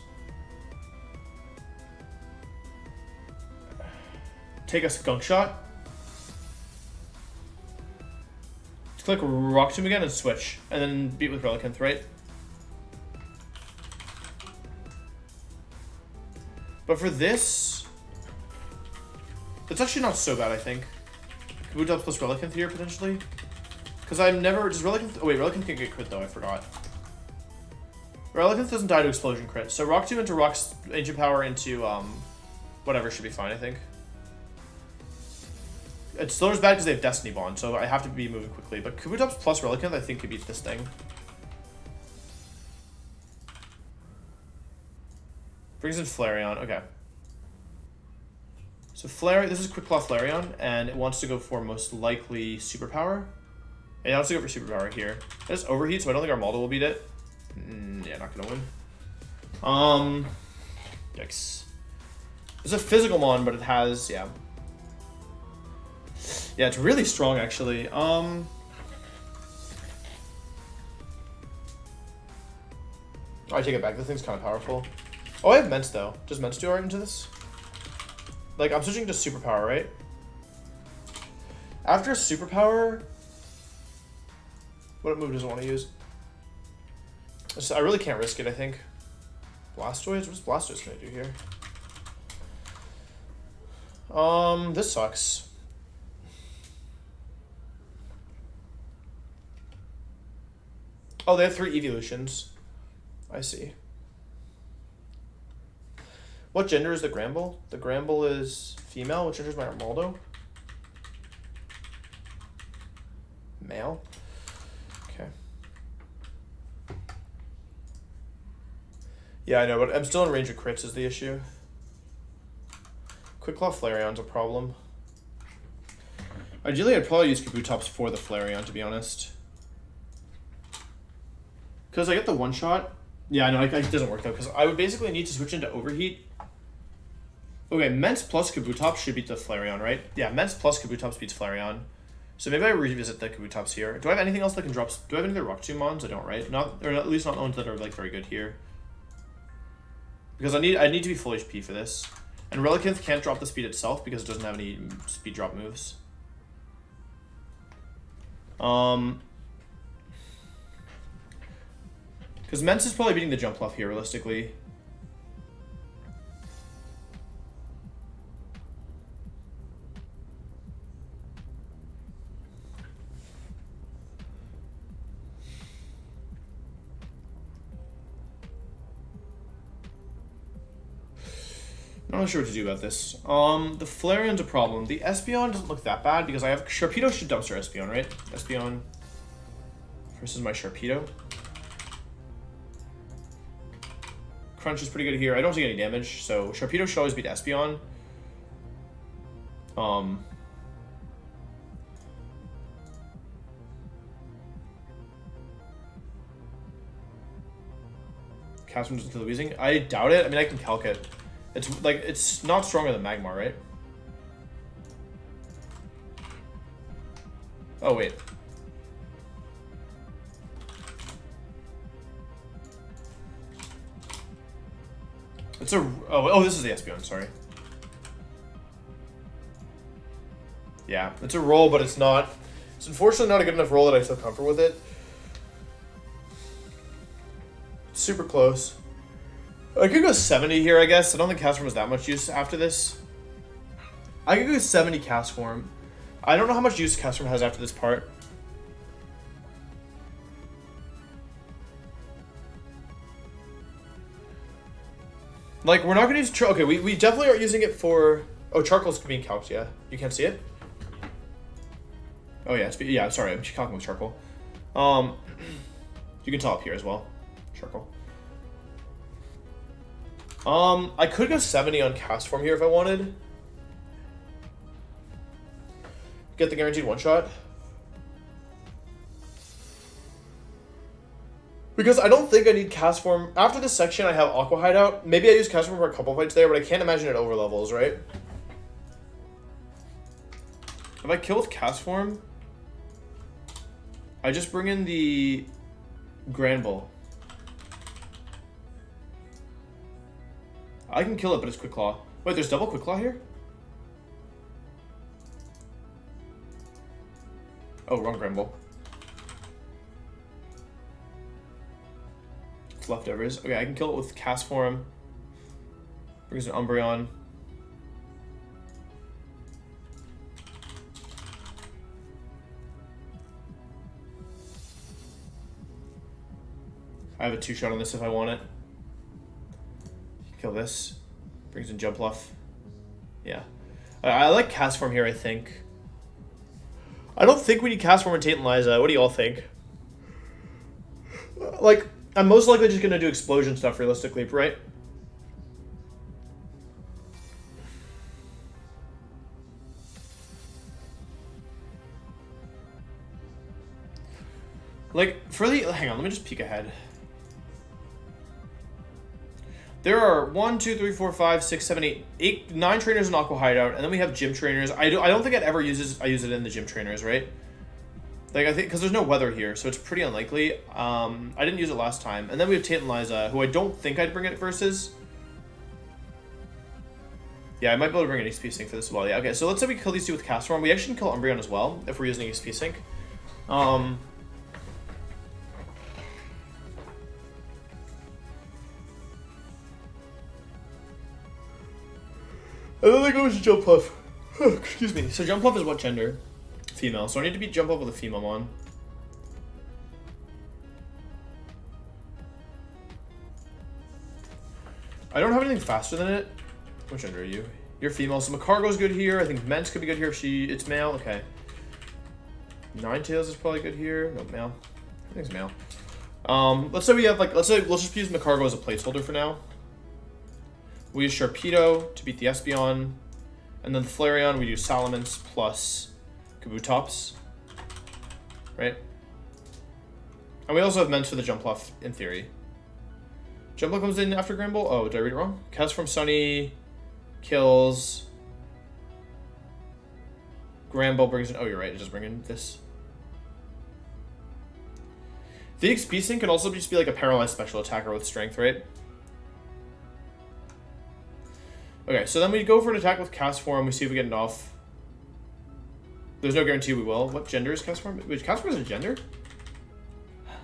Take a Skunk Shot. Click Rock Tomb again and switch. And then beat with Relicanth, right? But for this, it's actually not so bad, I think. Kabutops plus Relicanth here, potentially. Because I've never... Does Relicanth... Oh, wait, Relicanth can get crit, though. I forgot. Relicanth doesn't die to explosion crit. So Rock 2 into Rock's Ancient Power into whatever should be fine, I think. It's still as bad because they have Destiny Bond, so I have to be moving quickly. But Kabutops plus Relicanth I think could beat this thing. Brings in Flareon, okay. So this is Quick Claw Flareon, and it wants to go for most likely Superpower. It wants to go for Superpower here. It's Overheat, so I don't think our Maldo will beat it. Yeah, not gonna win. Yikes. It's a physical mon, but it has, yeah. Yeah, it's really strong, actually. I take it back. This thing's kind of powerful. Oh, I have Ments, though. Does Ments do art into this? Like, I'm switching to Superpower, right? After Superpower... What move does it want to use? I really can't risk it, I think. Blastoise? What's Blastoise going to do here? This sucks. Oh, they have 3 evolutions. I see. What gender is the Gramble? The Gramble is female. What gender is my Armaldo? Male. Okay. Yeah, I know, but I'm still in range of crits is the issue. Quick Claw Flareon's a problem. Ideally, I'd probably use Kabutops for the Flareon, to be honest. Because I get the one-shot. Yeah, no, it doesn't work, though, because I would basically need to switch into Overheat. Okay, Ments plus Kabutops should beat the Flareon, right? Yeah, Ments plus Kabutops beats Flareon. So maybe I revisit the Kabutops here. Do I have anything else that can drop... Do I have any other Rock Tomb mons? I don't, right? Not, or at least not ones that are, like, very good here. Because I need to be full HP for this. And Relicanth can't drop the speed itself because it doesn't have any speed drop moves. Because Ments is probably beating the Jump Fluff here, realistically. I'm not sure what to do about this. The Flareon's a problem. The Espeon doesn't look that bad because I have... Sharpedo should dumpster Espeon, right? Espeon versus my Sharpedo. Crunch is pretty good here. I don't take any damage, so Sharpedo should always beat Espeon. Castrum into the Weezing. I doubt it. I mean, I can calc it. It's like, it's not stronger than Magma, right? Oh, wait. It's a... Oh, this is the Espeon, sorry. Yeah, it's a roll, but it's not... It's unfortunately not a good enough roll that I feel comfortable with it. It's super close. I could go 70 here, I guess. I don't think Cast Form has that much use after this. I could go 70 Cast Form. I don't know how much use Cast Form has after this part. Like, we're not going to use... Okay, we definitely are using it for... Oh, Charcoal's being calced, yeah. You can't see it? Oh, yeah. Yeah, sorry. I'm calcing with Charcoal. You can tell up here as well. Charcoal. I could go 70 on Cast Form here if I wanted. Get the guaranteed one-shot. Because I don't think I need Cast Form. After this section, I have Aqua Hideout. Maybe I use Cast Form for a couple fights there, but I can't imagine it over levels, right? If I kill with Cast Form, I just bring in the Granbull. I can kill it, but it's Quick Claw. Wait, there's double Quick Claw here? Oh, wrong Granbull. It's leftovers. Okay, I can kill it with Cast Form. Brings an Umbreon. I have a 2-shot on this if I want it. Kill this. Brings in jump bluff. Yeah. I like cast form here, I think. I don't think we need cast form and Tate and Liza. What do y'all think? Like, I'm most likely just gonna do explosion stuff realistically, right? Like, for the... Hang on, let me just peek ahead. There are 1, 2, 3, 4, 5, 6, 7, 8, 9 trainers in Aqua Hideout, and then we have gym trainers. I don't think I'd ever use this. I use it in the gym trainers, right? Like, I think... Because there's no weather here, so it's pretty unlikely. I didn't use it last time. And then we have Tate and Liza, who I don't think I'd bring it versus. Yeah, I might be able to bring an XP sync for this as well. Yeah, okay, so let's say we kill these two with cast form. We actually can kill Umbreon as well, if we're using XP sync. And then they go to jump puff. Excuse me. So jump puff is what gender? Female. So I need to beat jump puff with a female on. I don't have anything faster than it. What gender are you? You're female. So Macargo's good here. I think Mence could be good here if it's male. Okay. Ninetales is probably good here. No, male. I think it's male. Let's say we have let's just use Macargo as a placeholder for now. We use Sharpedo to beat the Espeon, and then the Flareon we do Salamence plus Kabutops, right? And we also have Mence for the jump bluff in theory. Jump bluff comes in after Gramble. Oh, did I read it wrong? Cast from Sunny kills. Gramble brings in. Oh, you're right. It does bring in this. The XP sync can also just be like a paralyzed special attacker with strength, right? Okay, so then we go for an attack with cast form. We see if we get it off. There's no guarantee we will. What gender is cast form? Wait, cast form is a gender?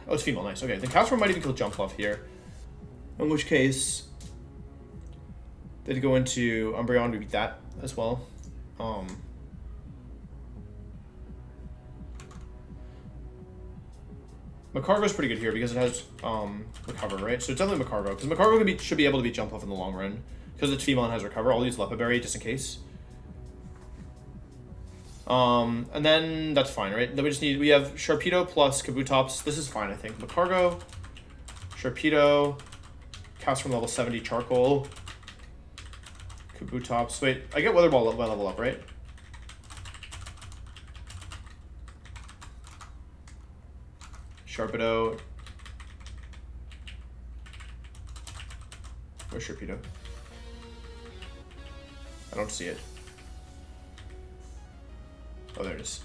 Oh, it's female. Nice. Okay, then cast form might even kill jump bluff here. In which case, they'd go into Umbreon. We beat that as well. Macargo's pretty good here because it has recover, right? So it's definitely Macargo because Macargo should be able to beat jump bluff in the long run. Because it's female and has recover, I'll use Lepa Berry just in case. And then that's fine, right? Then we have Sharpedo plus Kabutops. This is fine, I think. Macargo, Sharpedo, cast from level 70, Torkoal, Kabutops. Wait, I get Weather Ball by level up, right? Sharpedo. Where's Sharpedo? I don't see it. Oh, there it is.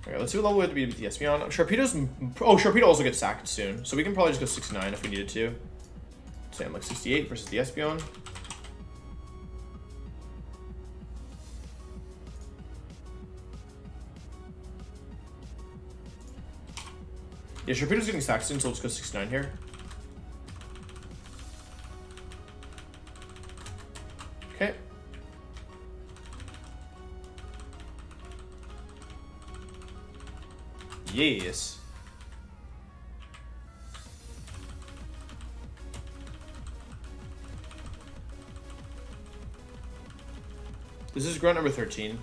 Okay, let's see what level we have to be with the Espeon. Sharpedo also gets sacked soon, so we can probably just go 69 if we needed to. Say I'm like 68 versus the Espeon. Yeah, Sharpedo's getting sacked soon, so let's go 69 here. Okay. Yes. This is grunt number 13.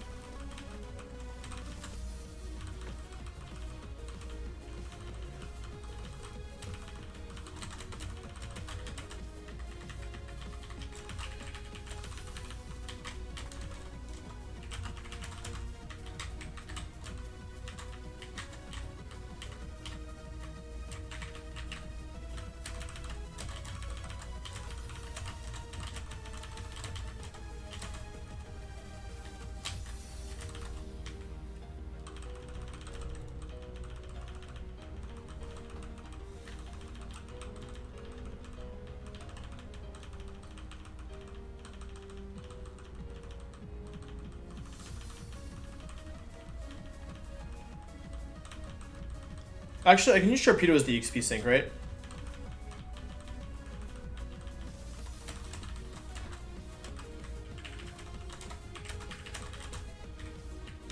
Actually, I can use Sharpedo as the XP sync, right?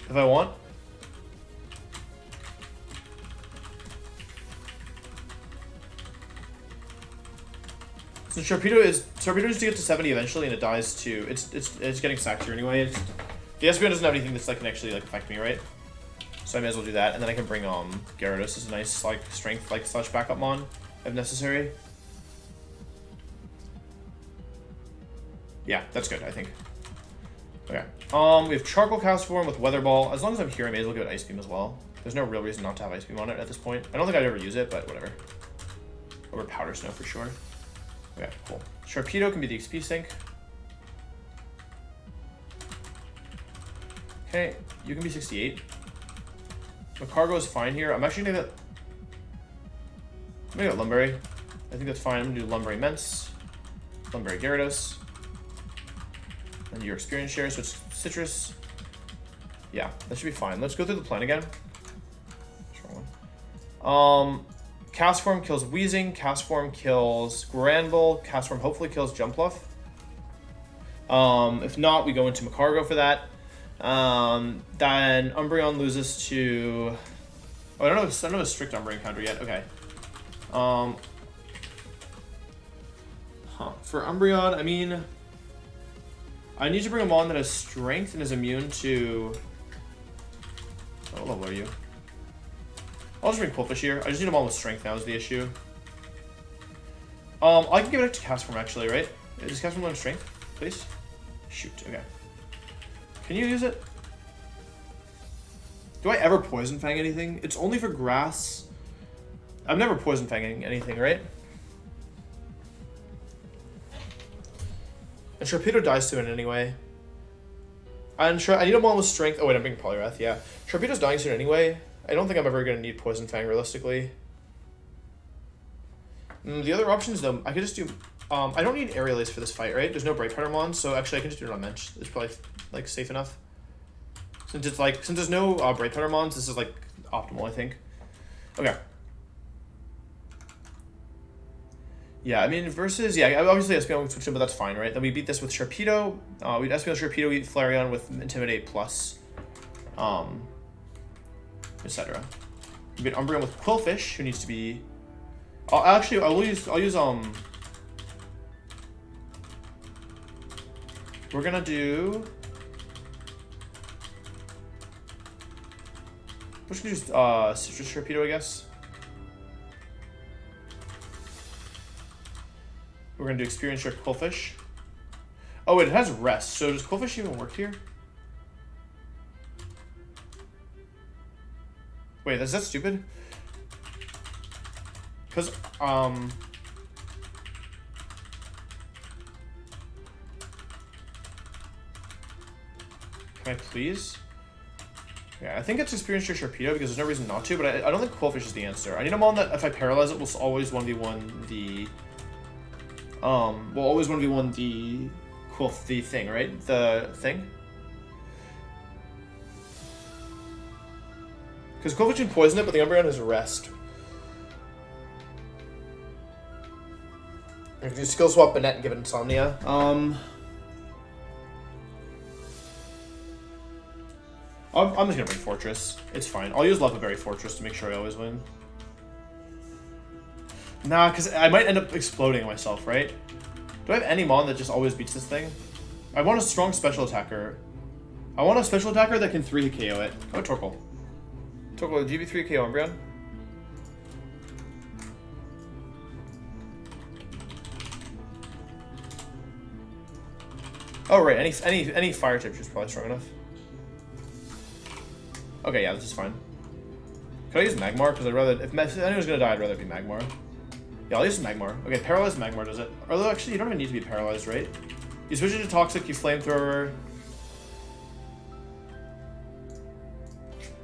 If I want. So Torpedo needs to get to 70 eventually, and it dies to it's getting sacked here anyway. The Espeon doesn't have anything that's like can actually like affect me, right? So I may as well do that, and then I can bring Gyarados as a nice like strength like slash backup mon if necessary. Yeah, that's good, I think. Okay. We have Charcoal Cast Form with Weather Ball. As long as I'm here, I may as well give it Ice Beam as well. There's no real reason not to have Ice Beam on it at this point. I don't think I'd ever use it, but whatever. Over Powder Snow for sure. Okay, cool. Sharpedo can be the XP sink. Okay, you can be 68. Macargo is fine here. I'm actually gonna go Lumberry. I think that's fine. I'm gonna do Lumberry Immense, Lumberry Gyarados. And your experience share, so it's Citrus. Yeah, that should be fine. Let's go through the plan again. Cast Form kills Weezing, Cast Form kills Granbull, Cast Form hopefully kills Jumpluff. If not, we go into Macargo for that. Then Umbreon loses to... Oh, I don't know a strict Umbreon counter yet. Okay. For Umbreon, I mean... I need to bring a mon that has strength and is immune to... What level are you? I'll just bring Qwilfish here. I just need a mon with strength now is the issue. I can give it to Cast Form actually, right? Does Cast Form learn strength, please? Shoot, okay. Can you use it? Do I ever Poison Fang anything? It's only for grass. I'm never Poison Fanging anything, right? And Sharpedo dies to it anyway. And I need a mon with strength. Oh wait, I'm being Poliwrath, yeah. Sharpedo's dying soon anyway. I don't think I'm ever going to need Poison Fang realistically. The other options though, I could just do... I don't need Aerial Ace for this fight, right? There's no Bright Powder mon, so actually I can just do it on Mensch. It's probably like safe enough. Since there's no Bright Powder mons, this is like optimal, I think. Okay. Yeah, I mean, versus... Yeah, obviously Espeon would switch in, but that's fine, right? Then we beat this with Sharpedo. We'd Espeon Sharpedo, we beat Flareon with Intimidate plus... etc. We beat Umbreon with Qwilfish, who needs to be... I'll use... We're gonna do... We're just gonna use Citrus Sharpedo, I guess. We're gonna do Experience Share Qwilfish. Oh wait, it has Rest, so does Qwilfish even work here? Wait, is that stupid? Because, Can I please? Yeah, I think it's Experience Share Sharpedo because there's no reason not to, but I don't think Qwilfish is the answer. I need a mon that if I paralyze it will always 1v1 the... will always 1v1 the thing, right? The thing? Because Qwilfish can poison it, but the Umbreon has Rest. I can do Skill Swap Banette and give it Insomnia. I'm just gonna bring Fortress. It's fine. I'll use Lava Berry Fortress to make sure I always win. Nah, because I might end up exploding myself, right? Do I have any mon that just always beats this thing? I want a strong special attacker. I want a special attacker that can 3-hit KO it. Oh, Torkoal. Torkoal, do you be 3 KO Umbreon? Oh right, any fire type is probably strong enough. Okay, yeah, this is fine. Could I use Magmar? Because I'd rather, if anyone's gonna die, I'd rather it be Magmar. Yeah, I'll use Magmar. Okay, Paralyzed Magmar does it. Although actually, you don't even need to be paralyzed, right? You switch it to Toxic, you Flamethrower.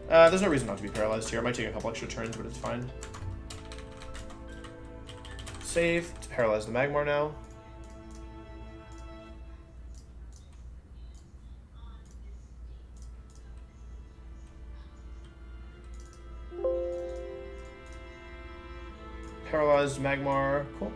There's no reason not to be paralyzed here. It might take a couple extra turns, but it's fine. Save to paralyze the Magmar now. Paralyzed Magmar, cool.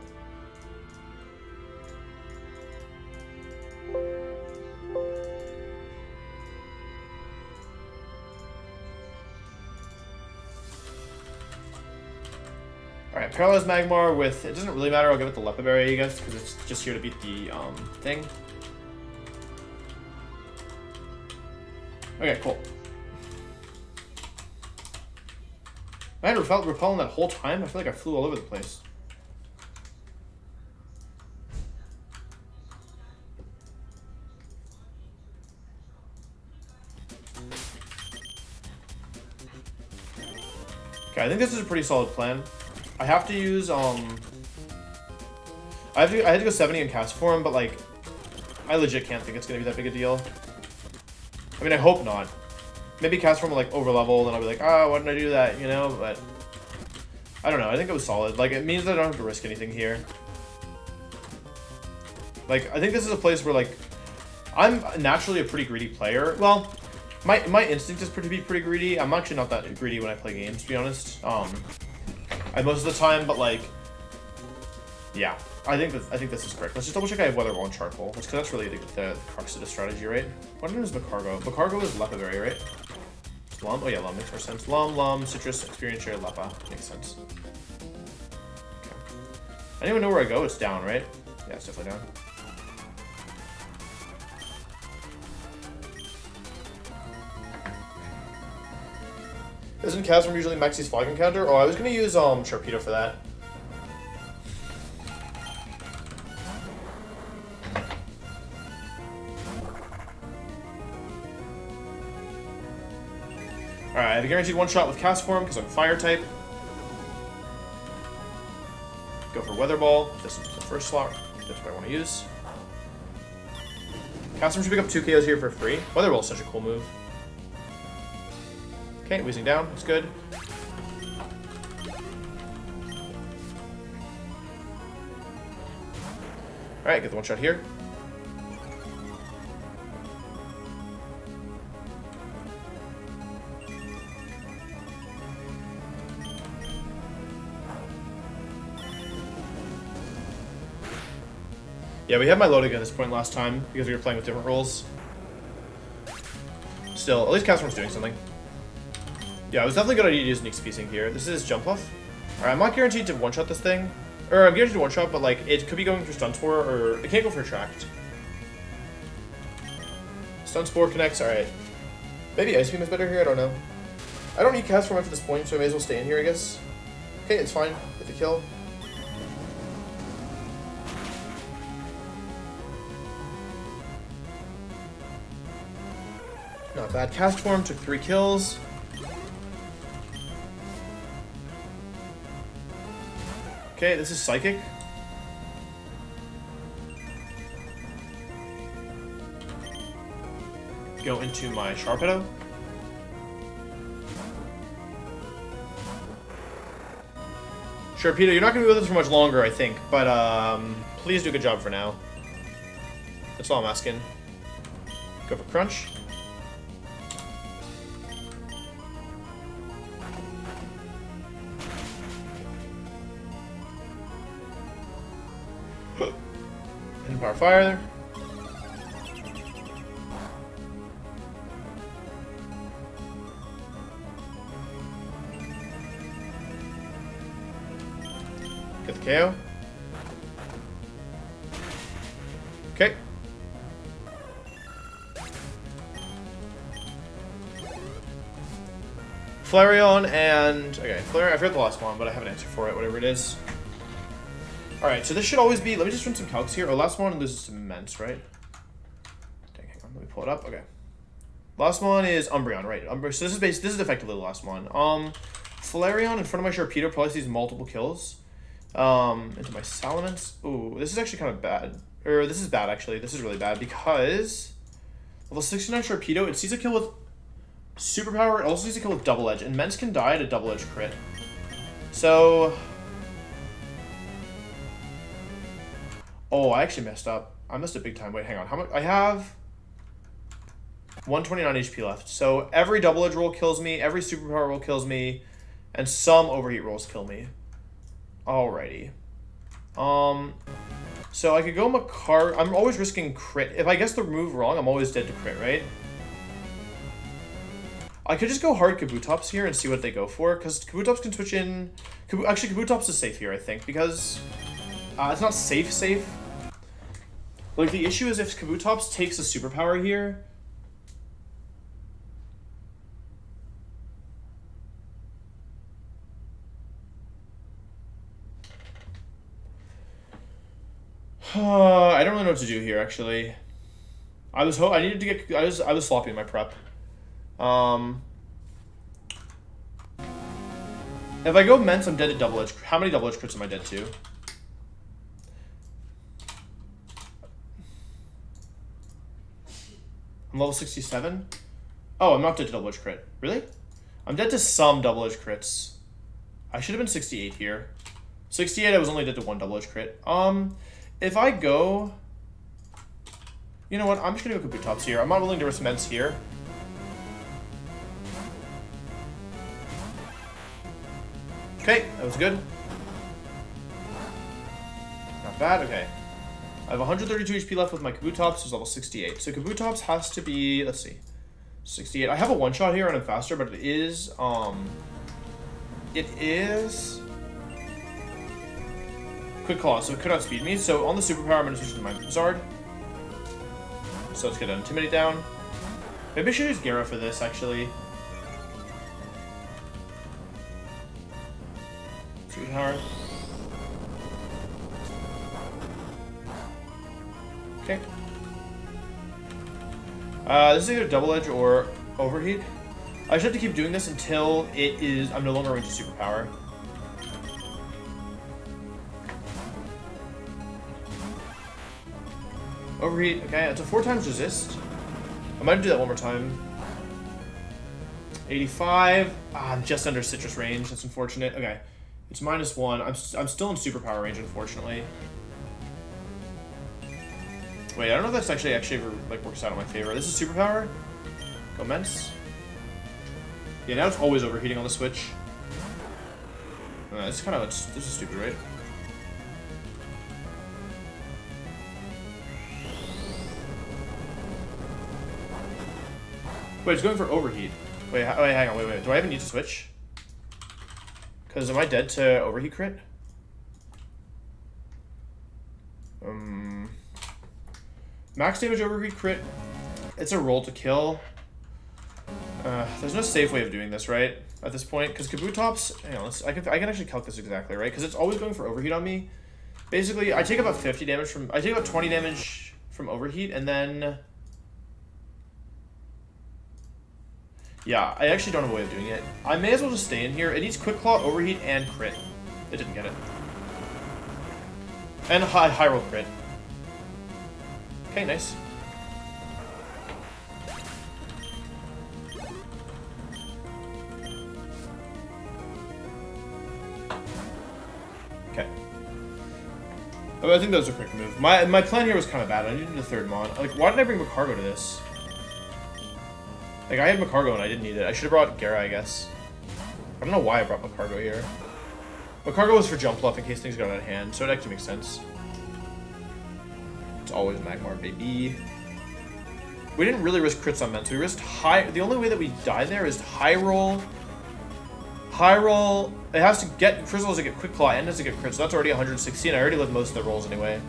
Paralyzed Magmar with, it doesn't really matter, I'll give it the Lepa Berry, I guess, because it's just here to beat the thing. Okay, cool. I had repelling that whole time? I feel like I flew all over the place. Okay, I think this is a pretty solid plan. I have to use, I had to go 70 in cast form, but like, I legit can't think it's gonna be that big a deal. I mean, I hope not. Maybe cast form will like over level, then I'll be like, oh, why didn't I do that, you know? But I don't know, I think it was solid. Like, it means that I don't have to risk anything here. Like, I think this is a place where like, I'm naturally a pretty greedy player. Well, my instinct is to be pretty greedy. I'm actually not that greedy when I play games, to be honest. Most of the time, but like, yeah, I think this is correct. Let's just double check I have Weather Ball and Charcoal, because that's really the crux of the strategy, right? What is Bacargo? Bacargo is Lepa Berry, right? Lum? Oh yeah, Lum makes more sense. Lum, Citrus, Experience Share, Lepa. Makes sense. Okay. I don't even know where I go. It's down, right? Yeah, it's definitely down. Isn't Chasm usually Maxi's Flygon counter? Oh, I was gonna use Sharpedo for that. Alright, I have a guaranteed one shot with Cast Form because I'm Fire type. Go for Weather Ball. This is the first slot. That's what I want to use. Cast Form should pick up 2 KOs here for free. Weather Ball is such a cool move. Okay, wheezing down. That's good. Alright, get the one shot here. Yeah, we had my loading at this point last time because we were playing with different roles. Still, at least Castform's doing something. Yeah, it was definitely a good idea to use Sneak Piecing here. This is Jump Off. Alright, I'm not guaranteed to one-shot this thing. Or I'm guaranteed to one-shot, but like, it could be going for Stun Spore, or it can't go for Attract. Stun Spore connects, alright. Maybe Ice Beam is better here, I don't know. I don't need Castform after this point, so I may as well stay in here, I guess. Okay, it's fine. Get the kill. Not bad. Cast Form took 3 kills. Okay, this is Psychic. Go into my Sharpedo. Sharpedo, you're not going to be with us for much longer, I think, but please do a good job for now. That's all I'm asking. Go for Crunch. And Power Fire there. Get the KO. Okay. Flareon and... Okay, Flareon, I forgot the last one, but I have an answer for it, whatever it is. Alright, so this should always be... Let me just run some calcs here. Oh, last one loses some immense, right? Dang, hang on, let me pull it up. Okay. Last one is Umbreon, right? So this is effectively the last one. Flareon in front of my Sharpedo probably sees multiple kills. Into my Salamence. Ooh, this is actually kind of bad. Or this is bad, actually. This is really bad because... Level 69 Sharpedo, it sees a kill with Superpower. It also sees a kill with Double Edge. And Ments can die at a Double Edge crit. So... Oh, I actually messed up. I missed it big time. Wait, hang on. How much? I have 129 HP left. So every Double Edge roll kills me, every Superpower roll kills me, and some Overheat rolls kill me. Alrighty. So I could go Makar. I'm always risking crit. If I guess the move wrong, I'm always dead to crit, right? I could just go hard Kabutops here and see what they go for, because Kabutops can switch in... Actually, Kabutops is safe here, I think, because it's not safe. Like, the issue is if Kabutops takes a superpower here... I don't really know what to do here, actually. I was sloppy in my prep. If I go Ments, I'm dead to double edge. How many double edge crits am I dead to? I'm level 67? Oh, I'm not dead to double edge crit. Really? I'm dead to some double edge crits. I should have been 68 here. 68, I was only dead to one double edge crit. If I go... You know what? I'm just going to go Kabutops here. I'm not willing to risk Ments here. Okay, that was good. Not bad, okay. I have 132 HP left with my Kabutops, who's level 68. So Kabutops has to be, let's see, 68. I have a one-shot here and I'm faster, but it is Quick Claw, so it could outspeed me. So on the superpower, I'm going to switch to my Zard. So let's get an Intimidate down. Maybe I should use Gera for this, actually. Superpower. Okay. This is either Double Edge or Overheat. I should have to keep doing this until I'm no longer range of superpower. Overheat, okay, it's a 4 times resist. I might do that one more time. 85. I'm just under citrus range, that's unfortunate. Okay, it's -1. I'm still in superpower range, unfortunately. Wait, I don't know if that's actually ever like works out in my favor. This is superpower. Go Ments. Yeah, now it's always overheating on the switch. This is stupid, right? Wait, it's going for overheat. Wait, hang on, wait. Do I even need to switch? Because am I dead to overheat crit? Max damage overheat crit. It's a roll to kill. There's no safe way of doing this, right? At this point, because Kabutops, hang on, I can actually calc this exactly, right? Because it's always going for overheat on me. Basically, I take about 50 damage from, I take about 20 damage from overheat, and then, yeah, I actually don't have a way of doing it. I may as well just stay in here. It needs Quick Claw, overheat, and crit. It didn't get it. And high roll crit. Okay, nice. Okay. Oh, I think that was a quick move. My plan here was kind of bad. I needed a third mon. Like, why did I bring Macargo to this? Like, I had Macargo and I didn't need it. I should have brought Gera, I guess. I don't know why I brought Macargo here. Macargo was for jump bluff in case things got out of hand, so it actually makes sense. It's always Magmar, baby. We didn't really risk crits on Ments. We risked high. The only way that we die there is high roll. High roll. It has to get. First of all, has to get Quick Claw and has to get crit, so that's already 160, and I already lived most of the rolls anyway.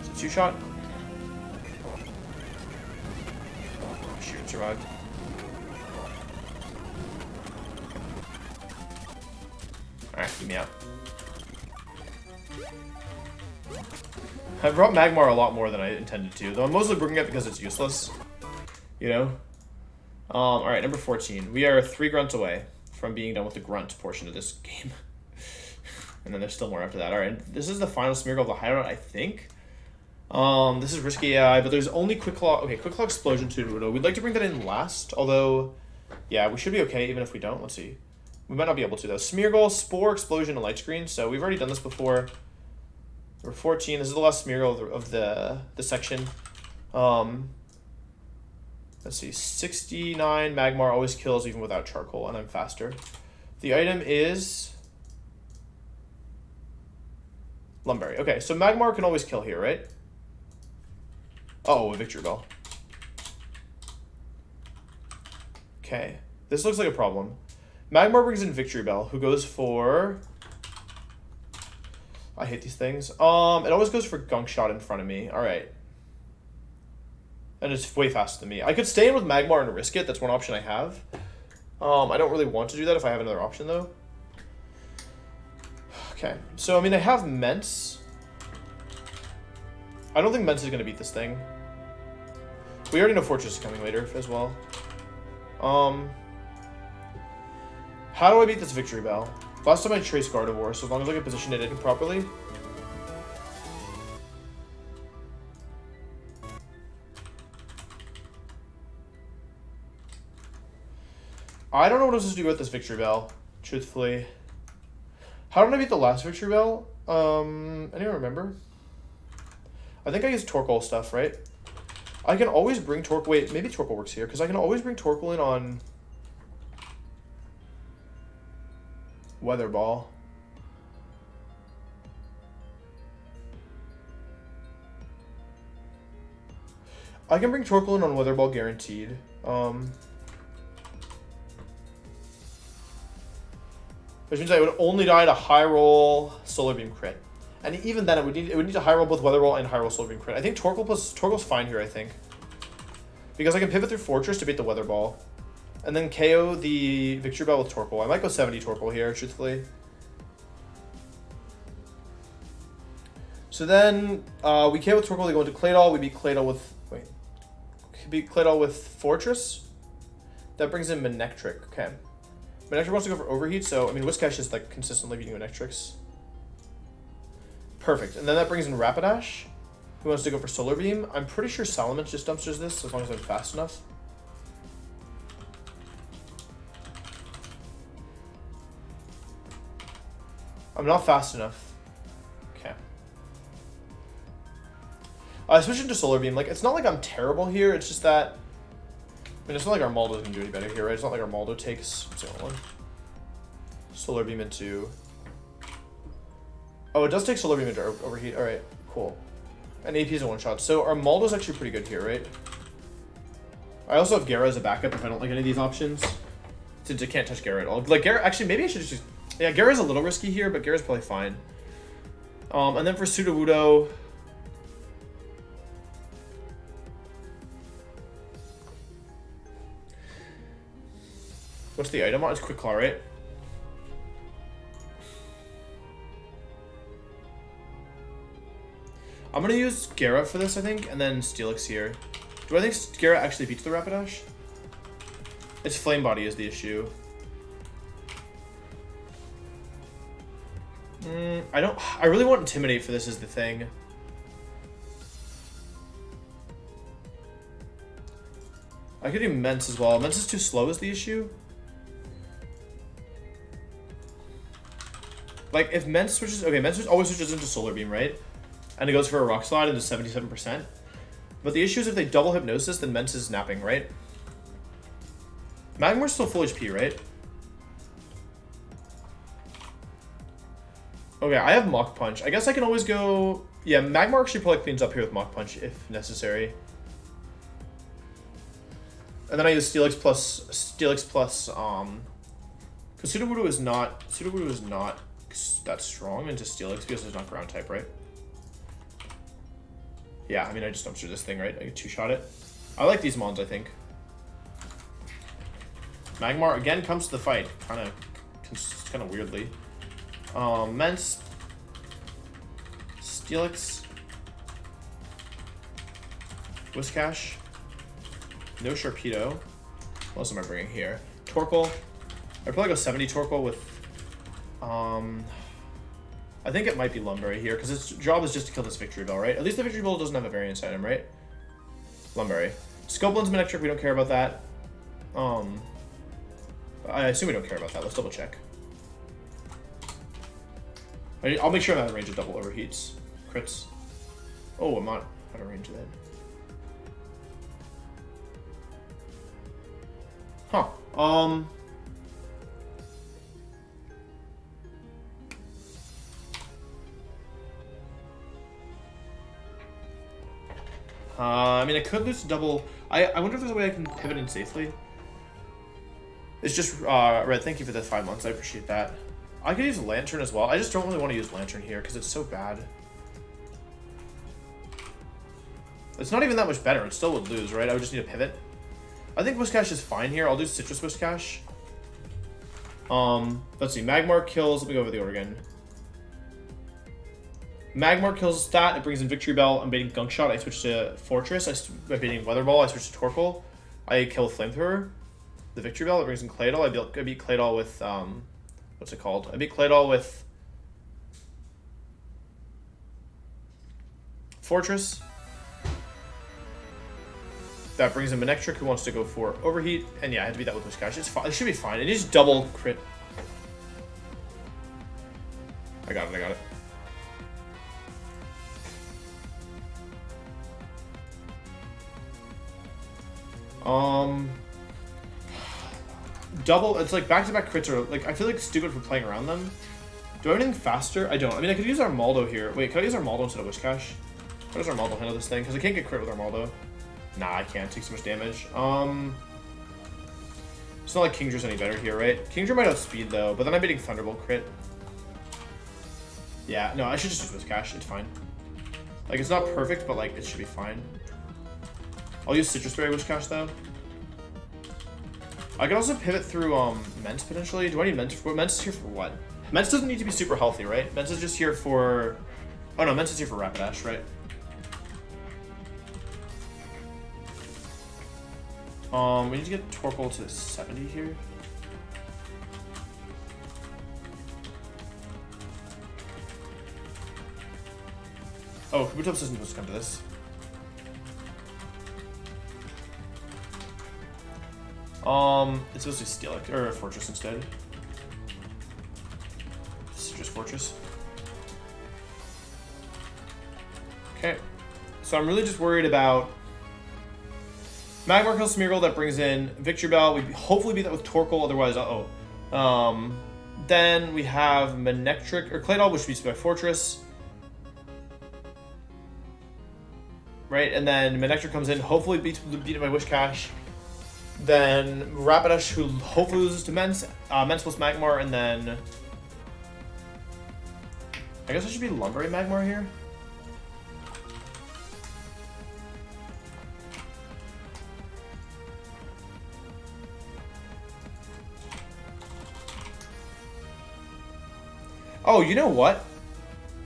Is it 2-shot? Oh, shoot, it survived. Alright, get me out. I brought Magmar a lot more than I intended to, though I'm mostly bringing it because it's useless. You know? Alright, number 14. We are 3 grunts away from being done with the grunt portion of this game. And then there's still more after that. Alright, this is the final Smeargle of the hideout, I think. This is risky AI, but there's only Quick Claw. Okay, Quick Claw Explosion to Rudo. We'd like to bring that in last, although, yeah, we should be okay even if we don't. Let's see. We might not be able to, though. Smeargle, Spore, Explosion, and Light Screen. So we've already done this before. Number 14. This is the last Smeargle of the section. Let's see. 69 Magmar always kills even without charcoal, and I'm faster. The item is Lumberry. Okay, so Magmar can always kill here, right? Oh, a Victory Bell. Okay. This looks like a problem. Magma brings in Victory Bell, who goes for... I hate these things. It always goes for Gunk Shot in front of me. Alright. And it's way faster than me. I could stay in with Magmar and risk it. That's one option I have. I don't really want to do that if I have another option, though. Okay. So, I mean, I have Ments. I don't think Ments is going to beat this thing. We already know Fortress is coming later as well. How do I beat this Victory Bell? Last time I traced Gardevoir, so as long as I can position it in properly. I don't know what I'm supposed to do with this Victory Bell, truthfully. How did I beat the last Victory Bell? Anyone remember? I think I used Torkoal stuff, right? I can always bring Torkoal... Wait, maybe Torkoal works here, because I can always bring Torkoal in on... Weather Ball. I can bring Torkoal in on Weather Ball guaranteed. Which means I would only die to High Roll Solar Beam crit. And even then it would need to High Roll both Weather Ball and High Roll Solar Beam crit. I think Torkoal's fine here, I think. Because I can pivot through Fortress to beat the Weather Ball. And then KO the Victory Bell with Torkoal. I might go 70 Torkoal here, truthfully. So then we KO with Torkoal, they go into Claydol. We beat Claydol with... Wait. We beat Claydol with Fortress. That brings in Manectric. Okay. Manectric wants to go for Overheat, so, I mean, Whiscash is, like, consistently beating Manectrics. Perfect. And then that brings in Rapidash, who wants to go for Solar Beam. I'm pretty sure Salamence just dumpsters this, as long as I'm fast enough. I'm not fast enough. Okay. I switched into Solar Beam. Like, it's not like I'm terrible here, it's just that... I mean, it's not like Armaldo's gonna do any better here, right? It's not like Armaldo takes... What's the other one? Solar Beam into... Oh, it does take Solar Beam into Overheat. Alright, cool. And AP is a one-shot. So Armaldo's actually pretty good here, right? I also have Gara as a backup if I don't like any of these options. Since I can't touch Gara at all. Like, Gara... Actually, maybe I should just... Yeah, Gara's a little risky here, but Gara's probably fine. And then for Sudowoodo... What's the item on? It's Quick Claw, right? I'm gonna use Gara for this, I think, and then Steelix here. Do I think Gara actually beats the Rapidash? Its Flame Body is the issue. I really want Intimidate for this is the thing. I could do Mence as well. Mence is too slow is the issue. Like, if Mence switches... Okay, Mence always switches into Solar Beam, right? And it goes for a Rock Slide into 77%. But the issue is if they double Hypnosis, then Mence is napping, right? Magmar's still full HP, right? Okay, I have Mach Punch. I guess I can always go... Yeah, Magmar actually probably cleans up here with Mach Punch if necessary. And then I use Steelix plus... Because Sudowoodo is not that strong into Steelix because it's not ground type, right? Yeah, I mean, I just dumpster this thing, right? I can two-shot it. I like these mons, I think. Magmar, again, comes to the fight. Kind of weirdly. Mence. Steelix. Whiscash. No Sharpedo. What else am I bringing here? Torkoal. I'd probably go 70 Torkoal with... I think it might be Lumberry here, because its job is just to kill this Victory Bell, right? At least the Victory Bell doesn't have a variance item, right? Lumberry. Scopeland's Manectric, we don't care about that. I assume we don't care about that. Let's double check. I'll make sure I'm out of range of double overheats. Crits. Oh, I'm not out of range of that. Huh. I mean, I could lose double. I wonder if there's a way I can pivot in safely. It's just, Red, thank you for the 5 months. I appreciate that. I could use Lantern as well. I just don't really want to use Lantern here because it's so bad. It's not even that much better. It still would lose, right? I would just need a pivot. I think Whiscash is fine here. I'll do Citrus Whiscash. Let's see. Magmar kills. Let me go over the order again. Magmar kills that. It brings in Victory Bell. I'm baiting Gunk Shot. I switch to Fortress. I'm baiting Weather Ball. I switch to Torkoal. I kill Flamethrower. The Victory Bell. It brings in Claydol. I beat Claydol with what's it called? I beat Claydol with Fortress. That brings in Manectric, who wants to go for Overheat. And yeah, I had to beat that with Whiscash. It's fine. It should be fine. It is double crit. I got it. I got it. Double. It's like back-to-back crits are like, I feel like stupid for playing around them. Do I have anything faster? I don't. I mean, I could use Armaldo here. Wait, can I use Armaldo instead of Whiscash? How does Armaldo handle this thing? Because I can't get crit with Armaldo. Nah, I can't. It takes so much damage. It's not like Kingdra's any better here, right? Kingdra might have speed though, but then I'm beating Thunderbolt crit. Yeah, no, I should just use Whiscash. It's fine. Like, it's not perfect, but like, it should be fine. I'll use Citrus Berry Whiscash though. I can also pivot through Mence potentially. Do I need Mence? Mence is here for what? Mence doesn't need to be super healthy, right? Mence is just here for... Oh no, Mence is here for Rapidash, right? We need to get Torkoal to 70 here. Oh, Kabutops isn't supposed to come to this. It's supposed to be Steel or Fortress instead. Citrus Fortress. Okay, so I'm really just worried about Magmar kills Smeargle. That brings in Victory Bell. We hopefully beat that with Torkoal. Otherwise, then we have Manectric or Claydol, which beats by Fortress. Right, and then Manectric comes in. Hopefully beat it by Whiscash. Then Rapidash, who hopefully loses to Mence. Mence plus Magmar, and then I guess I should be Lumberry Magmar here. Oh, you know what?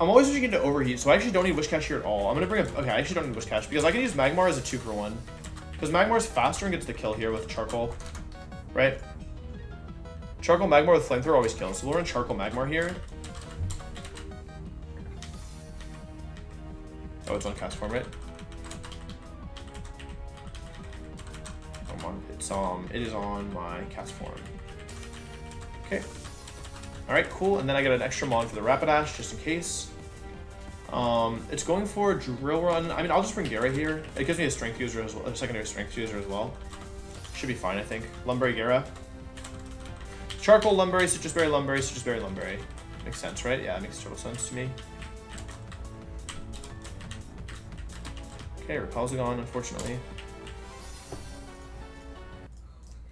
I'm always switching into Overheat, so I actually don't need Whiscash here at all. I'm gonna bring up... Okay, I actually don't need Whiscash, because I can use Magmar as a 2-for-1. Because Magmar's faster and gets the kill here with Charcoal. Right? Charcoal Magmar with Flamethrower always kills, so we'll run Charcoal Magmar here. Oh, it's on cast form, right? Come on. It is on my cast form. Okay. Alright, cool. And then I get an extra mon for the Rapidash, just in case. It's going for Drill Run. I mean, I'll just bring Gara here. It gives me a strength user as well, a secondary strength user as well. Should be fine, I think. Lumberry Gara. Charcoal, Lumberry, Citrus Berry, Lumberry, Citrus Berry, Lumberry. Makes sense, right? Yeah, it makes total sense to me. Okay, Repel's gone, unfortunately.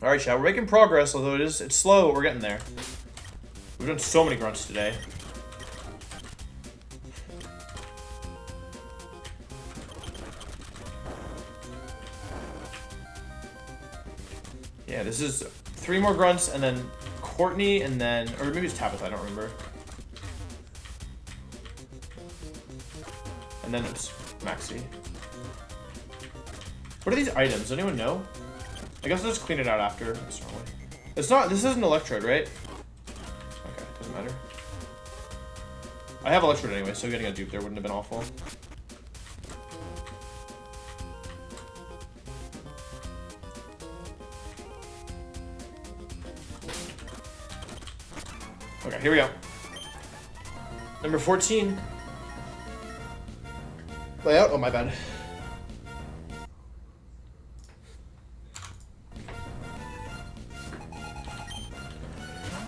Alright, chat, we're making progress, although it's slow, but we're getting there. We've done so many grunts today. Yeah, this is 3 more grunts, and then Courtney, and then... Or maybe it's Tabitha, I don't remember. And then it's Maxi. What are these items? Does anyone know? I guess I'll just clean it out after. It's not... This isn't Electrode, right? Okay, doesn't matter. I have Electrode anyway, so getting a dupe there wouldn't have been awful. Okay, here we go. Number 14. Layout? Oh, my bad.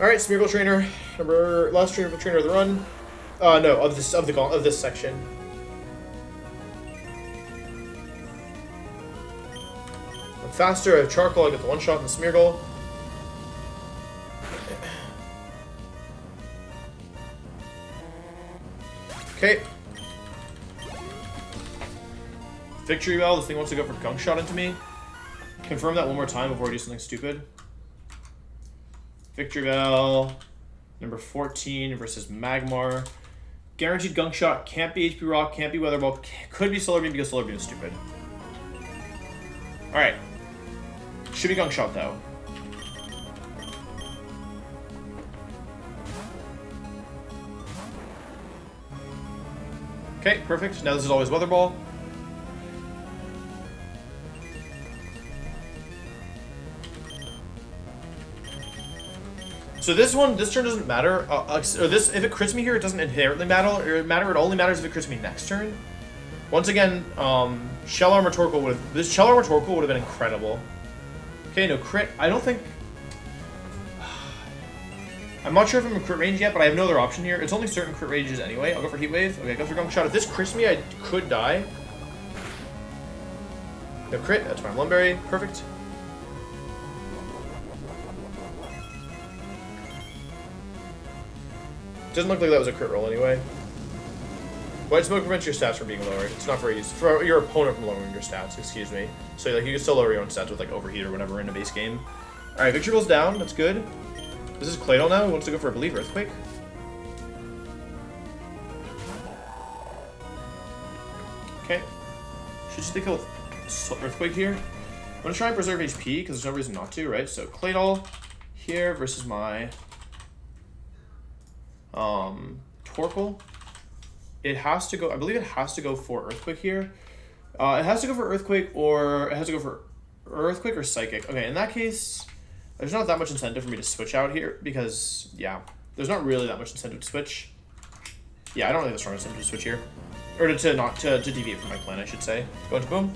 Alright, Smeargle Trainer. Last trainer of the run. No, of this section. I'm faster, I have Charcoal, I get the one shot in the Smeargle. Okay. Victory Bell, this thing wants to go for gunk shot into me. Confirm that one more time before I do something stupid. Victory Bell, number 14 versus Magmar. Guaranteed gunk shot, can't be HP Rock, can't be Weather Ball, could be Solar Beam because Solar Beam is stupid. Alright. Should be gunk shot though. Okay, perfect. Now this is always Weather Ball. So this turn doesn't matter. Or this, if it crits me here, it doesn't inherently matter. It only matters if it crits me next turn. Once again, Shell Armor Torkoal would have. This Shell Armor Torkoal would have been incredible. Okay, no crit. I don't think. I'm not sure if I'm in crit range yet, but I have no other option here. It's only certain crit ranges anyway. I'll go for Heat Wave. Okay, go for Gunk Shot. If this crits me, I could die. No crit. That's fine. Lumberry. Perfect. Doesn't look like that was a crit roll anyway. White Smoke prevents your stats from being lowered. It's not very useful for your opponent from lowering your stats, excuse me. So like you can still lower your own stats with like Overheat or whatever in a base game. Alright, Victory Bell's down, that's good. This is Claydol now, who wants to go for a Believe Earthquake. Okay. Should just kill with Earthquake here. I'm gonna try and preserve HP because there's no reason not to, right? So Claydol here versus my Torkoal. It has to go, I believe it has to go for Earthquake here. It has to go for Earthquake or it has to go for Earthquake or Psychic. Okay, in that case, there's not that much incentive for me to switch out here because, yeah, there's not really that much incentive to switch. Yeah, I don't think there's strong incentive to switch here. Or to deviate from my plan, I should say. Go into Boom.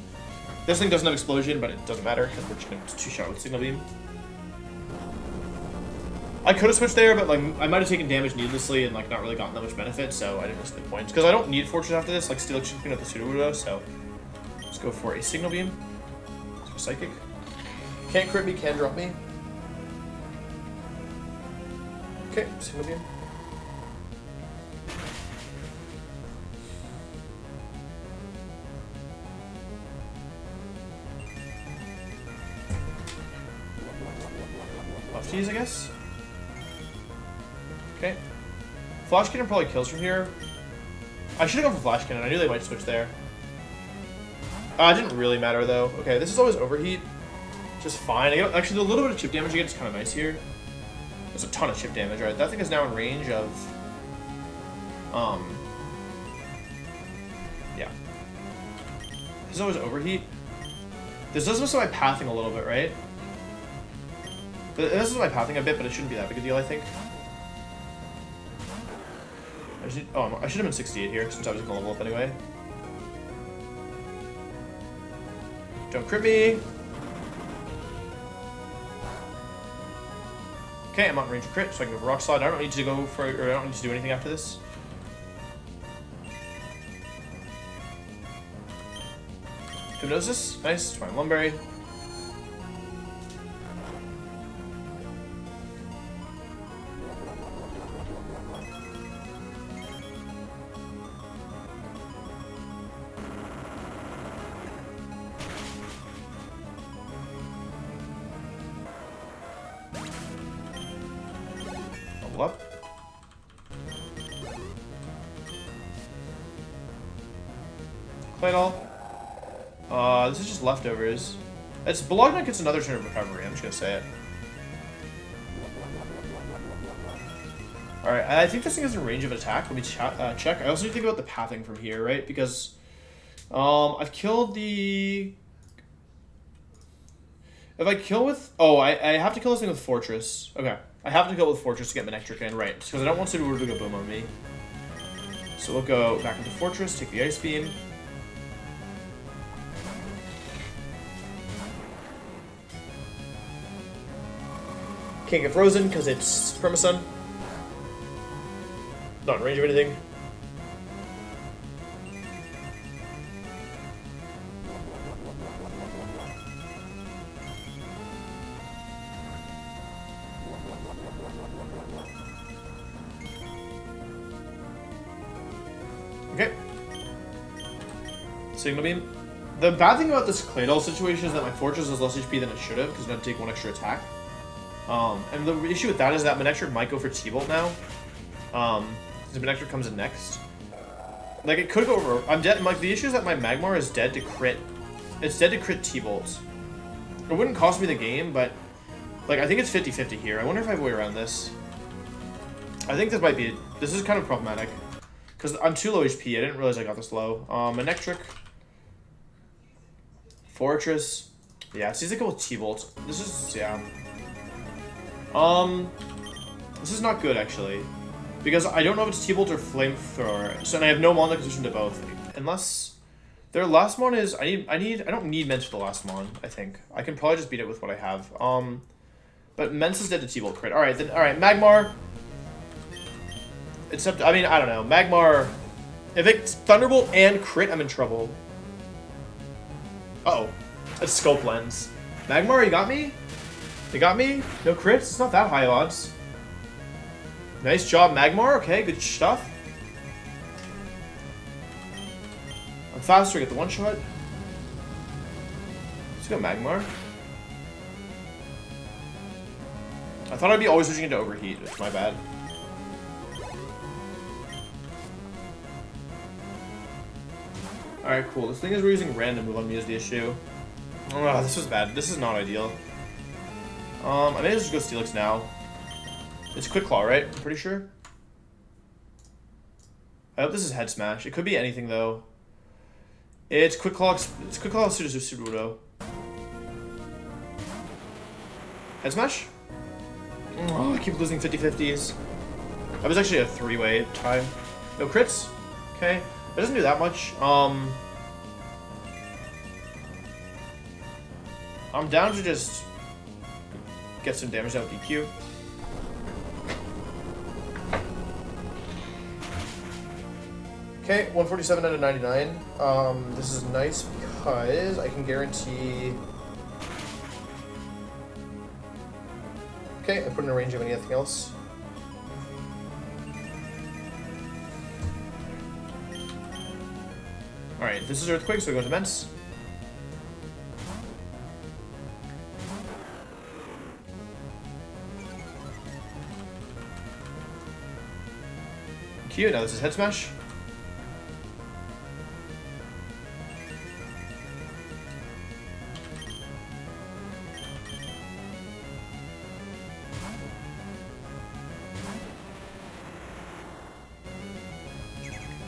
This thing doesn't have Explosion, but it doesn't matter because we're just going to two-shot with Signal Beam. I could have switched there, but like I might have taken damage needlessly and like not really gotten that much benefit, so I didn't risk the points. Because I don't need Fortress after this, like Steel Chicken at the Sudowoodo, so let's go for a Signal Beam. Let's go Psychic. Can't crit me, can drop me. Okay, Signal Beam. Lefties, I guess. Okay. Flash Cannon probably kills from here. I should have gone for Flash Cannon. I knew they might switch there. It didn't really matter, though. Okay, this is always Overheat. Just fine. Actually, the little bit of chip damage you get is kind of nice here. There's a ton of chip damage, right? That thing is now in range of... yeah. This is always Overheat. This does mess with my pathing a little bit, right? But this is my pathing a bit, but it shouldn't be that big a deal, I think. I should have been 68 here, since I was going to level up anyway. Don't crit me! Okay, I'm not in range of crit, so I can go for Rock Slide. I don't need to go for, or I don't need to do anything after this. Hypnosis, nice, fine. Lumberry. Up. Claydol. This is just leftovers. It's Bologna gets another turn of recovery, I'm just gonna say it. Alright, I think this thing is in range of attack. Let me check. I also need to think about the pathing from here, right? Because I've killed the... If I kill with... Oh, I have to kill this thing with Fortress. Okay. I have to kill with Fortress to get Manectric in, right. Because I don't want Sudowoodo to go boom on me. So we'll go back into Fortress, take the Ice Beam. Can't get frozen because it's Permasun. Not in range of anything. Signal Beam. The bad thing about this Claydol situation is that my Fortress is less HP than it should have, because I'm going to take 1 extra attack. And the issue with that is that Manectric might go for T-Bolt now. The Manectric comes in next. Like, it could go over. I'm dead. Like, the issue is that my Magmar is dead to crit. It's dead to crit T-Bolts. It wouldn't cost me the game, but, like, I think it's 50-50 here. I wonder if I have a way around this. I think this might be... This is kind of problematic. Because I'm too low HP. I didn't realize I got this low. Manectric. Fortress. Yeah, it seems like a couple T-Bolts. This is... Yeah. This is not good, actually. Because I don't know if it's T-Bolt or Flamethrower. So, and I have no mon that can switch into both. Unless... Their last mon is... I don't need Mence for the last mon, I think. I can probably just beat it with what I have. But Mence is dead to T-Bolt crit. Alright, then... Alright, Magmar... Except, I mean, I don't know. Magmar... If it's Thunderbolt and crit, I'm in trouble. Uh-oh. That's Scope Lens. Magmar, you got me? You got me? No crits? It's not that high odds. Nice job, Magmar. Okay, good stuff. I'm faster, get the one-shot. Let's go Magmar. I thought I'd be always switching into Overheat. It's my bad. Alright, cool. This thing is we're using random move on me is the issue. Oh, this is bad. This is not ideal. I may just go Steelix now. It's Quick Claw, right? I'm pretty sure. I hope this is Head Smash. It could be anything, though. It's Quick Claw. It's Quick Claw Sudowoodo. Head Smash? Oh, I keep losing 50-50s. That was actually a 3-way tie. No crits? Okay. It doesn't do that much. I'm down to just get some damage out with DQ. Okay, 147 out of 99. This is nice because I can guarantee... Okay, I put in a range of anything else. Alright, this is Earthquake, so we go to Mence. Cute, now this is Head Smash.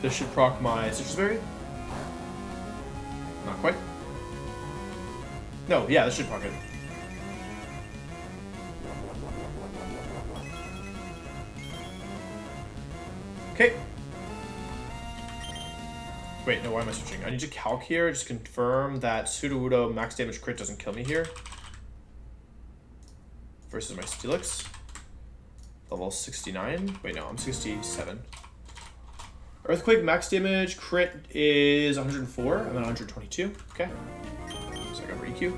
This should proc my Citrus Berry. Not quite. No, yeah, this should proc it. Okay. Wait, no, why am I switching? I need to calc here, just confirm that Sudowoodo max damage crit doesn't kill me here. Versus my Steelix. Level 69. Wait, no, I'm 67. Earthquake max damage crit is 104. I'm at 122. Okay. So I got EQ.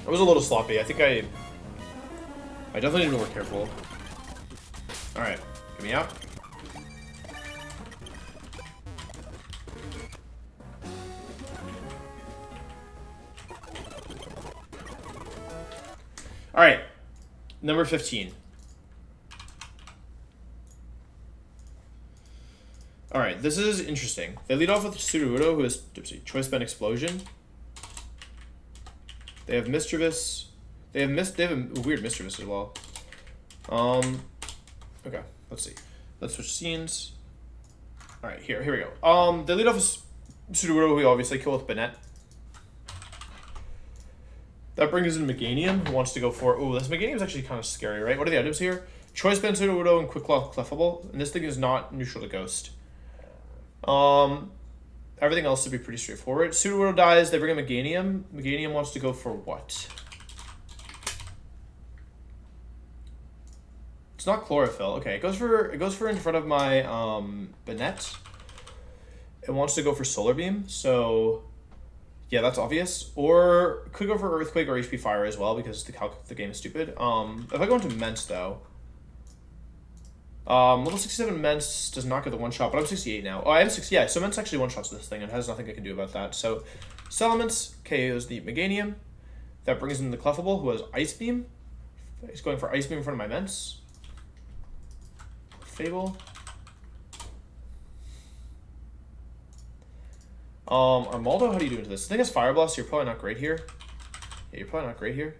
I was a little sloppy. I think I definitely need to be more careful. Alright, get me out. Alright, number 15. Alright, this is interesting. They lead off with Sudowoodo, who has Choice Band Explosion. They have Mischievous. They have a weird Mischievous as well. Okay, let's see. Let's switch scenes. Alright, here we go. They lead off with Sudowoodo, who we obviously kill with Banette. That brings in Meganium, who wants to go for... Ooh, this Meganium is actually kind of scary, right? What are the items here? Choice Band, Sudowoodo, and Quick Claw Clefable. And this thing is not neutral to Ghost. Everything else should be pretty straightforward. Sudowoodo dies, they bring in Meganium. Meganium wants to go for what? It's not Chlorophyll. Okay, it goes for in front of my Banette. It wants to go for Solar Beam, so Yeah, that's obvious. Or could go for Earthquake or HP Fire as well because the game is stupid. If I go into Mence though, level 67 Mence does not get the one shot, but I'm 68 now. Oh, I have 60. Yeah, so Mence actually one shots this thing and has nothing I can do about that. So Salamence KOs the Meganium. That brings in the Clefable, who has Ice Beam. He's going for Ice Beam in front of my Mence. Fable. Armaldo, how do you do into this? I think it's Fire Blast, so you're probably not great here. Yeah, you're probably not great here.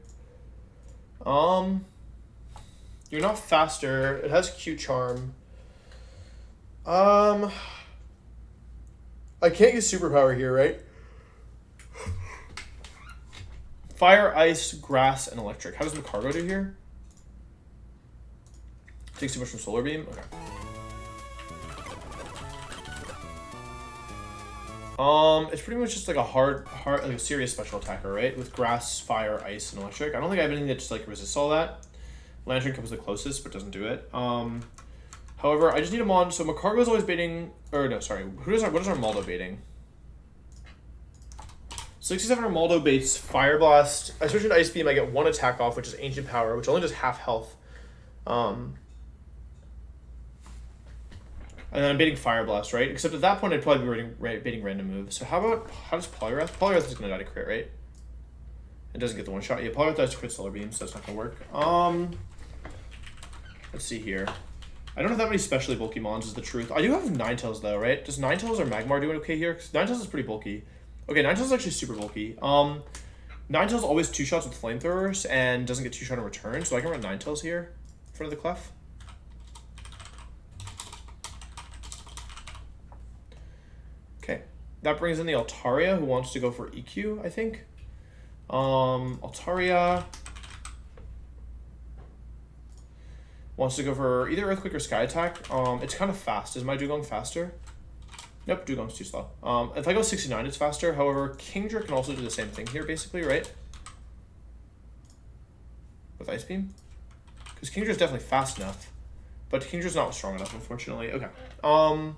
You're not faster. It has Q Charm. I can't use Superpower here, right? Fire, Ice, Grass, and Electric. How does Macargo do here? Takes too much from Solar Beam? Okay. It's pretty much just like a hard, like a serious special attacker, right? With Grass, Fire, Ice, and Electric. I don't think I have anything that just like resists all that. Lantern comes the closest, but doesn't do it. However, I just need a mon. So Macargo's always baiting, or no, sorry. What is Armaldo baiting? 67 Armaldo baits Fire Blast. I switch into Ice Beam, I get one attack off, which is Ancient Power, which only does half health. And then I'm baiting Fire Blast, right? Except at that point, I'd probably be baiting random moves. So how does Poliwrath? Poliwrath is going to die to crit, right? It doesn't get the one shot. Yeah, Poliwrath dies to crit Solar Beam, so that's not going to work. Let's see here. I don't have that many specially bulky mons, is the truth. I do have Ninetales, though, right? Does Ninetales or Magmar do okay here? Because Ninetales is pretty bulky. Okay, Ninetales is actually super bulky. Ninetales always two shots with flamethrowers and doesn't get two shot in return, so I can run Ninetales here in front of the Clef. Okay, that brings in the Altaria, who wants to go for EQ, I think. Altaria wants to go for either Earthquake or Sky Attack. It's kind of fast. Is my Dugong faster? Nope, Dugong's too slow. If I go 69, it's faster. However, Kingdra can also do the same thing here, basically, right? With Ice Beam? Because Kingdra's definitely fast enough. But Kingdra's not strong enough, unfortunately. Okay. How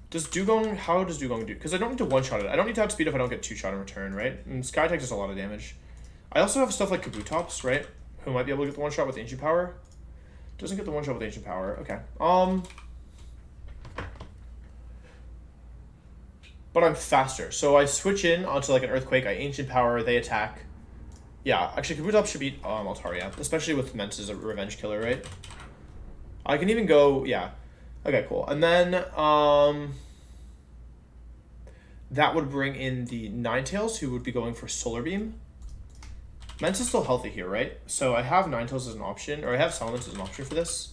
does Dugong do? Because I don't need to one-shot it. I don't need to outspeed if I don't get two-shot in return, right? And Sky Attack does a lot of damage. I also have stuff like Kabutops, right? Who might be able to get the one-shot with Ancient Power. Doesn't get the one-shot with Ancient Power. Okay. But I'm faster. So I switch in onto like an Earthquake, I Ancient Power, they attack. Yeah, actually Kabutops should beat Altaria, especially with Mence as a revenge killer, right? I can even go, yeah. Okay, cool. And then that would bring in the Ninetales, who would be going for Solar Beam. Mence is still healthy here, right? So I have Ninetales as an option, or I have Salamence as an option for this.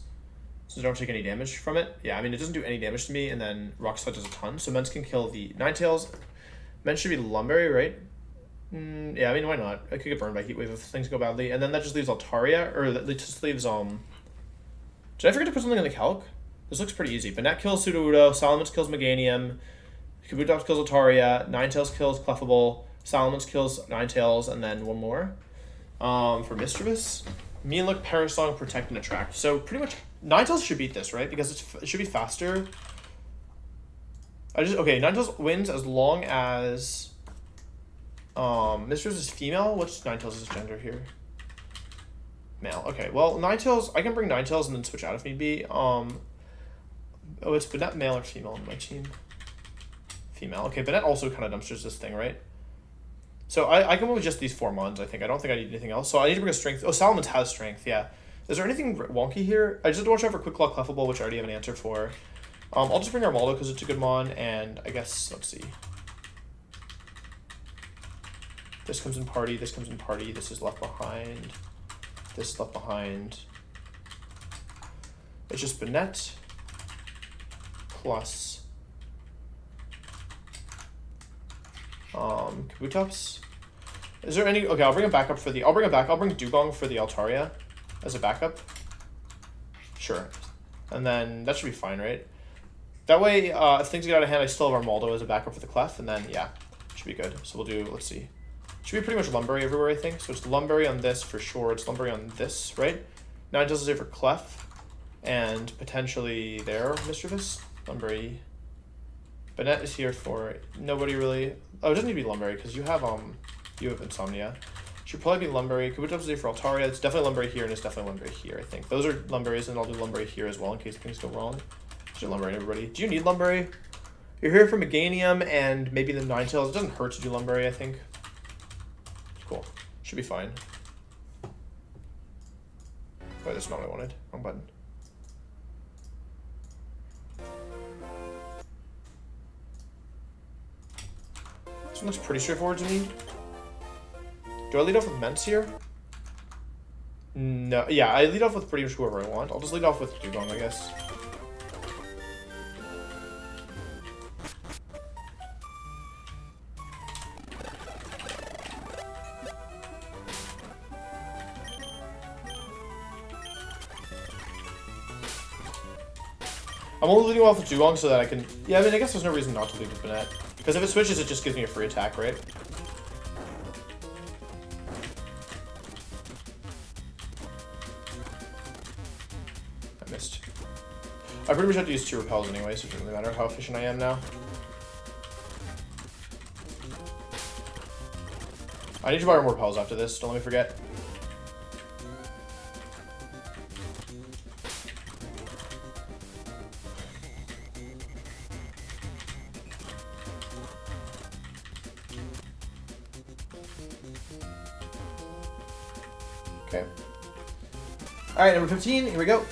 So I don't take any damage from it. Yeah, I mean, it doesn't do any damage to me, and then Rock Slide does a ton. So Mence can kill the Ninetales. Mence should be Lumberry, right? Yeah, I mean, why not? I could get burned by Heat Wave if things go badly. And then that just leaves Altaria, or that just leaves, Did I forget to put something in the calc? This looks pretty easy. Banette kills Sudowoodo, Salamence kills Meganium, Kabutops kills Altaria, Ninetales kills Clefable, Salamence kills Ninetales, and then one more. For Mischievous. Meanlook, Parasong, Protect, and Attract. So pretty much Ninetales should beat this, right? Because it should be faster. Ninetales wins as long as Mischievous is female. What's Ninetales' gender here? Male. Okay, well, Ninetales, I can bring Ninetales and then switch out if need be. It's Banette male or female on my team? Female. Okay, Banette also kind of dumpsters this thing, right? So I can move with just these four mons, I think. I don't think I need anything else. So I need to bring a strength. Oh, Salamence has strength, yeah. Is there anything wonky here? I just have to watch out for Quick Claw Clefable, which I already have an answer for. I'll just bring Armaldo because it's a good mon, and I guess, let's see. This comes in party, this comes in party, this is left behind. This is left behind. It's just Banette plus Kabutops. Is there any? Okay, I'll bring Dugong for the Altaria as a backup. Sure. And then that should be fine, right? That way, if things get out of hand, I still have Armaldo as a backup for the Clef, and then yeah, should be good. So we'll do, let's see. Should be pretty much Lumberry everywhere, I think. So it's Lumberry on this for sure. It's Lumberry on this, right? Now it does it for Clef, and potentially there, Mischievous. Lumberry, Bennett is here for nobody really. Oh, it doesn't need to be Lumberry because you have Insomnia. Should probably be Lumberry. Kabuto's here for Altaria. It's definitely Lumberry here and it's definitely Lumberry here, I think. Those are Lumberries and I'll do Lumberry here as well in case things go wrong. Should Lumberry everybody. Do you need Lumberry? You're here for Meganium and maybe the Ninetales. It doesn't hurt to do Lumberry, I think. Cool. Should be fine. Oh, that's not what I wanted. Wrong button. This one looks pretty straightforward to me. Do I lead off with Ments here? No. Yeah, I lead off with pretty much whoever I want. I'll just lead off with Dugong, I guess. I'm only leading off with Dugong so that I can... Yeah, I mean, I guess there's no reason not to lead with Bennett. Because if it switches, it just gives me a free attack, right? I missed. I pretty much have to use 2 repels anyway, so it doesn't really matter how efficient I am now. I need to borrow more repels after this, don't let me forget. Okay. Alright, number 15, here we go.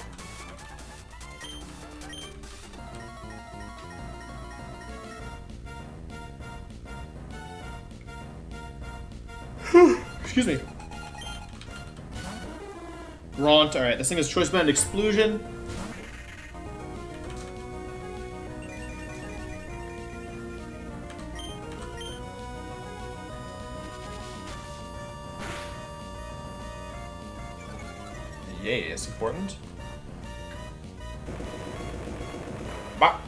Excuse me. Grunt, alright, this thing is Choice Band Explosion. Yay, it's important. Bah.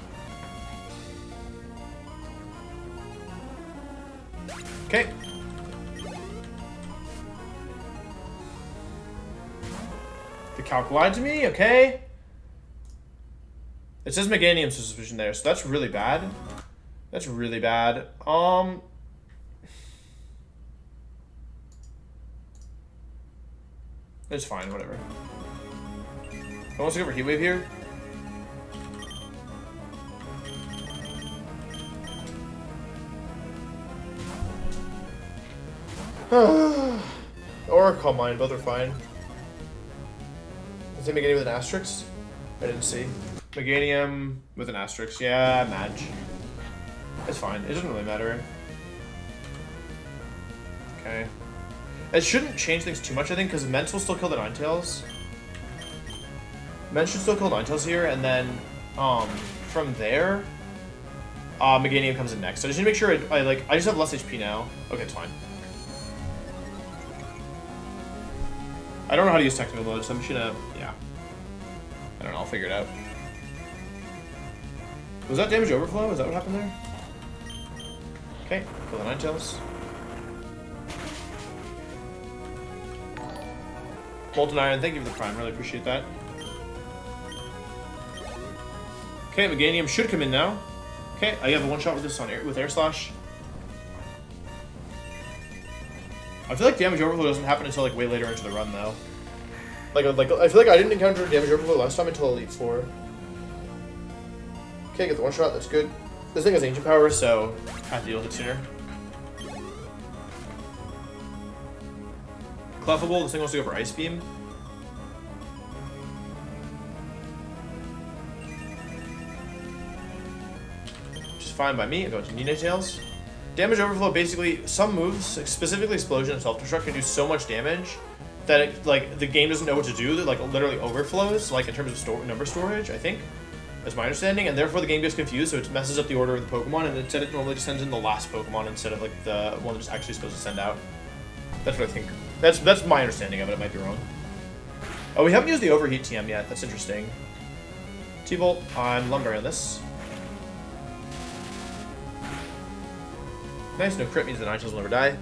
Okay. The calc lied to me, okay. It says Meganium suspicion there, so that's really bad. That's really bad. It's fine, whatever. I want to go for Heat Wave here. Or Calm Mind, both are fine. Does it Meganium with an asterisk? I didn't see. Meganium with an asterisk. Yeah, Madge. It's fine. It doesn't really matter. Okay. It shouldn't change things too much, I think, because Ments will still kill the Ninetales. Ments should still kill Ninetales here, and then from there, Meganium comes in next. So I just need to make sure I just have less HP now. Okay, it's fine. I don't know how to use technical mode, so I'm just gonna, yeah. I don't know, I'll figure it out. Was that damage overflow? Is that what happened there? Okay, kill the Ninetales. Molten Iron, thank you for the prime, really appreciate that. Okay, Meganium should come in now. Okay, I have a one-shot with this on air, with Air Slash. I feel like damage overflow doesn't happen until like way later into the run though. Like I feel like I didn't encounter damage overflow last time until Elite 4. Okay, get the one shot, that's good. This thing has ancient power, so I have to deal with it sooner. Clefable, this thing wants to go for Ice Beam. Which is fine by me. I go to Ninetales. Damage overflow, basically, some moves, specifically Explosion and Self-Destruct, can do so much damage that it, like the game doesn't know what to do. That like literally overflows, like in terms of number storage, I think. That's my understanding, and therefore the game gets confused, so it messes up the order of the Pokemon, and instead it normally just sends in the last Pokemon instead of like the one that's actually supposed to send out. That's what I think. That's my understanding of it. I might be wrong. Oh, we haven't used the Overheat TM yet. That's interesting. T-Bolt on Lumberry on this. Nice, no crit means the Ninetales will never die.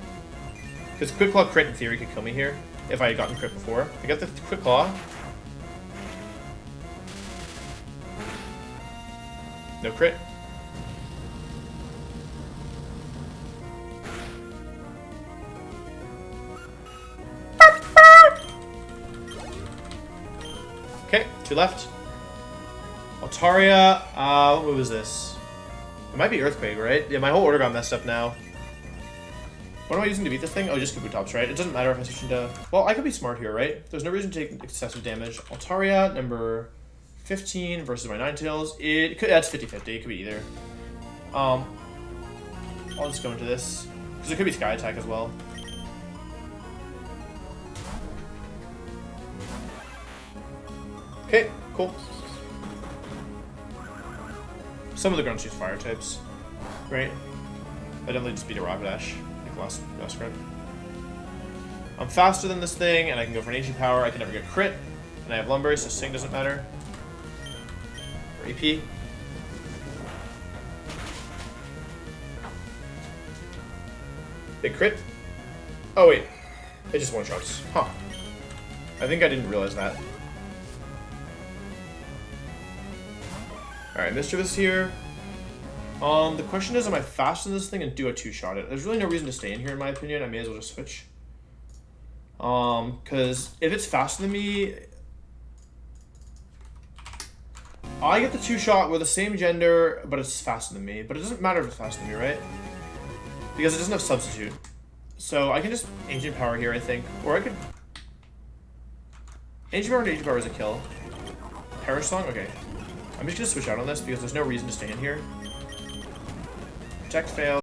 Because Quick Claw crit in theory could kill me here if I had gotten crit before. I got the Quick Claw. No crit. Okay, 2 left. Altaria, what move is this? It might be Earthquake, right? Yeah, my whole order got messed up now. What am I using to beat this thing? Oh, just Kabutops, right? It doesn't matter if I switch into... Well, I could be smart here, right? There's no reason to take excessive damage. Altaria, number 15 versus my Ninetales. That's 50-50. It could be either. I'll just go into this. Because it could be Sky Attack as well. Okay, cool. Some of the grunts use fire types, right? I definitely just beat a Rocket Dash, like last script. I'm faster than this thing, and I can go for an ancient power. I can never get crit, and I have Lumberry, so Sting doesn't matter. For AP. Big crit. Oh wait, it just one-shots. Huh. I think I didn't realize that. Alright, Mischievous here. The question is, am I faster than this thing and do a 2-shot it? There's really no reason to stay in here, in my opinion. I may as well just switch. Because if it's faster than me... I get the 2-shot. We're the same gender, but it's faster than me. But it doesn't matter if it's faster than me, right? Because it doesn't have Substitute. So I can just Ancient Power here, I think. Or I could... Ancient Power to Ancient Power is a kill. Perish Song? Okay. I'm just gonna switch out on this because there's no reason to stay in here. Check fail.